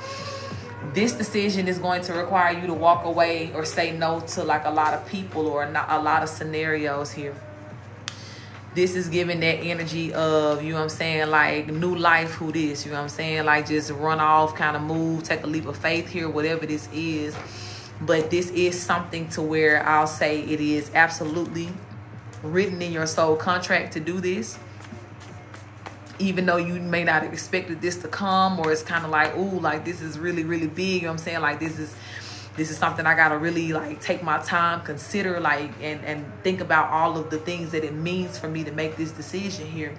Speaker 1: This decision is going to require you to walk away or say no to like a lot of people or not a lot of scenarios here. This is giving that energy of, you know what I'm saying, like new life, who this, you know what I'm saying, like just run off, kind of move, take a leap of faith here, whatever this is. But this is something to where I'll say it is absolutely written in your soul contract to do this. Even though you may not have expected this to come, or it's kind of like, ooh, like this is really, really big. You know what I'm saying? Like this is something I gotta really like take my time, consider, like, and think about all of the things that it means for me to make this decision here.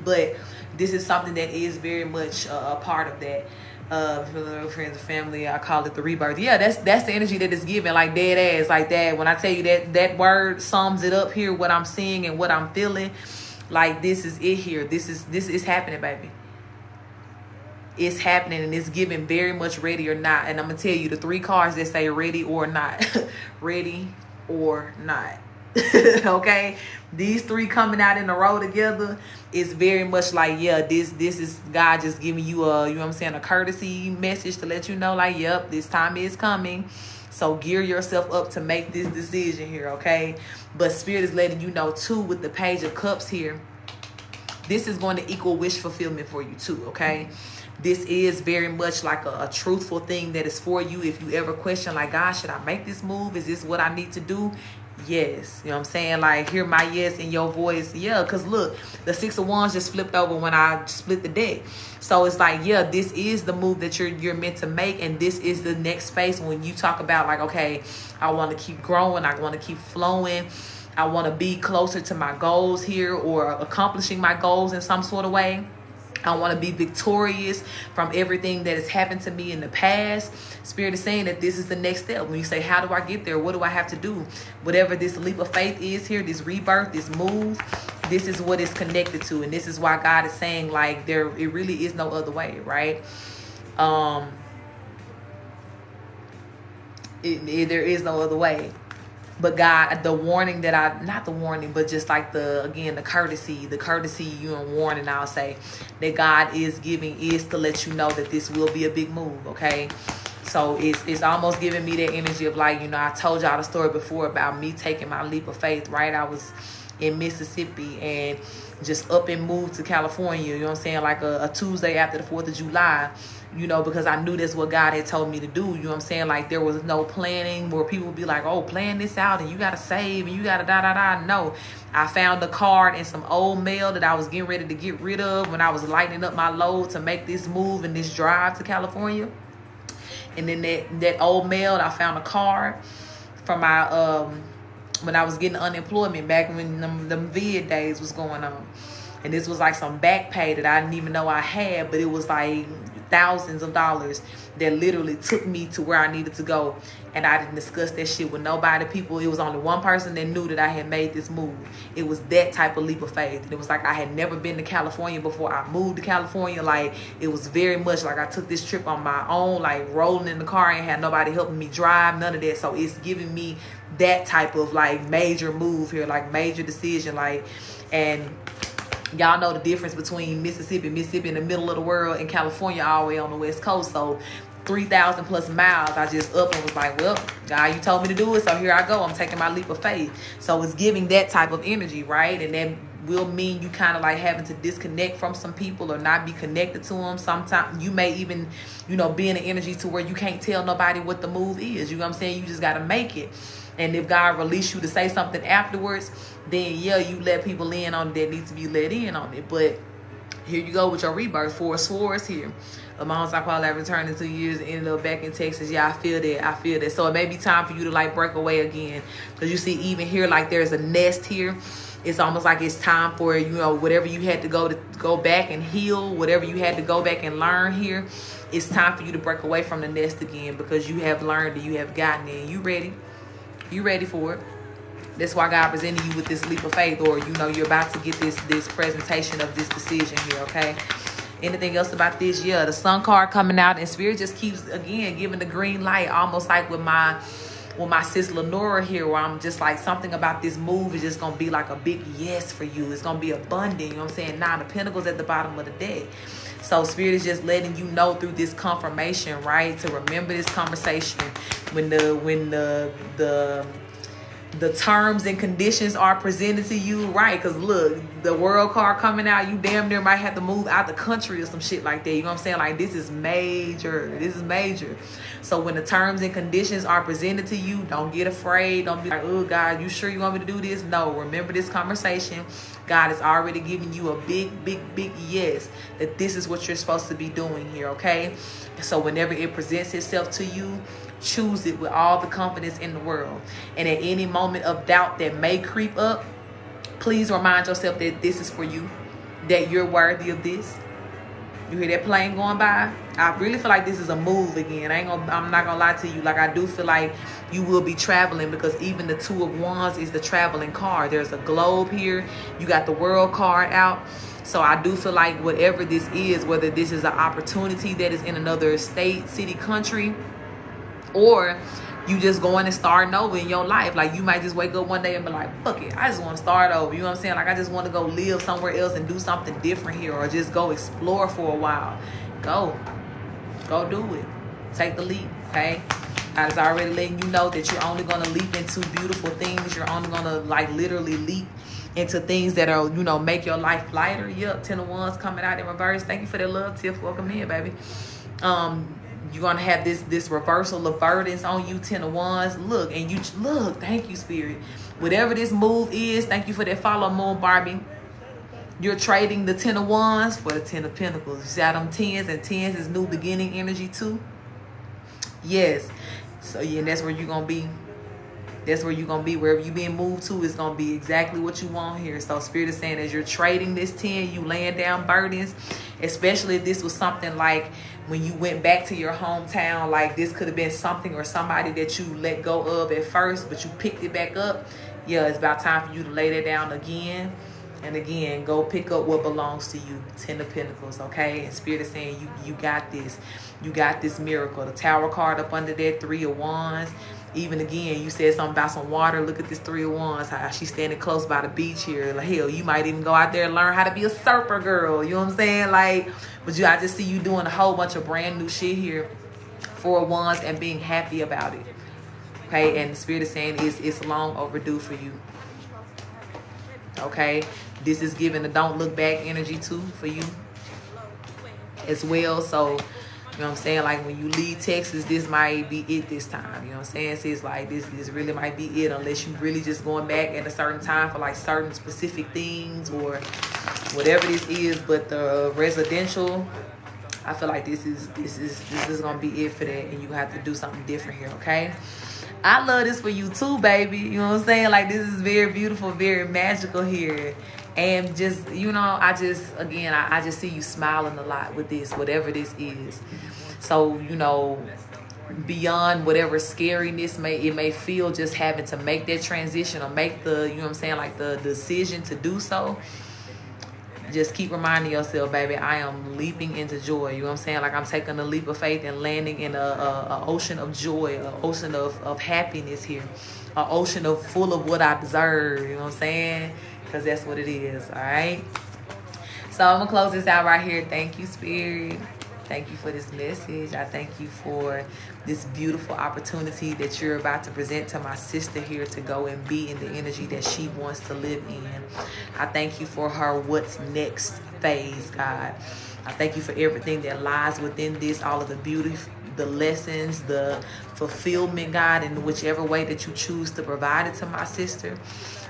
Speaker 1: But this is something that is very much a part of that. For the friends and family, I call it the rebirth. Yeah, that's the energy that is given, like dead ass, like that. When I tell you that word sums it up here, what I'm seeing and what I'm feeling. Like, this is it here. This is happening, baby. It's happening, and it's giving very much ready or not. And I'm going to tell you the 3 cards that say ready or not. Ready or not. Okay? These 3 coming out in a row together is very much like, yeah, this is God just giving you a, you know what I'm saying, a courtesy message to let you know, like, yep, this time is coming. So gear yourself up to make this decision here, okay? But Spirit is letting you know, too, with the Page of Cups here, this is going to equal wish fulfillment for you, too, okay? This is very much like a truthful thing that is for you. If you ever question, like, God, should I make this move? Is this what I need to do? Yes. You know what I'm saying? Like, hear my yes in your voice. Yeah, because look, the 6 of Wands just flipped over when I split the deck. So it's like, yeah, this is the move that you're meant to make. And this is the next space when you talk about, like, okay, I want to keep growing. I want to keep flowing. I want to be closer to my goals here, or accomplishing my goals in some sort of way. I want to be victorious from everything that has happened to me in the past. Spirit is saying that this is the next step. When you say, how do I get there? What do I have to do? Whatever this leap of faith is here, this rebirth, this move, this is what it's connected to. And this is why God is saying, like, it really is no other way, right? There is no other way. But God, the warning that not the warning, but just like the courtesy, you and warning, I'll say, that God is giving is to let you know that this will be a big move, okay? So it's almost giving me that energy of, like, you know, I told y'all the story before about me taking my leap of faith, right? I was in Mississippi and just up and moved to California, you know what I'm saying? Like a Tuesday after the 4th of July. You know, because I knew that's what God had told me to do. You know what I'm saying? Like, there was no planning where people would be like, oh, plan this out and you got to save and you got to da-da-da. No, I found a card and some old mail that I was getting ready to get rid of when I was lightening up my load to make this move and this drive to California. And then that old mail, I found a card from my, when I was getting unemployment back when them vid days was going on. And this was like some back pay that I didn't even know I had, but it was like thousands of dollars that literally took me to where I needed to go. And I didn't discuss that shit with nobody. People, it was only one person that knew that I had made this move. It was that type of leap of faith. And it was like I had never been to California before I moved to California. Like, it was very much like I took this trip on my own, like rolling in the car and had nobody helping me drive, none of that. So it's giving me that type of like major move here, like major decision, like, and y'all know the difference between Mississippi in the middle of the world, and California all the way on the West Coast. So 3,000 plus miles, I just up and was like, well, God, you told me to do it, so here I go. I'm taking my leap of faith. So it's giving that type of energy, right? And that will mean you kind of like having to disconnect from some people or not be connected to them. Sometimes you may even, you know, be in an energy to where you can't tell nobody what the move is. You know what I'm saying? You just got to make it. And if God release you to say something afterwards, then yeah, you let people in on it that need to be let in on it. But here you go with your rebirth. 4 of Swords here. Amongst I probably returned in 2 years and ended up back in Texas. Yeah, I feel that. So it may be time for you to like break away again. Because you see, even here, like there's a nest here. It's almost like it's time for, you know, whatever you had to go back and heal, whatever you had to go back and learn here. It's time for you to break away from the nest again, because you have learned and you have gotten it. You ready? You ready for it? That's why God presented you with this leap of faith, or, you know, you're about to get this presentation of this decision here, okay? Anything else about this? Yeah, the Sun card coming out, and Spirit just keeps, again, giving the green light, almost like with my sis Lenora here, where I'm just like, something about this move is just going to be like a big yes for you. It's going to be abundant, you know what I'm saying? 9 of Pentacles at the bottom of the deck. So Spirit is just letting you know through this confirmation, right, to remember this conversation when the terms and conditions are presented to you, right? Because look, the World card coming out, you damn near might have to move out the country or some shit like that. You know what I'm saying? Like, this is major. This is major. So when the terms and conditions are presented to you, don't get afraid. Don't be like, oh, God, you sure you want me to do this? No, remember this conversation. God is already giving you a big, big, big yes, that this is what you're supposed to be doing here, okay? So whenever it presents itself to you, choose it with all the confidence in the world. And at any moment of doubt that may creep up, please remind yourself that this is for you, that you're worthy of this, You hear that plane going by? I really feel like this is a move again. I'm not gonna lie to you. Like, I do feel like you will be traveling, because even the Two of Wands is the traveling card. There's a globe here. You got the World card out. So I do feel like whatever this is, whether this is an opportunity that is in another state, city, country, or you just going and starting over in your life. Like, you might just wake up one day and be like, fuck it, I just want to start over. You know what I'm saying? Like, I just want to go live somewhere else and do something different here, or just go explore for a while. Go do it. Take the leap, okay? God is already letting you know that you're only going to leap into beautiful things. You're only going to, like, literally leap into things that are, you know, make your life lighter. Yep, 10 of Wands coming out in reverse. Thank you for that love, Tiff. Welcome in, baby. You're going to have this reversal of burdens on you, 10 of Wands. Look, thank you, Spirit. Whatever this move is, thank you for that follow, Moon Barbie. You're trading the 10 of Wands for the 10 of Pentacles. You see how them 10s, and 10s is new beginning energy too? Yes. So, yeah, that's where you're going to be. That's where you're going to be. Wherever you're being moved to is going to be exactly what you want here. So Spirit is saying, as you're trading this 10, you laying down burdens, especially if this was something like when you went back to your hometown. Like, this could have been something or somebody that you let go of at first, but you picked it back up. Yeah, it's about time for you to lay that down again. And again, go pick up what belongs to you. 10 of Pentacles, okay? And Spirit is saying, you got this. You got this miracle. The Tower card up under there, 3 of Wands. Even again, you said something about some water. Look at this 3 of Wands. How she's standing close by the beach here. Like, hell, you might even go out there and learn how to be a surfer girl. You know what I'm saying? Like, but I just see you doing a whole bunch of brand new shit here. 4 of Wands, and being happy about it. Okay? And the Spirit is saying it's long overdue for you. Okay? This is giving the don't look back energy too for you as well. So, you know what I'm saying? Like, when you leave Texas, this might be it this time. You know what I'm saying? So it's like this really might be it, unless you really just going back at a certain time for like certain specific things or whatever this is. But the residential, I feel like this is gonna be it for that, and you have to do something different here, okay? I love this for you too, baby. You know what I'm saying? Like, this is very beautiful, very magical here. And just, you know, I just see you smiling a lot with this, whatever this is. So, you know, beyond whatever scariness it may feel, just having to make that transition or make the, you know what I'm saying, like the decision to do so. Just keep reminding yourself, baby, I am leaping into joy. You know what I'm saying? Like, I'm taking a leap of faith and landing in a ocean of joy, an ocean of happiness here, an ocean full of what I deserve. You know what I'm saying? Because that's what it is. All right. So I'm gonna close this out right here. Thank you, Spirit. Thank you for this message. I thank you for this beautiful opportunity that you're about to present to my sister here to go and be in the energy that she wants to live in. I thank you for her what's next phase, God. I thank you for everything that lies within this, all of the beauty, the lessons, the fulfillment, God, in whichever way that you choose to provide it to my sister.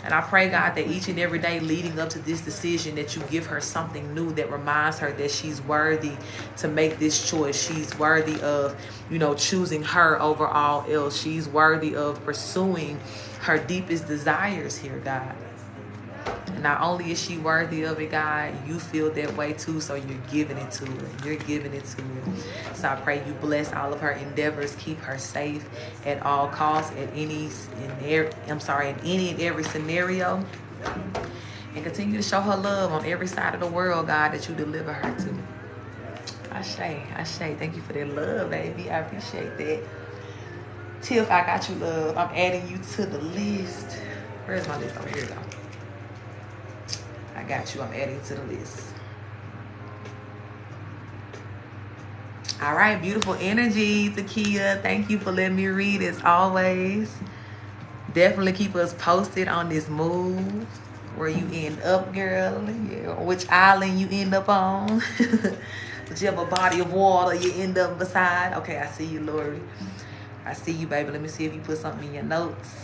Speaker 1: And I pray, God, that each and every day leading up to this decision, that you give her something new that reminds her that she's worthy to make this choice. She's worthy of, you know, choosing her over all else. She's worthy of pursuing her deepest desires here, God. And not only is she worthy of it, God, you feel that way too, so you're giving it to her. You're giving it to her. So I pray you bless all of her endeavors, keep her safe at all costs, in any and every scenario, and continue to show her love on every side of the world, God, that you deliver her to. Ashe. Thank you for that love, baby. I appreciate that. Tiff, I got you, love. I'm adding you to the list. Where's my list? Oh, here we go. I got you. I'm adding to the list. All right. Beautiful energy, Takia. Thank you for letting me read as always. Definitely keep us posted on this move. Where you end up, girl. Yeah. Which island you end up on. Whichever body of water you end up beside. Okay. I see you, Lori. I see you, baby. Let me see if you put something in your notes.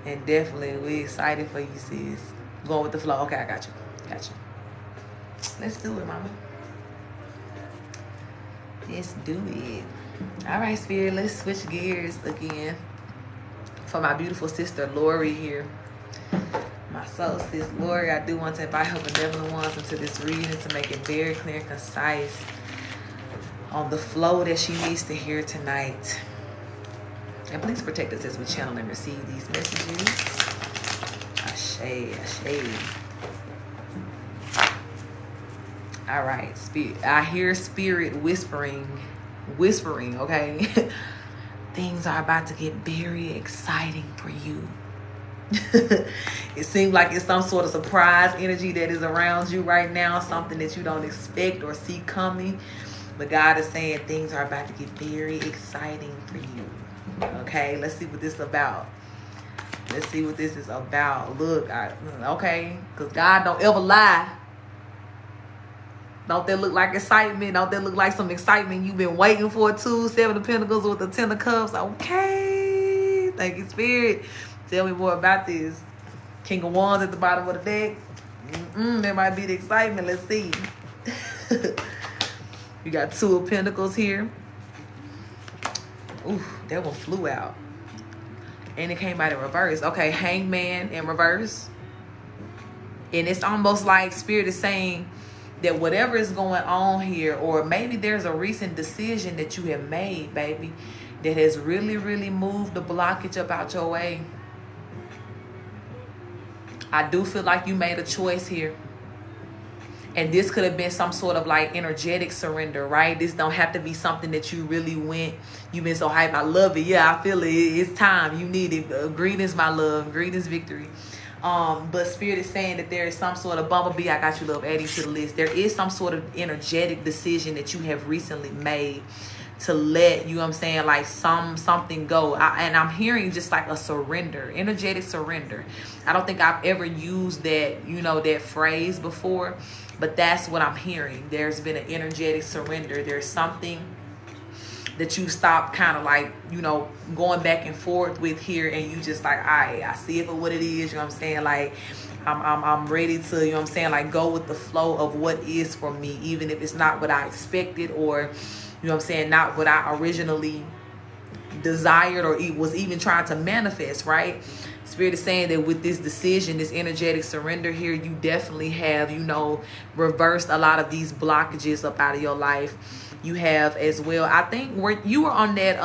Speaker 1: And definitely, we're excited for you, sis. Going with the flow. Okay, I got you. Let's do it, mama. Let's do it. All right, Spirit. Let's switch gears again. For my beautiful sister, Lori here. My soul, sis Lori, I do want to invite her benevolent ones into this reading to make it very clear and concise on the flow that she needs to hear tonight. And please protect us as we channel and receive these messages. Ashe, ashe. All right, spirit. I hear spirit whispering, okay? Things are about to get very exciting for you. It seems like it's some sort of surprise energy that is around you right now, something that you don't expect or see coming. But God is saying things are about to get very exciting for you. Okay, let's see what this is about. Let's see what this is about. Look, okay, because God don't ever lie. Don't that look like excitement? Don't that look like some excitement you've been waiting for too? 7 of Pentacles with the 10 of Cups. Okay, thank you, Spirit. Tell me more about this. King of Wands at the bottom of the deck. There might be the excitement. Let's see. You got 2 of Pentacles here. Ooh, that one flew out. And it came out in reverse. Okay, Hangman in reverse. And it's almost like Spirit is saying that whatever is going on here, or maybe there's a recent decision that you have made, baby, that has really, really moved the blockage up out your way. I do feel like you made a choice here. And this could have been some sort of like energetic surrender, right? This don't have to be something that you really you've been so hyped. I love it. Yeah, I feel it. It's time. You need it. Greetings, my love. Greetings, victory. But Spirit is saying that there is some sort of bumblebee. I got you, love, adding to the list. There is some sort of energetic decision that you have recently made to let, you know what I'm saying, like something go. And I'm hearing just like a surrender, energetic surrender. I don't think I've ever used that, that phrase before, but that's what I'm hearing. There's been an energetic surrender. There's something that you stop kind of like, going back and forth with here, and you just like, I see it for what it is, you know what I'm saying? Like, I'm ready to, like go with the flow of what is for me, even if it's not what I expected, or, not what I originally desired or was even trying to manifest, right? Spirit is saying that with this decision, this energetic surrender here, you definitely have, reversed a lot of these blockages up out of your life. You have as well. I think you were on that,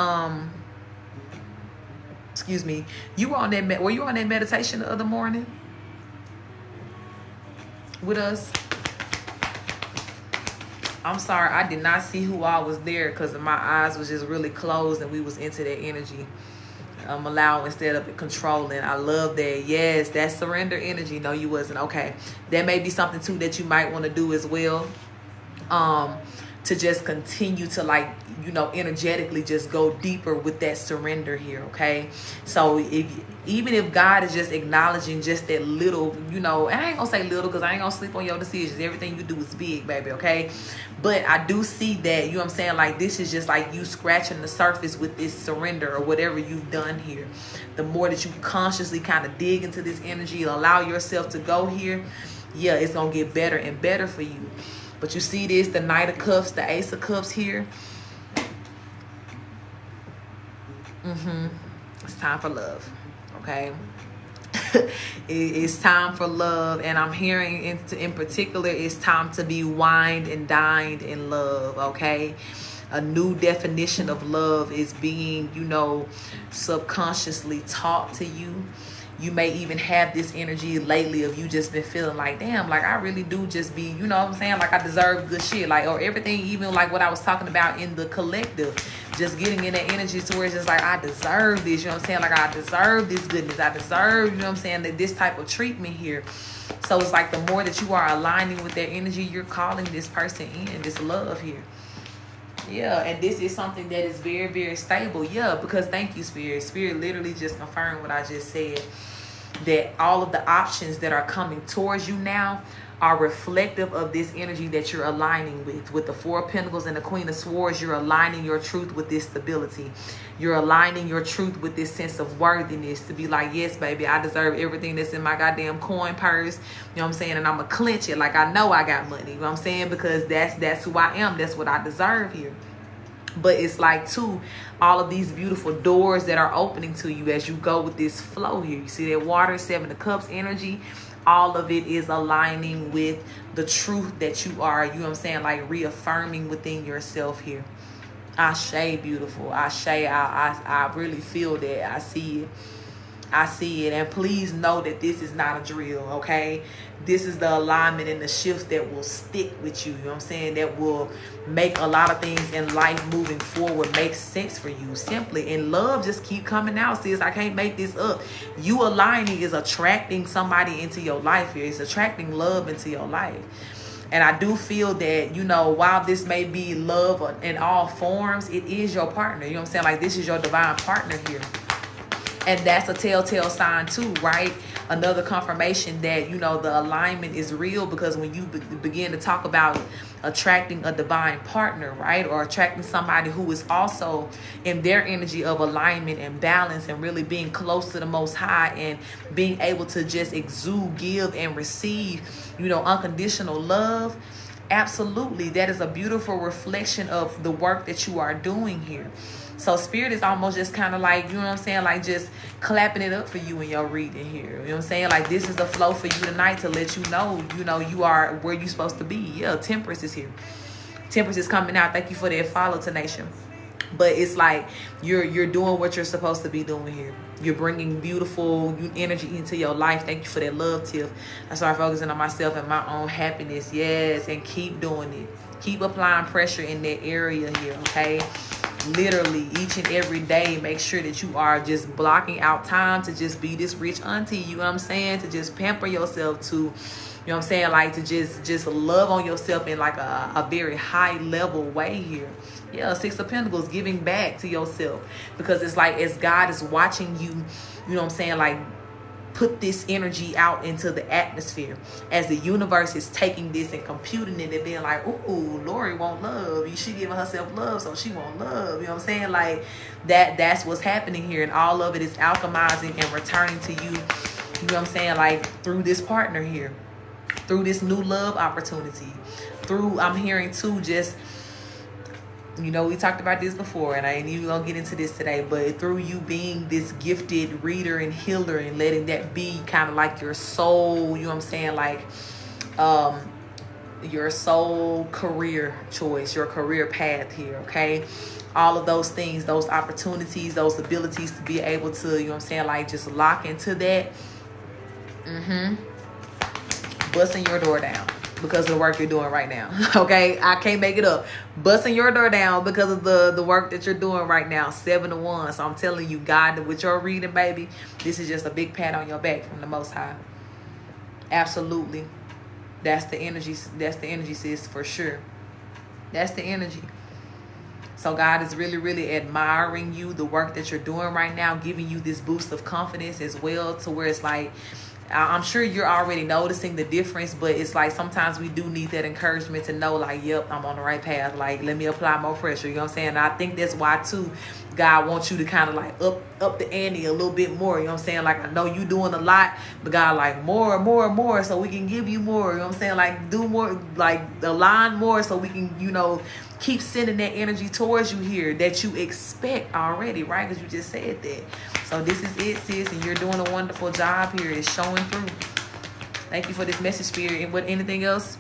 Speaker 1: you were on that, were you on that meditation the other morning with us? I'm sorry, I did not see who all was there because my eyes was just really closed and we was into that energy. Allow instead of controlling. I love that. Yes, that surrender energy. No, you wasn't. Okay. That may be something too that you might want to do as well. To just continue to like, energetically just go deeper with that surrender here, okay? So even if God is just acknowledging just that little, and I ain't gonna say little because I ain't gonna sleep on your decisions. Everything you do is big, baby, okay? But I do see that, like this is just like you scratching the surface with this surrender or whatever you've done here. The more that you consciously kind of dig into this energy, allow yourself to go here, yeah, it's gonna get better and better for you. But you see this, the Knight of Cups, the Ace of Cups here. It's time for love, okay? It's time for love, and I'm hearing in particular, it's time to be wined and dined in love, okay? A new definition of love is being, subconsciously taught to you. You may even have this energy lately of you just been feeling like, damn, like I really do just be, you know what I'm saying? Like I deserve good shit, like, or everything, even like what I was talking about in the collective, just getting in that energy to where it's just like, I deserve this, you know what I'm saying? Like I deserve this goodness. I deserve, you know what I'm saying? That this type of treatment here. So it's like the more that you are aligning with that energy, you're calling this person in, this love here. Yeah, and this is something that is very, very stable. Yeah, because thank you, Spirit. Spirit literally just confirmed what I just said. That all of the options that are coming towards you now are reflective of this energy that you're aligning with. With the Four of Pentacles and the Queen of Swords, you're aligning your truth with this stability. You're aligning your truth with this sense of worthiness to be like, yes, baby, I deserve everything that's in my goddamn coin purse. You know what I'm saying? And I'm going to clench it like I know I got money. You know what I'm saying? Because that's who I am. That's what I deserve here. But it's like, too, all of these beautiful doors that are opening to you as you go with this flow here. You see that water, Seven of Cups energy. all of it is aligning with the truth that you are, you know what I'm saying, like reaffirming within yourself here. Ashe, beautiful. Ashe, I really feel that. I see it. I see it. And please know that this is not a drill, okay? This is the alignment and the shift that will stick with you. You know what I'm saying? That will make a lot of things in life moving forward make sense for you. Simply. And love just keep coming out, sis. I can't make this up. You aligning is attracting somebody into your life here. It's attracting love into your life. And I do feel that, you know, while this may be love in all forms, it is your partner. You know what I'm saying? Like, this is your divine partner here. And that's a telltale sign too, right? Another confirmation that, you know, the alignment is real, because when you begin to talk about attracting a divine partner, right? Or attracting somebody who is also in their energy of alignment and balance and really being close to the Most High and being able to just exude, give, and receive, you know, unconditional love. Absolutely. That is a beautiful reflection of the work that you are doing here. So spirit is almost just kind of like, you know what I'm saying, like just clapping it up for you in your reading here. You know what I'm saying? Like, this is the flow for you tonight to let you know, you are where you're supposed to be. Yeah, Temperance is here. Temperance is coming out. Thank you for that follow, Tanation. But it's like you're doing what you're supposed to be doing here. You're bringing beautiful energy into your life. Thank you for that love, Tiff. I start focusing on myself and my own happiness. Yes, and keep doing it. Keep applying pressure in that area here, okay? Literally each and every day, make sure that you are just blocking out time to just be this rich auntie, you know what I'm saying, to just pamper yourself, to, you know what I'm saying, like to just love on yourself in like a very high level way here. Yeah, Six of Pentacles, giving back to yourself, because it's like as God is watching you, you know what I'm saying, like put this energy out into the atmosphere, as the universe is taking this and computing it and being like, ooh, Lori won't love. She giving herself love, so she won't love. You know what I'm saying? Like that's what's happening here. And all of it is alchemizing and returning to you, you know what I'm saying, like through this partner here, through this new love opportunity, through, I'm hearing too, just, you know, we talked about this before, and I ain't even gonna get into this today, but through you being this gifted reader and healer and letting that be kind of like your soul, you know what I'm saying, like your soul career choice, your career path here, okay? All of those things, those opportunities, those abilities to be able to, you know what I'm saying, like just lock into that. Busting your door down because of the work you're doing right now. Okay, I can't make it up. Busting your door down because of the work that you're doing right now. 7 to 1. So I'm telling you, God, with your reading, baby, this is just a big pat on your back from the Most High. Absolutely. That's the energy. That's the energy, sis, for sure. That's the energy. So God is really, really admiring you, the work that you're doing right now, giving you this boost of confidence as well, to where it's like, I'm sure you're already noticing the difference, but it's like sometimes we do need that encouragement to know, like, yep, I'm on the right path. Like, let me apply more pressure. You know what I'm saying? And I think that's why, too, God wants you to kind of like up the ante a little bit more. You know what I'm saying? Like, I know you doing a lot, but God, like, more, so we can give you more. You know what I'm saying? Like, do more, like, align more so we can, you know, keep sending that energy towards you here that you expect already, right? Because you just said that. So this is it, sis, and you're doing a wonderful job here. It's showing through. Thank you for this message, Spirit. And what, anything else?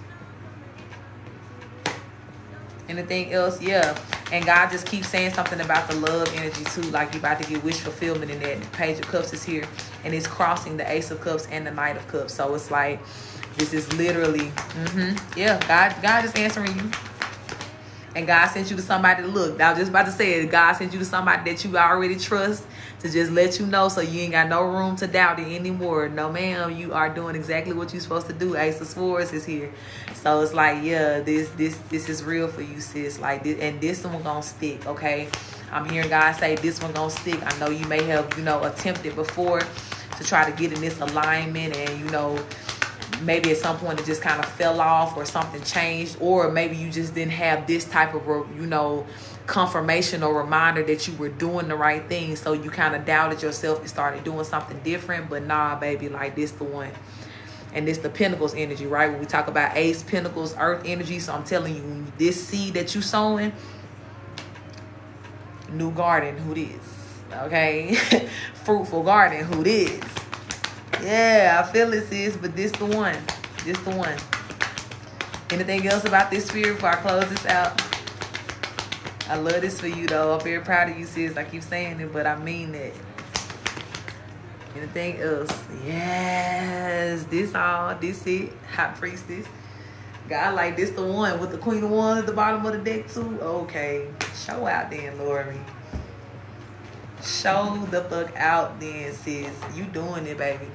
Speaker 1: Anything else? Yeah. And God just keeps saying something about the love energy too, like you're about to get wish fulfillment in that. Page of Cups is here, and it's crossing the Ace of Cups and the Knight of Cups. So it's like, this is literally, yeah, God is answering you. And God sent you to somebody to look. I was just about to say it. God sent you to somebody that you already trust to just let you know, so you ain't got no room to doubt it anymore. No, ma'am, you are doing exactly what you're supposed to do. Ace of Swords is here. So it's like, yeah, this is real for you, sis. Like, this, and this one gonna stick, okay? I'm hearing God say this one gonna stick. I know you may have, you know, attempted before to try to get in this alignment, and, you know, maybe at some point it just kind of fell off, or something changed, or maybe you just didn't have this type of, you know, confirmation or reminder that you were doing the right thing. So you kind of doubted yourself and started doing something different. But nah, baby, like, this the one. And this the Pentacles energy, right? When we talk about Ace, Pentacles, Earth energy. So I'm telling you, this seed that you sowing, new garden, who this? Okay? Fruitful garden, who this? Yeah, I feel it, sis, but this the one. This the one. Anything else about this spirit before I close this out? I love this for you, though. I'm very proud of you, sis. I keep saying it, but I mean it. Anything else? Yes. This all. This it. Hot priestess. God, like this the one with the Queen of Wands at the bottom of the deck, too? Okay. Show out then, Lori. Show the fuck out then, sis. You doing it, baby.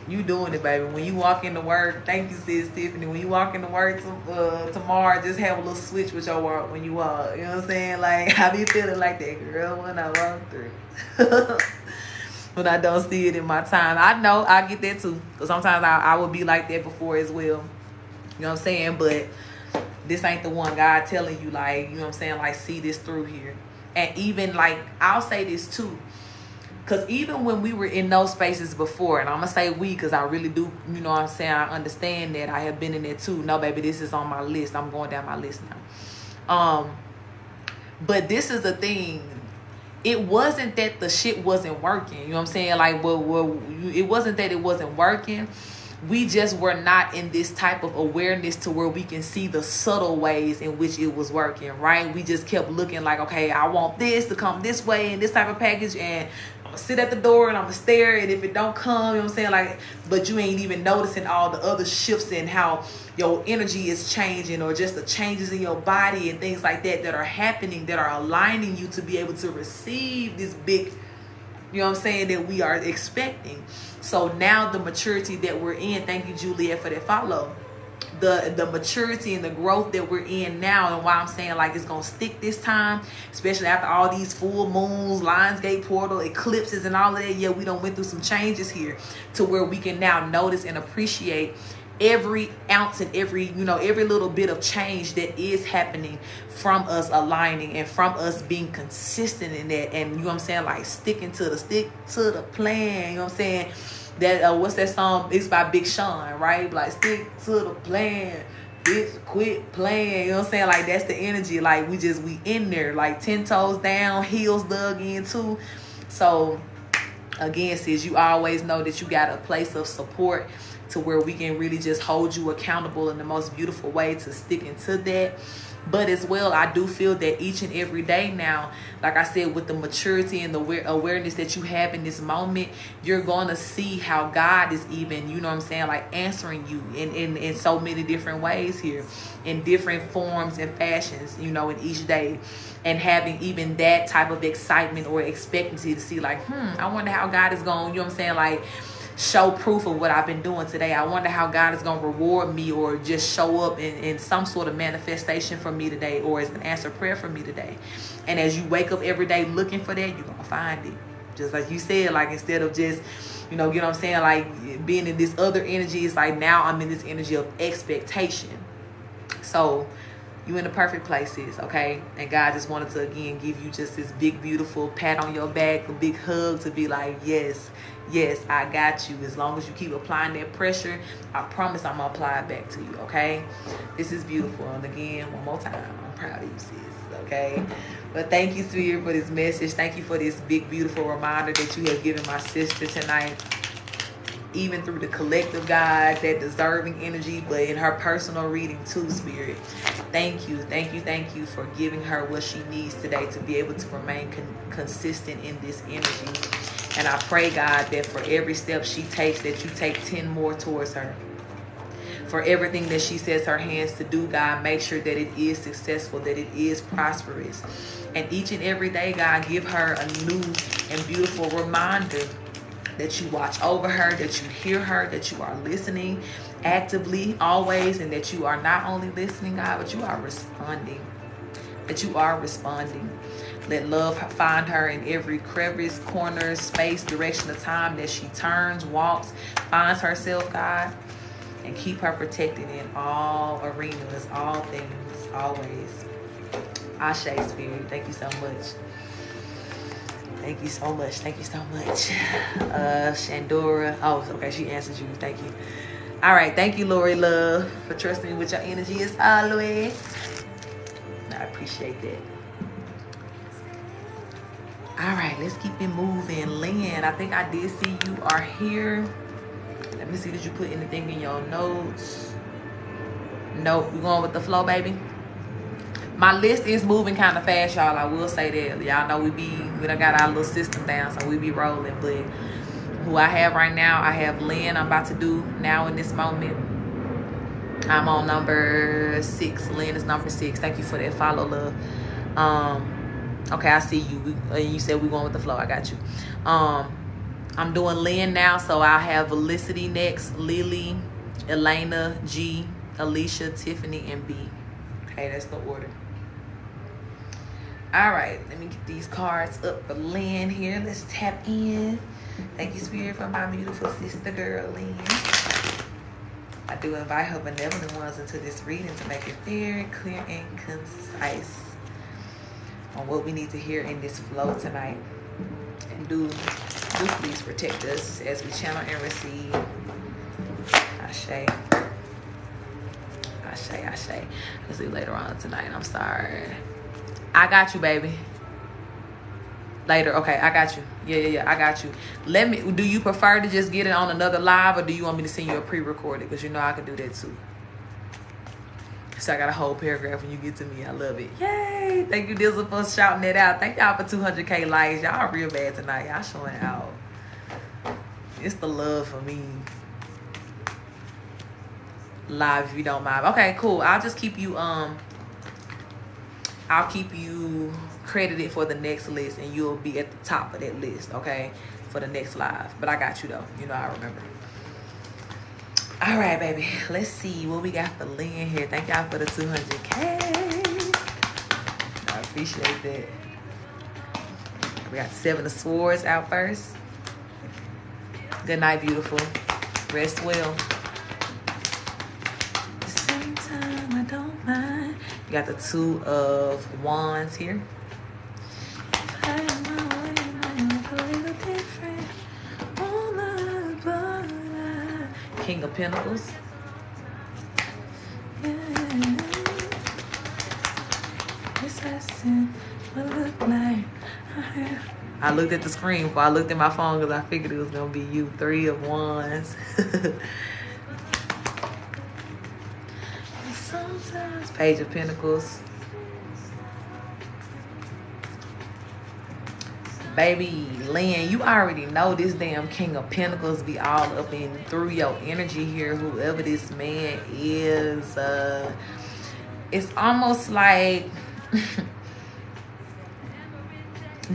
Speaker 1: You doing it, baby. When you walk into work, thank you, sis Tiffany. When you walk into work tomorrow, just have a little switch with your work when you walk. You know what I'm saying? Like, I be feeling like that, girl, when I walk through. When I don't see it in my time. I know, I get that too. Because sometimes I would be like that before as well. You know what I'm saying? But this ain't the one. God telling you, like, you know what I'm saying? Like, see this through here. And even, like, I'll say this too. Because even when we were in those spaces before, and I'm going to say we because I really do, you know what I'm saying, I understand that I have been in there too. No, baby, this is on my list. I'm going down my list now. But this is the thing. It wasn't that the shit wasn't working. You know what I'm saying? Like, well, it wasn't that it wasn't working. We just were not in this type of awareness to where we can see the subtle ways in which it was working, right? We just kept looking like, okay, I want this to come this way and this type of package, and I'm gonna sit at the door and I'm gonna stare, and if it don't come, you know what I'm saying? Like, but you ain't even noticing all the other shifts in how your energy is changing, or just the changes in your body and things like that that are happening, that are aligning you to be able to receive this big, you know what I'm saying, that we are expecting. So now the maturity that we're in, thank you, Juliet, for that follow. The maturity and the growth that we're in now, and why I'm saying like it's gonna stick this time, especially after all these full moons, Lionsgate portal, eclipses, and all of that. Yeah, we done went through some changes here to where we can now notice and appreciate every ounce and every little bit of change that is happening from us aligning and from us being consistent in that. And you know what I'm saying, like stick to the plan. You know what I'm saying? That what's that song? It's by Big Sean, right? Like, stick to the plan, bitch, quit playing. You know what I'm saying? Like, that's the energy. Like, we in there, like 10 toes down, heels dug in too. So again, sis, you always know that you got a place of support to where we can really just hold you accountable in the most beautiful way to sticking to that. But as well, I do feel that each and every day now, like I said, with the maturity and the awareness that you have in this moment, you're going to see how God is even, you know what I'm saying, like answering you in so many different ways here, in different forms and fashions, you know, in each day. And having even that type of excitement or expectancy to see like, I wonder how God is going, you know what I'm saying, like, show proof of what I've been doing today. I wonder how God is going to reward me, or just show up in some sort of manifestation for me today, or as an answer prayer for me today. And as you wake up every day looking for that, you're going to find it. Just like you said, like, instead of just, you know what I'm saying, like being in this other energy, it's like now I'm in this energy of expectation. So you in the perfect places, okay? And God just wanted to, again, give you just this big, beautiful pat on your back, a big hug to be like, yes, I got you. As long as you keep applying that pressure, I promise I'm going to apply it back to you, okay? This is beautiful. And again, one more time, I'm proud of you, sis, okay? But thank you, Spirit, for this message. Thank you for this big, beautiful reminder that you have given my sister tonight. Even through the collective, God, that deserving energy, but in her personal reading too, Spirit. Thank you for giving her what she needs today to be able to remain consistent in this energy. And I pray, God, that for every step she takes, that you take 10 more towards her. For everything that she sets her hands to do, God, make sure that it is successful, that it is prosperous. And each and every day, God, give her a new and beautiful reminder that you watch over her, that you hear her, that you are listening actively always, and that you are not only listening, God, but you are responding. Let love find her in every crevice, corner, space, direction of time that she turns, walks, finds herself, God, and keep her protected in all arenas, all things, always. Ashe, Spirit. Thank you so much. Thank you so much. Shandora. Oh, okay. She answered you. Thank you. All right. Thank you, Lori Love, for trusting me with your energy as always. I appreciate that. All right. let's keep it moving. Lynn, I think I did see you are here. Let me see, did you put anything in your notes? Nope, we going with the flow, baby. My list is moving kind of fast, y'all. I will say that. Y'all know we done got our little system down, so we be rolling. But who I have right now, I have Lynn. I'm about to do now in this moment. I'm on number 6. Lynn is number 6. Thank you for that follow, love. Okay, I see you. You said we going with the flow. I got you. I'm doing Lynn now, so I have Felicity next, Lily, Elena, G, Alicia, Tiffany, and B. Okay, that's the order. All right, let me get these cards up for Lynn here. Let's tap in. Thank you, Spirit, for my beautiful sister girl, Lynn. I do invite her benevolent ones into this reading to make it very clear and concise on what we need to hear in this flow tonight. And do please protect us as we channel and receive. Ashe. Ashe, ashe. Let's see later on tonight. I'm sorry. I got you, baby. Later. Okay, I got you. Yeah, I got you. Do you prefer to just get it on another live, or do you want me to send you a pre-recorded? Because you know I can do that too. So I got a whole paragraph when you get to me. I love it. Yay! Thank you, Dizzle, for shouting it out. Thank y'all for 200K likes. Y'all are real bad tonight. Y'all showing out. It's the love for me. Live if you don't mind. Okay, cool. I'll just keep you I'll keep you credited for the next list, and you'll be at the top of that list, okay? For the next live. But I got you though. You know I remember. All right, baby. Let's see what we got for Lynn here. Thank y'all for the 200K. I appreciate that. We got 7 of Swords out first. Good night, beautiful. Rest well. At the same time, I don't mind. You got the 2 of Wands here. King of Pentacles. I looked at the screen before I looked at my phone because I figured it was going to be you. 3 of Wands. Sometimes Page of Pentacles. Baby Lynn, you already know this damn King of Pentacles be all up in through your energy here, whoever this man is. It's almost like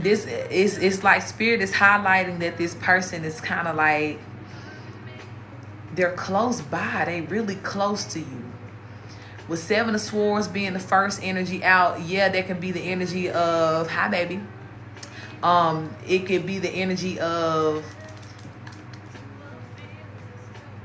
Speaker 1: it's like Spirit is highlighting that this person is kind of like they're close by. They really close to you. With 7 of Swords being the first energy out, yeah, there can be the energy of hi baby. It could be the energy of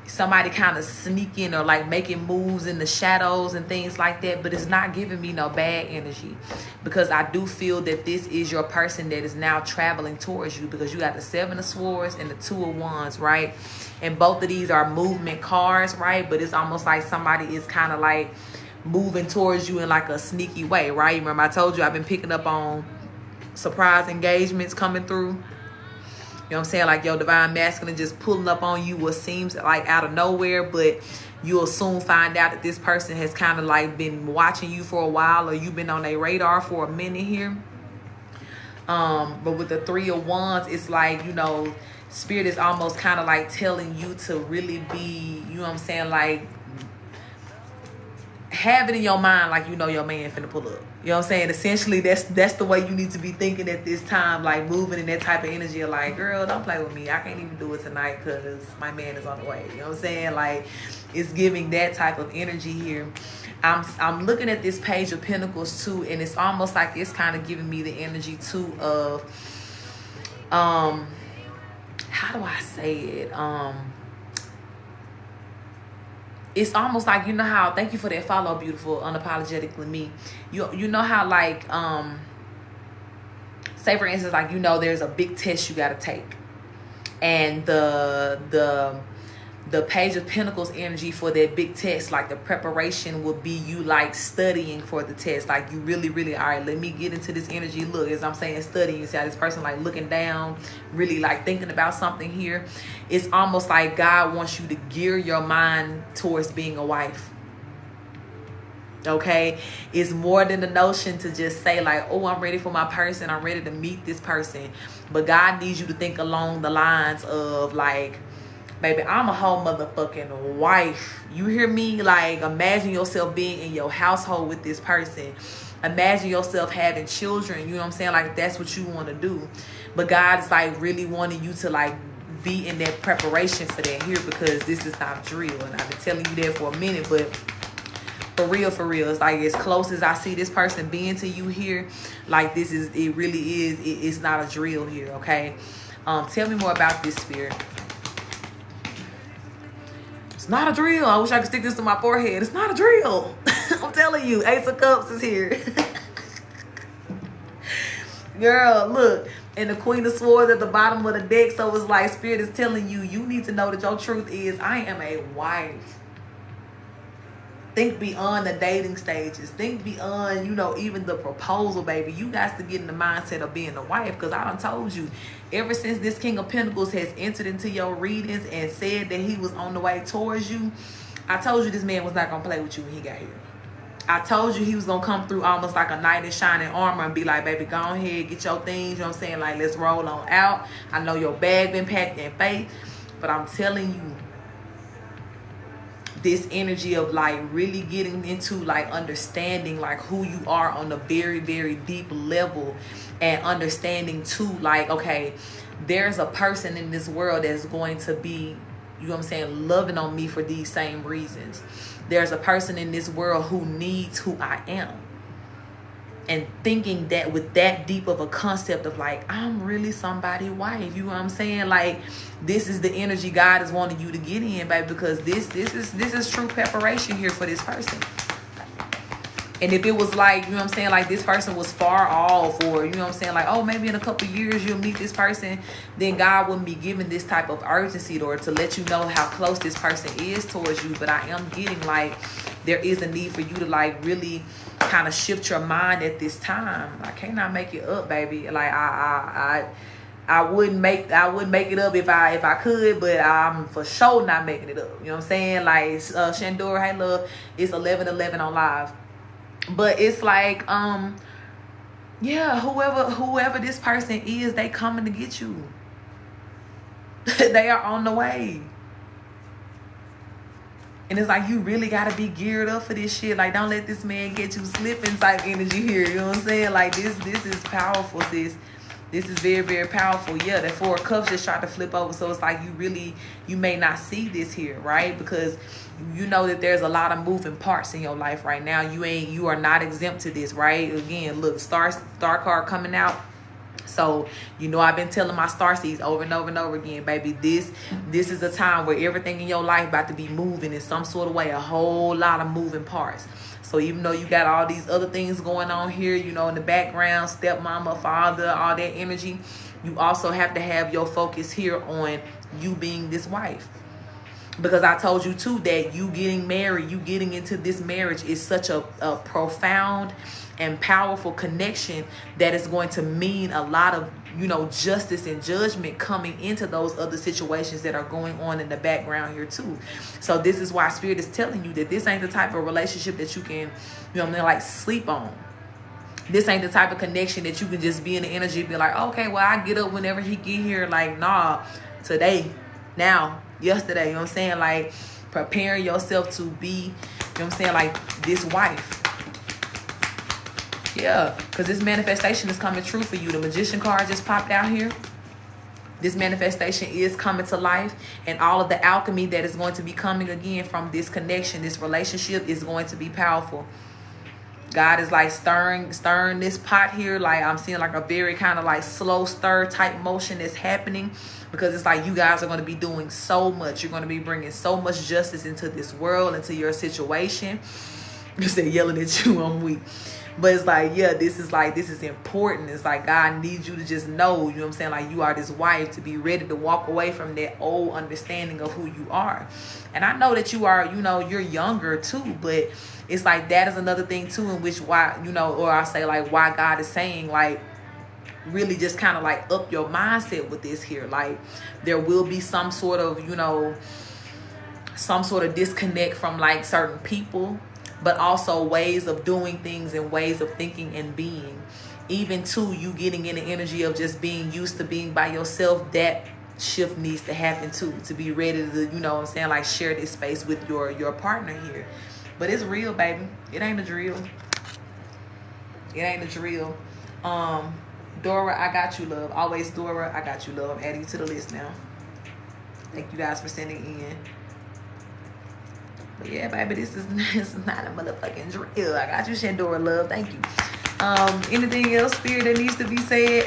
Speaker 1: somebody kind of sneaking or like making moves in the shadows and things like that, but it's not giving me no bad energy, because I do feel that this is your person that is now traveling towards you, because you got the 7 of Swords and the 2 of Wands, right? And both of these are movement cards, right? But it's almost like somebody is kind of like moving towards you in like a sneaky way, right? Remember I told you I've been picking up on surprise engagements coming through. You know what I'm saying? Like your divine masculine just pulling up on you what seems like out of nowhere, but you'll soon find out that this person has kind of like been watching you for a while, or you've been on their radar for a minute here. But with the 3 of Wands, it's like, you know, Spirit is almost kind of like telling you to really be, you know what I'm saying, like have it in your mind like you know your man finna pull up. You know what I'm saying? Essentially, that's the way you need to be thinking at this time, like moving in that type of energy of like, girl, don't play with me. I can't even do it tonight because my man is on the way. You know what I'm saying? Like, it's giving that type of energy here. I'm looking at this Page of Pentacles too, and it's almost like it's kind of giving me the energy too of, how do I say it? It's almost like, you know how, thank you for that follow, beautiful, unapologetically me. You know how like, say for instance, like, you know, there's a big test you got to take. And the the Page of Pentacles energy for that big test, like the preparation will be you like studying for the test. Like you really, all right, let me get into this energy. Look, as I'm saying, studying, you see how this person like looking down, really like thinking about something here. It's almost like God wants you to gear your mind towards being a wife. Okay, it's more than the notion to just say like, oh, I'm ready for my person, I'm ready to meet this person. But God needs you to think along the lines of like, baby, I'm a whole motherfucking wife. You hear me? Like, imagine yourself being in your household with this person. Imagine yourself having children. You know what I'm saying? Like, that's what you want to do. But God is like really wanting you to like be in that preparation for that here, because this is not drill. And I've been telling you that for a minute, but for real, it's like as close as I see this person being to you here, like this is, it really is, it's not a drill here, okay? Tell me more about this, Spirit. It's not a drill. I wish I could stick this to my forehead. It's not a drill. I'm telling you, Ace of Cups is here. Girl, look. And the Queen of Swords at the bottom of the deck. So it's like Spirit is telling you, you need to know that your truth is, I am a wife. Think beyond the dating stages. Think beyond, you know, even the proposal, baby. You got to get in the mindset of being a wife. Because I done told you, ever since this King of Pentacles has entered into your readings and said that he was on the way towards you, I told you this man was not going to play with you when he got here. I told you he was going to come through almost like a knight in shining armor and be like, baby, go ahead, get your things. You know what I'm saying? Like, let's roll on out. I know your bag been packed in faith. But I'm telling you, this energy of like really getting into like understanding like who you are on a very deep level, and understanding too like, okay, there's a person in this world that's going to be, you know what I'm saying, loving on me for these same reasons. There's a person in this world who needs who I am. And thinking that with that deep of a concept of like, I'm really somebody's wife. You know what I'm saying? Like, this is the energy God is wanting you to get in, baby, because this is true preparation here for this person. And if it was like, you know what I'm saying, like this person was far off, or, you know what I'm saying, like, oh, maybe in a couple of years you'll meet this person, then God wouldn't be giving this type of urgency or to let you know how close this person is towards you. But I am getting like, there is a need for you to like really kind of shift your mind at this time. I cannot make it up, baby. Like I wouldn't make it up if I could, but I'm for sure not making it up. You know what I'm saying? Like Shandora, hey love, it's 11:11 on live. But it's like yeah, whoever this person is, they coming to get you. They are on the way. And it's like, you really got to be geared up for this shit. Like, don't let this man get you slipping type energy here. You know what I'm saying? Like, this is powerful, sis. This is very powerful. Yeah, that Four of Cups just tried to flip over. So it's like you may not see this here, right? Because you know that there's a lot of moving parts in your life right now. You are not exempt to this, right? Again, look, star card coming out. So, you know, I've been telling my starseeds over and over again, baby, this is a time where everything in your life about to be moving in some sort of way, a whole lot of moving parts. So even though you got all these other things going on here, you know, in the background, stepmama, father, all that energy, you also have to have your focus here on you being this wife. Because I told you too that you getting married, you getting into this marriage is such a profound and powerful connection that is going to mean a lot of, you know, justice and judgment coming into those other situations that are going on in the background here too. So this is why Spirit is telling you that this ain't the type of relationship that you can, you know what I mean, like sleep on. This ain't the type of connection that you can just be in the energy and be like, okay, well, I get up whenever he get here. Like, nah, today, now, yesterday, you know what I'm saying? Like, preparing yourself to be, you know what I'm saying, like this wife. Yeah, because this manifestation is coming true for you. The Magician card just popped out here. This manifestation is coming to life, and all of the alchemy that is going to be coming again from this connection, this relationship, is going to be powerful. God is like stirring this pot here. Like, I'm seeing like a very kind of like slow stir type motion that's happening, because it's like you guys are going to be doing so much. You're going to be bringing so much justice into this world, into your situation. You say yelling at you, I'm weak. But it's like, yeah, this is important. It's like God needs you to just know, you know what I'm saying, like you are this wife, to be ready to walk away from that old understanding of who you are. And I know that you are, you know, you're younger too, but it's like that is another thing too, in which why, you know, or I say like why God is saying like really just kind of like up your mindset with this here. Like there will be some sort of, you know, some sort of disconnect from like certain people, but also ways of doing things and ways of thinking and being. Even to you getting in the energy of just being used to being by yourself, that shift needs to happen too, to be ready to, you know what I'm saying, like share this space with your partner here. But it's real, baby. It ain't a drill. It ain't a drill. Dora, I got you, love. Always Dora, I got you, love. I'm adding you to the list now. Thank you guys for sending in. But yeah, baby, this is not a motherfucking drill. I got you, Shandora, love. Thank you. Anything else, Spirit, that needs to be said?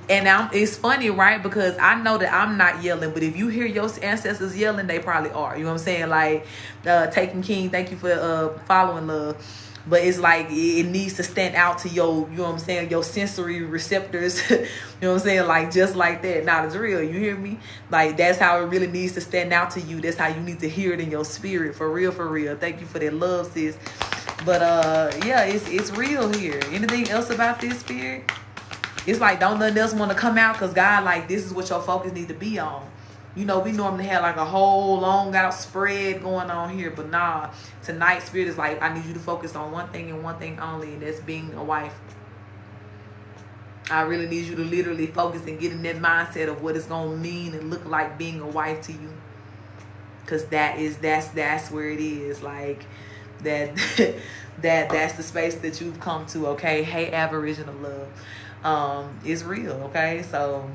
Speaker 1: It's funny, right? Because I know that I'm not yelling, but if you hear your ancestors yelling, they probably are. You know what I'm saying? Like, Taking King, thank you for following, love. But it's like it needs to stand out to your, you know what I'm saying, your sensory receptors. You know what I'm saying? Like just like that. Not as real. You hear me? Like that's how it really needs to stand out to you. That's how you need to hear it in your spirit. For real, for real. Thank you for that love, sis. But yeah, it's real here. Anything else about this, Spirit? It's like don't nothing else want to come out, because God like this is what your focus need to be on. You know, we normally have like a whole long out spread going on here, but nah, tonight Spirit is like, I need you to focus on one thing and one thing only, and that's being a wife. I really need you to literally focus and get in that mindset of what it's gonna mean and look like being a wife to you, because that's where it is. Like that's the space that you've come to. Okay, hey, Aboriginal love, it's real. Okay, so.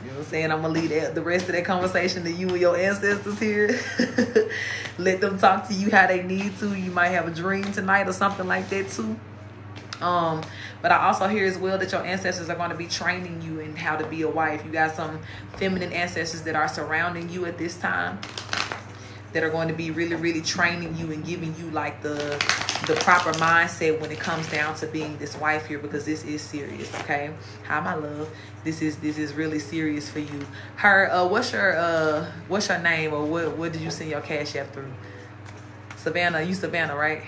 Speaker 1: You know what I'm saying? I'm going to leave the rest of that conversation to you and your ancestors here. Let them talk to you how they need to. You might have a dream tonight or something like that too. But I also hear as well that your ancestors are going to be training you in how to be a wife. You got some feminine ancestors that are surrounding you at this time, that are going to be really, really training you and giving you like the proper mindset when it comes down to being this wife here, because this is serious. Okay, hi my love, this is really serious for you. What's your name, or what did you send your Cash App through? Savannah, you Savannah, right?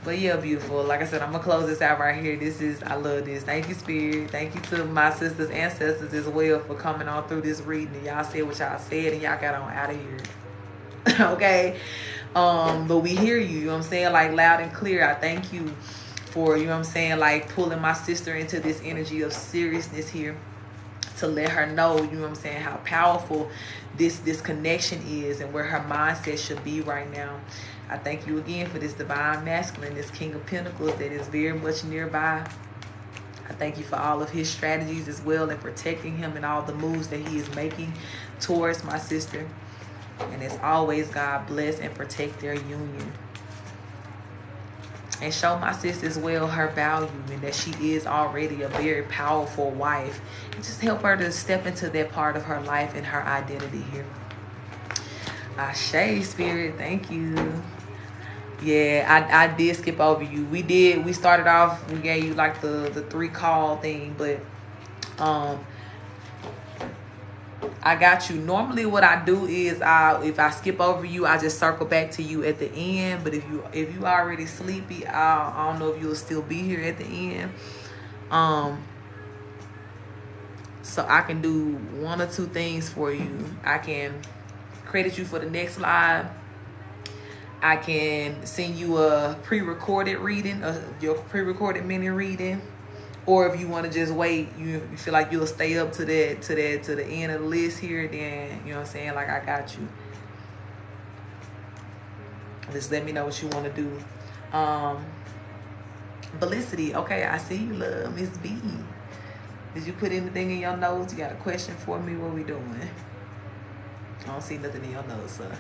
Speaker 1: But yeah, beautiful. Like I said, I'm gonna close this out right here. I love this. Thank you, Spirit. Thank you to my sisters, ancestors as well, for coming on through this reading. And y'all said what y'all said, and y'all got on out of here. Okay. But we hear you, you know what I'm saying, like loud and clear. I thank you for, you know what I'm saying, like pulling my sister into this energy of seriousness here, to let her know, you know what I'm saying, how powerful this connection is and where her mindset should be right now. I thank you again for this divine masculine, this King of Pentacles that is very much nearby. I thank you for all of his strategies as well, and protecting him and all the moves that he is making towards my sister. And as always, God bless and protect their union. And show my sister as well her value, and that she is already a very powerful wife. And just help her to step into that part of her life and her identity here. Ashe, Spirit, thank you. Yeah, I did skip over you. We started off, we gave you like the 3 call thing, but I got you. Normally what I do is if I skip over you, I just circle back to you at the end. But if you already sleepy, I don't know if you'll still be here at the end. So I can do 1 or 2 things for you. I can credit you for the next live. I can send you a pre-recorded reading, your pre-recorded mini reading. Or if you want to just wait, you feel like you'll stay up to the end of the list here, then, you know what I'm saying, like I got you. Just let me know what you want to do. Felicity, okay, I see you, love. Miss B. Did you put anything in your notes? You got a question for me? What we doing? I don't see nothing in your notes, so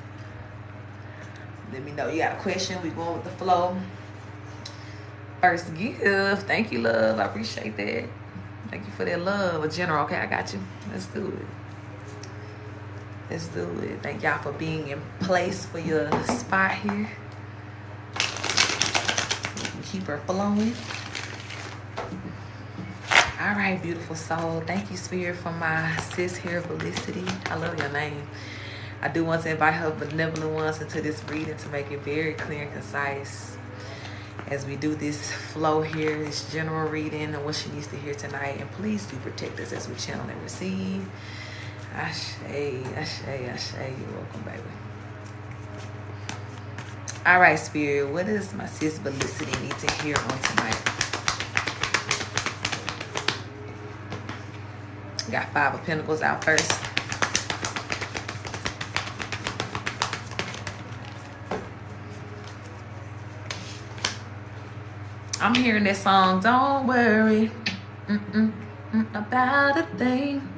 Speaker 1: let me know. You got a question? We going with the flow. First gift. Thank you, love. I appreciate that. Thank you for that love. A general. Okay, I got you. Let's do it. Let's do it. Thank y'all for being in place for your spot here. keep her flowing. All right, beautiful soul. Thank you, Spirit, for my sis here, Felicity. I love your name. I do want to invite her benevolent ones into this reading to make it very clear and concise as we do this flow here, this general reading and what she needs to hear tonight. And please do protect us as we channel and receive. Ashe, ashe, ashe. You're welcome, baby. All right, Spirit, what does my sis Felicity need to hear on tonight? Got 5 of Pentacles out first. I'm hearing that song, don't worry about a thing,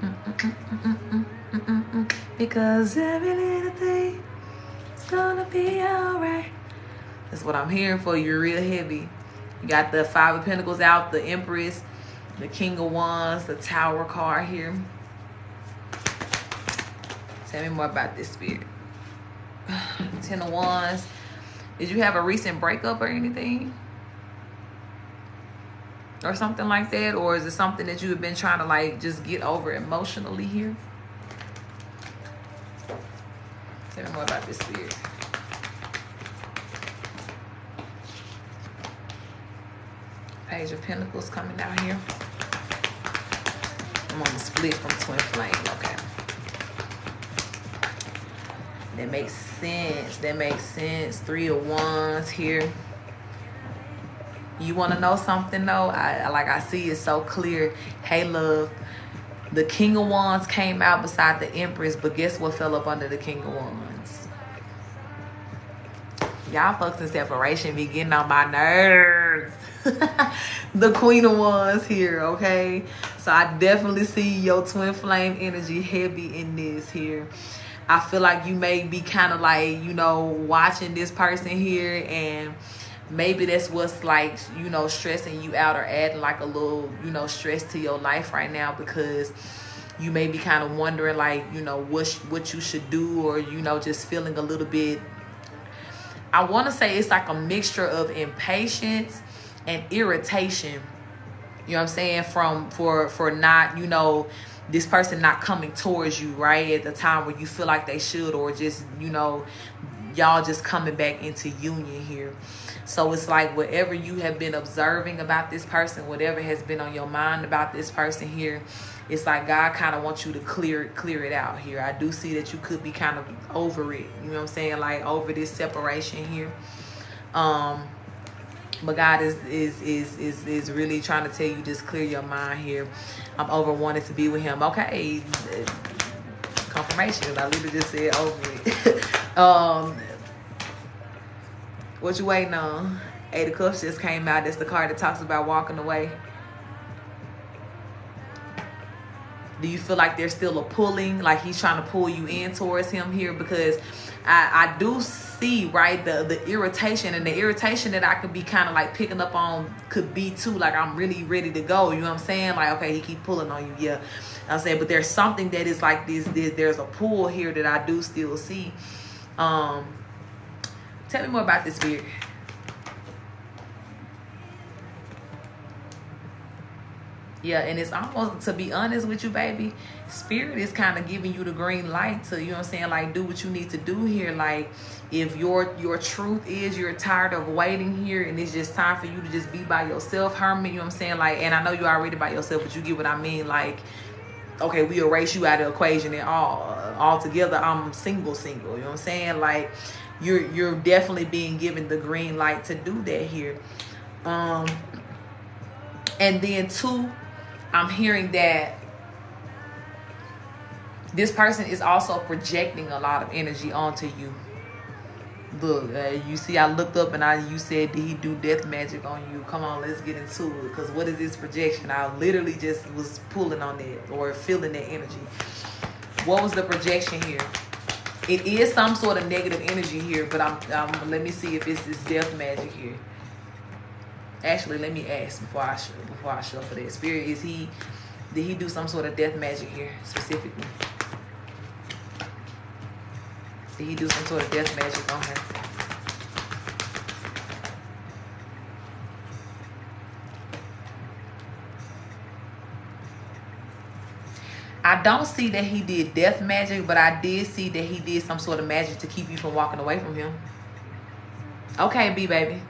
Speaker 1: because every little thing is gonna be alright. That's what I'm hearing for you, real heavy. You got the 5 of Pentacles out, the Empress, the King of Wands, the Tower card here. Tell me more about this, Spirit. 10 of Wands. Did you have a recent breakup or anything? Or something like that? Or is it something that you have been trying to like just get over emotionally here? Tell me more about this, Spirit. Page of Pentacles coming out here. I'm on the split from Twin Flame. Okay. That makes sense. That makes sense. 3 of Wands here. You want to know something though? I see it so clear. Hey, love. The King of Wands came out beside the Empress, but guess what fell up under the King of Wands? Y'all folks in separation be getting on my nerves. The Queen of Wands here, okay? So I definitely see your twin flame energy heavy in this here. I feel like you may be kind of like, you know, watching this person here, and maybe that's what's like, you know, stressing you out or adding like a little, you know, stress to your life right now, because you may be kind of wondering like, you know, what you should do, or, you know, just feeling a little bit, I want to say it's like a mixture of impatience and irritation. You know what I'm saying? For not, you know, this person not coming towards you right at the time where you feel like they should, or just, you know, y'all just coming back into union here. So it's like whatever you have been observing about this person, whatever has been on your mind about this person here, it's like God kind of wants you to clear it out here. I do see that you could be kind of over it. You know what I'm saying? Like over this separation here. But God is really trying to tell you, just clear your mind here. I'm over wanting to be with him. Okay. Confirmation. I literally just said over it. What you waiting on? 8 of Cups just came out. That's the card that talks about walking away. Do you feel like there's still a pulling, like he's trying to pull you in towards him here? Because I do see, right, the irritation, and the irritation that I could be kind of like picking up on could be too, like I'm really ready to go. You know what I'm saying? Like, okay, he keep pulling on you. Yeah, I'm saying, but there's something that is like this, there's a pull here that I do still see. Tell me more about this, Spirit. Yeah, and it's almost, to be honest with you, baby, Spirit is kind of giving you the green light to, you know what I'm saying, like do what you need to do here. Like if your truth is you're tired of waiting here and it's just time for you to just be by yourself, hermit, you know what I'm saying? Like, and I know you're already by yourself, but you get what I mean? Like, okay, we erase you out of the equation and all together I'm single, you know what I'm saying? Like you're definitely being given the green light to do that here. And then two, I'm hearing that this person is also projecting a lot of energy onto you. Look, you see, I looked up and you said, did he do death magic on you? Come on, let's get into it. Because what is this projection? I literally just was pulling on that or feeling that energy. What was the projection here? It is some sort of negative energy here, but let me see if it's this death magic here. Actually, let me ask before I shuffle that. Spirit, did he do some sort of death magic here specifically? Did he do some sort of death magic on her? I don't see that he did death magic, but I did see that he did some sort of magic to keep you from walking away from him. Okay, B baby.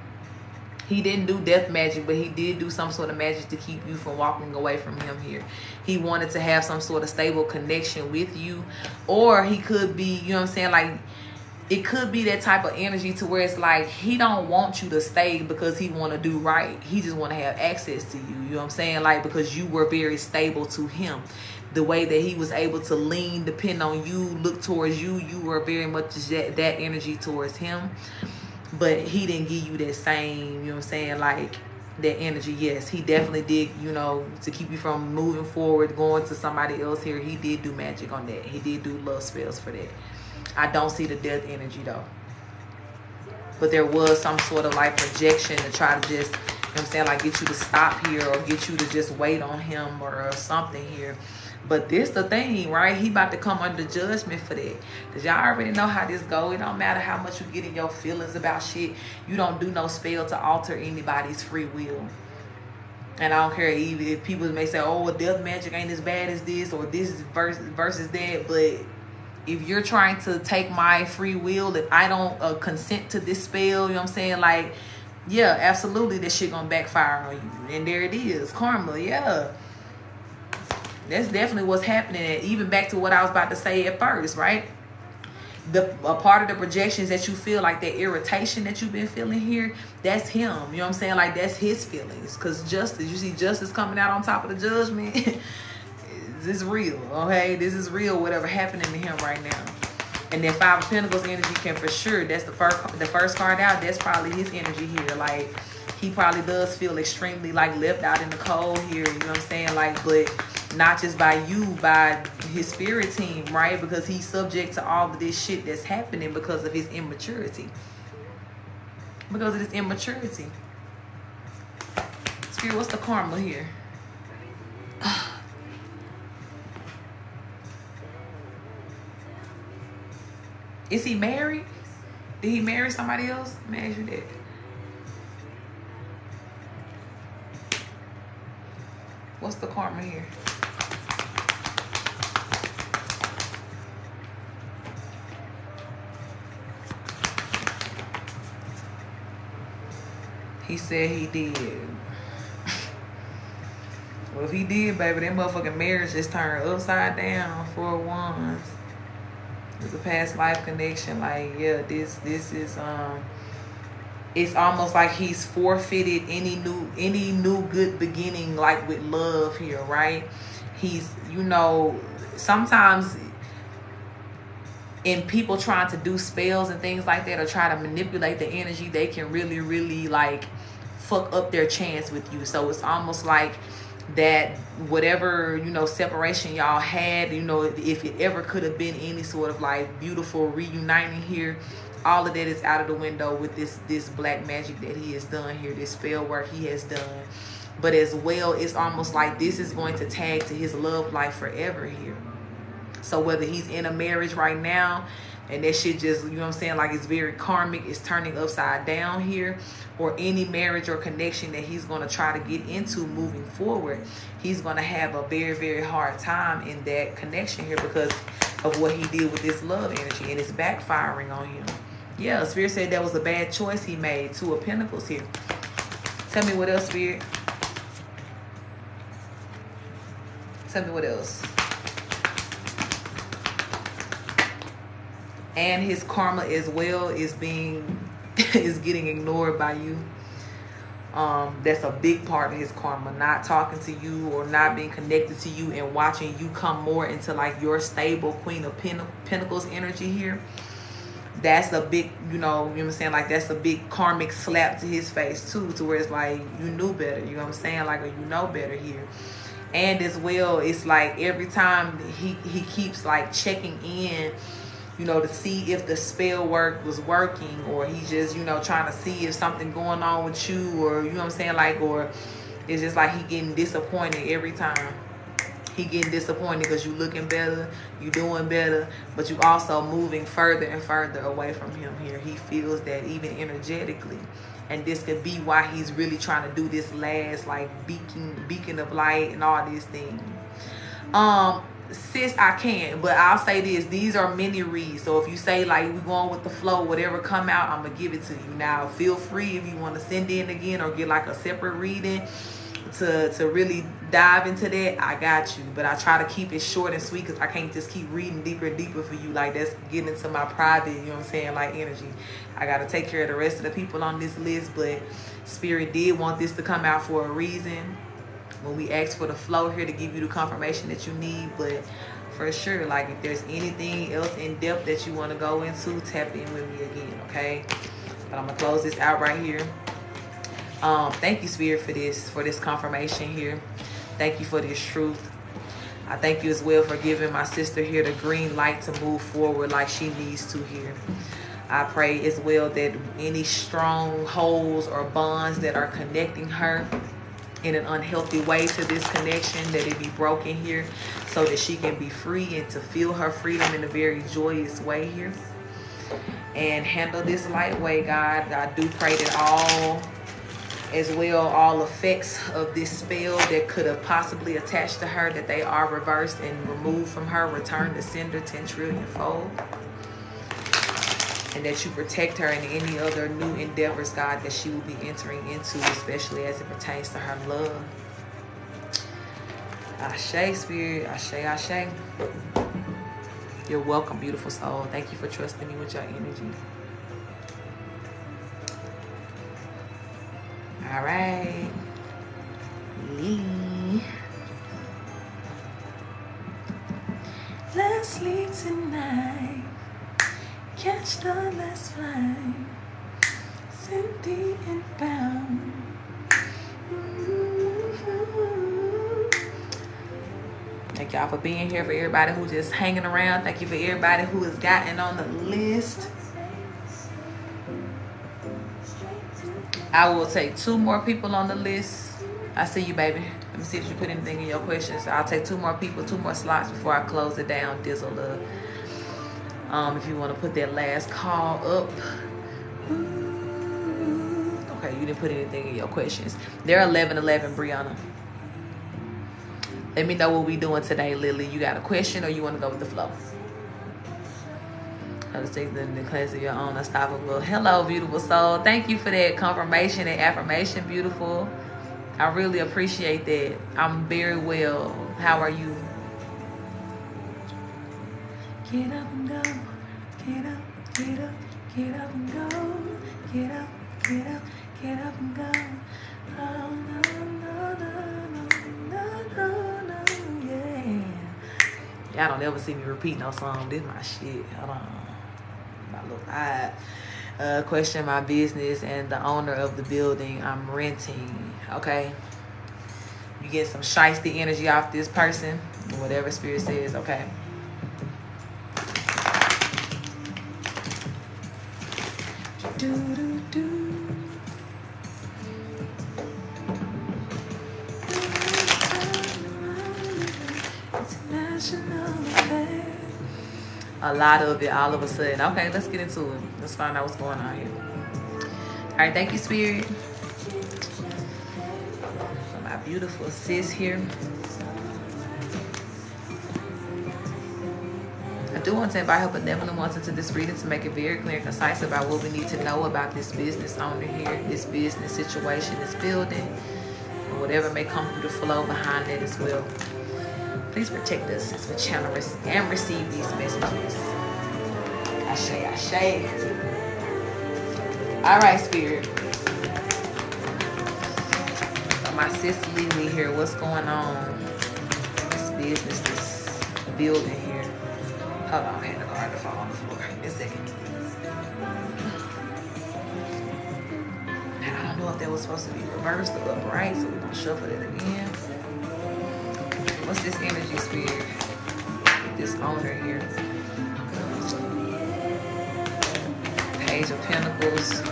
Speaker 1: He didn't do death magic, but he did do some sort of magic to keep you from walking away from him here. He wanted to have some sort of stable connection with you. Or he could be, you know what I'm saying, like, it could be that type of energy to where it's like he don't want you to stay because he want to do right. He just want to have access to you. You know what I'm saying? Like, because you were very stable to him. The way that he was able to lean, depend on you, look towards you, you were very much that energy towards him. But he didn't give you that same, you know what I'm saying, like that energy. Yes, he definitely did, you know, to keep you from moving forward, going to somebody else here. He did do magic on that. He did do love spells for that. I don't see the death energy though. But there was some sort of like projection to try to just, you know what I'm saying, like get you to stop here or get you to just wait on him or something here. But this the thing, right? He about to come under judgment for that. Because y'all already know how this go. It don't matter how much you get in your feelings about shit. You don't do no spell to alter anybody's free will. And I don't care even if people may say, oh, death magic ain't as bad as this or this versus that. But if you're trying to take my free will, if I don't consent to this spell, you know what I'm saying? Like, yeah, absolutely, this shit gonna backfire on you. And there it is, karma, yeah. That's definitely what's happening. And even back to what I was about to say at first, right? A part of the projections that you feel, like that irritation that you've been feeling here, that's him. You know what I'm saying? Like, that's his feelings. Because justice, you see justice coming out on top of the judgment. This is real, okay? This is real, whatever happening to him right now. And then Five of Pentacles energy can for sure, that's the first card out, that's probably his energy here. Like, he probably does feel extremely, like, left out in the cold here, you know what I'm saying? Like, but not just by you, by his spirit team, right? Because he's subject to all of this shit that's happening because of his immaturity. Because of this immaturity. Spirit, what's the karma here? Is he married? Did he marry somebody else? Let me ask you that. What's the karma here? He said he did. Well, if he did, baby, that motherfucking marriage just turned upside down for once. It's a past life connection. Like, yeah, this is it's almost like he's forfeited any new good beginning, like with love here, right? He's, you know, sometimes in people trying to do spells and things like that or try to manipulate the energy, they can really like fuck up their chance with you. So it's almost like that whatever, you know, separation y'all had, you know, if it ever could have been any sort of like beautiful reuniting here, all of that is out of the window with this black magic that he has done here, this spell work he has done. But as well, it's almost like this is going to tag to his love life forever here. So whether he's in a marriage right now and that shit just, you know what I'm saying, like it's very karmic, it's turning upside down here, or any marriage or connection that he's going to try to get into moving forward, he's going to have a very hard time in that connection here because of what he did with this love energy, and it's backfiring on him. Yeah, Spirit said that was a bad choice he made. Two of Pentacles here. Tell me what else, Spirit. Tell me what else. And his karma as well is getting ignored by you. That's a big part of his karma, not talking to you or not being connected to you and watching you come more into like your stable Queen of Pentacles energy here. That's a big, you know what I'm saying, like that's a big karmic slap to his face too, to where it's like you knew better, you know what I'm saying, like, or you know better here. And as well, it's like every time he keeps like checking in, you know, to see if the spell work was working, or he's just, you know, trying to see if something going on with you, or, you know what I'm saying, like, or it's just like he getting disappointed every time. He getting disappointed because you looking better, you doing better, but you also moving further and further away from him here. He feels that even energetically, and this could be why he's really trying to do this last like beacon of light and all these things.
Speaker 2: sis, I can, but I'll say this: these are mini reads. So if you say like we going with the flow, whatever come out, I'm gonna give it to you. Now, feel free if you want to send in again or get like a separate reading to really dive into that. I got you, but I try to keep it short and sweet because I can't just keep reading deeper and deeper for you. Like that's getting into my private, you know what I'm saying, like energy. I gotta take care of the rest of the people on this list, but Spirit did want this to come out for a reason. When we ask for the flow here to give you the confirmation that you need, but for sure, like if there's anything else in depth that you want to go into, tap in with me again, okay? But I'm gonna close this out right here. Thank you, Spirit, for this confirmation here. Thank you for this truth. I thank you as well for giving my sister here the green light to move forward like she needs to here. I pray as well that any strongholds or bonds that are connecting her in an unhealthy way to this connection, that it be broken here so that she can be free and to feel her freedom in a very joyous way here. And handle this lightweight, God. I do pray that all effects of this spell that could have possibly attached to her, that they are reversed and removed from her, return to sender 10 trillion fold. And that you protect her in any other new endeavors, God, that she will be entering into, especially as it pertains to her love. Ashe, Spirit. Ashe, Ashe. You're welcome, beautiful soul. Thank you for trusting me with your energy. All right. Lily. Let's sleep tonight. Catch the last flight, Cindy inbound. Thank y'all for being here, for everybody who just hanging around. Thank you for everybody who has gotten on the list. I will take 2 more people on the list. I see you, baby. Let me see if you put anything in your questions. I'll take 2 more people, 2 more slots before I close it down. Dizzle love. If you want to put that last call up. Okay, you didn't put anything in your questions. They're 11:11, Brianna. Let me know what we doing today, Lily. You got a question or you want to go with the flow? I was taking the class of your own unstoppable. Hello, beautiful soul. Thank you for that confirmation and affirmation, beautiful. I really appreciate that. I'm very well. How are you? Get up and go, get up, get up, get up and go, get up, get up, get up and go. Oh, no, no, no, no, no, no, yeah. Y'all don't ever see me repeat no song. This is my shit. Hold on. My little vibe. Question my business and the owner of the building I'm renting. Okay. You get some shiesty energy off this person. Whatever Spirit says, okay. Do, do, do. A lot of it all of a sudden. Okay, let's get into it. Let's find out what's going on here. All right, thank you, Spirit. For my beautiful sis here. I do want to invite her benevolent ones into this reading to make it very clear and concise about what we need to know about this business owner here, this business situation, this building, or whatever may come through the flow behind it as well. Please protect us as we channel and receive these messages. Ashe, ashe. All right, Spirit. So my sister Lily here, what's going on? This business, this building here. Hold on, I had to go hard to fall on the floor. Give me a second. I don't know if that was supposed to be reversed or upright, so we're going to shuffle it again. What's this energy, Spirit? This owner here. Page of Pentacles.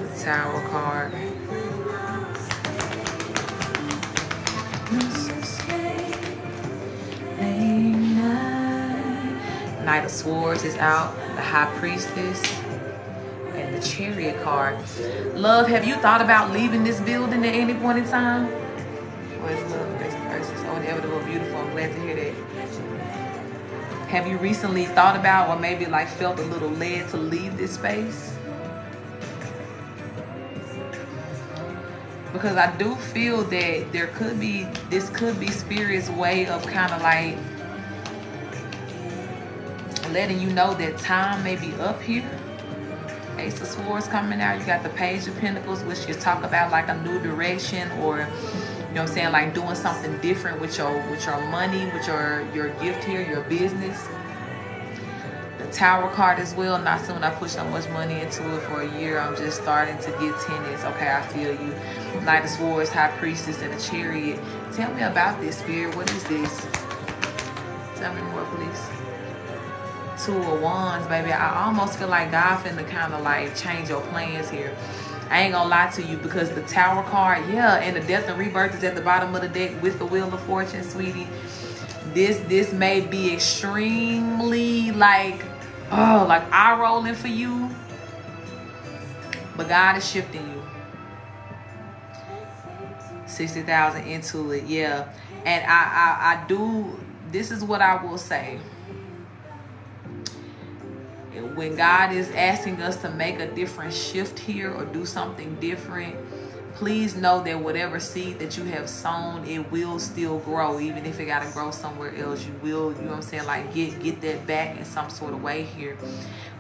Speaker 2: The Tower card. Knight of Swords is out. The High Priestess. And the Chariot card. Love, have you thought about leaving this building at any point in time? Or is love the best person? inevitable, beautiful. I'm glad to hear that. Have you recently thought about or maybe like felt a little led to leave this space? Because I do feel that this could be Spirit's way of kind of like letting you know that time may be up here. Ace of Swords coming out. You got the Page of Pentacles, which is talk about like a new direction, or you know what I'm saying, like doing something different with your money, with your gift here, your business. The Tower card as well. Not soon I put so much money into it for a year. I'm just starting to get tenants. Okay, I feel you. Knight of Swords, High Priestess, and a Chariot. Tell me about this, Spirit. What is this? Tell me more, please. Two of Wands, baby. I almost feel like God finna kind of like change your plans here. I ain't gonna lie to you, because the Tower card, yeah, and the Death and Rebirth is at the bottom of the deck with the Wheel of Fortune, sweetie. This may be extremely like eye rolling for you, but God is shifting you 60,000 into it, yeah. And I do. This is what I will say. When God is asking us to make a different shift here or do something different, please know that whatever seed that you have sown, it will still grow. Even if it got to grow somewhere else, you will, you know what I'm saying, like get that back in some sort of way here.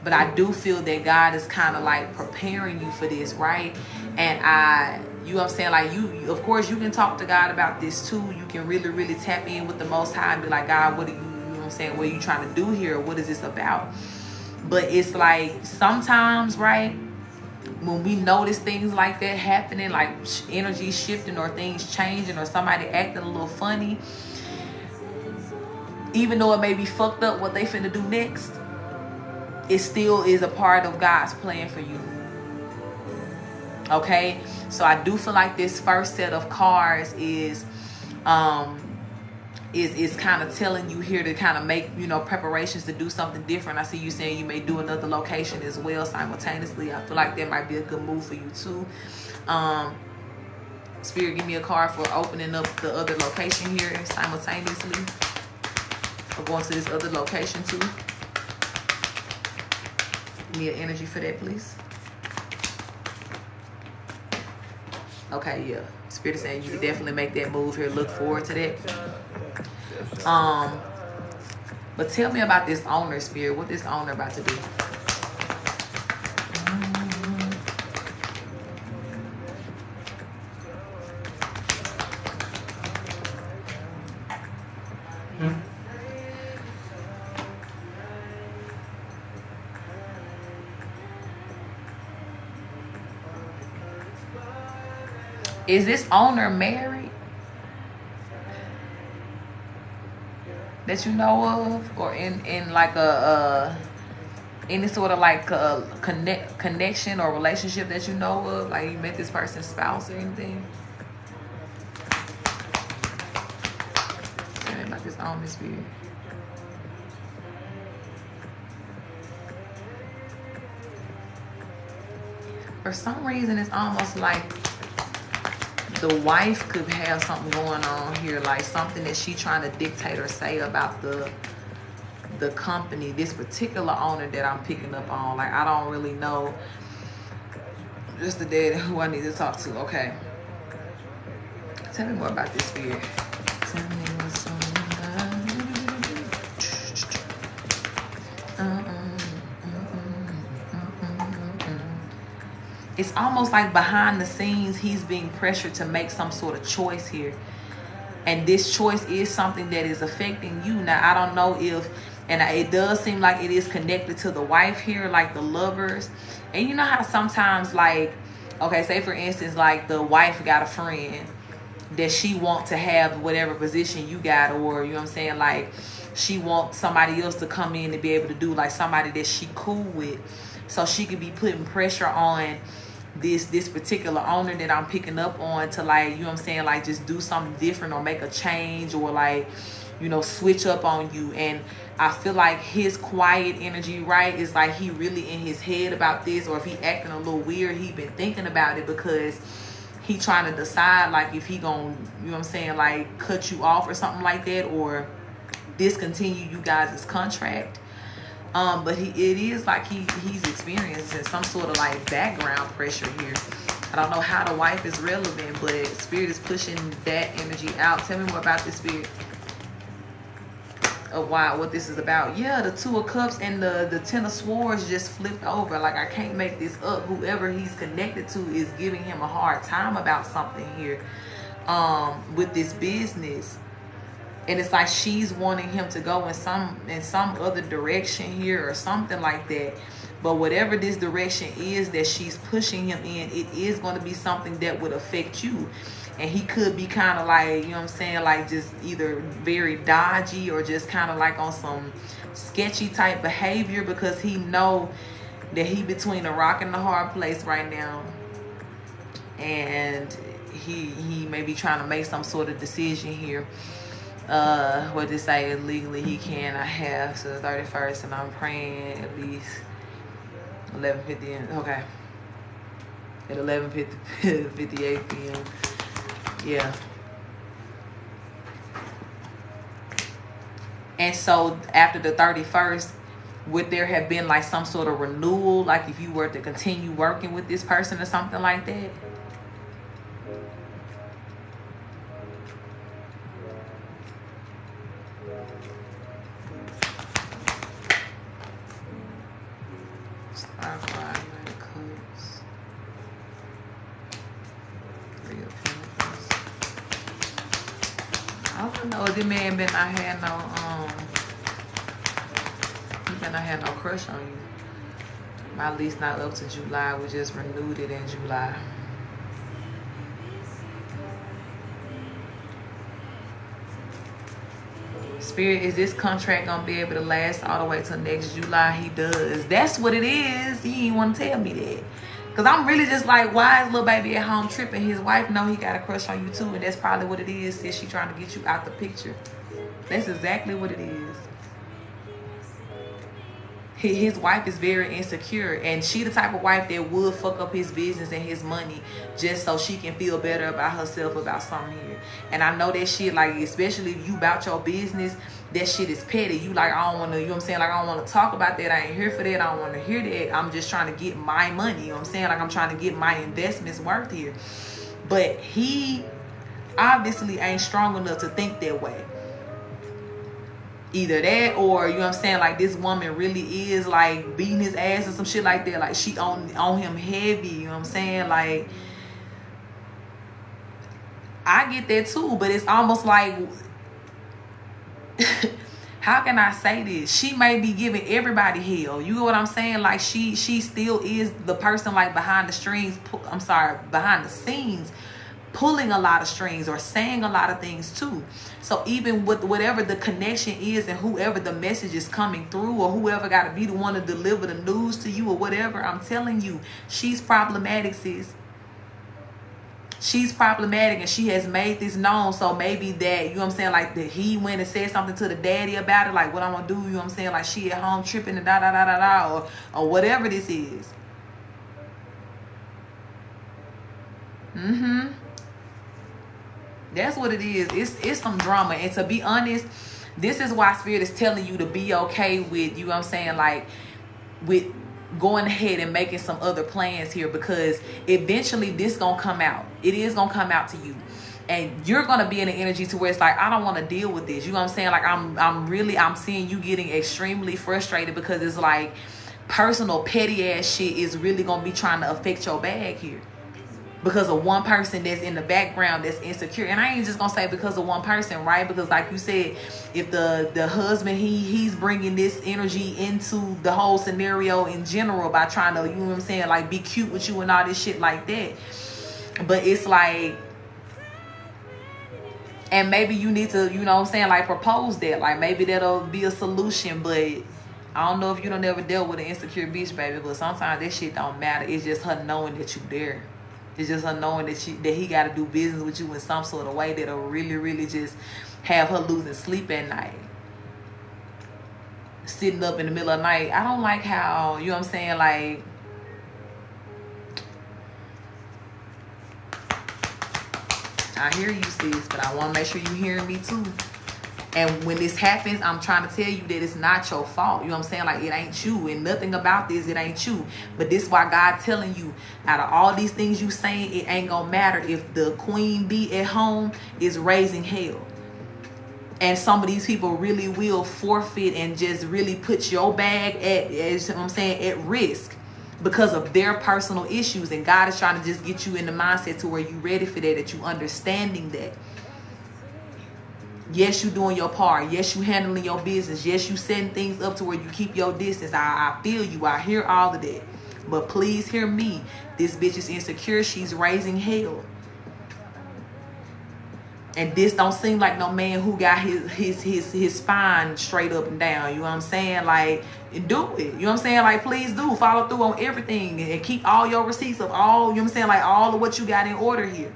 Speaker 2: But I do feel that God is kind of like preparing you for this, right? And you know what I'm saying, like you, of course, you can talk to God about this too. You can really, really tap in with the Most High and be like, God, what are you know what I'm saying, what are you trying to do here? What is this about? But it's like sometimes, right, when we notice things like that happening, like energy shifting or things changing or somebody acting a little funny, even though it may be fucked up what they finna do next, it still is a part of God's plan for you. Okay? So I do feel like this first set of cards is kind of telling you here to kind of make, you know, preparations to do something different. I see you saying you may do another location as well simultaneously. I feel like that might be a good move for you too. Spirit, give me a card for opening up the other location here simultaneously, or going to this other location too. Give me an energy for that, please. Okay, yeah. Spirit is saying you can definitely make that move here. Look forward to that. But tell me about this owner, Spirit. What this owner about to do? Is this owner married that you know of, or in like a any sort of like a connection or relationship that you know of, like you met this person's spouse or anything? Tell me about this owner, Spirit. For some reason, it's almost like the wife could have something going on here, like something that she trying to dictate or say about the company, this particular owner that I'm picking up on. Like, I don't really know. Just the dad who I need to talk to. Okay. Tell me more about this, Spirit. Tell me what's on It's almost like behind the scenes, he's being pressured to make some sort of choice here. And this choice is something that is affecting you. Now, I don't know if, and it does seem like it is connected to the wife here, like the lovers. And you know how sometimes, like, okay, say for instance, like the wife got a friend that she wants to have whatever position you got, or, you know what I'm saying, like she wants somebody else to come in to be able to do, like somebody that she cool with. So she could be putting pressure on this particular owner that I'm picking up on to, like, you know what I'm saying, like just do something different or make a change or, like, you know, switch up on you. And I feel like his quiet energy, right, is like he really in his head about this, or if he acting a little weird, he been thinking about it, because he trying to decide like if he gonna, you know what I'm saying, like cut you off or something like that, or discontinue you guys' contract. But it is like he's experiencing some sort of like background pressure here. I don't know how the wife is relevant, but Spirit is pushing that energy out. Tell me more about this, Spirit, of what this is about. Yeah, the Two of Cups and the Ten of Swords just flipped over. Like, I can't make this up. Whoever he's connected to is giving him a hard time about something here with this business. And it's like she's wanting him to go in some other direction here or something like that. But whatever this direction is that she's pushing him in, it is going to be something that would affect you. And he could be kind of like, you know what I'm saying, like just either very dodgy or just kind of like on some sketchy type behavior, because he know that he between a rock and a hard place right now. And he may be trying to make some sort of decision here. What they say legally he cannot have to the 31st, and I'm praying at least 11:50. Okay, at 11:58 p.m. Yeah. And so after the 31st, would there have been like some sort of renewal, like if you were to continue working with this person or something like that? I don't know. This man better not have no he better not have no crush on you. At least not up to July. We just renewed it in July. Spirit, is this contract gonna be able to last all the way till next July? He does. That's what it is. He ain't want to tell me that. Because I'm really just like, why is little baby at home tripping? His wife know he got a crush on you too. And that's probably what it is. Since she trying to get you out the picture. That's exactly what it is. His wife is very insecure. And she the type of wife that would fuck up his business and his money just so she can feel better about herself about something here. And I know that shit, like, especially if you about your business, that shit is petty. You like, I don't want to, you know what I'm saying? Like, I don't want to talk about that. I ain't here for that. I don't want to hear that. I'm just trying to get my money. You know what I'm saying? Like, I'm trying to get my investments worth here. But he obviously ain't strong enough to think that way. Either that, or, you know what I'm saying, like, this woman really is like beating his ass or some shit like that. Like, she on him heavy. You know what I'm saying? Like, I get that too. But it's almost like, how can I say this? She may be giving everybody hell. You know what I'm saying? Like, she still is the person, like, behind the scenes, pulling a lot of strings or saying a lot of things too. So even with whatever the connection is and whoever the message is coming through, or whoever got to be the one to deliver the news to you or whatever, I'm telling you, she's problematic, sis. She's problematic, and she has made this known. So maybe that, you know what I'm saying, like, that he went and said something to the daddy about it, like, what I'm gonna do, you know what I'm saying, like, she at home tripping and or whatever this is. That's what it is. It's some drama. And to be honest, this is why Spirit is telling you to be okay with, you know what I'm saying, like, with going ahead and making some other plans here, because eventually this gonna come out. It is gonna come out to you. And you're gonna be in an energy to where it's like, I don't want to deal with this. You know what I'm saying? Like, I'm seeing you getting extremely frustrated, because it's like personal petty ass shit is really gonna be trying to affect your bag here. Because of one person that's in the background that's insecure. And I ain't just gonna say because of one person, right? Because like you said, if the husband, he's bringing this energy into the whole scenario in general by trying to, you know what I'm saying, like, be cute with you and all this shit like that. But it's like, and maybe you need to, you know what I'm saying, like, propose that. Like, maybe that'll be a solution. But I don't know if you don't ever dealt with an insecure bitch, baby. But sometimes that shit don't matter. It's just her knowing that you there. It's just her knowing that he got to do business with you in some sort of way that'll really, really just have her losing sleep at night. Sitting up in the middle of the night. I don't like how, you know what I'm saying, like, I hear you, sis, but I want to make sure you hearing me too. And when this happens, I'm trying to tell you that it's not your fault. You know what I'm saying? Like, it ain't you. And nothing about this, it ain't you. But this is why God telling you, out of all these things you saying, it ain't gonna matter if the queen bee at home is raising hell. And some of these people really will forfeit and just really put your bag at risk because of their personal issues. And God is trying to just get you in the mindset to where you ready for that you understanding that. Yes, you doing your part. Yes, you handling your business. Yes, you setting things up to where you keep your distance. I feel you. I hear all of that. But please hear me. This bitch is insecure. She's raising hell. And this don't seem like no man who got his spine straight up and down. You know what I'm saying? Like, do it. You know what I'm saying? Like, please do. Follow through on everything. And keep all your receipts of all, you know what I'm saying? Like, all of what you got in order here.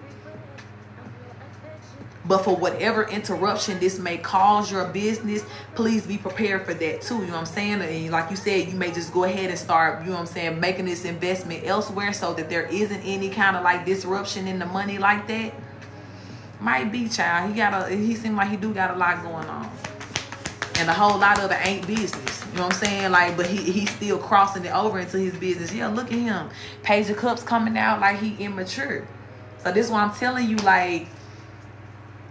Speaker 2: But for whatever interruption this may cause your business, please be prepared for that too. You know what I'm saying? And like you said, you may just go ahead and start, you know what I'm saying, making this investment elsewhere so that there isn't any kind of like disruption in the money like that. Might be, child. He seemed like he do got a lot going on. And a whole lot of it ain't business. You know what I'm saying? Like, but he's still crossing it over into his business. Yeah, look at him. Page of Cups coming out like he immature. So this is why I'm telling you, like,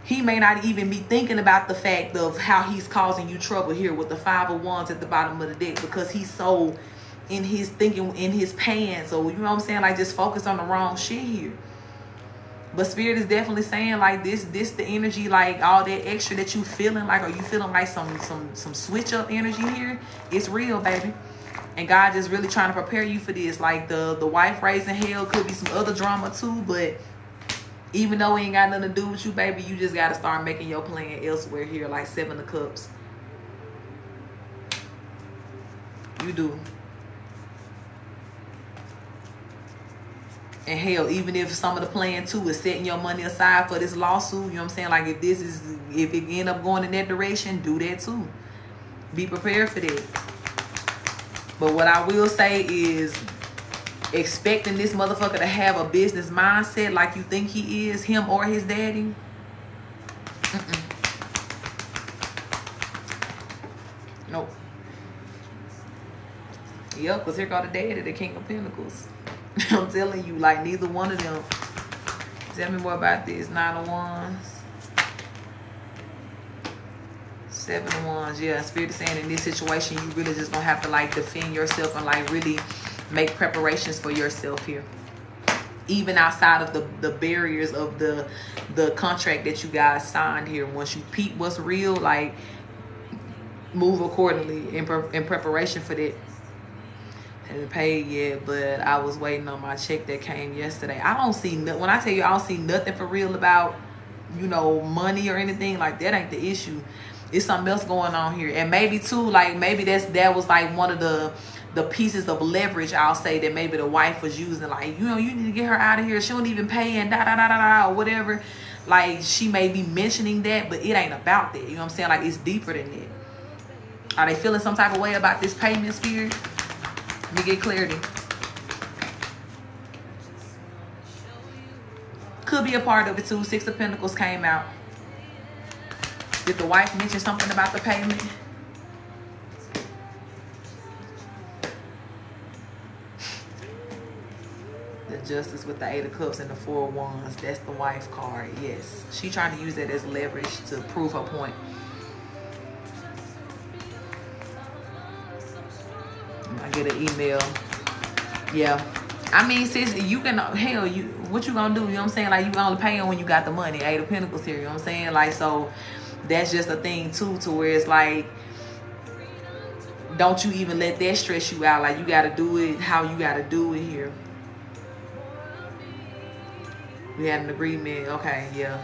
Speaker 2: he may not even be thinking about the fact of how he's causing you trouble here with the 5 of Wands at the bottom of the deck, because he's so in his thinking, in his pants. So, you know what I'm saying? Like, just focus on the wrong shit here. But Spirit is definitely saying, like, this the energy, like, all that extra that you feeling, like, are you feeling like some switch up energy here? It's real, baby. And God just really trying to prepare you for this. Like, the wife raising hell could be some other drama too, but even though it ain't got nothing to do with you, baby, you just got to start making your plan elsewhere here, like 7 of Cups. You do. And hell, even if some of the plan too is setting your money aside for this lawsuit, you know what I'm saying? Like, if it end up going in that direction, do that too. Be prepared for that. But what I will say is, expecting this motherfucker to have a business mindset like you think he is, him or his daddy. Nope. Yep, because here go the daddy, the King of Pentacles. I'm telling you, like, neither one of them. Tell me more about this. 9 of Wands. 7 of Wands. Yeah, Spirit is saying in this situation, you really just gonna have to, like, defend yourself and, like, really make preparations for yourself here. Even outside of the barriers of the contract that you guys signed here. Once you peep what's real, like, move accordingly in preparation for that. Haven't paid yet, but I was waiting on my check that came yesterday. I don't see, when I tell you I don't see nothing for real about, you know, money or anything, like, that ain't the issue. It's something else going on here. And maybe too, like, maybe that was like one of the pieces of leverage, I'll say, that maybe the wife was using. Like, you know, you need to get her out of here. She don't even pay and or whatever. Like, she may be mentioning that, but it ain't about that. You know what I'm saying? Like, it's deeper than that. Are they feeling some type of way about this payment, Spirit? Let me get clarity. Could be a part of it too. 6 of Pentacles came out. Did the wife mention something about the payment? The Justice with the 8 of Cups and the 4 of Wands. That's the wife card. Yes. She trying to use that as leverage to prove her point. I get an email. Yeah. I mean, sis, you can, hell, what you gonna do? You know what I'm saying? Like, you can only pay them when you got the money. 8 of Pentacles here. You know what I'm saying? Like, so that's just a thing too, to where it's like, don't you even let that stress you out. Like, you got to do it how you got to do it here. We had an agreement. Okay, yeah.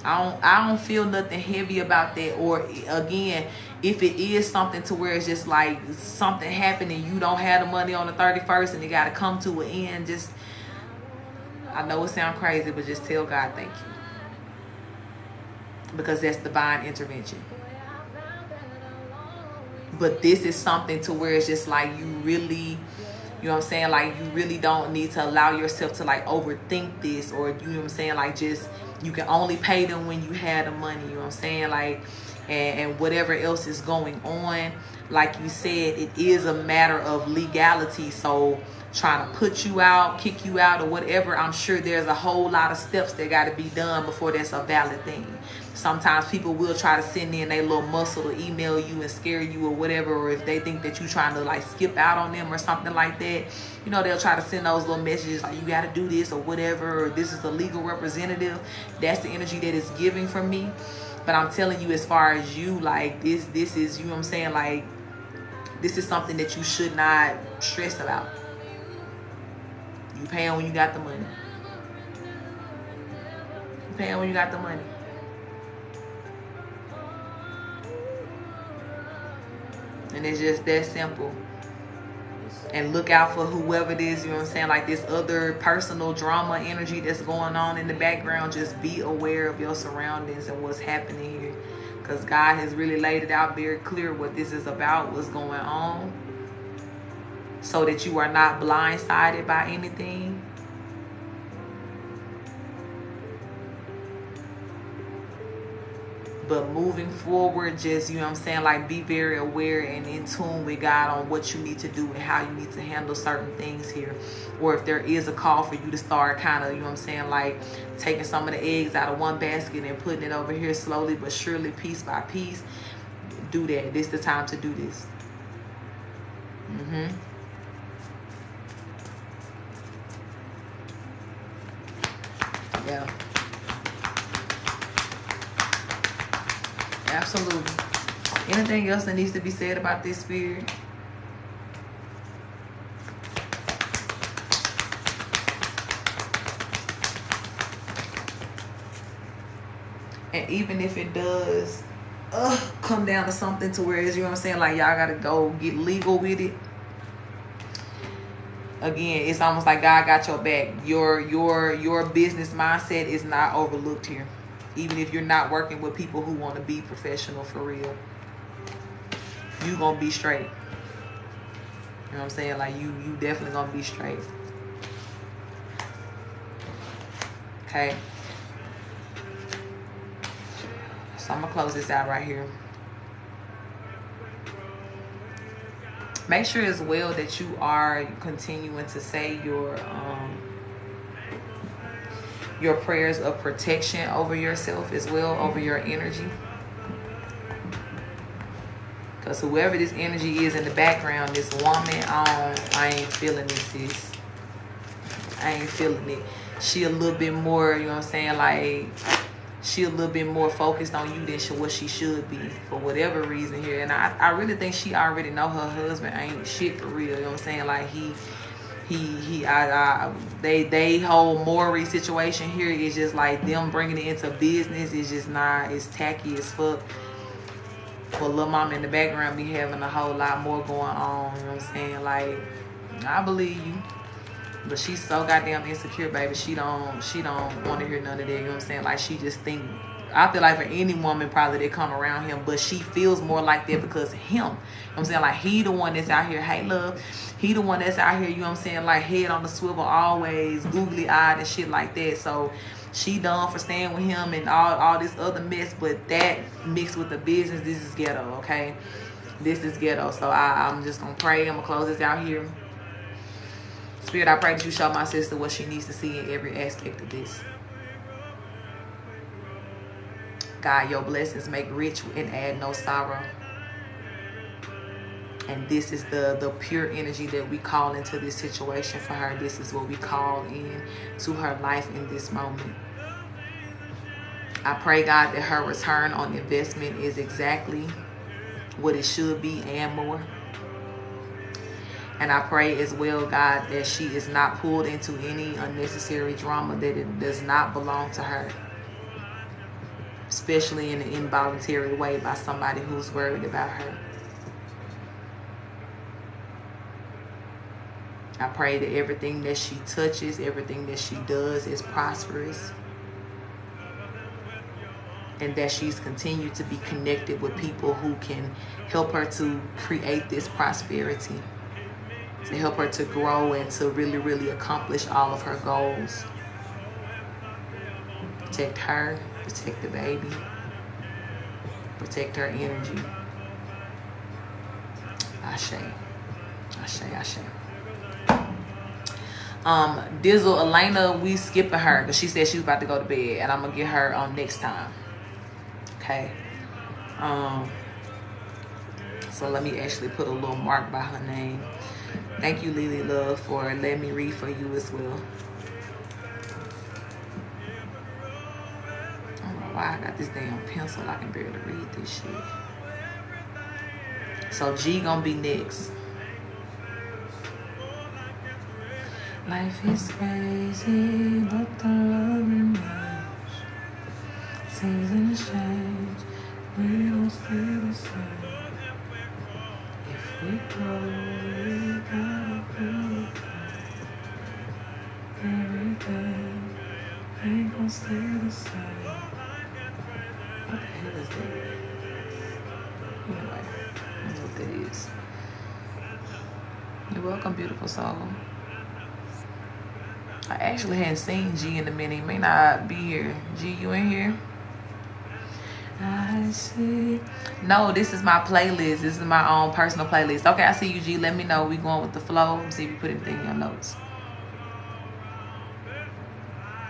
Speaker 2: I don't feel nothing heavy about that. Or again, if it is something to where it's just like something happened and you don't have the money on the 31st and it got to come to an end, just, I know it sounds crazy, but just tell God thank you. Because that's divine intervention. But this is something to where it's just like you really, you know You know what I'm saying? Like, you really don't need to allow yourself to like overthink this, or, you know what I'm saying, like, just, you can only pay them when you have the money. You know what I'm saying? Like, and whatever else is going on, like you said, it is a matter of legality. So trying to put you out, kick you out, or whatever, I'm sure there's a whole lot of steps that got to be done before that's a valid thing. Sometimes people will try to send in a little muscle to email you and scare you or whatever, or if they think that you're trying to like skip out on them or something like that, you know, they'll try to send those little messages like, you got to do this or whatever, or this is a legal representative. That's the energy that is giving from me. But I'm telling you, as far as you, like, this is, you know what I'm saying, like, this is something that you should not stress about. You paying when you got the money. You paying when you got the money. And it's just that simple. And look out for whoever it is, you know what I'm saying, like this other personal drama energy that's going on in the background. Just be aware of your surroundings and what's happening here. Because God has really laid it out very clear what this is about, what's going on. So that you are not blindsided by anything. But moving forward, just, you know what I'm saying, like, be very aware and in tune with God on what you need to do and how you need to handle certain things here. Or if there is a call for you to start kind of, you know what I'm saying, like taking some of the eggs out of one basket and putting it over here slowly but surely, piece by piece, do that. This is the time to do this. Yeah. Absolutely. Anything else that needs to be said about this, spirit? And even if it does come down to something to where, you know what I'm saying, like, y'all gotta go get legal with it. Again, it's almost like God got your back. Your business mindset is not overlooked here. Even if you're not working with people who want to be professional for real, you gonna be straight. You know what I'm saying? Like, you definitely gonna be straight. Okay. So I'm gonna close this out right here. Make sure as well that you are continuing to say your prayers of protection over yourself as well, over your energy. Because whoever this energy is in the background, this woman, I ain't feeling this, sis. I ain't feeling it. She a little bit more, you know what I'm saying, like, she a little bit more focused on you than what she should be for whatever reason here. And I really think she already know her husband ain't shit for real, you know what I'm saying, like, they whole Maury situation here is just like them bringing it into business. It's just not, it's tacky as fuck. But Lil Mama in the background be having a whole lot more going on, you know what I'm saying, like, I believe you. But she's so goddamn insecure, baby. She don't want to hear none of that, you know what I'm saying, like, she just think, I feel like for any woman probably that come around him, but she feels more like that because of him. You know what I'm saying? Like, he the one that's out here, hey, love. He the one that's out here, you know what I'm saying, like, head on the swivel, always googly eyed and shit like that. So she done for staying with him and all this other mess. But that mixed with the business, this is ghetto, okay? This is ghetto. So I'm just going to pray. I'm going to close this out here. Spirit, I pray that you show my sister what she needs to see in every aspect of this. God, your blessings make rich and add no sorrow. And this is the pure energy that we call into this situation for her. This is what we call in to her life in this moment. I pray, God, that her return on investment is exactly what it should be and more. And I pray as well, God, that she is not pulled into any unnecessary drama that it does not belong to her. Especially in an involuntary way by somebody who's worried about her. I pray that everything that she touches, everything that she does is prosperous. And that she's continued to be connected with people who can help her to create this prosperity. to help her to grow and to really, really accomplish all of her goals. Protect her, protect the baby, protect her energy. Ashe. Ashe, Ashe. Dizzle, Elena, we skipping her because she said she was about to go to bed, and I'm gonna get her next time. Okay. So let me actually put a little mark by her name. Thank you, Lily Love, for letting me read for you as well. I don't know why I got this damn pencil. I can barely read this shit. So G gonna be next. Life is crazy, but the love remains. Seasons change, we don't stay the same. If we grow, we gotta feel it. Every day ain't gonna stay the same. What the hell is that? Anyway, that's what that is. You're welcome, beautiful soul. I actually hadn't seen G in a minute. He may not be here. G, you in here? I see. No, this is my playlist. This is my own personal playlist. Okay, I see you, G. Let me know. We going with the flow. See if you put anything in your notes.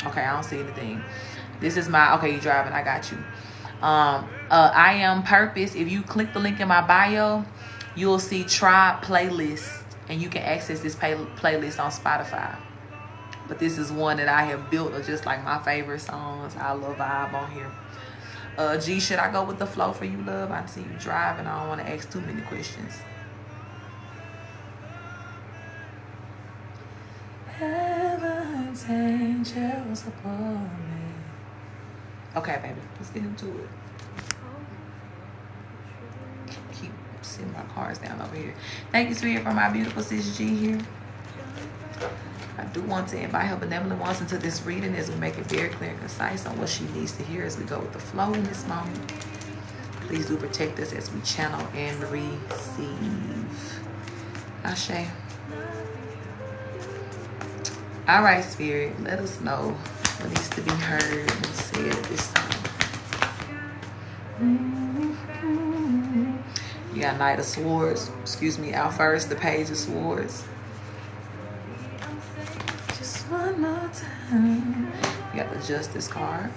Speaker 2: Okay, I don't see anything. This is my, okay, you driving. I got you. I Am Purpose. If you click the link in my bio, you'll see Tribe Playlist. And you can access this playlist on Spotify. But this is one that I have built of just like my favorite songs. I love vibe on here. G, should I go with the flow for you, love? I see you driving. I don't want to ask too many questions. Heaven's angels above me. Okay, baby. Let's get into it. Keep sitting my cars down over here. Thank you, sweetie, for my beautiful sis G here. I do want to invite her benevolent ones into this reading as we make it very clear and concise on what she needs to hear as we go with the flow in this moment. Please do protect us as we channel and receive. Ashe. All right, Spirit, let us know what needs to be heard and said at this time. You got Knight of Swords. Excuse me, out first, the Page of Swords. One more time. You got the Justice card.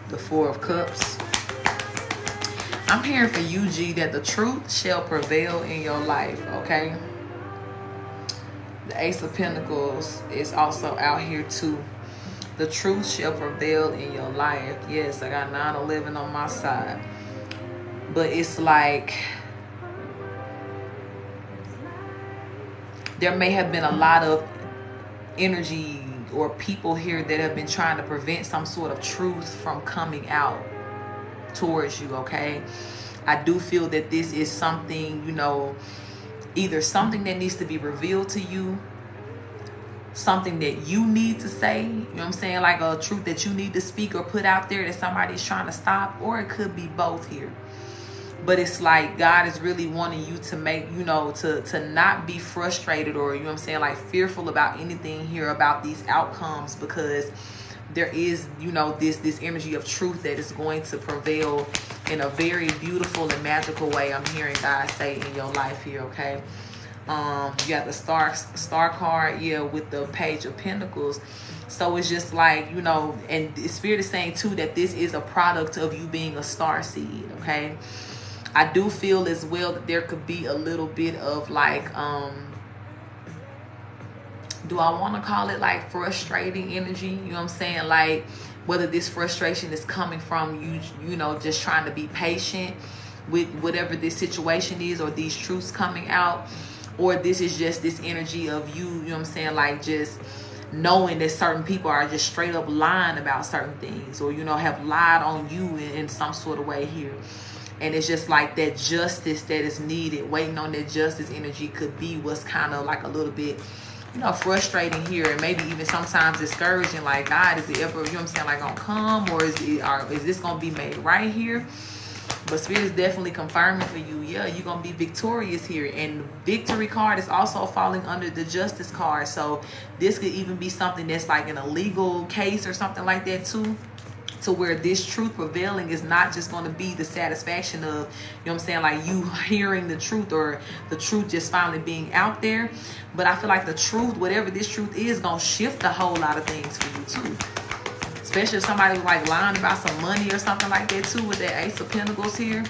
Speaker 2: The Four of Cups. I'm hearing for you, G, that the truth shall prevail in your life, okay? The Ace of Pentacles is also out here too. The truth shall prevail in your life. Yes, I got 9/11 on my side. But it's like there may have been a lot of energy or people here that have been trying to prevent some sort of truth from coming out towards you, okay? I do feel that this is something, you know, either something that needs to be revealed to you, something that you need to say, you know what I'm saying? Like a truth that you need to speak or put out there that somebody's trying to stop, or it could be both here. But it's like God is really wanting you to make, you know, to not be frustrated or, you know what I'm saying, like fearful about anything here about these outcomes, because there is, you know, this energy of truth that is going to prevail in a very beautiful and magical way. I'm hearing God say in your life here, okay? You got the star card, yeah, with the Page of Pentacles. So it's just like, you know, and the Spirit is saying too that this is a product of you being a star seed, okay? I do feel as well that there could be a little bit of like, do I want to call it like frustrating energy? You know what I'm saying? Like whether this frustration is coming from you know, just trying to be patient with whatever this situation is or these truths coming out, or this is just this energy of you know what I'm saying, like just knowing that certain people are just straight up lying about certain things, or, you know, have lied on you in some sort of way here. And it's just like that justice that is needed, waiting on that justice energy could be what's kind of like a little bit, you know, frustrating here, and maybe even sometimes discouraging. Like, God, is it ever, you know what I'm saying, like gonna come, or is this gonna be made right here? But Spirit is definitely confirming for you, yeah, you're going to be victorious here. And the victory card is also falling under the justice card. So this could even be something that's like in a legal case or something like that too. To where this truth prevailing is not just going to be the satisfaction of, you know what I'm saying, like you hearing the truth or the truth just finally being out there. But I feel like the truth, whatever this truth is, going to shift a whole lot of things for you too. Especially if somebody like lying about some money or something like that too with that Ace of Pentacles here.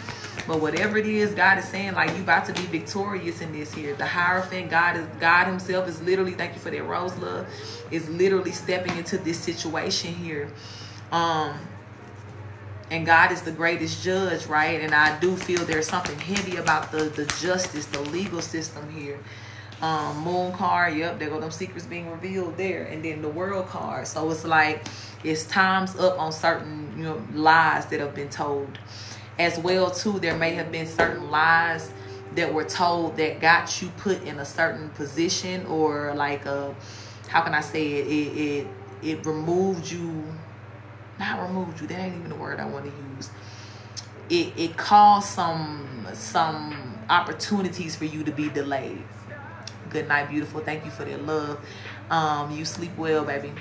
Speaker 2: But whatever it is, God is saying, like, you about to be victorious in this here. The Hierophant, God himself is literally, thank you for that rose love, is literally stepping into this situation here. And God is the greatest judge, right? And I do feel there's something heavy about the justice, the legal system here. Moon card, yep, there go them secrets being revealed there. And then the World card. So it's like it's time's up on certain, you know, lies that have been told. As well too, there may have been certain lies that were told that got you put in a certain position, or like how can I say it? It removed you. Not removed you, that ain't even the word I want to use. It caused some opportunities for you to be delayed. Good night, beautiful. Thank you for that love. You sleep well, baby.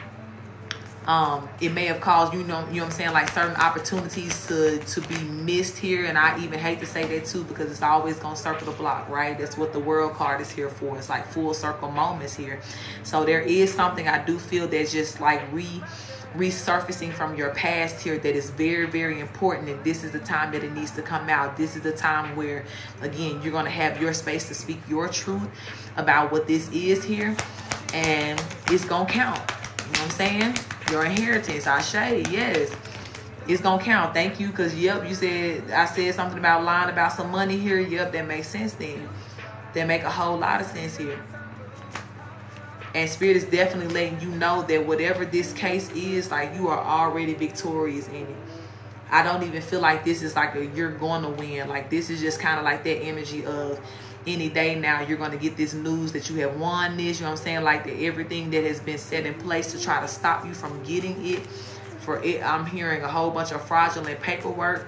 Speaker 2: It may have caused, you know what I'm saying, like certain opportunities to be missed here. And I even hate to say that too, because it's always gonna circle the block, right? That's what the World card is here for. It's like full circle moments here. So there is something I do feel that's just like resurfacing from your past here that is very, very important. And this is the time that it needs to come out. This is the time where, again, you're going to have your space to speak your truth about what this is here. And it's going to count. You know what I'm saying? Your inheritance, Ashe, yes. It's going to count. Thank you. Because, yep, I said something about lying about some money here. Yep, that makes sense then. That make a whole lot of sense here. And Spirit is definitely letting you know that whatever this case is, like, you are already victorious in it. I don't even feel like this is like you're going to win. Like, this is just kind of like that energy of any day now you're going to get this news that you have won this. You know what I'm saying? Like, that everything that has been set in place to try to stop you from getting it. For it, I'm hearing a whole bunch of fraudulent paperwork.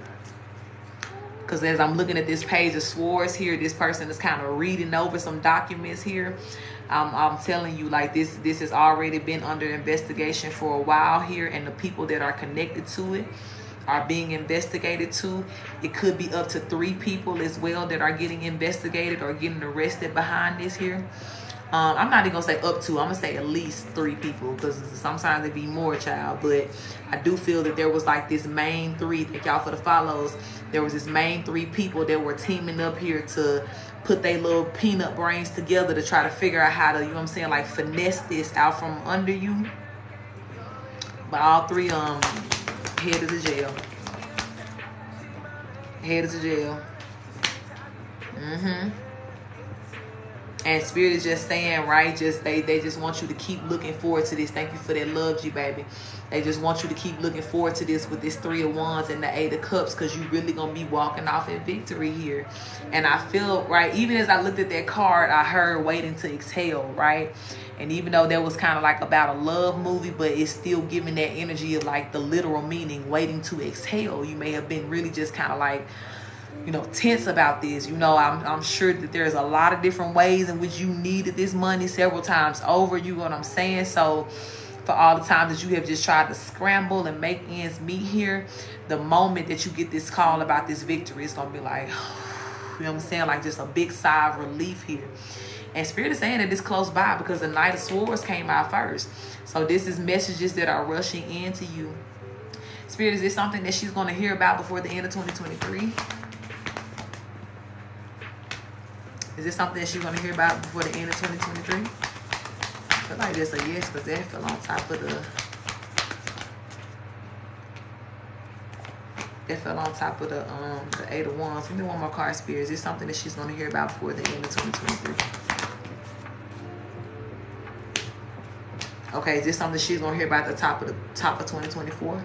Speaker 2: Because as I'm looking at this page of swords here, this person is kind of reading over some documents here. I'm telling you, like, this has already been under investigation for a while here, and the people that are connected to it are being investigated too. It could be up to 3 people as well that are getting investigated or getting arrested behind this here. I'm not even gonna say up to, I'm gonna say at least 3 people, because sometimes it be more, child. But I do feel that there was like this main 3, thank y'all for the follows, there was this main 3 people that were teaming up here to put their little peanut brains together to try to figure out how to, you know what I'm saying, like finesse this out from under you. But all 3 headed to jail. Headed to jail. And Spirit is just saying, right, just they just want you to keep looking forward to this. Thank you for that love, G baby. They just want you to keep looking forward to this with this 3 of Wands and the 8 of Cups, because you really gonna be walking off in victory here. And I feel, right, even as I looked at that card, I heard waiting to exhale, right? And even though that was kind of like about a love movie, but it's still giving that energy of like the literal meaning, waiting to exhale. You may have been really just kind of like, you know, tense about this. You know, I'm sure that there's a lot of different ways in which you needed this money several times over. You know what I'm saying? So for all the times that you have just tried to scramble and make ends meet here, the moment that you get this call about this victory, it's going to be like, you know what I'm saying? Like just a big sigh of relief here. And Spirit is saying that it's close by because the Knight of Swords came out first. So this is messages that are rushing into you. Spirit, is this something that she's going to hear about before the end of 2023? Is this something that she's going to hear about before the end of 2023? I feel like that's a yes, because that fell on top of the... That fell on top of the 8 of Wands. Give me one more card, Spirit. Is this something that she's going to hear about before the end of 2023? Okay, is this something she's going to hear about at the top of 2024?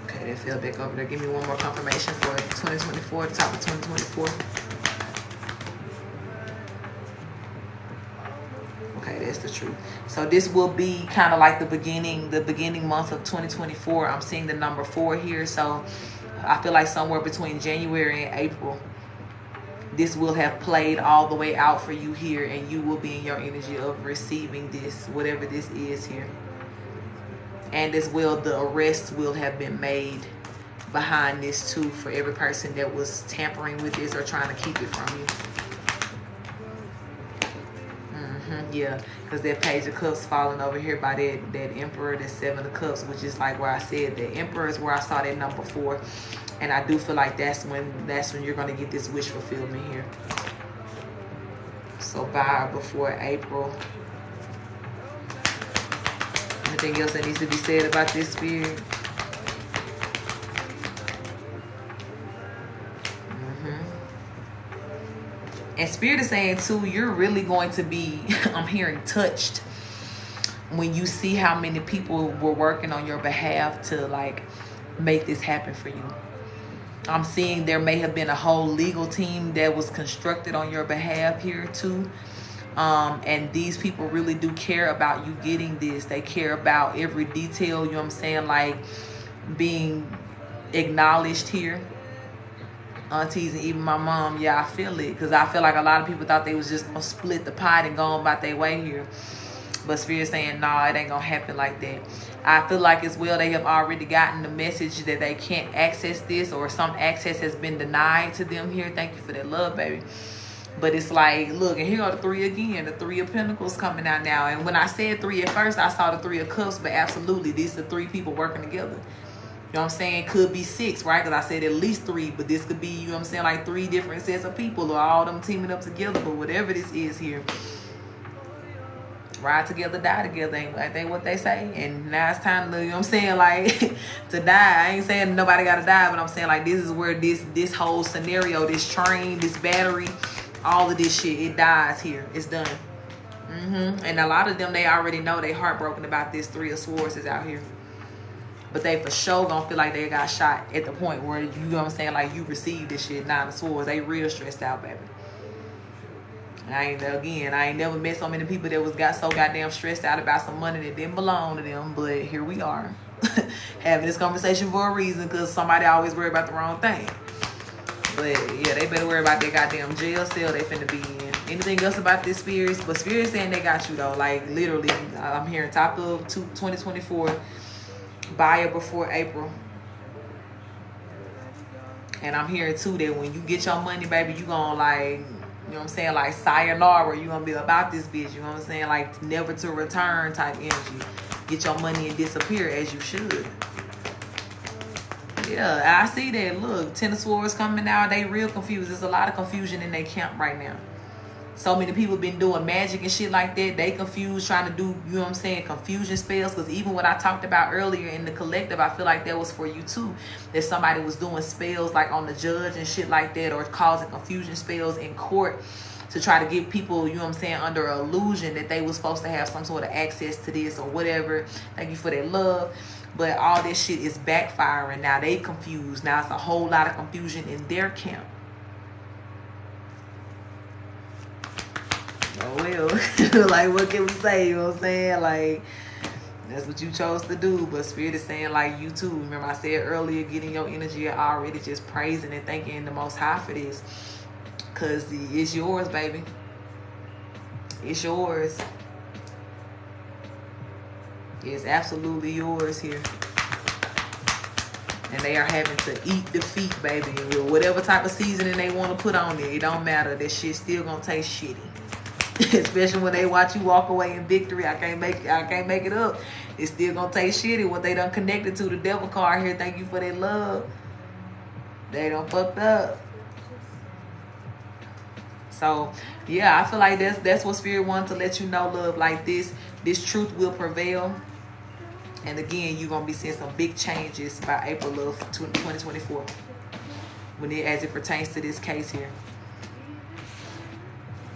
Speaker 2: Okay, that fell back over there. Give me one more confirmation for 2024, the top of 2024. Okay, that's the the truth. So this will be kind of like the beginning month of 2024. I'm seeing the number 4 here. So I feel like somewhere between January and April, this will have played all the way out for you here, and you will be in your energy of receiving this, whatever this is here. And as well, the arrest will have been made behind this too, for every person that was tampering with this or trying to keep it from you. Yeah, because that Page of Cups falling over here by that Emperor, that 7 of Cups, which is like where I said the Emperor is where I saw that number 4, and I do feel like that's when you're gonna get this wish fulfillment here. So by or before April. Anything else that needs to be said about this, Spirit? And Spirit is saying too, you're really going to be, I'm hearing, touched when you see how many people were working on your behalf to like make this happen for you. I'm seeing there may have been a whole legal team that was constructed on your behalf here too. And these people really do care about you getting this. They care about every detail, you know what I'm saying, like being acknowledged here. Aunties and even my mom, yeah, I feel it, because I feel like a lot of people thought they was just gonna split the pot and go on about their way here, but Spirit's saying nah, it ain't gonna happen like that. I feel like as well they have already gotten the message that they can't access this, or some access has been denied to them here. Thank you for that love, baby. But it's like, look, and here are the 3 again, the 3 of Pentacles coming out now. And when I said 3 at first, I saw the 3 of Cups, but absolutely these are 3 people working together. You know what I'm saying? Could be 6, right? Because I said at least 3, but this could be, you know what I'm saying, like 3 different sets of people, or all them teaming up together. But whatever this is here, ride together, die together, ain't what they say. And now it's time to, you know what I'm saying, like to die. I ain't saying nobody gotta die, but I'm saying like this is where this whole scenario, this train, this battery, all of this shit, it dies here. It's done. And a lot of them, they already know they heartbroken about this 3 of Swords is out here. But they for sure gonna feel like they got shot at the point where, you know what I'm saying, like you received this shit, 9 of Swords. They real stressed out, baby. I ain't never met so many people that got so goddamn stressed out about some money that didn't belong to them. But here we are, having this conversation for a reason, because somebody always worry about the wrong thing. But yeah, they better worry about their goddamn jail cell they finna be in. Anything else about this, Spirits? But Spirits saying they got you though. Like literally, I'm hearing top of 2024. Buy or before April. And I'm hearing too that when you get your money, baby, you gonna like, you know what I'm saying, like sayonara, you gonna be about this bitch, you know what I'm saying, like never to return type energy. Get your money and disappear as you should. Yeah, I see that. Look, 10 of Swords coming out. They real confused. There's a lot of confusion in their camp right now. So many people been doing magic and shit like that. They confused, trying to do, you know what I'm saying, confusion spells. Because even what I talked about earlier in the collective, I feel like that was for you too. That somebody was doing spells like on the judge and shit like that, or causing confusion spells in court to try to get people, you know what I'm saying, under an illusion that they was supposed to have some sort of access to this or whatever. Thank you for that love. But all this shit is backfiring. Now they confused. Now it's a whole lot of confusion in their camp. Oh well, like what can we say, you know what I'm saying? Like that's what you chose to do. But Spirit is saying like you too. Remember I said earlier, getting your energy already, just praising and thanking the Most High for this, because it's yours, baby. It's yours. It's absolutely yours here. And they are having to eat defeat, baby. With whatever type of seasoning they want to put on it, it don't matter. That shit still gonna taste shitty. Especially when they watch you walk away in victory. I can't make it up. It's still gonna taste shitty. What they done connected to the devil card here. Thank you for that love. They done fucked up. So yeah, I feel like that's what Spirit wanted to let you know, love. Like this truth will prevail. And again, you're gonna be seeing some big changes by April of 2024 as it pertains to this case here.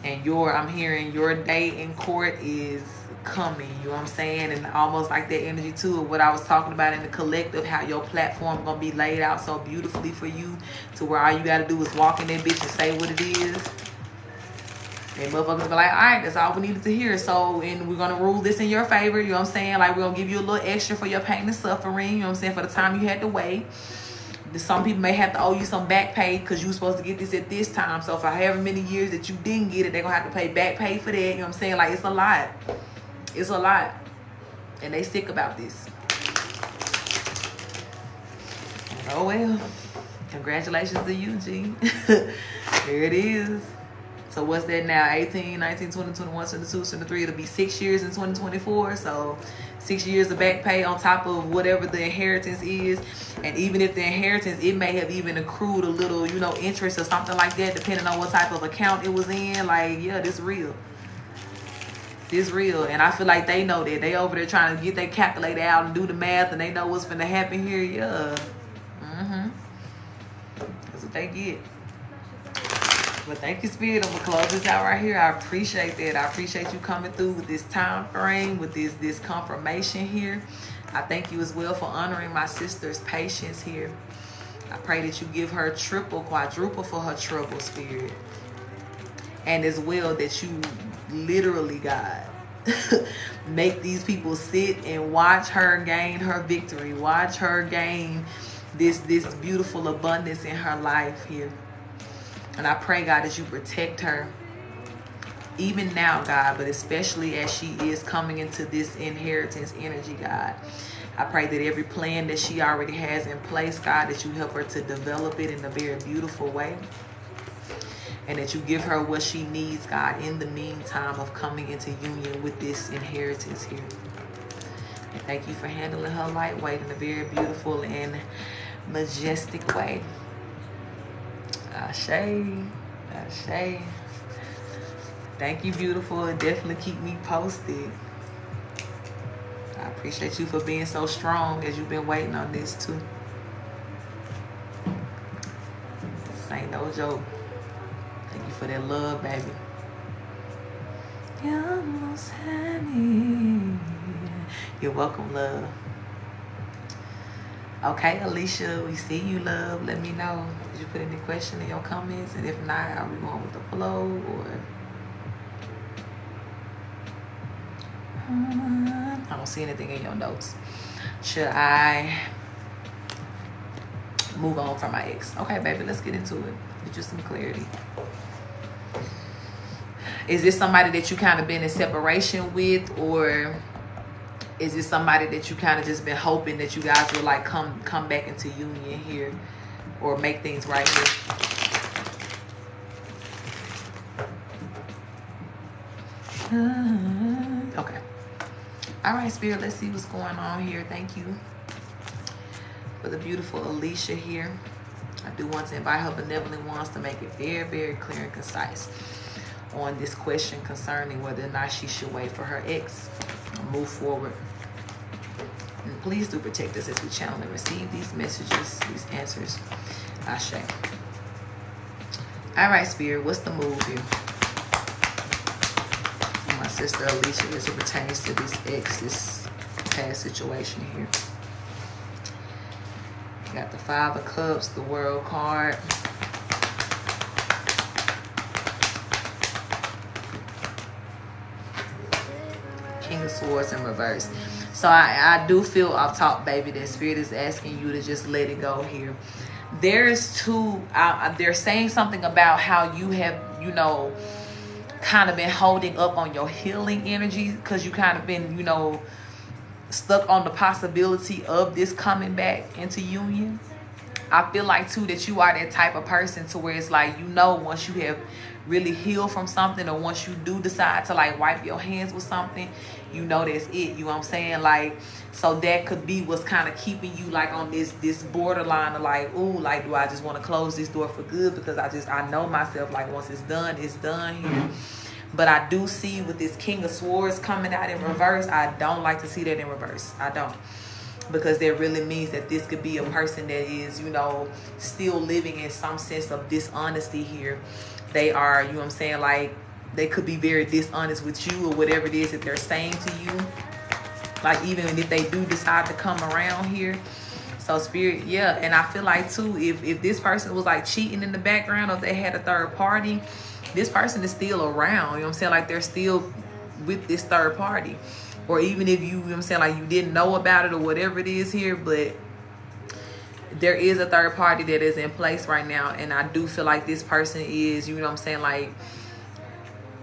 Speaker 2: And I'm hearing your day in court is coming, you know what I'm saying? And almost like that energy too of what I was talking about in the collective, how your platform gonna be laid out so beautifully for you, to where all you gotta do is walk in that bitch and say what it is. And motherfuckers be like, all right, that's all we needed to hear. So, and we're going to rule this in your favor. You know what I'm saying? Like, we're going to give you a little extra for your pain and suffering. You know what I'm saying? For the time you had to wait. Some people may have to owe you some back pay because you were supposed to get this at this time. So, for however many years that you didn't get it, they're going to have to pay back pay for that. You know what I'm saying? Like, it's a lot. It's a lot. And they sick about this. Oh, well. Congratulations to you, G. There it is. So what's that now? 18, 19, 20, 21, 22, 23. It'll be 6 years in 2024. So 6 years of back pay on top of whatever the inheritance is. And even if the inheritance, it may have even accrued a little, you know, interest or something like that, depending on what type of account it was in. Like, yeah, this real. This real. And I feel like they know that. They over there trying to get their calculator out and do the math, and they know what's finna happen here. Yeah. That's what they get. But thank you, Spirit. I'm going to close this out right here. I appreciate that. I appreciate you coming through with this time frame, with this confirmation here. I thank you as well for honoring my sister's patience here. I pray that you give her triple, quadruple for her trouble, Spirit. And as well that you literally, God, make these people sit and watch her gain her victory. Watch her gain this beautiful abundance in her life here. And I pray, God, that you protect her even now, God, but especially as she is coming into this inheritance energy, God. I pray that every plan that she already has in place, God, that you help her to develop it in a very beautiful way. And that you give her what she needs, God, in the meantime of coming into union with this inheritance here. And thank you for handling her lightweight in a very beautiful and majestic way. Ashe. Ashe. Thank you, beautiful. And definitely keep me posted. I appreciate you for being so strong as you've been waiting on this too. This ain't no joke. Thank you for that love, baby. You almost had me. You're welcome, love. Okay, Alicia, we see you, love. Let me know. Did you put any question in your comments? And if not, are we going with the flow? Or I don't see anything in your notes. Should I move on from my ex? Okay, baby, let's get into it. Get you some clarity. Is this somebody that you kind of been in separation with, or is this somebody that you kind of just been hoping that you guys will like come back into union here or make things right here? Okay. All right, Spirit, let's see what's going on here. Thank you for the beautiful Alicia here. I do want to invite her benevolent ones to make it very, very clear and concise on this question concerning whether or not she should wait for her ex or move forward. And please do protect us as we channel and receive these messages, these answers. Ashe. All right, Spirit, what's the move here? My sister Alicia, as it pertains to this ex, this past situation here. Got the Five of Cups, the World card. King of Swords in reverse. So I do feel off top, baby, that Spirit is asking you to just let it go here. There's they're saying something about how you have, you know, kind of been holding up on your healing energy because you kind of been, you know, stuck on the possibility of this coming back into union. I feel like too that you are that type of person to where it's like, you know, once you have really healed from something, or once you do decide to like wipe your hands with something, you know that's it. You know what I'm saying? Like, so that could be what's kind of keeping you like on this borderline of like, ooh, like, do I just want to close this door for good? Because I know myself, like, once it's done here. But I do see with this King of Swords coming out in reverse, I don't like to see that in reverse. I don't. Because that really means that this could be a person that is, you know, still living in some sense of dishonesty here. They are, you know what I'm saying, like, they could be very dishonest with you or whatever it is that they're saying to you. Like, even if they do decide to come around here. So, Spirit, yeah. And I feel like, too, if this person was, like, cheating in the background, or if they had a third party, this person is still around. You know what I'm saying? Like they're still with this third party. Or even if you know what I'm saying, like you didn't know about it or whatever it is here, but there is a third party that is in place right now. And I do feel like this person is, you know what I'm saying, like,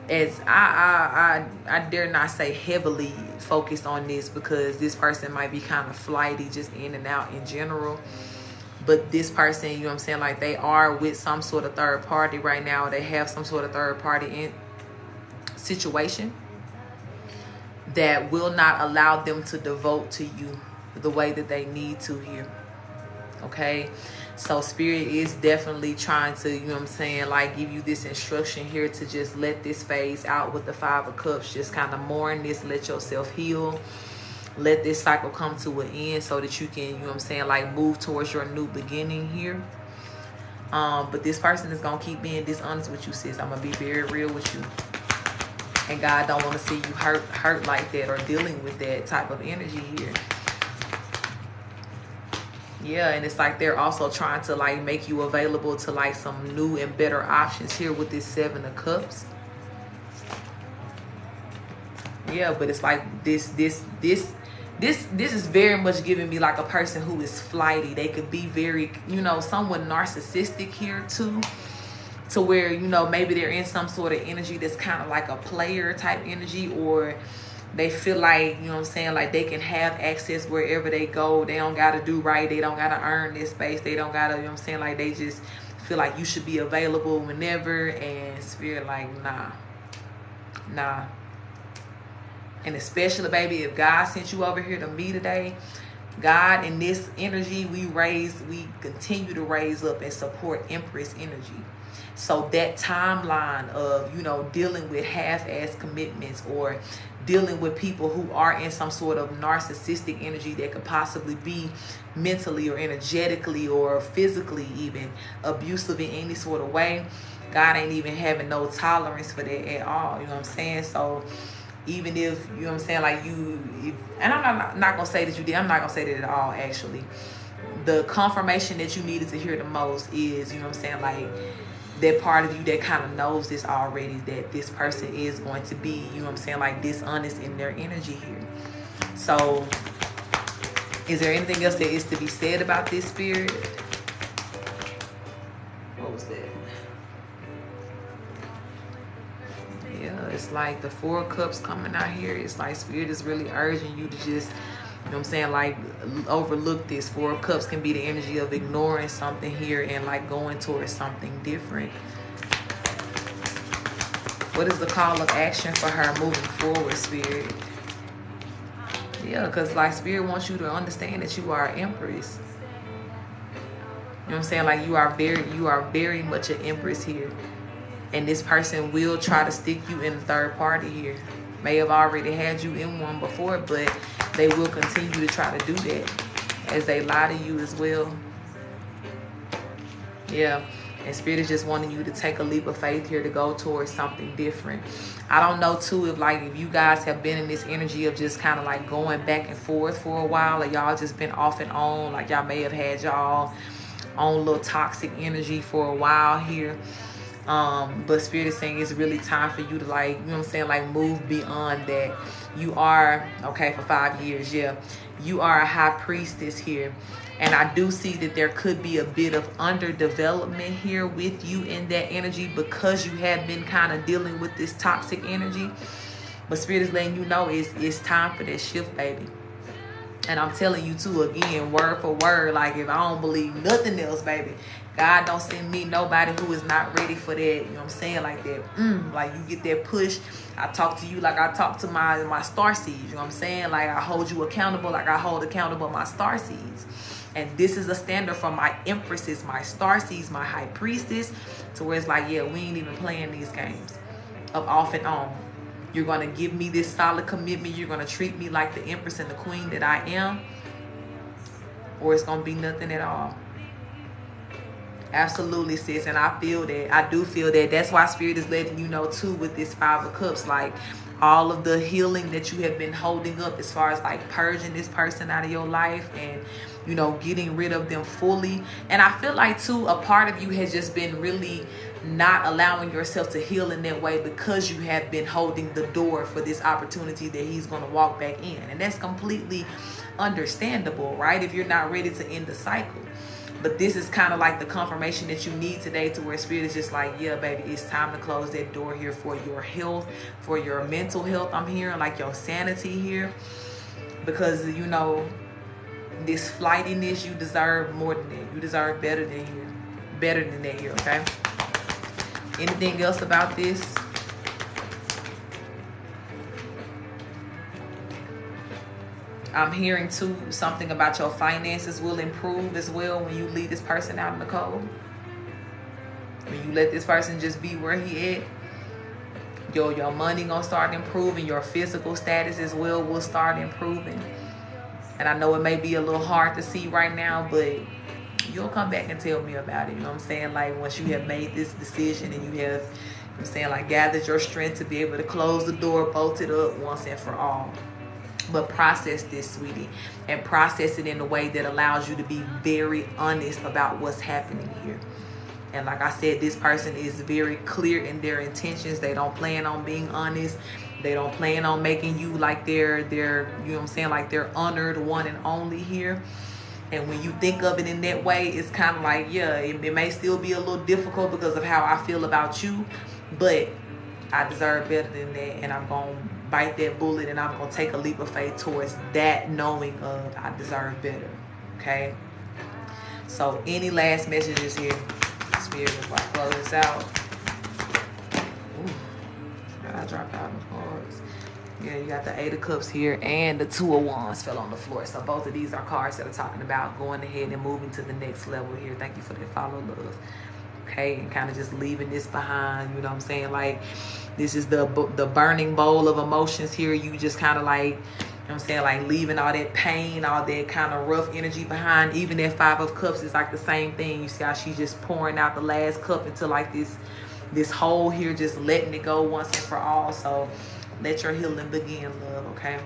Speaker 2: as I dare not say heavily focused on this, because this person might be kind of flighty, just in and out in general. But this person, you know what I'm saying, like they are with some sort of third party right now. They have some sort of third party in situation that will not allow them to devote to you the way that they need to here. Okay, so Spirit is definitely trying to, you know what I'm saying, like give you this instruction here to just let this phase out with the 5 of Cups. Just kind of mourn this, let yourself heal, let this cycle come to an end so that you can, you know what I'm saying, like move towards your new beginning here. But this person is gonna keep being dishonest with you, sis. I'm gonna be very real with you, and God don't want to see you hurt like that or dealing with that type of energy here. Yeah, and it's like they're also trying to like make you available to like some new and better options here with this 7 of Cups. Yeah, but it's like this is very much giving me like a person who is flighty. They could be very, you know, somewhat narcissistic here too, to where, you know, maybe they're in some sort of energy that's kind of like a player type energy, or they feel like, you know what I'm saying, like they can have access wherever they go. They don't got to do right. They don't got to earn this space. They don't got to, you know what I'm saying, like they just feel like you should be available whenever. And Spirit like, nah. And especially, baby, if God sent you over here to me today, God, in this energy, we continue to raise up and support Empress energy. So that timeline of, you know, dealing with half-ass commitments or dealing with people who are in some sort of narcissistic energy that could possibly be mentally or energetically or physically even abusive in any sort of way, God ain't even having no tolerance for that at all. You know what I'm saying? So even if, you know what I'm saying, like and I'm not going to say that you did. I'm not going to say that at all, actually. The confirmation that you needed to hear the most is, you know what I'm saying, like that part of you that kind of knows this already, that this person is going to be, you know what I'm saying, like dishonest in their energy here. So is there anything else that is to be said about this, Spirit? What was that? Yeah, it's like the 4 of Cups coming out here. It's like Spirit is really urging you to just, you know what I'm saying, like overlook this. 4 of Cups can be the energy of ignoring something here and like going towards something different. What is the call of action for her moving forward, Spirit? Yeah, because like Spirit wants you to understand that you are an Empress. You know what I'm saying? Like you are very much an Empress here. And this person will try to stick you in the third party here. May have already had you in one before, but they will continue to try to do that as they lie to you as well. Yeah. And Spirit is just wanting you to take a leap of faith here to go towards something different. I don't know too if you guys have been in this energy of just kind of like going back and forth for a while, or y'all just been off and on, like y'all may have had y'all own little toxic energy for a while here. But Spirit is saying it's really time for you to like, you know what I'm saying, like move beyond that. You are, okay, for 5 years, yeah, you are a high priestess here. And I do see that there could be a bit of underdevelopment here with you in that energy because you have been kind of dealing with this toxic energy. But Spirit is letting you know it's time for that shift, baby. And I'm telling you too, again, word for word, like if I don't believe nothing else, baby, God don't send me nobody who is not ready for that. You know what I'm saying? Like that, like you get that push. I talk to you like I talk to my star seeds. You know what I'm saying? Like I hold you accountable like I hold accountable my star seeds. And this is a standard for my empresses, my star seeds, my high priestess, to where it's like, yeah, we ain't even playing these games of off and on. You're going to give me this solid commitment. You're going to treat me like the empress and the queen that I am, or it's going to be nothing at all. Absolutely, sis. And I feel that. I do feel that. That's why Spirit is letting you know too with this 5 of Cups. Like, all of the healing that you have been holding up as far as like purging this person out of your life and, you know, getting rid of them fully. And I feel like too, a part of you has just been really not allowing yourself to heal in that way because you have been holding the door for this opportunity that he's going to walk back in. And that's completely understandable, right? If you're not ready to end the cycle. But this is kind of like the confirmation that you need today, to where Spirit is just like, yeah, baby, it's time to close that door here for your health, for your mental health. I'm hearing like your sanity here, because, you know, this flightiness, you deserve more than that. You deserve better than that here, okay? Anything else about this? I'm hearing too something about your finances will improve as well when you leave this person out in the cold. When you let this person just be where he at, your money gonna start improving. Your physical status as well will start improving. And I know it may be a little hard to see right now, but you'll come back and tell me about it. You know what I'm saying? Like, once you have made this decision and you have, I'm saying, like, gathered your strength to be able to close the door, bolt it up once and for all. But process this, sweetie, and process it in a way that allows you to be very honest about what's happening here. And like I said, this person is very clear in their intentions. They don't plan on being honest. They don't plan on making you like they're you know what I'm saying, like they're honored one and only here. And when you think of it in that way, it's kind of like, yeah, it may still be a little difficult because of how I feel about you, but I deserve better than that, and I'm going to bite that bullet, and I'm going to take a leap of faith towards that, knowing of I deserve better, okay? So any last messages here, Spirit, before I close this out? Ooh, I dropped out of the cards. Yeah, you got the 8 of Cups here, and the 2 of Wands fell on the floor. So both of these are cards that are talking about going ahead and moving to the next level here. Thank you for that follow love. Okay, and kind of just leaving this behind, you know what I'm saying? Like, this is the burning bowl of emotions here. You just kind of like, you know what I'm saying, like leaving all that pain, all that kind of rough energy behind. Even that 5 of Cups is like the same thing. You see how she's just pouring out the last cup into like this hole here, just letting it go once and for all. So let your healing begin, love, okay?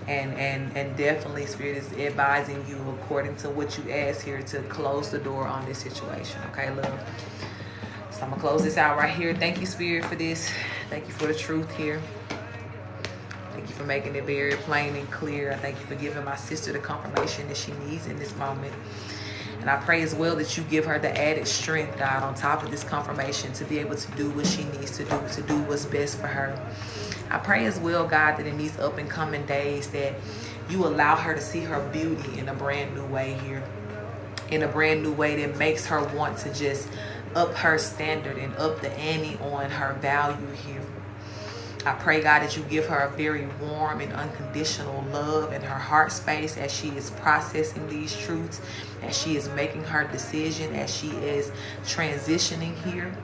Speaker 2: And definitely, Spirit is advising you, according to what you asked here, to close the door on this situation, okay, love? So I'm going to close this out right here. Thank you, Spirit, for this. Thank you for the truth here. Thank you for making it very plain and clear. I thank you for giving my sister the confirmation that she needs in this moment. And I pray as well that you give her the added strength, God, on top of this confirmation, to be able to do what she needs to do what's best for her. I pray as well, God, that in these up and coming days that you allow her to see her beauty in a brand new way here. In a brand new way that makes her want to just up her standard and up the ante on her value here. I pray, God, that you give her a very warm and unconditional love in her heart space as she is processing these truths, as she is making her decision, as she is transitioning here.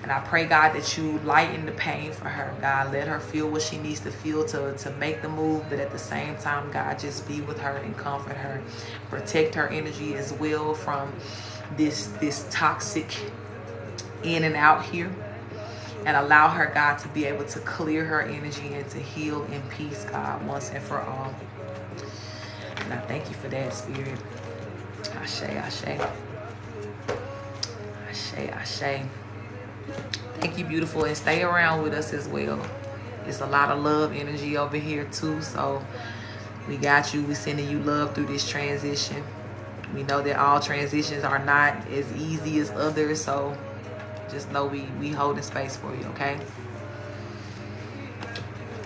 Speaker 2: And I pray, God, that you lighten the pain for her, God. Let her feel what she needs to feel to make the move, but at the same time, God, just be with her and comfort her. Protect her energy as well from this toxic in and out here. And allow her, God, to be able to clear her energy and to heal in peace, God, once and for all. And I thank you for that, Spirit. Ashe, ashe. Ashe, ashe. Thank you, beautiful. And stay around with us as well. There's a lot of love energy over here, too. So we got you. We're sending you love through this transition. We know that all transitions are not as easy as others. So just know we holding space for you, okay?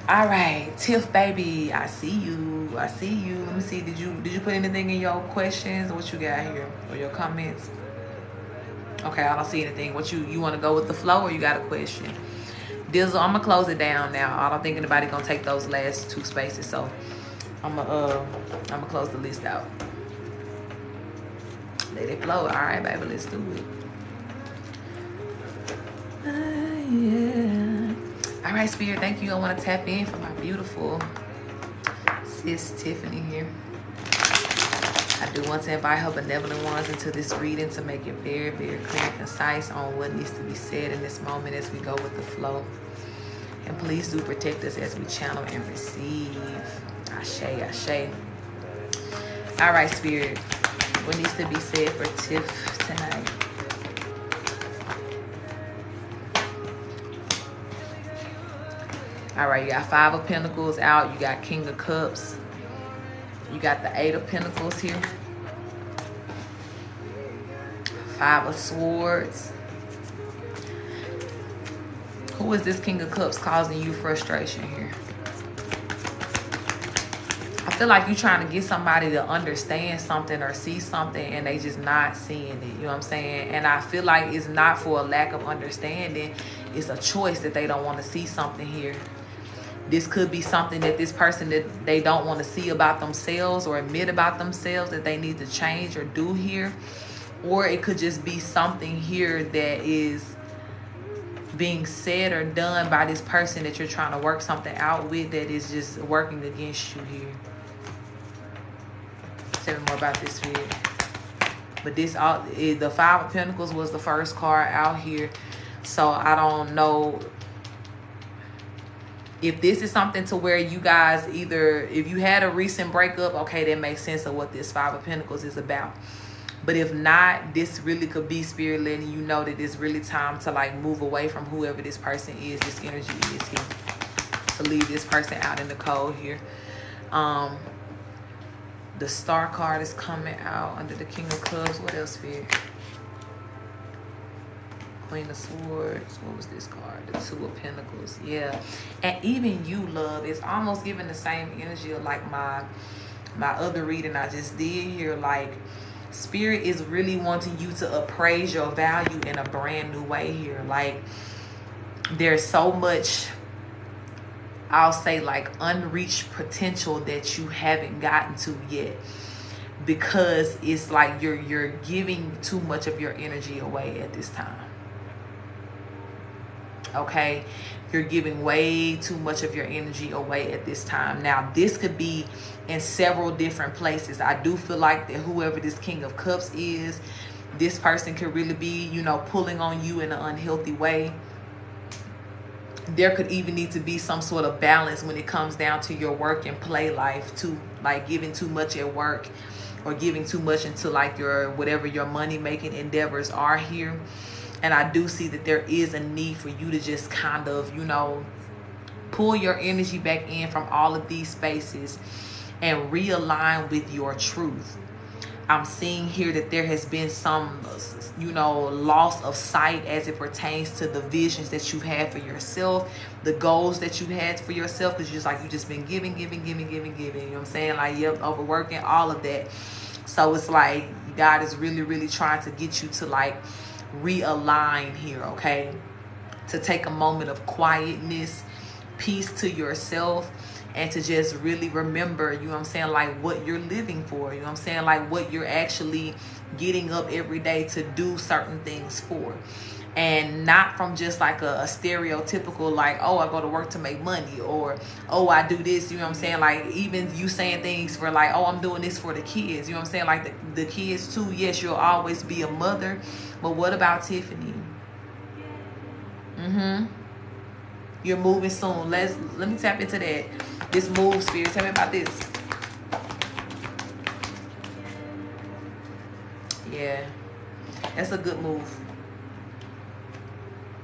Speaker 2: All right, Tiff, baby, I see you. I see you. Let me see. Did you put anything in your questions? What you got here? Or your comments? Okay, I don't see anything. What you want to go with the flow, or you got a question? Dizzle, I'm gonna close it down now. I don't think anybody gonna take those last 2 spaces, so I'm gonna close the list out. Let it flow. All right, baby, let's do it. Yeah. All right, Spirit, thank you. I want to tap in for my beautiful sis Tiffany here. I do want to invite her benevolent ones into this reading to make it very, very clear and concise on what needs to be said in this moment as we go with the flow. And please do protect us as we channel and receive. Ashe, ashe. All right, Spirit. What needs to be said for Tiff tonight? All right, you got 5 of Pentacles out. You got King of Cups. You got the 8 of Pentacles here. 5 of Swords. Who is this King of Cups causing you frustration here? I feel like you're trying to get somebody to understand something or see something and they just not seeing it. You know what I'm saying? And I feel like it's not for a lack of understanding. It's a choice that they don't want to see something here. This could be something that this person that they don't want to see about themselves or admit about themselves that they need to change or do here. Or it could just be something here that is being said or done by this person that you're trying to work something out with that is just working against you here. Tell me more about this here. But the 5 of Pentacles was the first card out here. So I don't know if this is something to where you guys either, if you had a recent breakup, okay, that makes sense of what this 5 of Pentacles is about. But if not, this really could be Spirit letting you know that it's really time to like move away from whoever this person is, this energy is here. To leave this person out in the cold here. The Star card is coming out under the King of Clubs. What else, Spirit? Queen of Swords. What was this card? The 2 of Pentacles. Yeah. And even you, love, is almost giving the same energy of like my other reading I just did here. Like, Spirit is really wanting you to appraise your value in a brand new way here. Like, there's so much, I'll say, like unreached potential that you haven't gotten to yet, because it's like you're giving too much of your energy away at this time. Okay, you're giving way too much of your energy away at this time. Now, this could be in several different places. I do feel like that whoever this King of Cups is, this person could really be, you know, pulling on you in an unhealthy way. There could even need to be some sort of balance when it comes down to your work and play life too, like giving too much at work or giving too much into like your whatever your money making endeavors are here. And I do see that there is a need for you to just kind of, you know, pull your energy back in from all of these spaces and realign with your truth. I'm seeing here that there has been some, you know, loss of sight as it pertains to the visions that you had for yourself, the goals that you had for yourself, because you just been giving. You know what I'm saying? Like, yep, overworking, all of that. So it's like God is really, really trying to get you to like realign here, okay? To take a moment of quietness, peace to yourself, and to just really remember, you know what I'm saying, like what you're living for, you know what I'm saying, like what you're actually getting up every day to do certain things for. And not from just like a stereotypical like, oh, I go to work to make money, or oh, I do this, you know what I'm saying, like even you saying things for like, oh, I'm doing this for the kids, you know what I'm saying, like the kids too. Yes, you'll always be a mother, but what about Tiffany? You're moving soon. Let me tap into that. This move, Spirit. Tell me about this. Yeah. That's a good move.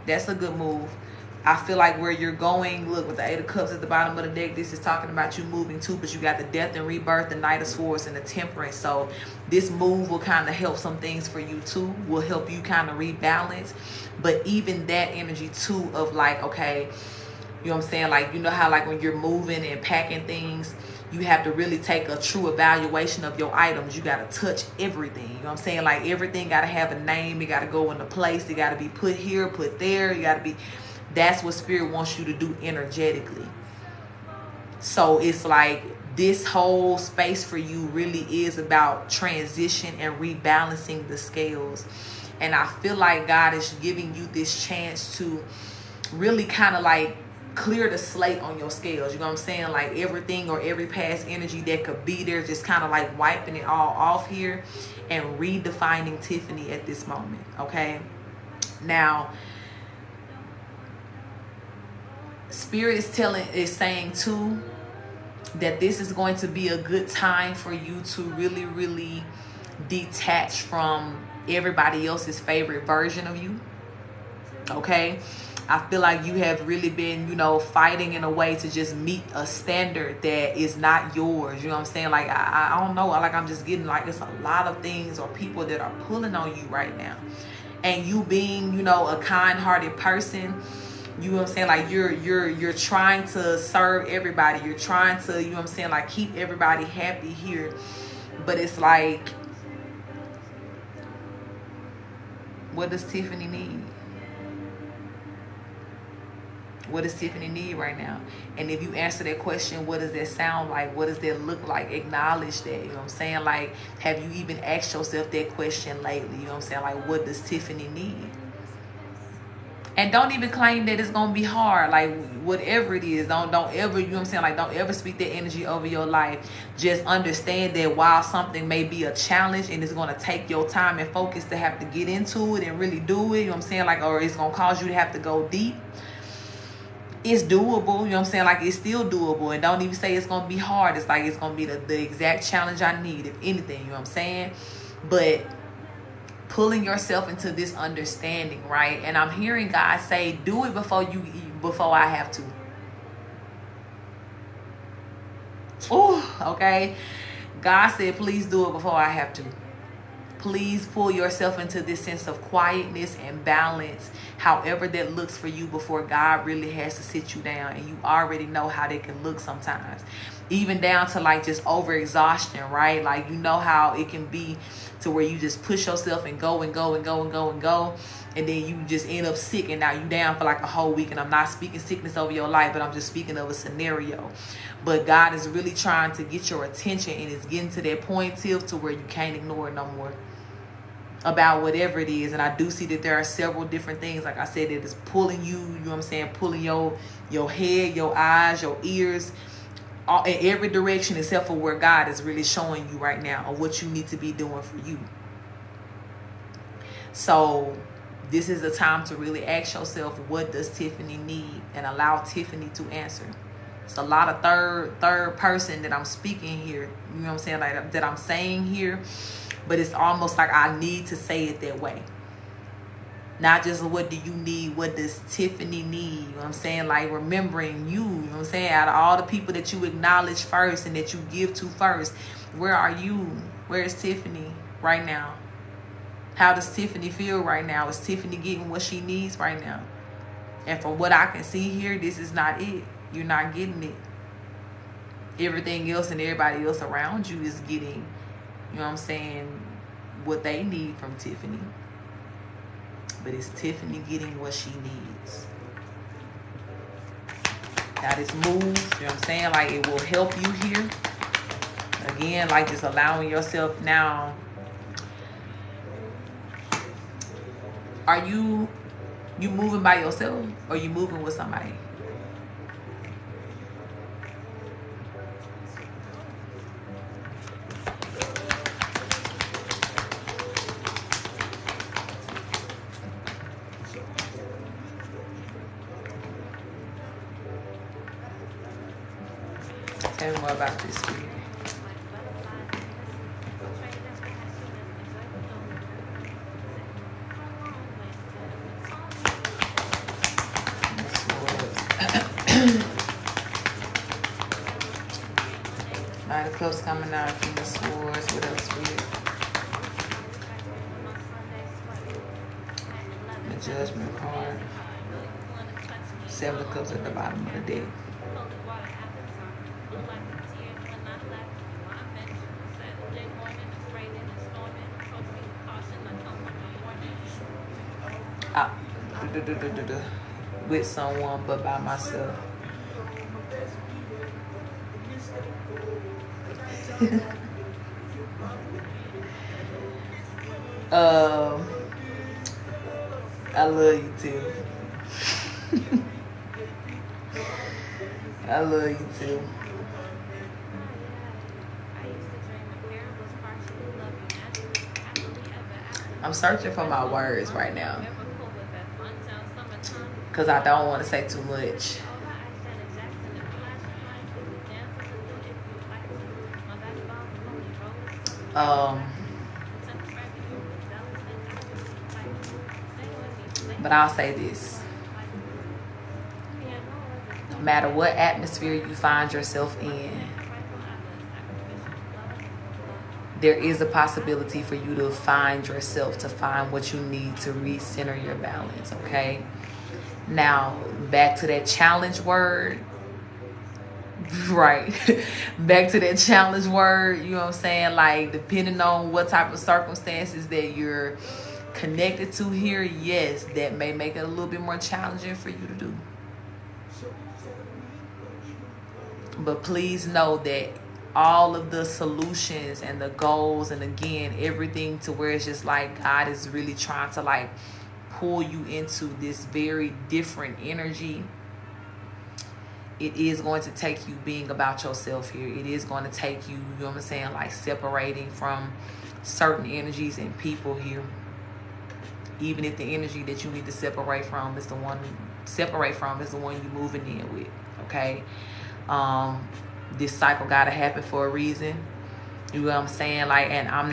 Speaker 2: That's a good move. I feel like where you're going, look, with the 8 of Cups at the bottom of the deck, this is talking about you moving too, but you got the Death and Rebirth, the Knight of Swords, and the Temperance. So this move will kind of help some things for you too, will help you kind of rebalance. But even that energy too of like, okay, you know what I'm saying, like, you know how like when you're moving and packing things, you have to really take a true evaluation of your items. You got to touch everything. You know what I'm saying? Like everything got to have a name. It got to go into place. It got to be put here, put there. You got to be... That's what Spirit wants you to do energetically. So it's like this whole space for you really is about transition and rebalancing the scales. And I feel like God is giving you this chance to really kind of like clear the slate on your scales. You know what I'm saying? Like everything or every past energy that could be there, just kind of like wiping it all off here and redefining Tiffany at this moment. Okay. Now, Spirit is saying too that this is going to be a good time for you to really, really detach from everybody else's favorite version of you. Okay? I feel like you have really been, fighting in a way to just meet a standard that is not yours. You know what I'm saying? Like, I don't know. Like, I'm just getting like, it's a lot of things or people that are pulling on you right now. And you being, a kind-hearted person, you know what I'm saying? Like, you're trying to serve everybody. You're trying to, like, keep everybody happy here. But it's like, what does Tiffany need? What does Tiffany need right now? And if you answer that question, what does that sound like? What does that look like? Acknowledge that. You know what I'm saying? Like, have you even asked yourself that question lately? You know what I'm saying? Like, what does Tiffany need? And don't even claim that it's gonna be hard. Like, whatever it is, don't ever, you know what I'm saying? Like, don't ever speak that energy over your life. Just understand that while something may be a challenge and it's gonna take your time and focus to have to get into it and really do it, you know what I'm saying? Like, or it's gonna cause you to have to go deep. It's doable, you know what I'm saying? Like, it's still doable. And don't even say it's going to be hard. It's like it's going to be the exact challenge I need, if anything, you know what I'm saying? But pulling yourself into this understanding, right? And I'm hearing God say, do it before I have to. Oh, okay. God said, please do it before I have to. Please pull yourself into this sense of quietness and balance, however that looks for you, before God really has to sit you down. And you already know how they can look sometimes. Even down to like just overexhaustion, right? Like, you know how it can be to where you just push yourself and go and go and go and go and go. And then you just end up sick and now you down for like a whole week. And I'm not speaking sickness over your life, but I'm just speaking of a scenario. But God is really trying to get your attention, and it's getting to that point, Tiff, to where you can't ignore it no more. About whatever it is. And I do see that there are several different things, like I said, that is pulling you, you know what I'm saying, pulling your head, your eyes, your ears, all, in every direction except for where God is really showing you right now or what you need to be doing for you. So this is the time to really ask yourself, what does Tiffany need? And allow Tiffany to answer. It's a lot of third person that I'm speaking here, you know what I'm saying, like that I'm saying here. But it's almost like I need to say it that way. Not just what do you need, what does Tiffany need? You know what I'm saying? Like, remembering you, you know what I'm saying? Out of all the people that you acknowledge first and that you give to first, where are you? Where is Tiffany right now? How does Tiffany feel right now? Is Tiffany getting what she needs right now? And from what I can see here, this is not it. You're not getting it. Everything else and everybody else around you is getting, you know what I'm saying, what they need from Tiffany. But is Tiffany getting what she needs? Now this move, you know what I'm saying, like, it will help you here. Again, like, just allowing yourself now. Are you moving by yourself or you moving with somebody? Tell me more about this spirit. Knight of Cups coming out, King of Swords. What else, spirit? The Judgment card. Seven of Cups at the bottom of the deck. With someone but by myself. I love you too. I love you too. I'm searching for my words right now because I don't want to say too much. But I'll say this. No matter what atmosphere you find yourself in, there is a possibility for you to find yourself, to find what you need to recenter your balance, okay? Now, back to that challenge word. Right. Back to that challenge word, you know what I'm saying? Like, depending on what type of circumstances that you're connected to here, yes, that may make it a little bit more challenging for you to do. But please know that all of the solutions and the goals, and again, everything to where it's just like God is really trying to like pull you into this very different energy. It is going to take you being about yourself here. It is going to take you, you know what I'm saying, like separating from certain energies and people here. Even if the energy that you need to separate from is the one you're moving in with, okay? This cycle gotta happen for a reason. You know what I'm saying? Like, and I'm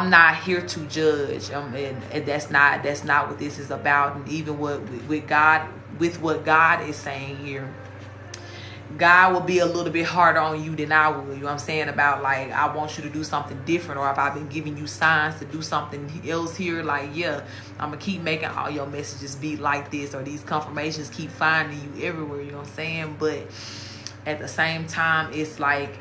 Speaker 2: not here to judge. And that's not what this is about. And even with what God is saying here, God will be a little bit harder on you than I will. You know what I'm saying? About like, I want you to do something different, or if I've been giving you signs to do something else here, like, yeah, I'm gonna keep making all your messages be like this, or these confirmations keep finding you everywhere. You know what I'm saying? But at the same time, it's like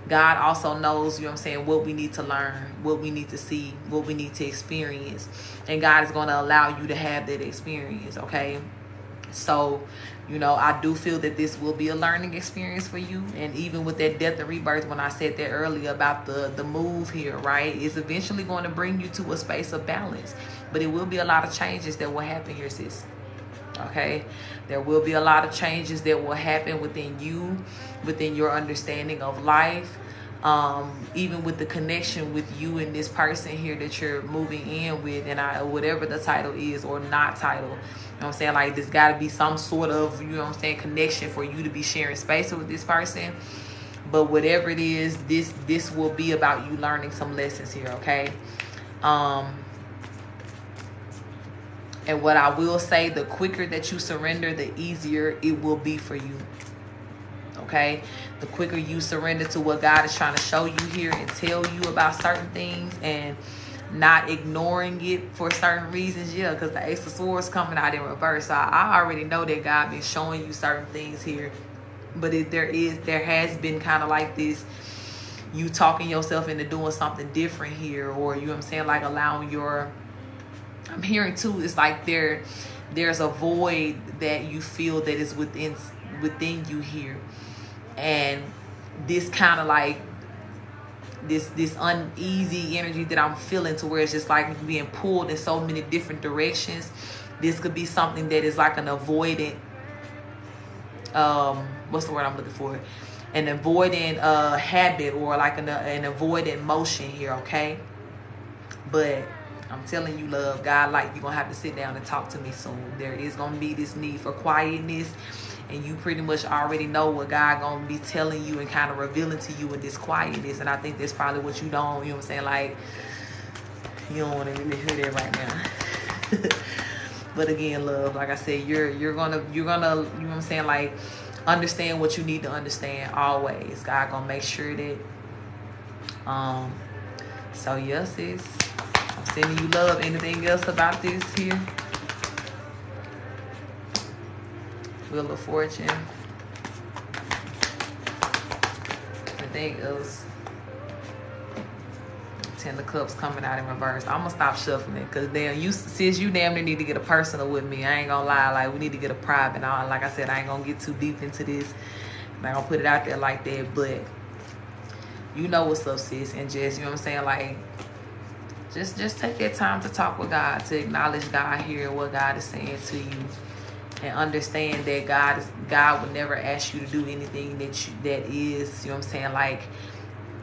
Speaker 2: God also knows, you know what I'm saying, what we need to learn, what we need to see, what we need to experience. And God is going to allow you to have that experience, okay? So, you know, I do feel that this will be a learning experience for you. And even with that death and rebirth, when I said that earlier about the move here, right, is eventually going to bring you to a space of balance. But it will be a lot of changes that will happen here, sis. Okay, there will be a lot of changes that will happen within you, within your understanding of life, even with the connection with you and this person here that you're moving in with, and whatever the title is or not title. You know what I'm saying? Like, there's got to be some sort of, you know what I'm saying, connection for you to be sharing space with this person. But whatever it is, this will be about you learning some lessons here, okay? And what I will say, the quicker that you surrender, the easier it will be for you. Okay? The quicker you surrender to what God is trying to show you here and tell you about certain things, and not ignoring it for certain reasons. Yeah, because the Ace of Swords coming out in reverse. So I already know that God been showing you certain things here. But there has been kind of like this, you talking yourself into doing something different here, or, you know what I'm saying, like allowing I'm hearing too, it's like there's a void that you feel that is within you here. And this kind of like this uneasy energy that I'm feeling, to where it's just like being pulled in so many different directions. This could be something that is like an avoidant, what's the word I'm looking for? An avoidant habit, or like an avoidant motion here, okay? But I'm telling you, love, God, like, you're going to have to sit down and talk to me soon. There is going to be this need for quietness. And you pretty much already know what God going to be telling you and kind of revealing to you in this quietness. And I think that's probably what you don't, you know what I'm saying? Like, you don't want to really hear that right now. But again, love, like I said, you're gonna, you know what I'm saying? Like, understand what you need to understand always. God going to make sure that, so yes, sis. I'm sending you love. Anything else about this here? Wheel of Fortune. Anything else? Ten of Cups coming out in reverse. I'm gonna stop shuffling, because you damn near need to get a personal with me. I ain't gonna lie. Like, we need to get a private. And like I said, I ain't gonna get too deep into this. I'm not gonna put it out there like that. But you know what's up, sis. And just, you know what I'm saying, like, Just take that time to talk with God, to acknowledge God here, what God is saying to you, and understand that God would never ask you to do anything that is, you know what I'm saying, like,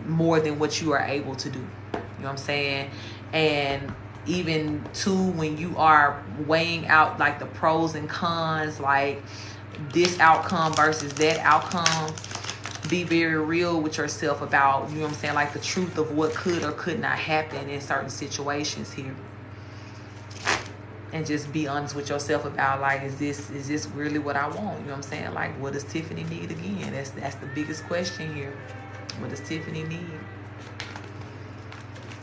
Speaker 2: more than what you are able to do. You know what I'm saying? And even too, when you are weighing out like the pros and cons, like this outcome versus that outcome, be very real with yourself about, you know what I'm saying, like the truth of what could or could not happen in certain situations here. And just be honest with yourself about, like, is this really what I want? You know what I'm saying? Like, what does Tiffany need again? That's the biggest question here. What does Tiffany need?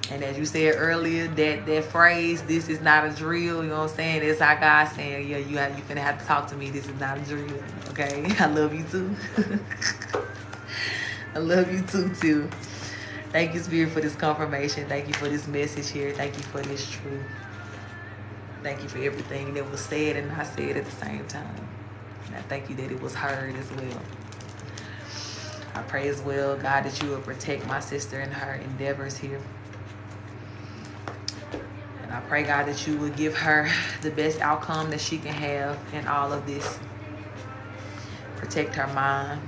Speaker 2: And as you said earlier, that phrase, this is not a drill, you know what I'm saying? It's like God saying, yeah, you finna have to talk to me. This is not a drill, okay? I love you too. I love you too. Thank you, Spirit, for this confirmation. Thank you for this message here. Thank you for this truth. Thank you for everything that was said and not said at the same time. And I thank you that it was heard as well. I pray as well, God, that you will protect my sister and her endeavors here. And I pray, God, that you will give her the best outcome that she can have in all of this. Protect her mind.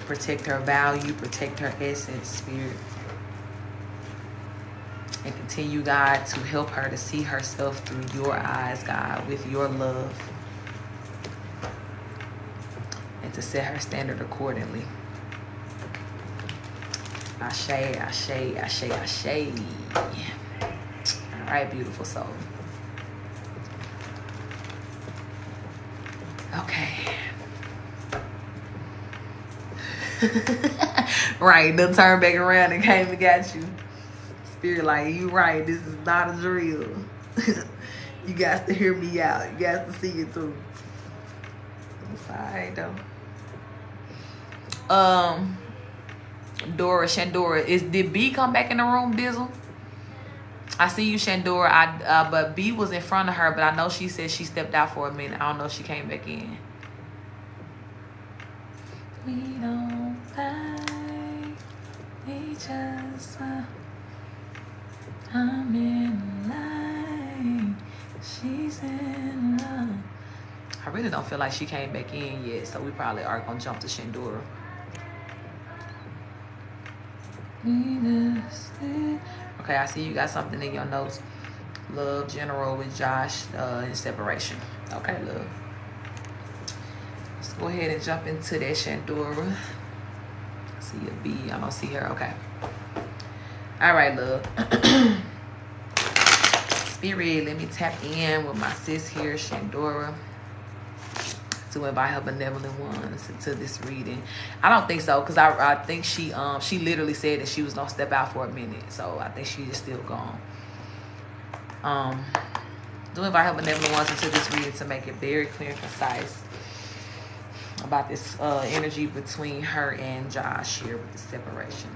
Speaker 2: Protect her value. Protect her essence, Spirit. And continue, God, to help her to see herself through your eyes, God, with your love. And to set her standard accordingly. Ashe, ashe, ashe, ashe. All right, beautiful soul. Okay. Right, they'll turn back around and came and got you. Spirit, like, you right, this is not a drill. You got to hear me out. You got to see it through. It's alright though. Shandora, did B come back in the room, Dizzle? I see you, Shandora. But B was in front of her, but I know she said she stepped out for a minute. I don't know if she came back in. We don't fight, we just I'm in line, she's in love. I really don't feel like she came back in yet, so we probably are gonna jump to Shandora. Okay, I see you got something in your notes. Love general with Josh in separation. Okay, love. Let's go ahead and jump into that Shandora. I see a B. I don't see her. Okay. All right, love. Spirit, let me tap in with my sis here, Shandora, to invite her benevolent ones into this reading. I don't think so, because I think she literally said that she was gonna step out for a minute, so I think she is still gone. Do invite her benevolent ones into this reading to make it very clear and concise about this energy between her and Josh here with the separation.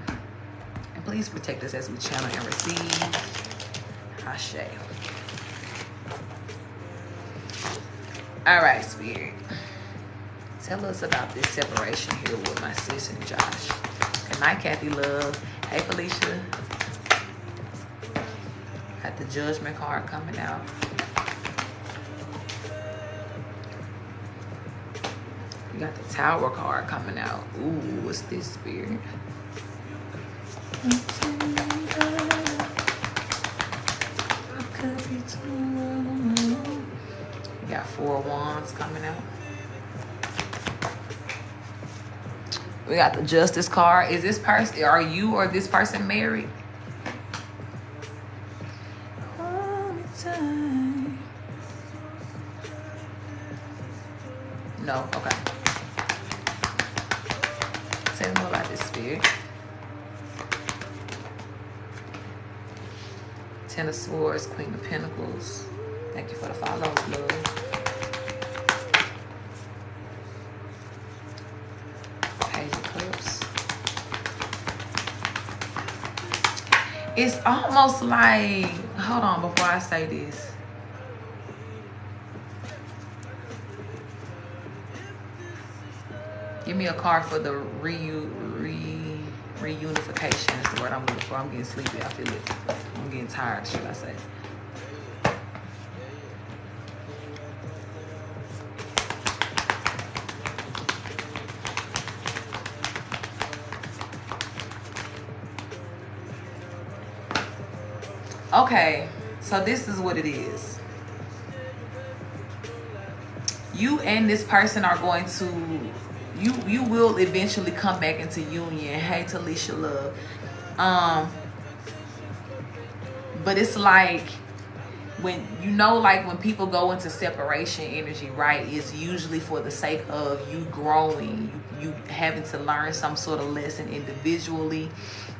Speaker 2: And please protect us as we channel and receive. Ashe. All right, Spirit. Tell us about this separation here with my sis and Josh. Good night, Kathy Love. Hey, Felicia. Got the Judgment card coming out. You got the Tower card coming out. Ooh, what's this, Spirit? You got 4 wands coming out. We got the Justice card. Is this person, are you or this person married? No, okay. Tell me more about this, Spirit. 10 of Swords, Queen of Pentacles. Thank you for the follows, love. Page of Clips. It's almost like, hold on before I say this. Give me a card for the reunification. That's the word I'm looking for. I'm getting sleepy. I feel it. I'm getting tired, should I say. Okay, so this is what it is. You and this person are going to you will eventually come back into union. Hey, Talisha love. But it's like, when like when people go into separation energy, right, it's usually for the sake of you growing, you having to learn some sort of lesson individually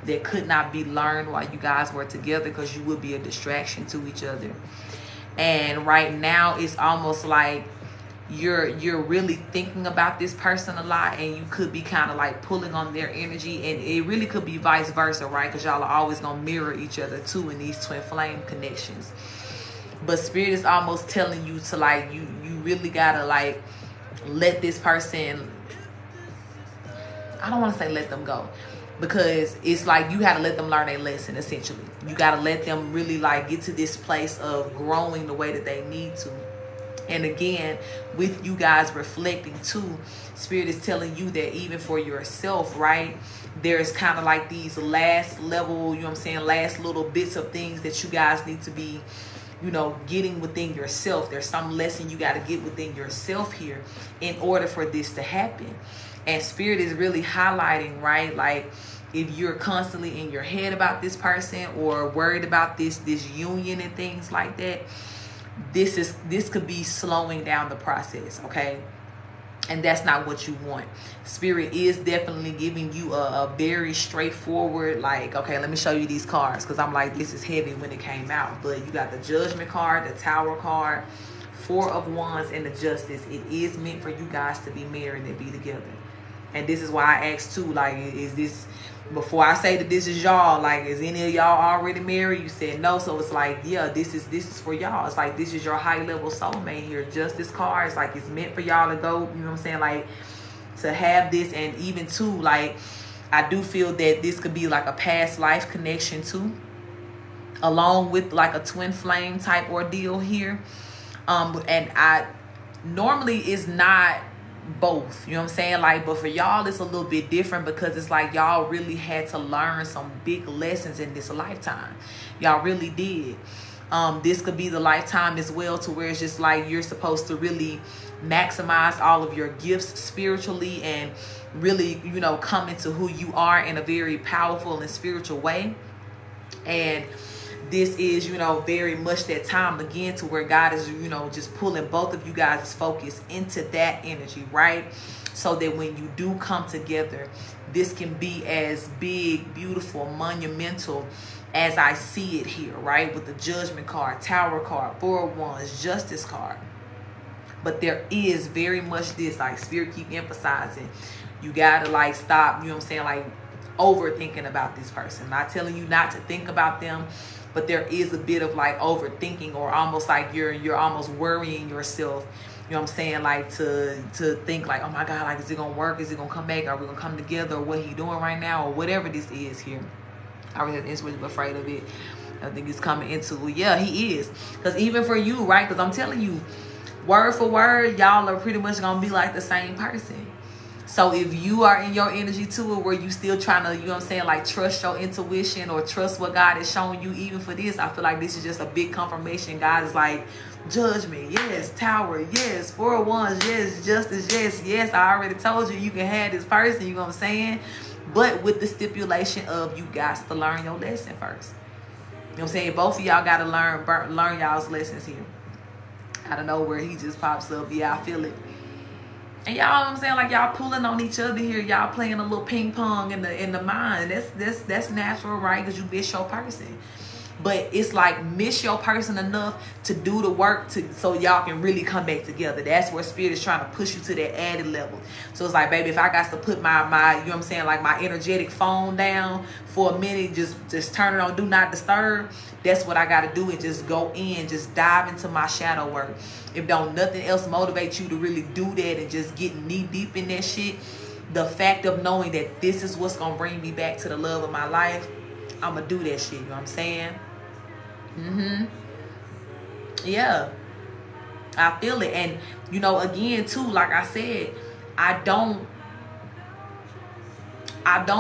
Speaker 2: that could not be learned while you guys were together, because you would be a distraction to each other. And right now it's almost like you're really thinking about this person a lot, and you could be kind of like pulling on their energy, and it really could be vice versa, right? Because y'all are always gonna mirror each other too in these twin flame connections. But spirit is almost telling you to like, you really gotta like let this person, I don't want to say let them go, because it's like you gotta let them learn a lesson. Essentially, you gotta let them really like get to this place of growing the way that they need to. And again, with you guys reflecting too, spirit is telling you that even for yourself, right, there's kind of like these last level, you know what I'm saying, last little bits of things that you guys need to be, getting within yourself. There's some lesson you got to get within yourself here in order for this to happen. And spirit is really highlighting, right, like if you're constantly in your head about this person or worried about this union and things like that, this could be slowing down the process, okay? And that's not what you want. Spirit is definitely giving you a very straightforward, like, okay, let me show you these cards, because I'm like, this is heavy when it came out. But you got the Judgment card, the Tower card, Four of Wands, and the Justice. It is meant for you guys to be married and be together. And this is why I asked too, like, is this, before I say that this is y'all, like, is any of y'all already married? You said no. So it's like, yeah, this is for y'all. It's like, this is your high level soulmate here. Justice card, it's like, it's meant for y'all to go, you know what I'm saying, like, to have this. And even too, like, I do feel that this could be like a past life connection too, along with like a twin flame type ordeal here. And I normally is not both, you know what I'm saying, like, but for y'all it's a little bit different, because it's like y'all really had to learn some big lessons in this lifetime. Y'all really did. This could be the lifetime as well, to where it's just like you're supposed to really maximize all of your gifts spiritually and really, come into who you are in a very powerful and spiritual way. And this is, very much that time again, to where God is, just pulling both of you guys' focus into that energy, right? So that when you do come together, this can be as big, beautiful, monumental as I see it here, right? With the Judgment card, Tower card, Four of Wands, Justice card. But there is very much this, like, spirit keep emphasizing, you gotta like stop, you know what I'm saying, like, overthinking about this person. I'm not telling you not to think about them, but there is a bit of like overthinking, or almost like you're almost worrying yourself, you know what I'm saying, like to think like, oh my God, like, is it gonna work? Is it gonna come back? Are we gonna come together? Or what he doing right now? Or whatever this is here. I really am afraid of it. I think it's coming into, yeah, he is. Because even for you, right? Because I'm telling you, word for word, y'all are pretty much gonna be like the same person. So if you are in your energy too, where you still trying to, you know what I'm saying, like, trust your intuition or trust what God is showing you, even for this, I feel like this is just a big confirmation. God is like, Judgment, yes. Tower, yes. Four of Wands, yes. Justice, yes. Yes, I already told you you can have this person, you know what I'm saying? But with the stipulation of you got to learn your lesson first. You know what I'm saying? Both of y'all got to learn y'all's lessons here. I don't know where he just pops up. Yeah, I feel it. And y'all, know what I'm saying, like, y'all pulling on each other here. Y'all playing a little ping pong in the mind. That's natural, right? Because you miss your person. But it's like, miss your person enough to do the work so y'all can really come back together. That's where spirit is trying to push you to that added level. So it's like, baby, if I got to put my you know what I'm saying, like, my energetic phone down for a minute, just turn it on, do not disturb. That's what I got to do, and just go in, just dive into my shadow work. If don't nothing else motivate you to really do that and just get knee deep in that shit, the fact of knowing that this is what's going to bring me back to the love of my life, I'm going to do that shit, you know what I'm saying? Yeah, I feel it. And again too, like I said, I don't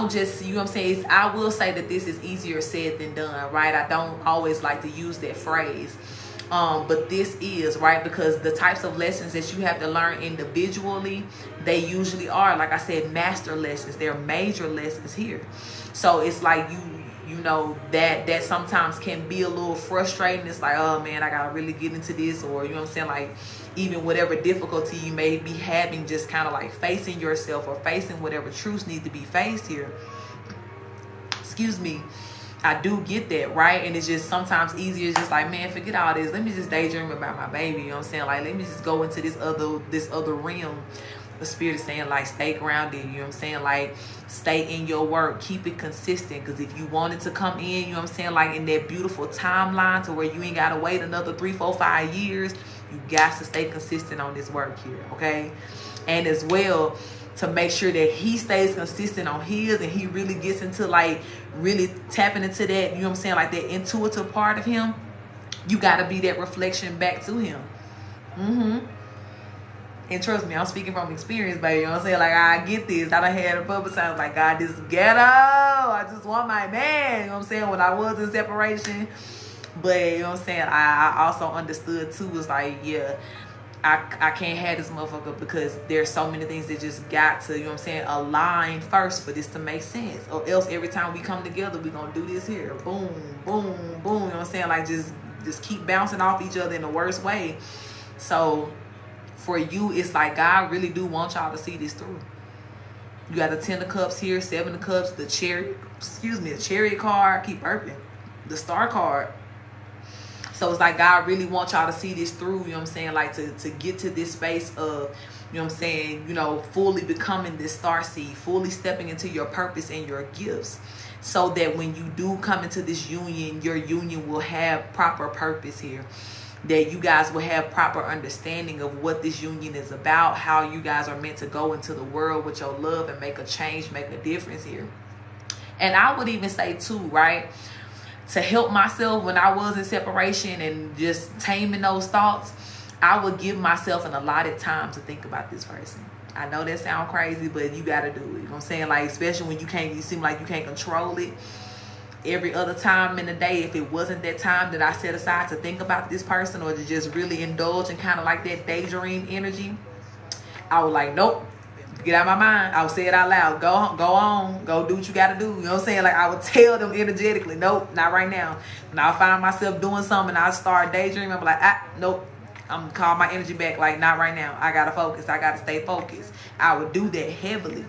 Speaker 2: just, you know what I'm saying, I will say that this is easier said than done, right? I don't always like to use that phrase, But this is right, because the types of lessons that you have to learn individually, they usually are, like I said, master lessons. They're major lessons here. So it's like you know that sometimes can be a little frustrating. It's like, oh man, I gotta really get into this, or you know what I'm saying, like even whatever difficulty you may be having, just kind of like facing yourself or facing whatever truths need to be faced here. Excuse me. I do get that, right? And it's just sometimes easier, just like, man, forget all this. Let me just daydream about my baby. You know what I'm saying? Like, let me just go into this other realm. The spirit is saying, like, stay grounded. You know what I'm saying? Like, stay in your work. Keep it consistent. Because if you wanted to come in, you know what I'm saying, like in that beautiful timeline to where you ain't got to wait another 3, 4, 5 years, you got to stay consistent on this work here, okay? And as well, to make sure that he stays consistent on his, and he really gets into like really tapping into that, you know what I'm saying, like that intuitive part of him. You got to be that reflection back to him. And trust me, I'm speaking from experience, baby. You know what I'm saying? Like, I get this. I done had a couple times like, God, this is ghetto. I just want my man. You know what I'm saying? When I was in separation. But, you know what I'm saying? I also understood, too, was like, yeah, I can't have this motherfucker, because there's so many things that just got to, you know what I'm saying, align first for this to make sense. Or else every time we come together, we're going to do this here. Boom, boom, boom. You know what I'm saying? Like, just keep bouncing off each other in the worst way. So for you, it's like God really do want y'all to see this through. You got the 10 of cups here, 7 of cups, the chariot card, keep burping, the star card. So it's like God really wants y'all to see this through, you know what I'm saying, like to get to this space of, you know what I'm saying, you know, fully becoming this star seed, fully stepping into your purpose and your gifts, so that when you do come into this union, your union will have proper purpose here. That you guys will have proper understanding of what this union is about, how you guys are meant to go into the world with your love and make a change, make a difference here. And I would even say too, right, to help myself when I was in separation and just taming those thoughts, I would give myself an allotted time to think about this person. I know that sounds crazy, but you got to do it. You know what I'm saying? Like, especially when you seem like you can't control it. Every other time in the day, if it wasn't that time that I set aside to think about this person or to just really indulge in kind of like that daydream energy, I was like, nope, get out of my mind. I would say it out loud. Go on, go do what you got to do. You know what I'm saying? Like, I would tell them energetically, nope, not right now. When I find myself doing something and I start daydreaming, I'm like, nope, I'm going to call my energy back. Like, not right now. I got to focus. I got to stay focused. I would do that heavily.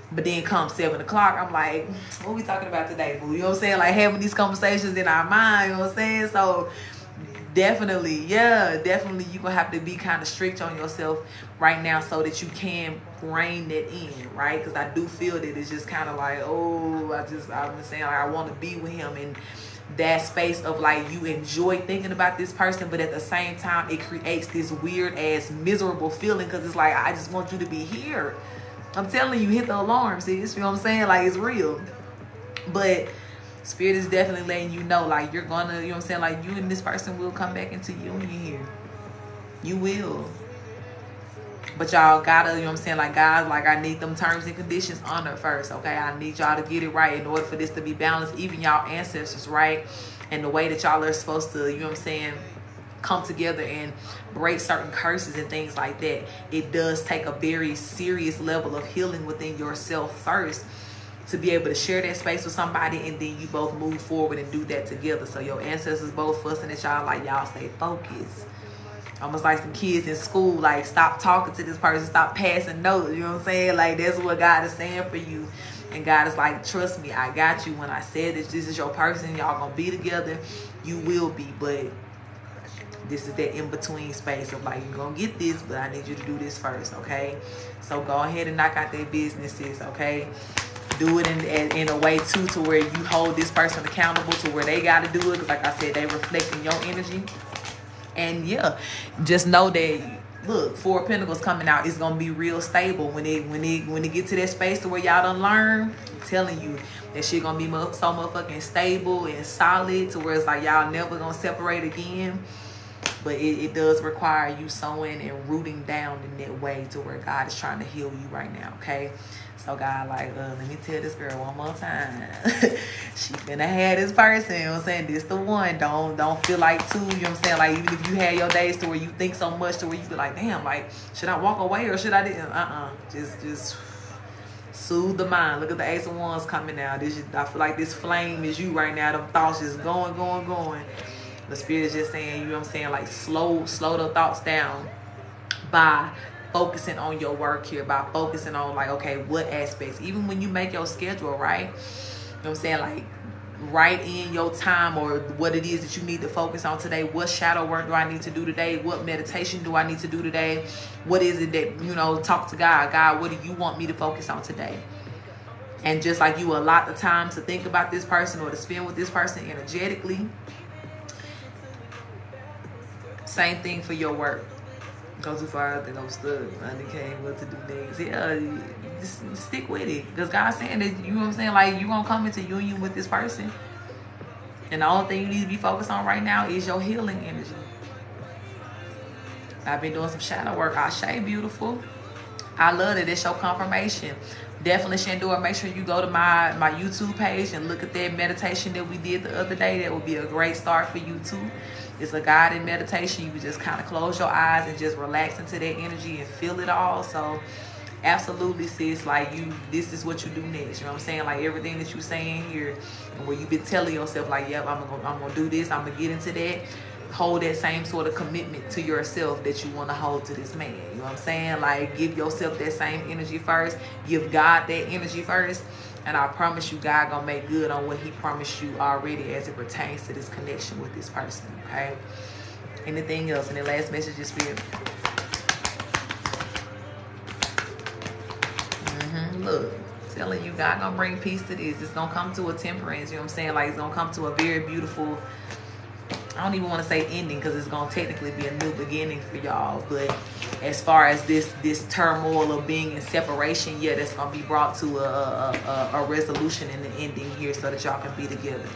Speaker 2: But then come 7 o'clock, I'm like, what we talking about today, boo? You know what I'm saying? Like, having these conversations in our mind, you know what I'm saying? So definitely, you're going to have to be kind of strict on yourself right now so that you can rein that in, right? Because I do feel that it's just kind of like, I've been saying, like, I want to be with him. And that space of like, you enjoy thinking about this person, but at the same time, it creates this weird ass miserable feeling, because it's like, I just want you to be here. I'm telling you, hit the alarm, sis. You know what I'm saying? Like, it's real. But Spirit is definitely letting you know, like, you're gonna, you know what I'm saying? Like, you and this person will come back into union here. You will. But y'all gotta, you know what I'm saying? Like, guys, like, I need them terms and conditions honored first, okay? I need y'all to get it right in order for this to be balanced. Even y'all ancestors, right? And the way that y'all are supposed to, you know what I'm saying, come together and break certain curses and things like that. It does take a very serious level of healing within yourself first to be able to share that space with somebody, and then you both move forward and do that together. So your ancestors both fussing at y'all, like, y'all stay focused. Almost like some kids in school, like, stop talking to this person, stop passing notes. You know what I'm saying? Like, that's what God is saying for you. And God is like, trust me, I got you. When I said this is your person, y'all gonna be together, you will be. But this is that in-between space of like, you're gonna get this, but I need you to do this first, okay? So go ahead and knock out their businesses, okay? Do it in a way too, to where you hold this person accountable to where they gotta do it, because like I said, they reflecting your energy. And yeah, just know that, look, 4 of Pentacles coming out, it's gonna be real stable when it get to that space to where y'all done learn. I'm telling you, that shit gonna be so motherfucking stable and solid to where it's like y'all never gonna separate again. But it does require you sowing and rooting down in that way to where God is trying to heal you right now, okay? So God, like, let me tell this girl one more time. She finna have this person, you know what I'm saying? This the one. Don't feel like two, you know what I'm saying? Like, even if you had your days to where you think so much to where you be like, damn, like, should I walk away or should I? Just soothe the mind. Look at the Ace of Wands coming out. I feel like this flame is you right now. Them thoughts just going. The Spirit is just saying, you know what I'm saying? Like, slow the thoughts down by focusing on your work here, by focusing on, like, okay, what aspects, even when you make your schedule, right? You know what I'm saying? Like, write in your time or what it is that you need to focus on today. What shadow work do I need to do today? What meditation do I need to do today? What is it that, you know, talk to God. God, what do you want me to focus on today? And just like you allot the time to think about this person or to spend with this person energetically, same thing for your work. Go too far, I think I'm stuck. I can't what to do next. Yeah, just stick with it. Because God's saying that, you know what I'm saying? Like, you're going to come into union with this person. And the only thing you need to be focused on right now is your healing energy. I've been doing some shadow work. Ashe, beautiful. I love it. It's your confirmation. Definitely, Shandora, make sure you go to my YouTube page and look at that meditation that we did the other day. That would be a great start for you too. It's a guided meditation. You can just kind of close your eyes and just relax into that energy and feel it all. So absolutely, sis, like, this is what you do next. You know what I'm saying? Like, everything that you're saying here, and where you've been telling yourself, like, yep, I'm gonna do this, I'm gonna get into that. Hold that same sort of commitment to yourself that you want to hold to this man. You know what I'm saying? Like, give yourself that same energy first. Give God that energy first. And I promise you, God gonna make good on what he promised you already as it pertains to this connection with this person, okay? Anything else? Any last messages, Spirit? Look, telling you, God gonna bring peace to this. It's gonna come to a temperance, you know what I'm saying? Like, it's gonna come to a very beautiful, I don't even want to say ending, because it's going to technically be a new beginning for y'all. But as far as this turmoil of being in separation, yeah, that's going to be brought to a resolution in the ending here so that y'all can be together.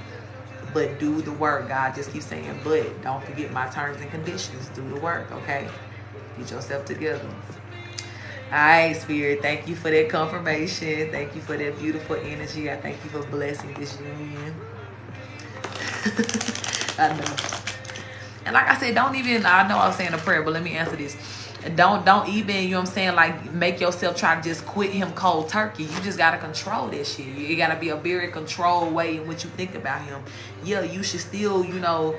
Speaker 2: But do the work. God just keeps saying, but don't forget my terms and conditions. Do the work, okay? Get yourself together. All right, Spirit, thank you for that confirmation. Thank you for that beautiful energy. I thank you for blessing this union. I know. And like I said, don't even, I know I was saying a prayer, but let me answer this. Don't even, you know what I'm saying, like, make yourself try to just quit him cold turkey. You just got to control that shit. You got to be a very controlled way in which you think about him. Yeah, you should still, you know,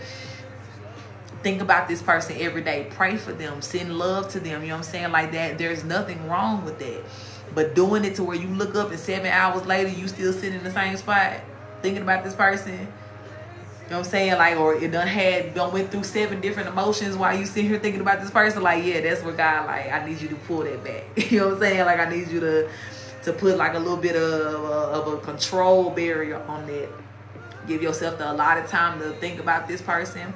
Speaker 2: think about this person every day. Pray for them. Send love to them. You know what I'm saying? Like that. There's nothing wrong with that. But doing it to where you look up and 7 hours later, you still sitting in the same spot thinking about this person. You know what I'm saying? Like, or it done went through 7 different emotions while you sitting here thinking about this person. Like, yeah, that's where God, like, I need you to pull that back. You know what I'm saying? Like, I need you to put like a little bit of a control barrier on that. Give yourself a lot of time to think about this person.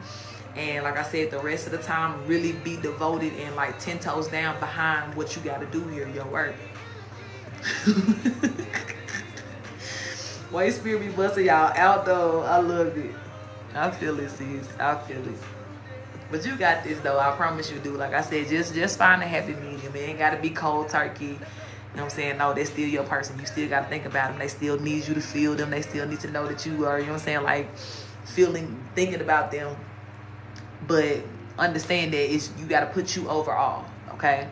Speaker 2: And like I said, the rest of the time, really be devoted and like 10 toes down behind what you got to do here, your work. White Spirit be busting y'all out though. I love it. I feel it, sis. I feel it. But you got this though. I promise you do. Like I said, just find a happy medium. It ain't got to be cold turkey. You know what I'm saying? No, that's still your person. You still got to think about them. They still need you to feel them. They still need to know that you are, you know what I'm saying, like thinking about them. But understand that you got to put you over all, okay?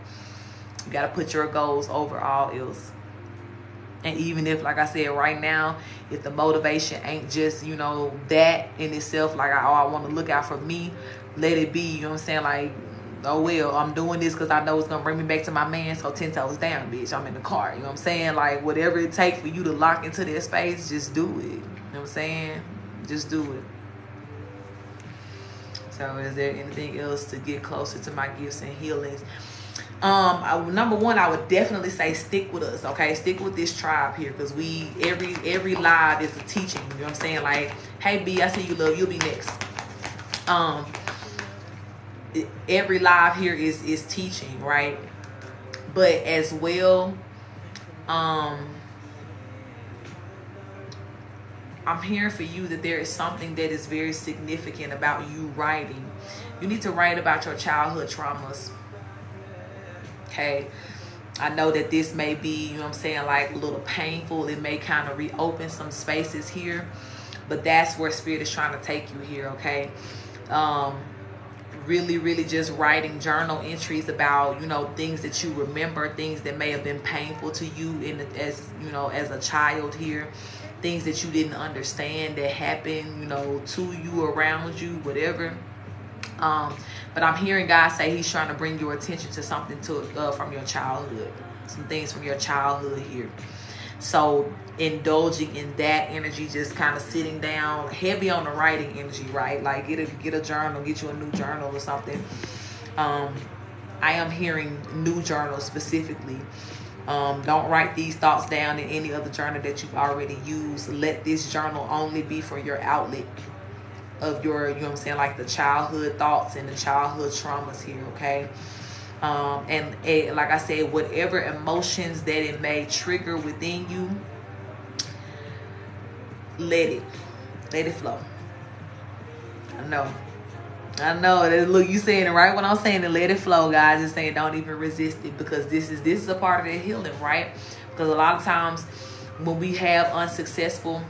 Speaker 2: You got to put your goals over all else. And even if, like I said, right now, if the motivation ain't just, you know, that in itself, like, I want to look out for me, let it be, you know what I'm saying? Like, oh, well, I'm doing this because I know it's going to bring me back to my man, so 10 toes down, bitch. I'm in the car, you know what I'm saying? Like, whatever it takes for you to lock into that space, just do it. You know what I'm saying? Just do it. So is there anything else to get closer to my gifts and healings? Number one, I would definitely say stick with us, okay? Stick with this tribe here, because every live is a teaching. You know what I'm saying? Like, hey B, I see you, love. You'll be next. Every live here is teaching, right? But as well, I'm hearing for you that there is something that is very significant about you writing. You need to write about your childhood traumas. Okay. I know that this may be, you know what I'm saying, like a little painful. It may kind of reopen some spaces here, but that's where Spirit is trying to take you here, okay? Really just writing journal entries about, you know, things that you remember, things that may have been painful to you as a child here, things that you didn't understand that happened, you know, to you, around you, whatever. But I'm hearing God say he's trying to bring your attention to something from your childhood, some things from your childhood here. So indulging in that energy, just kind of sitting down, heavy on the writing energy, right? Like get a journal, get you a new journal or something. I am hearing new journals specifically. Don't write these thoughts down in any other journal that you've already used. Let this journal only be for your outlet of your, you know what I'm saying, like the childhood thoughts and the childhood traumas here, okay? And like I said, whatever emotions that it may trigger within you, let it flow. I know. Look, you saying it right when I'm saying it. Let it flow, guys. Just saying, don't even resist it, because this is a part of the healing, right? Because a lot of times when we have unsuccessful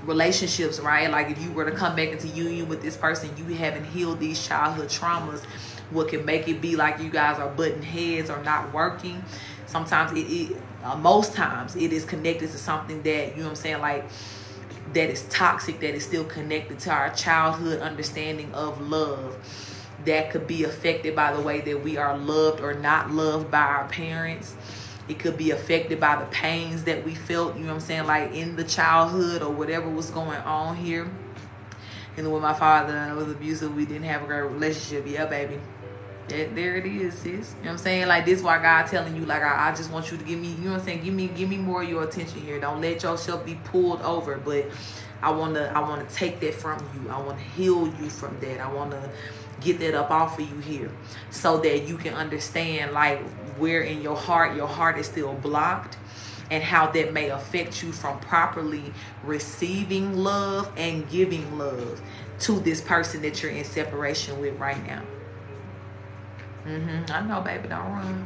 Speaker 2: relationships, right? Like if you were to come back into union with this person, you haven't healed these childhood traumas. What can make it be like you guys are butting heads or not working? Sometimes most times it is connected to something that, you know what I'm saying, like that is toxic, that is still connected to our childhood understanding of love, that could be affected by the way that we are loved or not loved by our parents. It could be affected by the pains that we felt, you know what I'm saying, like in the childhood or whatever was going on here. And when my father was abusive, we didn't have a great relationship. Yeah, baby. There it is, sis. You know what I'm saying? Like, this is why God telling you, like, I just want you to give me, you know what I'm saying, give me more of your attention here. Don't let yourself be pulled over. But I wanna take that from you. I wanna heal you from that. I wanna get that up off of you here, so that you can understand, like, where in your heart is still blocked, and how that may affect you from properly receiving love and giving love to this person that you're in separation with right now. I know, baby, don't run.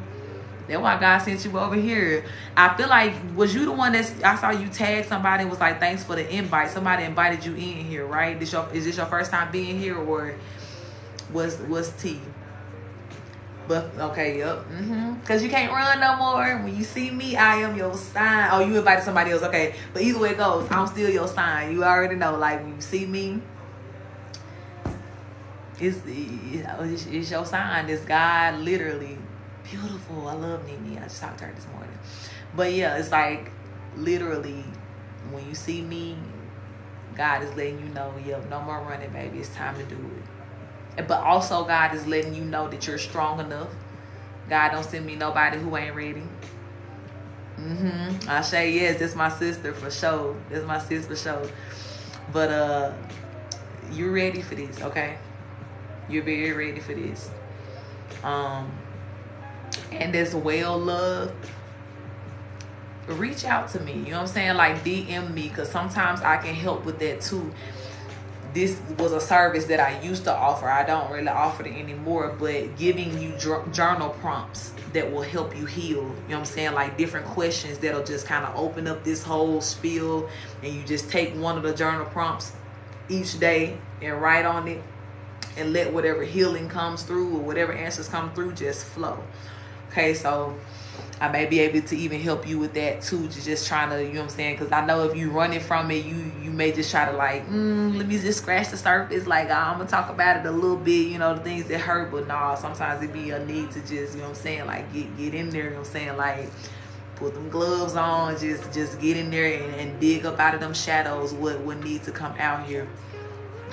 Speaker 2: That's why God sent you over here. I feel like, was you the one I saw you tag somebody and was like, thanks for the invite. Somebody invited you in here, right? Is this your first time being here, or was T? But okay, yep. Because you can't run no more. When you see me, I am your sign. Oh, you invited somebody else. Okay. But either way it goes, I'm still your sign. You already know. Like, when you see me, it's your sign. This God, literally beautiful. I love Nene. I just talked to her this morning. But yeah, it's like literally when you see me, God is letting you know, yep, no more running, baby. It's time to do it. But also God is letting you know that you're strong enough. God don't send me nobody who ain't ready. I say yes, this my sister for sure. This my sis for sure. But you're ready for this, okay? You're very ready for this. And as well, love, reach out to me. You know what I'm saying? Like, DM me, because sometimes I can help with that too. This was a service that I used to offer. I don't really offer it anymore, but giving you journal prompts that will help you heal. You know what I'm saying? Like different questions that'll just kind of open up this whole spiel, and you just take one of the journal prompts each day and write on it, and let whatever healing comes through or whatever answers come through just flow. Okay, so I may be able to even help you with that too, just trying to, you know what I'm saying, because I know if you running from it, you may just try to like, let me just scratch the surface, like, I'm gonna talk about it a little bit, you know, the things that hurt, but nah, sometimes it be a need to just, you know what I'm saying, like get in there, you know what I'm saying, like put them gloves on, just get in there and dig up out of them shadows what needs to come out here.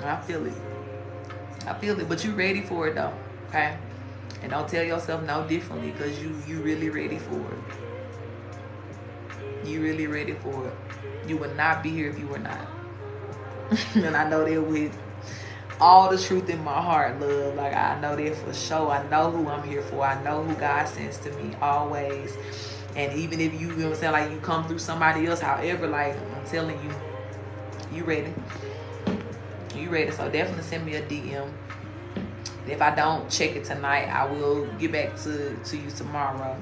Speaker 2: I feel it, but you ready for it though, okay? And don't tell yourself no differently, because you really ready for it. You really ready for it. You would not be here if you were not. And I know that with all the truth in my heart, love. Like, I know that for sure. I know who I'm here for. I know who God sends to me always. And even if you know what I'm saying, like you come through somebody else, however, like I'm telling you, you ready. You ready. So definitely send me a DM. If I don't check it tonight, I will get back to you tomorrow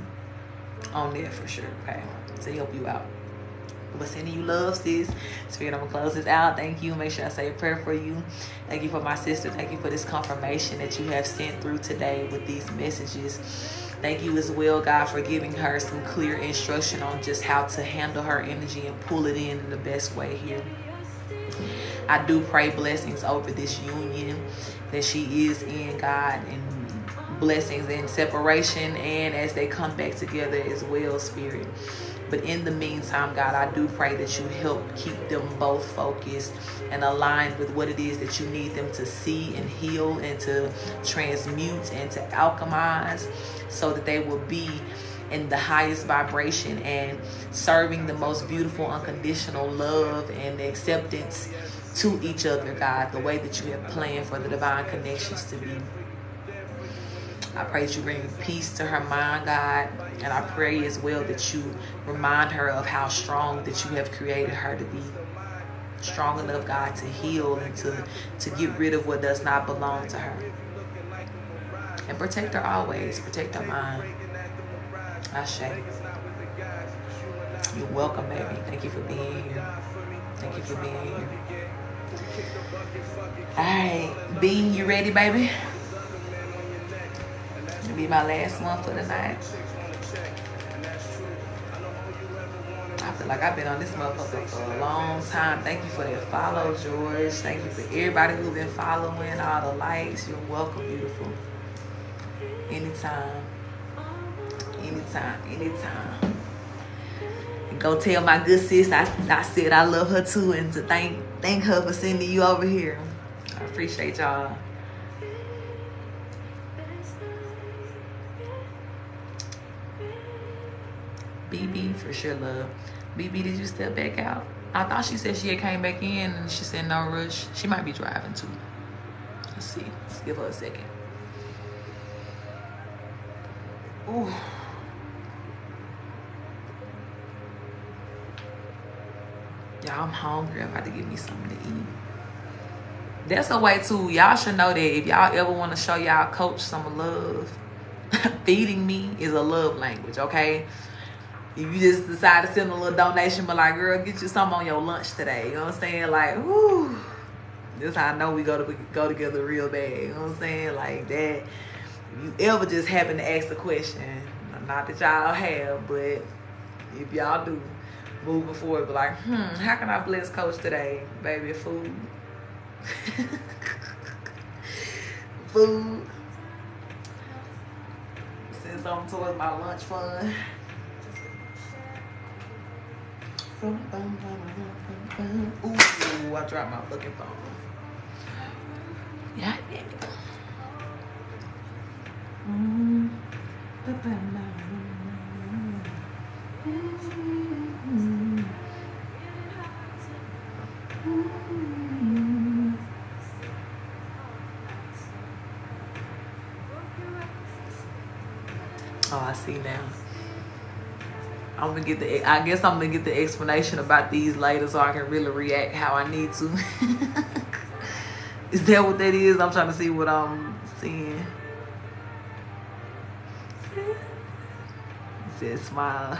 Speaker 2: on there for sure, okay? To help you out. But sending you love, sis. Spirit, I'm going to close this out. Thank you. Make sure I say a prayer for you. Thank you for my sister. Thank you for this confirmation that you have sent through today with these messages. Thank you as well, God, for giving her some clear instruction on just how to handle her energy and pull it in the best way here. I do pray blessings over this union that she is in, God, and blessings in separation and as they come back together as well, Spirit. But in the meantime, God, I do pray that you help keep them both focused and aligned with what it is that you need them to see and heal and to transmute and to alchemize, so that they will be in the highest vibration and serving the most beautiful unconditional love and acceptance to each other, God, the way that you have planned for the divine connections to be. I pray that you bring peace to her mind, God, and I pray as well that you remind her of how strong that you have created her to be. Strong enough, God, to heal and to get rid of what does not belong to her. And protect her always. Protect her mind. Ashe. You're welcome, baby. Thank you for being here. Thank you for being here. Alright, B, you ready, baby? It'll be my last one for the night. I feel like I've been on this motherfucker for a long time. Thank you for that follow, George. Thank you for everybody who's been following, all the likes. You're welcome, beautiful. Anytime. Anytime. Anytime. And go tell my good sis I said I love her too, and to thank her for sending you over here. I appreciate y'all. BB, for sure, love. BB, did you step back out? I thought she said she had came back in and she said no rush. She might be driving too. Let's see. Let's give her a second. Ooh. Y'all, I'm hungry. I'm about to give me something to eat. That's a way too. Y'all should know that if y'all ever want to show y'all coach some love, feeding me is a love language, okay? If you just decide to send a little donation, but like, girl, get you something on your lunch today. You know what I'm saying? Like, whoo. This is how I know we go together real bad. You know what I'm saying? Like that. If you ever just happen to ask a question, not that y'all have, but if y'all do, moving forward, but like, how can I bless Coach today? Baby, food. Food. Send something towards my lunch fund. Ooh, I dropped my fucking phone. Yeah, yeah. Oh, I see now. I guess I'm gonna get the explanation about these later so I can really react how I need to. Is that what that is? I'm trying to see what I'm seeing. It says smile.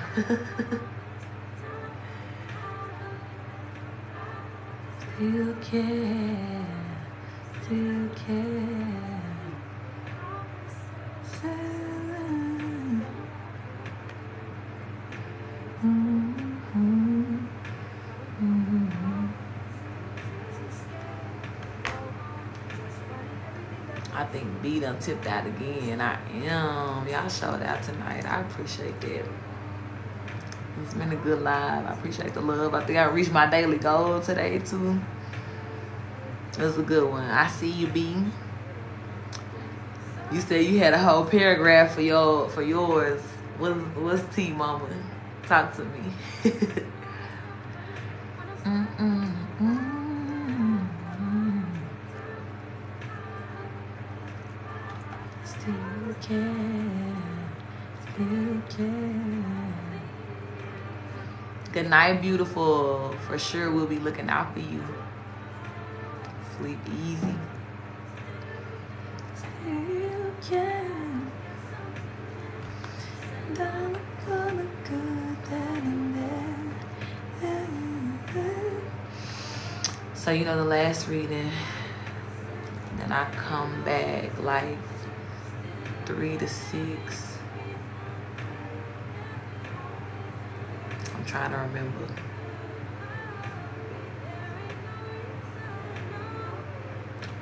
Speaker 2: Still care, still care. I think B done tipped out again. I am. Y'all showed out tonight. I appreciate that. It's been a good live. I appreciate the love. I think I reached my daily goal today too. It was a good one. I see you, B. You said you had a whole paragraph for yours. What's T, mama? Talk to me. Still care, still care. Good night, beautiful. For sure, we'll be looking out for you. Sleep easy.
Speaker 1: yeah. Don't look good, so you know the last reading, then I come back like 3 to 6. I'm trying to remember.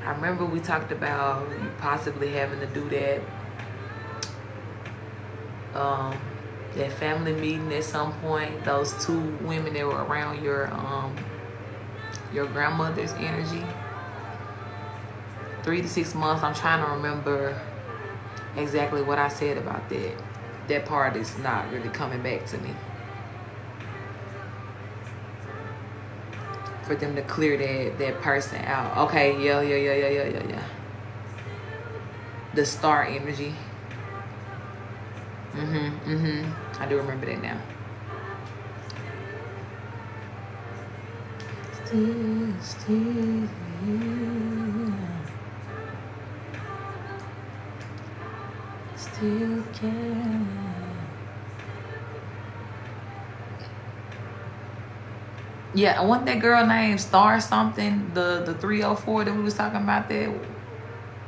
Speaker 1: I remember we talked about you possibly having to do that that family meeting at some point. Those 2 women that were around your grandmother's energy. 3 to 6 months. I'm trying to remember exactly what I said about that. That part is not really coming back to me. For them to clear that person out. Okay, yeah. The star energy. I do remember that now. Still can. Yeah, wasn't that girl named Star something? The 304 that we was talking about there.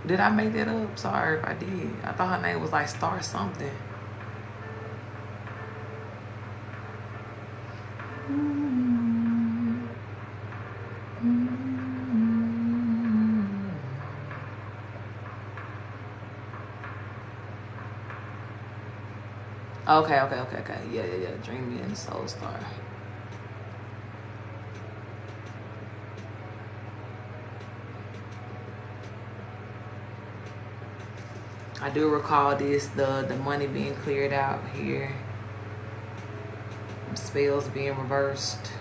Speaker 1: Did I make that up? Sorry if I did. I thought her name was like Star something. Okay. Yeah. Dreamy and Soul Star. I do recall this, the money being cleared out here. Spells being reversed.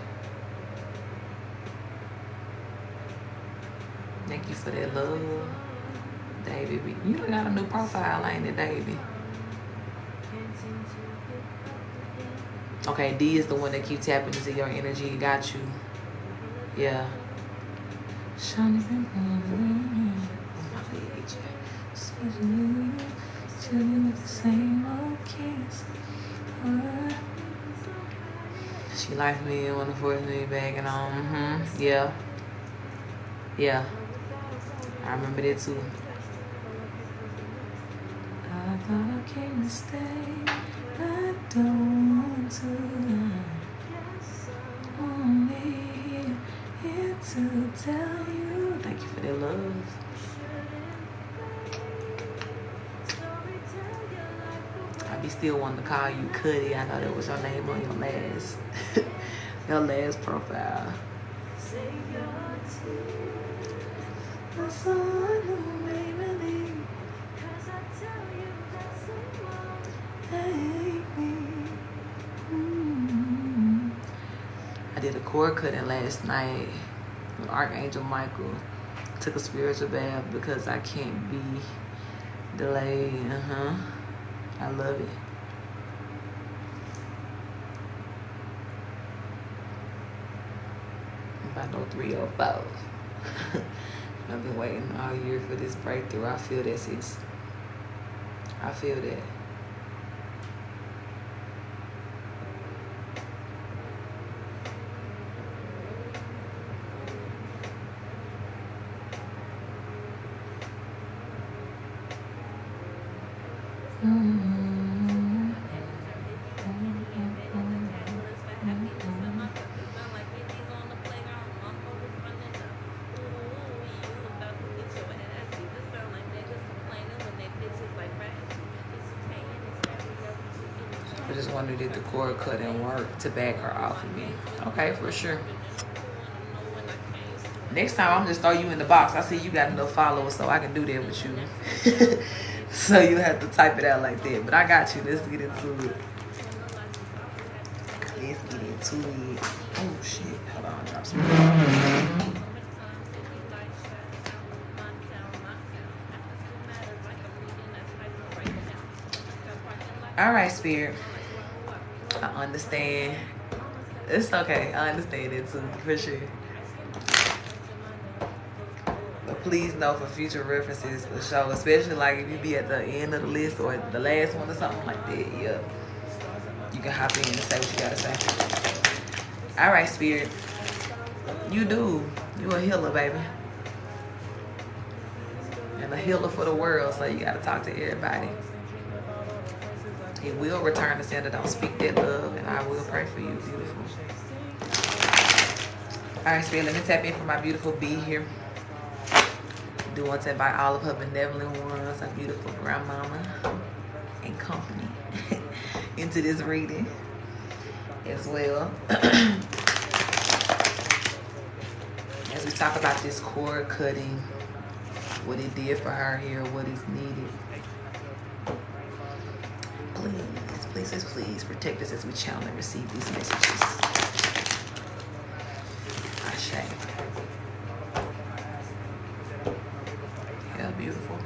Speaker 1: Thank you for that love, Davey. You done got a new profile, ain't it, Davey? Okay, D is the one that keep tapping into your energy. Got you. Yeah. Shiny she likes me and wanna force me back and on. Yeah. I remember that too. I thought I came to stay. I don't want to. Only here to tell you. Thank you for that love. I be still wanting to call you Cuddy. I know that was your name on your last your last profile. I did a cord cutting last night with Archangel Michael. Took a spiritual bath because I can't be delayed. I love it. About no 304. I've been waiting all year for this breakthrough. I feel that, sis. I feel that. I just wondered if the cord couldn't work to back her off of me. Okay, for sure. Next time, I'm just throw you in the box. I see you got enough followers, so I can do that with you. So you have to type it out like that. But I got you. Let's get into it. Oh, shit. Hold on. Drop some. All right, Spirit. I understand. It's okay. I understand it too, for sure. The
Speaker 2: please know for future references for sure. Especially like if you be at the end of the list or the last one or something like that. Yeah. You can hop in and say what you gotta say. Alright, Spirit. You do. You a healer, baby. And a healer for the world, so you gotta talk to everybody. It will return to sender. Don't speak that love, and I will pray for you. Beautiful. Alright, Spirit, let me tap in for my beautiful bee here. Do want to invite all of her benevolent ones, her beautiful grandmama and company into this reading as well. As we talk about this cord cutting, what it did for her here, what is needed. Please, please, please protect us as we channel and receive these messages. Ashe. Yeah, beautiful.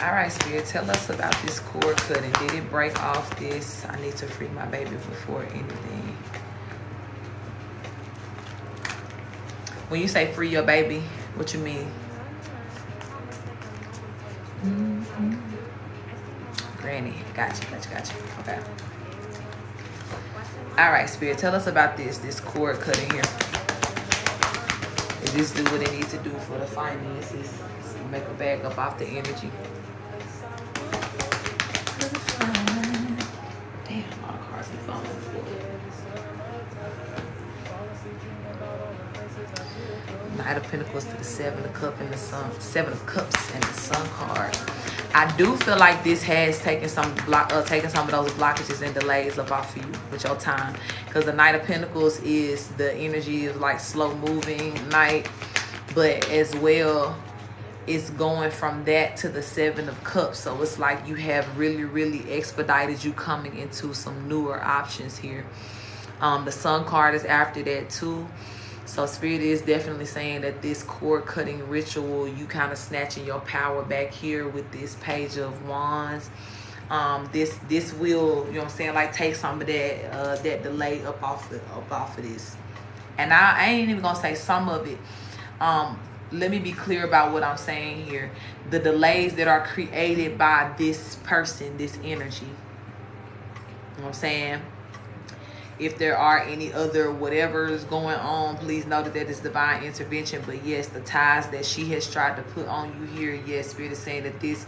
Speaker 2: All right, Spirit, tell us about this cord cutting. Did it break off this? I need to free my baby before anything. When you say free your baby, what you mean? Granny, gotcha. Okay. All right, Spirit, tell us about this cord cutting here. Did this do what it needs to do for the finances? Make a bag up off the energy. Damn, all the cards are falling. Knight of Pentacles to the Seven of Cups and the Sun. Seven of Cups and the Sun card. I do feel like this has taken some of those blockages and delays up off of you with your time, because the Knight of Pentacles is the energy of like slow moving night, but as well it's going from that to the Seven of Cups. So it's like you have really expedited you coming into some newer options here. The Sun card is after that too. So Spirit is definitely saying that this cord cutting ritual, you kind of snatching your power back here with this Page of Wands. This will, you know what I'm saying, like take some of that that delay up off of this. And I ain't even gonna say some of it. Let me be clear about what I'm saying here. The delays that are created by this person, this energy. You know what I'm saying? If there are any other whatever is going on, please know that is divine intervention. But yes, the ties that she has tried to put on you here, yes, Spirit is saying that this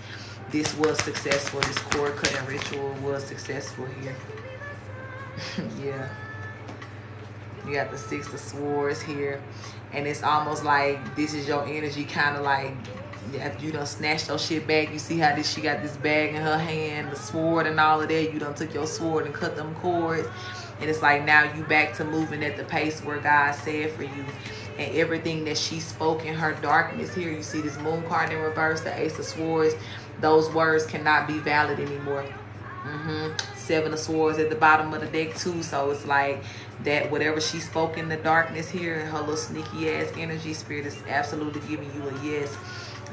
Speaker 2: was successful. This cord cutting ritual was successful here. Yeah. You got the Six of Swords here. And it's almost like this is your energy kind of like, after you done snatched your shit back, you see how she got this bag in her hand, the sword and all of that. You done took your sword and cut them cords. And it's like now you back to moving at the pace where God said for you. And everything that she spoke in her darkness here, you see this Moon card in reverse, the Ace of Swords. Those words cannot be valid anymore. Seven of Swords at the bottom of the deck too. So it's like that whatever she spoke in the darkness here, her little sneaky ass energy, Spirit is absolutely giving you a yes.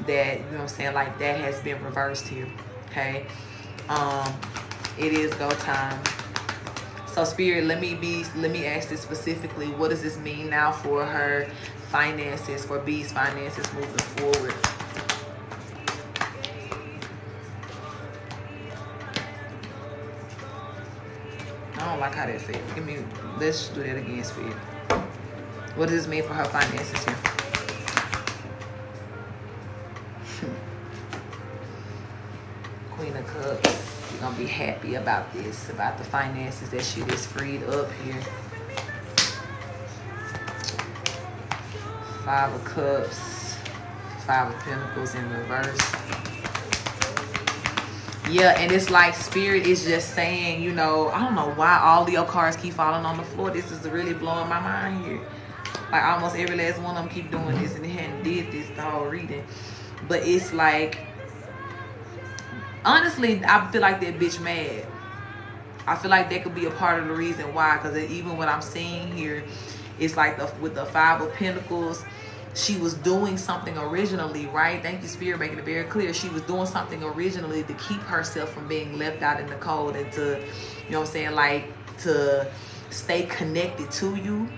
Speaker 2: That, you know what I'm saying, like that has been reversed here. Okay. It is go time. So Spirit, let me ask this specifically. What does this mean now for her finances, for B's finances moving forward? I don't like how that fits. Let's do that again, Spirit. What does this mean for her finances here? Queen of Cups. You're going to be happy about this, about the finances that she just freed up here. Five of Cups. Five of Pentacles in reverse. Yeah, and it's like Spirit is just saying, you know, I don't know why all of your cards keep falling on the floor. This is really blowing my mind here. Like almost every last one of them keep doing this, and they hadn't did this the whole reading. But it's like, honestly, I feel like that bitch mad. I feel like that could be a part of the reason why. Because even what I'm seeing here, it's like with the Five of Pentacles, she was doing something originally, right? Thank you, Spirit, making it very clear. She was doing something originally to keep herself from being left out in the cold and to, you know what I'm saying, like to stay connected to you.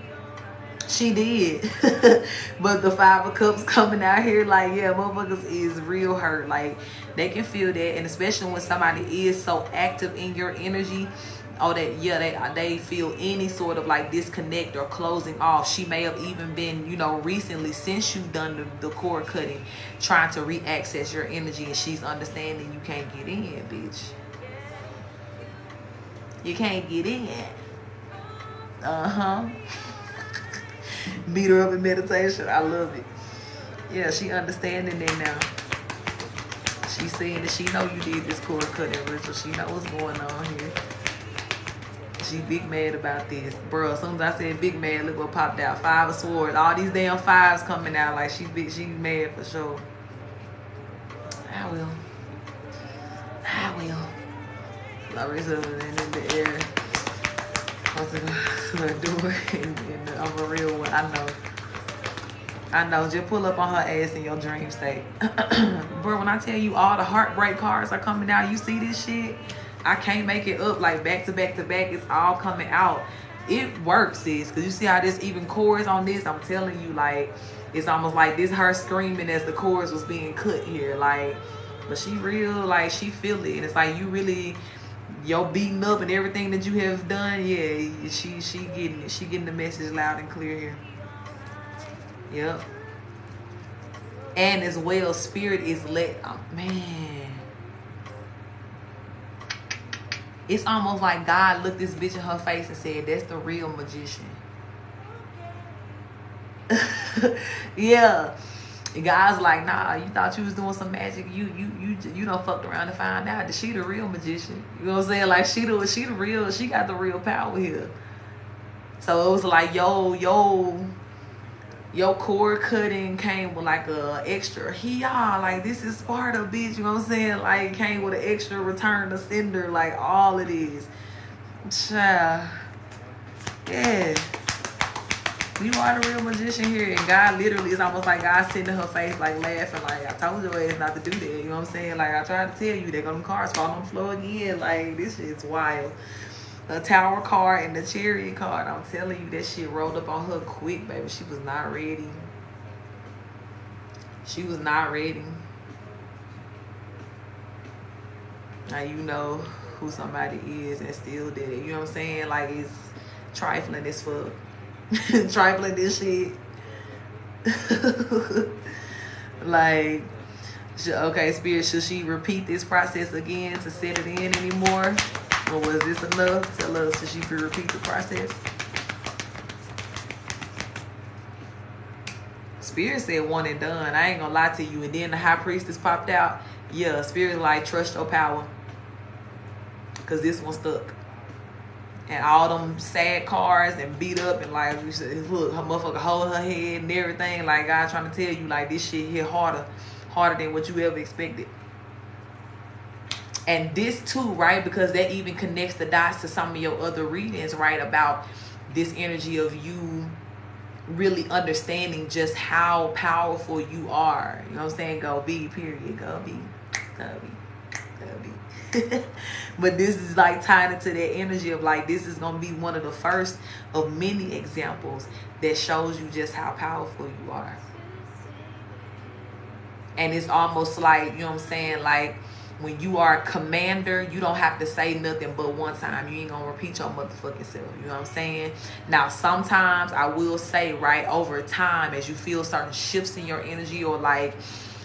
Speaker 2: She did. But the Five of Cups coming out here, like, yeah, motherfuckers is real hurt. Like, they can feel that. And especially when somebody is so active in your energy, oh, that, yeah, they feel any sort of like disconnect or closing off. She may have even been, you know, recently, since you've done the cord cutting, trying to re-access your energy, and she's understanding you can't get in, bitch. You can't get in. Meet her up in meditation. I love it. Yeah, she understanding that now. She saying that she know you did this cord cutting ritual. She know what's going on here. She big mad about this. Bro, as soon as I said big mad, look what popped out. Five of Swords. All these damn fives coming out. Like, she mad for sure. I will. Larissa in the air. What's it door? I'm a real one. I know. Just pull up on her ass in your dream state. Bro, when I tell you all the heartbreak cards are coming out, you see this shit? I can't make it up, like back to back to back. It's all coming out. It works, sis. Because you see how this even chords on this? I'm telling you, like, it's almost like this her screaming as the chords was being cut here. Like, but she real, like, she feel it. And it's like you really, yo, beating up and everything that you have done, yeah, she getting it. She getting the message loud and clear here. Yep. And as well, spirit is man. It's almost like God looked this bitch in her face and said, that's the real magician. Yeah. God's like, nah, you thought you was doing some magic. You done fucked around and found out that she the real magician. You know what I'm saying? Like, she the real, she got the real power here. So it was like, your cord cutting came with like a extra like, this is Sparta, bitch. You know what I'm saying? Like, came with an extra return to sender, like all it is. Child. Yeah. You are the real magician here. And God literally, it's almost like God sitting in her face, like laughing, like, I told your ass not to do that. You know what I'm saying? Like, I tried to tell you, they're gonna cars fall on the floor again. Like, this shit's wild. The Tower card and the Chariot card, I'm telling you, that shit rolled up on her quick, baby. She was not ready. She was not ready. Now you know who somebody is and still did it. You know what I'm saying? Like, it's trifling as fuck. Trifling this shit. Like, okay, Spirit, should she repeat this process again to set it in anymore? Or was this enough? Tell us, should she repeat the process? Spirit said one and done. I ain't gonna lie to you. And then the High Priestess popped out. Yeah, Spirit like, trust your power. Because this one stuck. And all them sad cards and beat up and like, look, her motherfucker hold her head and everything. Like, God trying to tell you, like, this shit hit harder than what you ever expected. And this too, right? Because that even connects the dots to some of your other readings, right? About this energy of you really understanding just how powerful you are. You know what I'm saying? Go be, period. Go be. Go be. Go be. But this is like tied into that energy of like, this is going to be one of the first of many examples that shows you just how powerful you are. And it's almost like, you know what I'm saying? Like, when you are a commander, you don't have to say nothing but one time. You ain't gonna repeat your motherfucking self. You know what I'm saying? Now, sometimes I will say, right, over time, as you feel certain shifts in your energy, or like,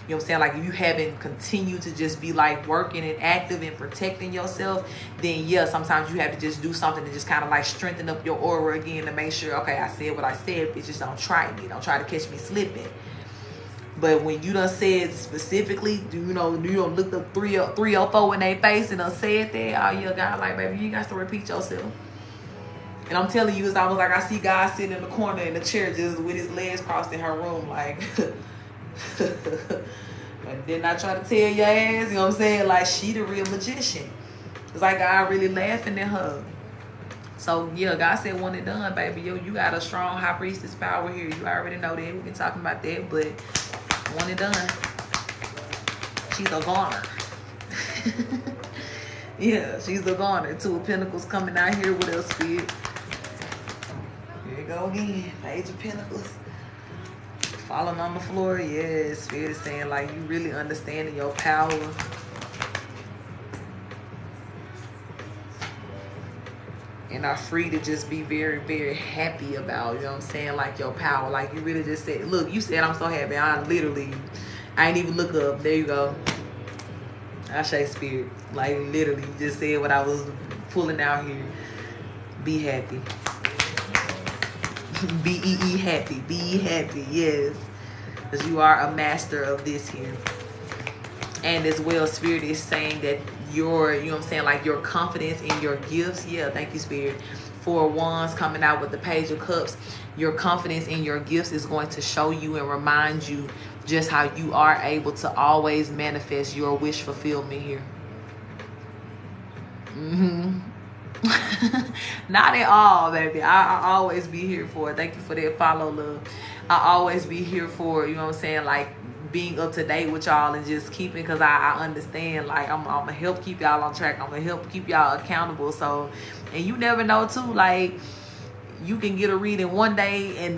Speaker 2: you know what I'm saying, like if you haven't continued to just be like working and active and protecting yourself, then yeah, sometimes you have to just do something to just kind of like strengthen up your aura again to make sure, okay, I said what I said, bitches, don't try me. Don't try to catch me slipping. But when you done said specifically, you don't look the 304 in their face and done said that, oh yeah, God, like, baby, you got to repeat yourself. And I'm telling you, it's almost like I see God sitting in the corner in the chair just with his legs crossed in her room, like, and then I try to tell your ass, you know what I'm saying? Like, she the real magician. It's like God really laughing at her. So yeah, God said one and done, baby. Yo, you got a strong High Priestess power here. You already know that. We've been talking about that, but one and done. She's a goner. Yeah, she's a goner. Two of Pentacles coming out here with us, Spirit. we go again. Page of Pentacles. Falling on the floor. Yes, Spirit is saying like you really understanding your power. And are free to just be very, very happy about, you know what I'm saying, like your power. Like you really just said, look, you said I'm so happy. I ain't even look up. There you go. I say Spirit. Like literally you just said what I was pulling out here. Be happy. B-E-E happy. Be happy, yes. Because you are a master of this here. And as well, Spirit is saying that your, you know what I'm saying, like your confidence in your gifts. Yeah, thank you, Spirit. 4 of Wands coming out with the Page of Cups. Your confidence in your gifts is going to show you and remind you just how you are able to always manifest your wish fulfillment here. Not at all, baby. I always be here for it. Thank you for that follow, love. I always be here for, you know what I'm saying, like being up to date with y'all and just keeping, because I understand, like I'm gonna help keep y'all on track. I'm gonna help keep y'all accountable. So, and you never know too, like you can get a reading one day and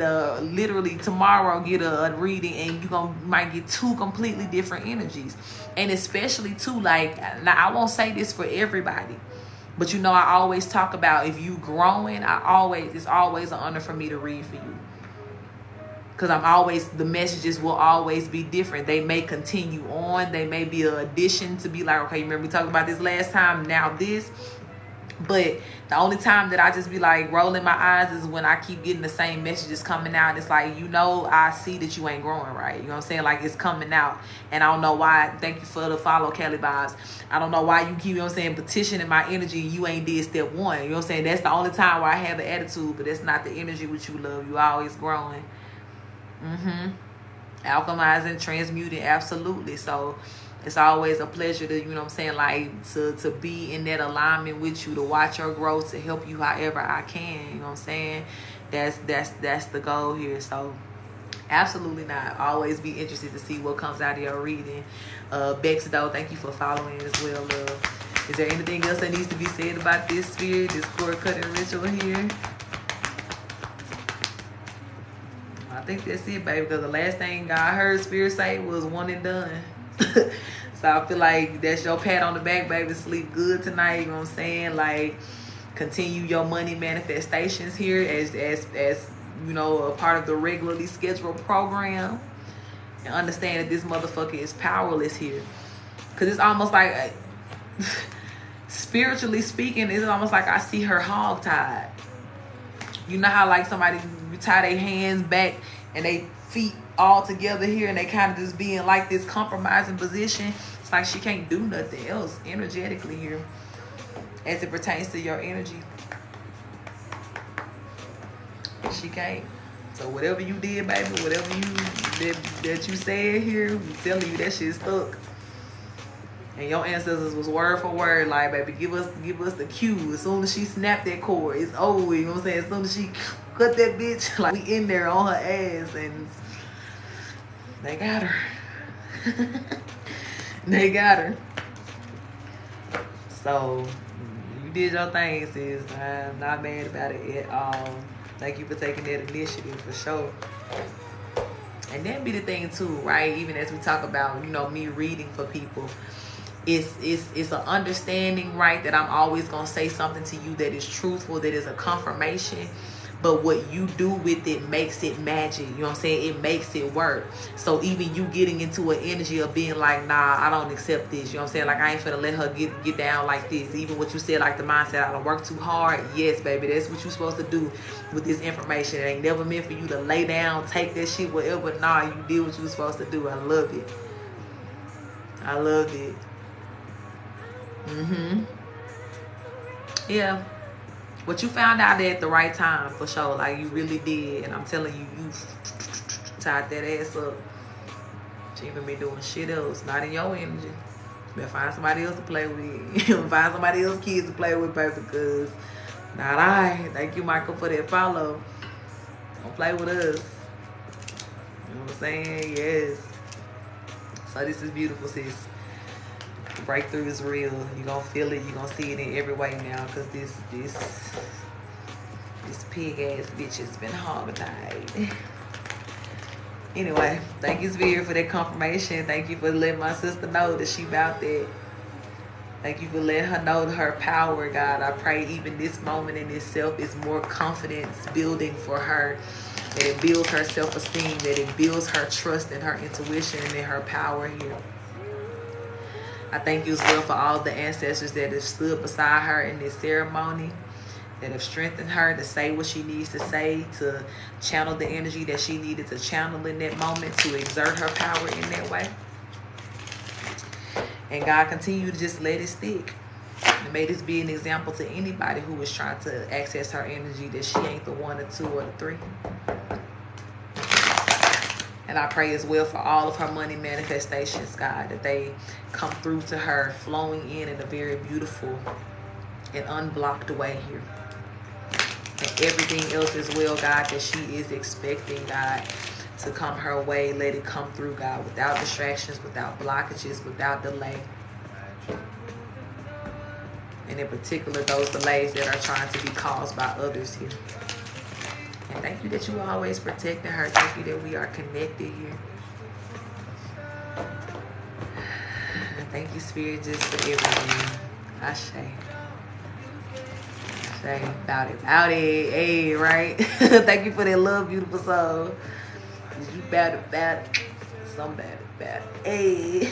Speaker 2: literally tomorrow get a reading and you might get 2 completely different energies. And especially too, like, now I won't say this for everybody, but you know, I always talk about if you growing, it's always an honor for me to read for you. Because the messages will always be different. They may continue on. They may be an addition to be like, okay, remember we talked about this last time, now this. But the only time that I just be like rolling my eyes is when I keep getting the same messages coming out. It's like, you know, I see that you ain't growing right. You know what I'm saying? Like it's coming out. And I don't know why. Thank you for the follow, Kelly Vibes. I don't know why you keep, you know what I'm saying, petitioning my energy and you ain't did step 1. You know what I'm saying? That's the only time where I have the attitude, but that's not the energy which you love. You always growing. Alchemizing, transmuting, absolutely. So it's always a pleasure to, you know what I'm saying, like to be in that alignment with you, to watch your growth, to help you however I can. You know what I'm saying? That's the goal here. So absolutely not. Always be interested to see what comes out of your reading. Bex though, thank you for following as well, love. Is there anything else that needs to be said about this Spirit, this cord cutting ritual here? I think that's it, baby, because the last thing I heard Spirit say was 1 and done. So I feel like that's your pat on the back, baby. Sleep good tonight, you know what I'm saying? Like, continue your money manifestations here as you know, a part of the regularly scheduled program. And understand that this motherfucker is powerless here. Because it's almost like, spiritually speaking, it's almost like I see her hog-tied. You know how like somebody, you tie their hands back and they feet all together here and they kind of just be in like this compromising position. It's like she can't do nothing else energetically here as it pertains to your energy. She can't. So whatever you did, baby, whatever that you said here, I'm telling you that shit stuck. And your ancestors was word for word, like, baby, give us the cue. As soon as she snapped that cord, it's over. You know what I'm saying? As soon as she cut that bitch, like, we in there on her ass, and they got her. They got her. So you did your thing, sis. I'm not mad about it at all. Thank you for taking that initiative for sure. And then be the thing too, right? Even as we talk about, you know, me reading for people. It's an understanding, right, that I'm always going to say something to you that is truthful, that is a confirmation. But what you do with it makes it magic. You know what I'm saying? It makes it work. So even you getting into an energy of being like, nah, I don't accept this. You know what I'm saying? Like, I ain't finna let her get down like this. Even what you said, like the mindset, I don't work too hard. Yes, baby, that's what you're supposed to do with this information. It ain't never meant for you to lay down, take that shit, whatever. Nah, you did what you were supposed to do. I loved it. I loved it. Yeah. But you found out at the right time, for sure. Like, you really did. And I'm telling you, you tied that ass up. She ain't even been doing shit else. Not in your energy. You better find somebody else to play with. Find somebody else's kids to play with, baby, because not I. Thank you, Michael, for that follow. Don't play with us. You know what I'm saying? Yes. So this is beautiful, sis. Breakthrough is real. You're gonna feel it. You're gonna see it in every way now, because this This pig ass bitch has been hog-tied. Anyway, thank you, Spirit, for that confirmation. Thank you for letting my sister know that she about that. Thank you for letting her know her power, God. I pray even this moment in itself is more confidence building for her. That it builds her self-esteem. That it builds her trust in her intuition and in her power here. I thank you as well for all the ancestors that have stood beside her in this ceremony, that have strengthened her to say what she needs to say, to channel the energy that she needed to channel in that moment, to exert her power in that way. And God, continue to just let it stick. And may this be an example to anybody who is trying to access her energy, that she ain't the one, the two, or the three. And I pray as well for all of her money manifestations, God, that they come through to her, flowing in a very beautiful and unblocked way here. And everything else as well, God, that she is expecting, God, to come her way, let it come through, God, without distractions, without blockages, without delay. And in particular, those delays that are trying to be caused by others here. And thank you that you are always protecting her. Thank you that we are connected here. And thank you, Spirit, just for everything. Ashe. Ashe. About it. Hey, right? Thank you for that love, beautiful soul. You about it. Some about it. Hey.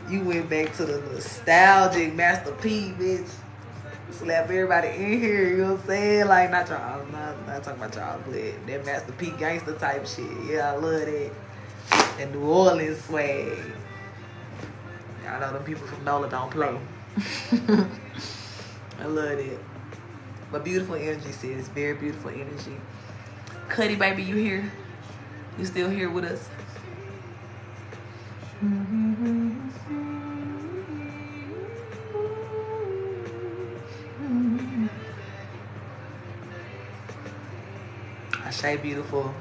Speaker 2: You went back to the nostalgic Master P, bitch. Slap everybody in here, you know what I'm saying? Like, not y'all, not talking about y'all, but that Master P gangster type shit. Yeah, I love that. And New Orleans swag. Y'all know them people from NOLA don't play. I love it. But beautiful energy, sis. Very beautiful energy. Cuddy, baby, you here? You still here with us? Ashe, beautiful.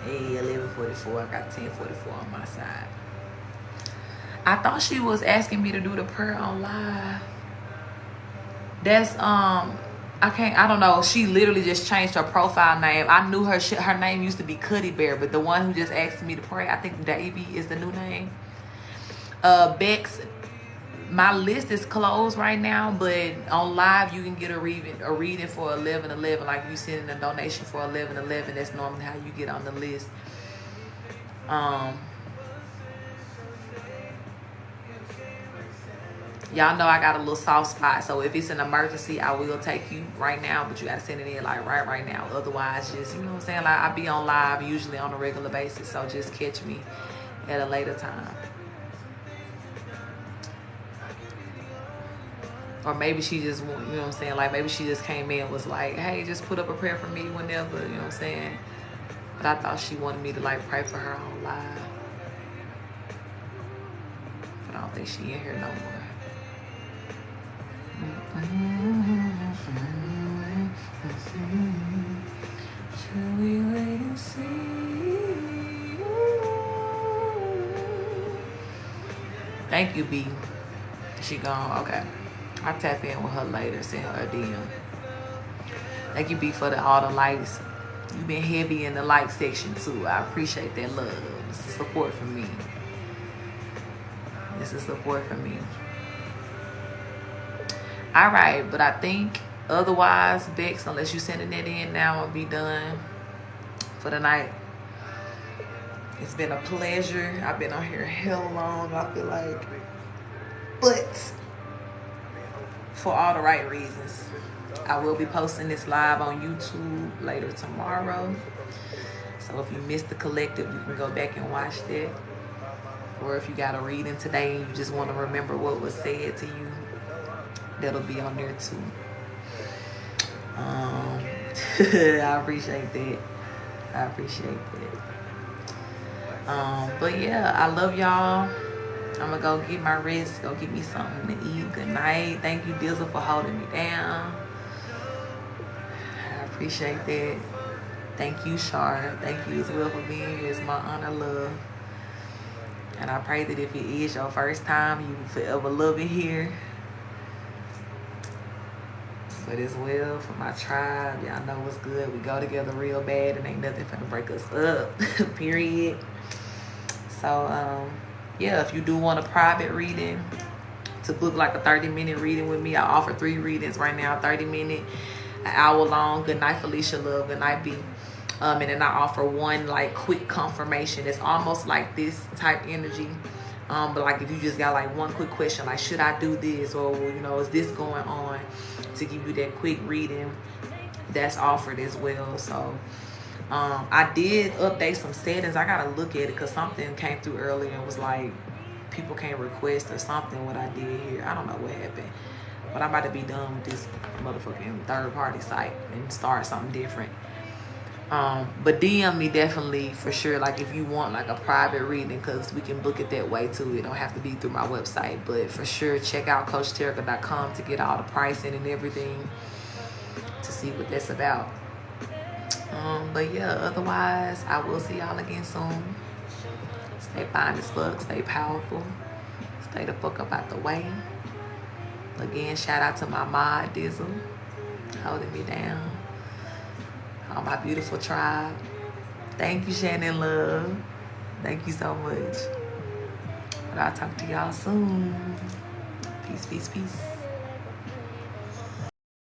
Speaker 2: Hey, 11:44. I got 10:44 on my side. I thought she was asking me to do the prayer on live. That's I don't know. She literally just changed her profile name. I knew her name used to be Cuddy Bear, but the one who just asked me to pray, I think Davy is the new name. Bex, my list is closed right now, but on live you can get a reading for 11:11. Like you send in a donation for 11:11. That's normally how you get on the list. Y'all know I got a little soft spot, so if it's an emergency, I will take you right now, but you gotta send it in like right now. Otherwise, just, you know what I'm saying, like I be on live usually on a regular basis, so just catch me at a later time. Or maybe she just, you know what I'm saying, like maybe she just came in and was like, hey, just put up a prayer for me whenever, you know what I'm saying. But I thought she wanted me to like pray for her on live. But I don't think she in here no more. Should we wait and see? Thank you, B. She gone. Okay. I'll tap in with her later, send her a DM. Thank you, B, for all the likes. You've been heavy in the like section too. I appreciate that love. This is support from me. This is support from me. All right, but I think otherwise, Bex, unless you sending it in now, I'll be done for the night. It's been a pleasure. I've been on here hell long, I feel like. But for all the right reasons. I will be posting this live on YouTube later tomorrow. So if you missed the collective, you can go back and watch that. Or if you got a reading today and you just want to remember what was said to you, that'll be on there too. I appreciate that. I appreciate that. But yeah, I love y'all. I'm gonna go get my rest, go get me something to eat. Good night. Thank you, Dizzle, for holding me down. I appreciate that. Thank you, Shar. Thank you as well for being here. It's my honor, love. And I pray that if it is your first time, you will forever love it here. But as well, for my tribe, y'all know what's good. We go together real bad and ain't nothing finna break us up, period. So, yeah, if you do want a private reading, to book like a 30-minute reading with me, I offer 3 readings right now, 30-minute, an hour long. Good night, Felicia, love. Good night, B. And then I offer 1 like quick confirmation. It's almost like this type energy. But like if you just got like 1 quick question, like should I do this, or you know, is this going on, to give you that quick reading, that's offered as well. So I did update some settings. I gotta look at it because something came through earlier and was like people can't request or something. What I did here, I don't know what happened, but I'm about to be done with this motherfucking third-party site and start something different. But DM me definitely for sure, like if you want like a private reading, because we can book it that way too. It don't have to be through my website, but for sure check out CoachTerica.com to get all the pricing and everything, to see what that's about. But yeah, otherwise I will see y'all again soon. Stay fine as fuck, stay powerful, stay the fuck up out the way. Again, shout out to my mod Dizzle, holding me down. All my beautiful tribe. Thank you, Shannon love. Thank you so much. But I'll talk to y'all soon. Peace, peace, peace.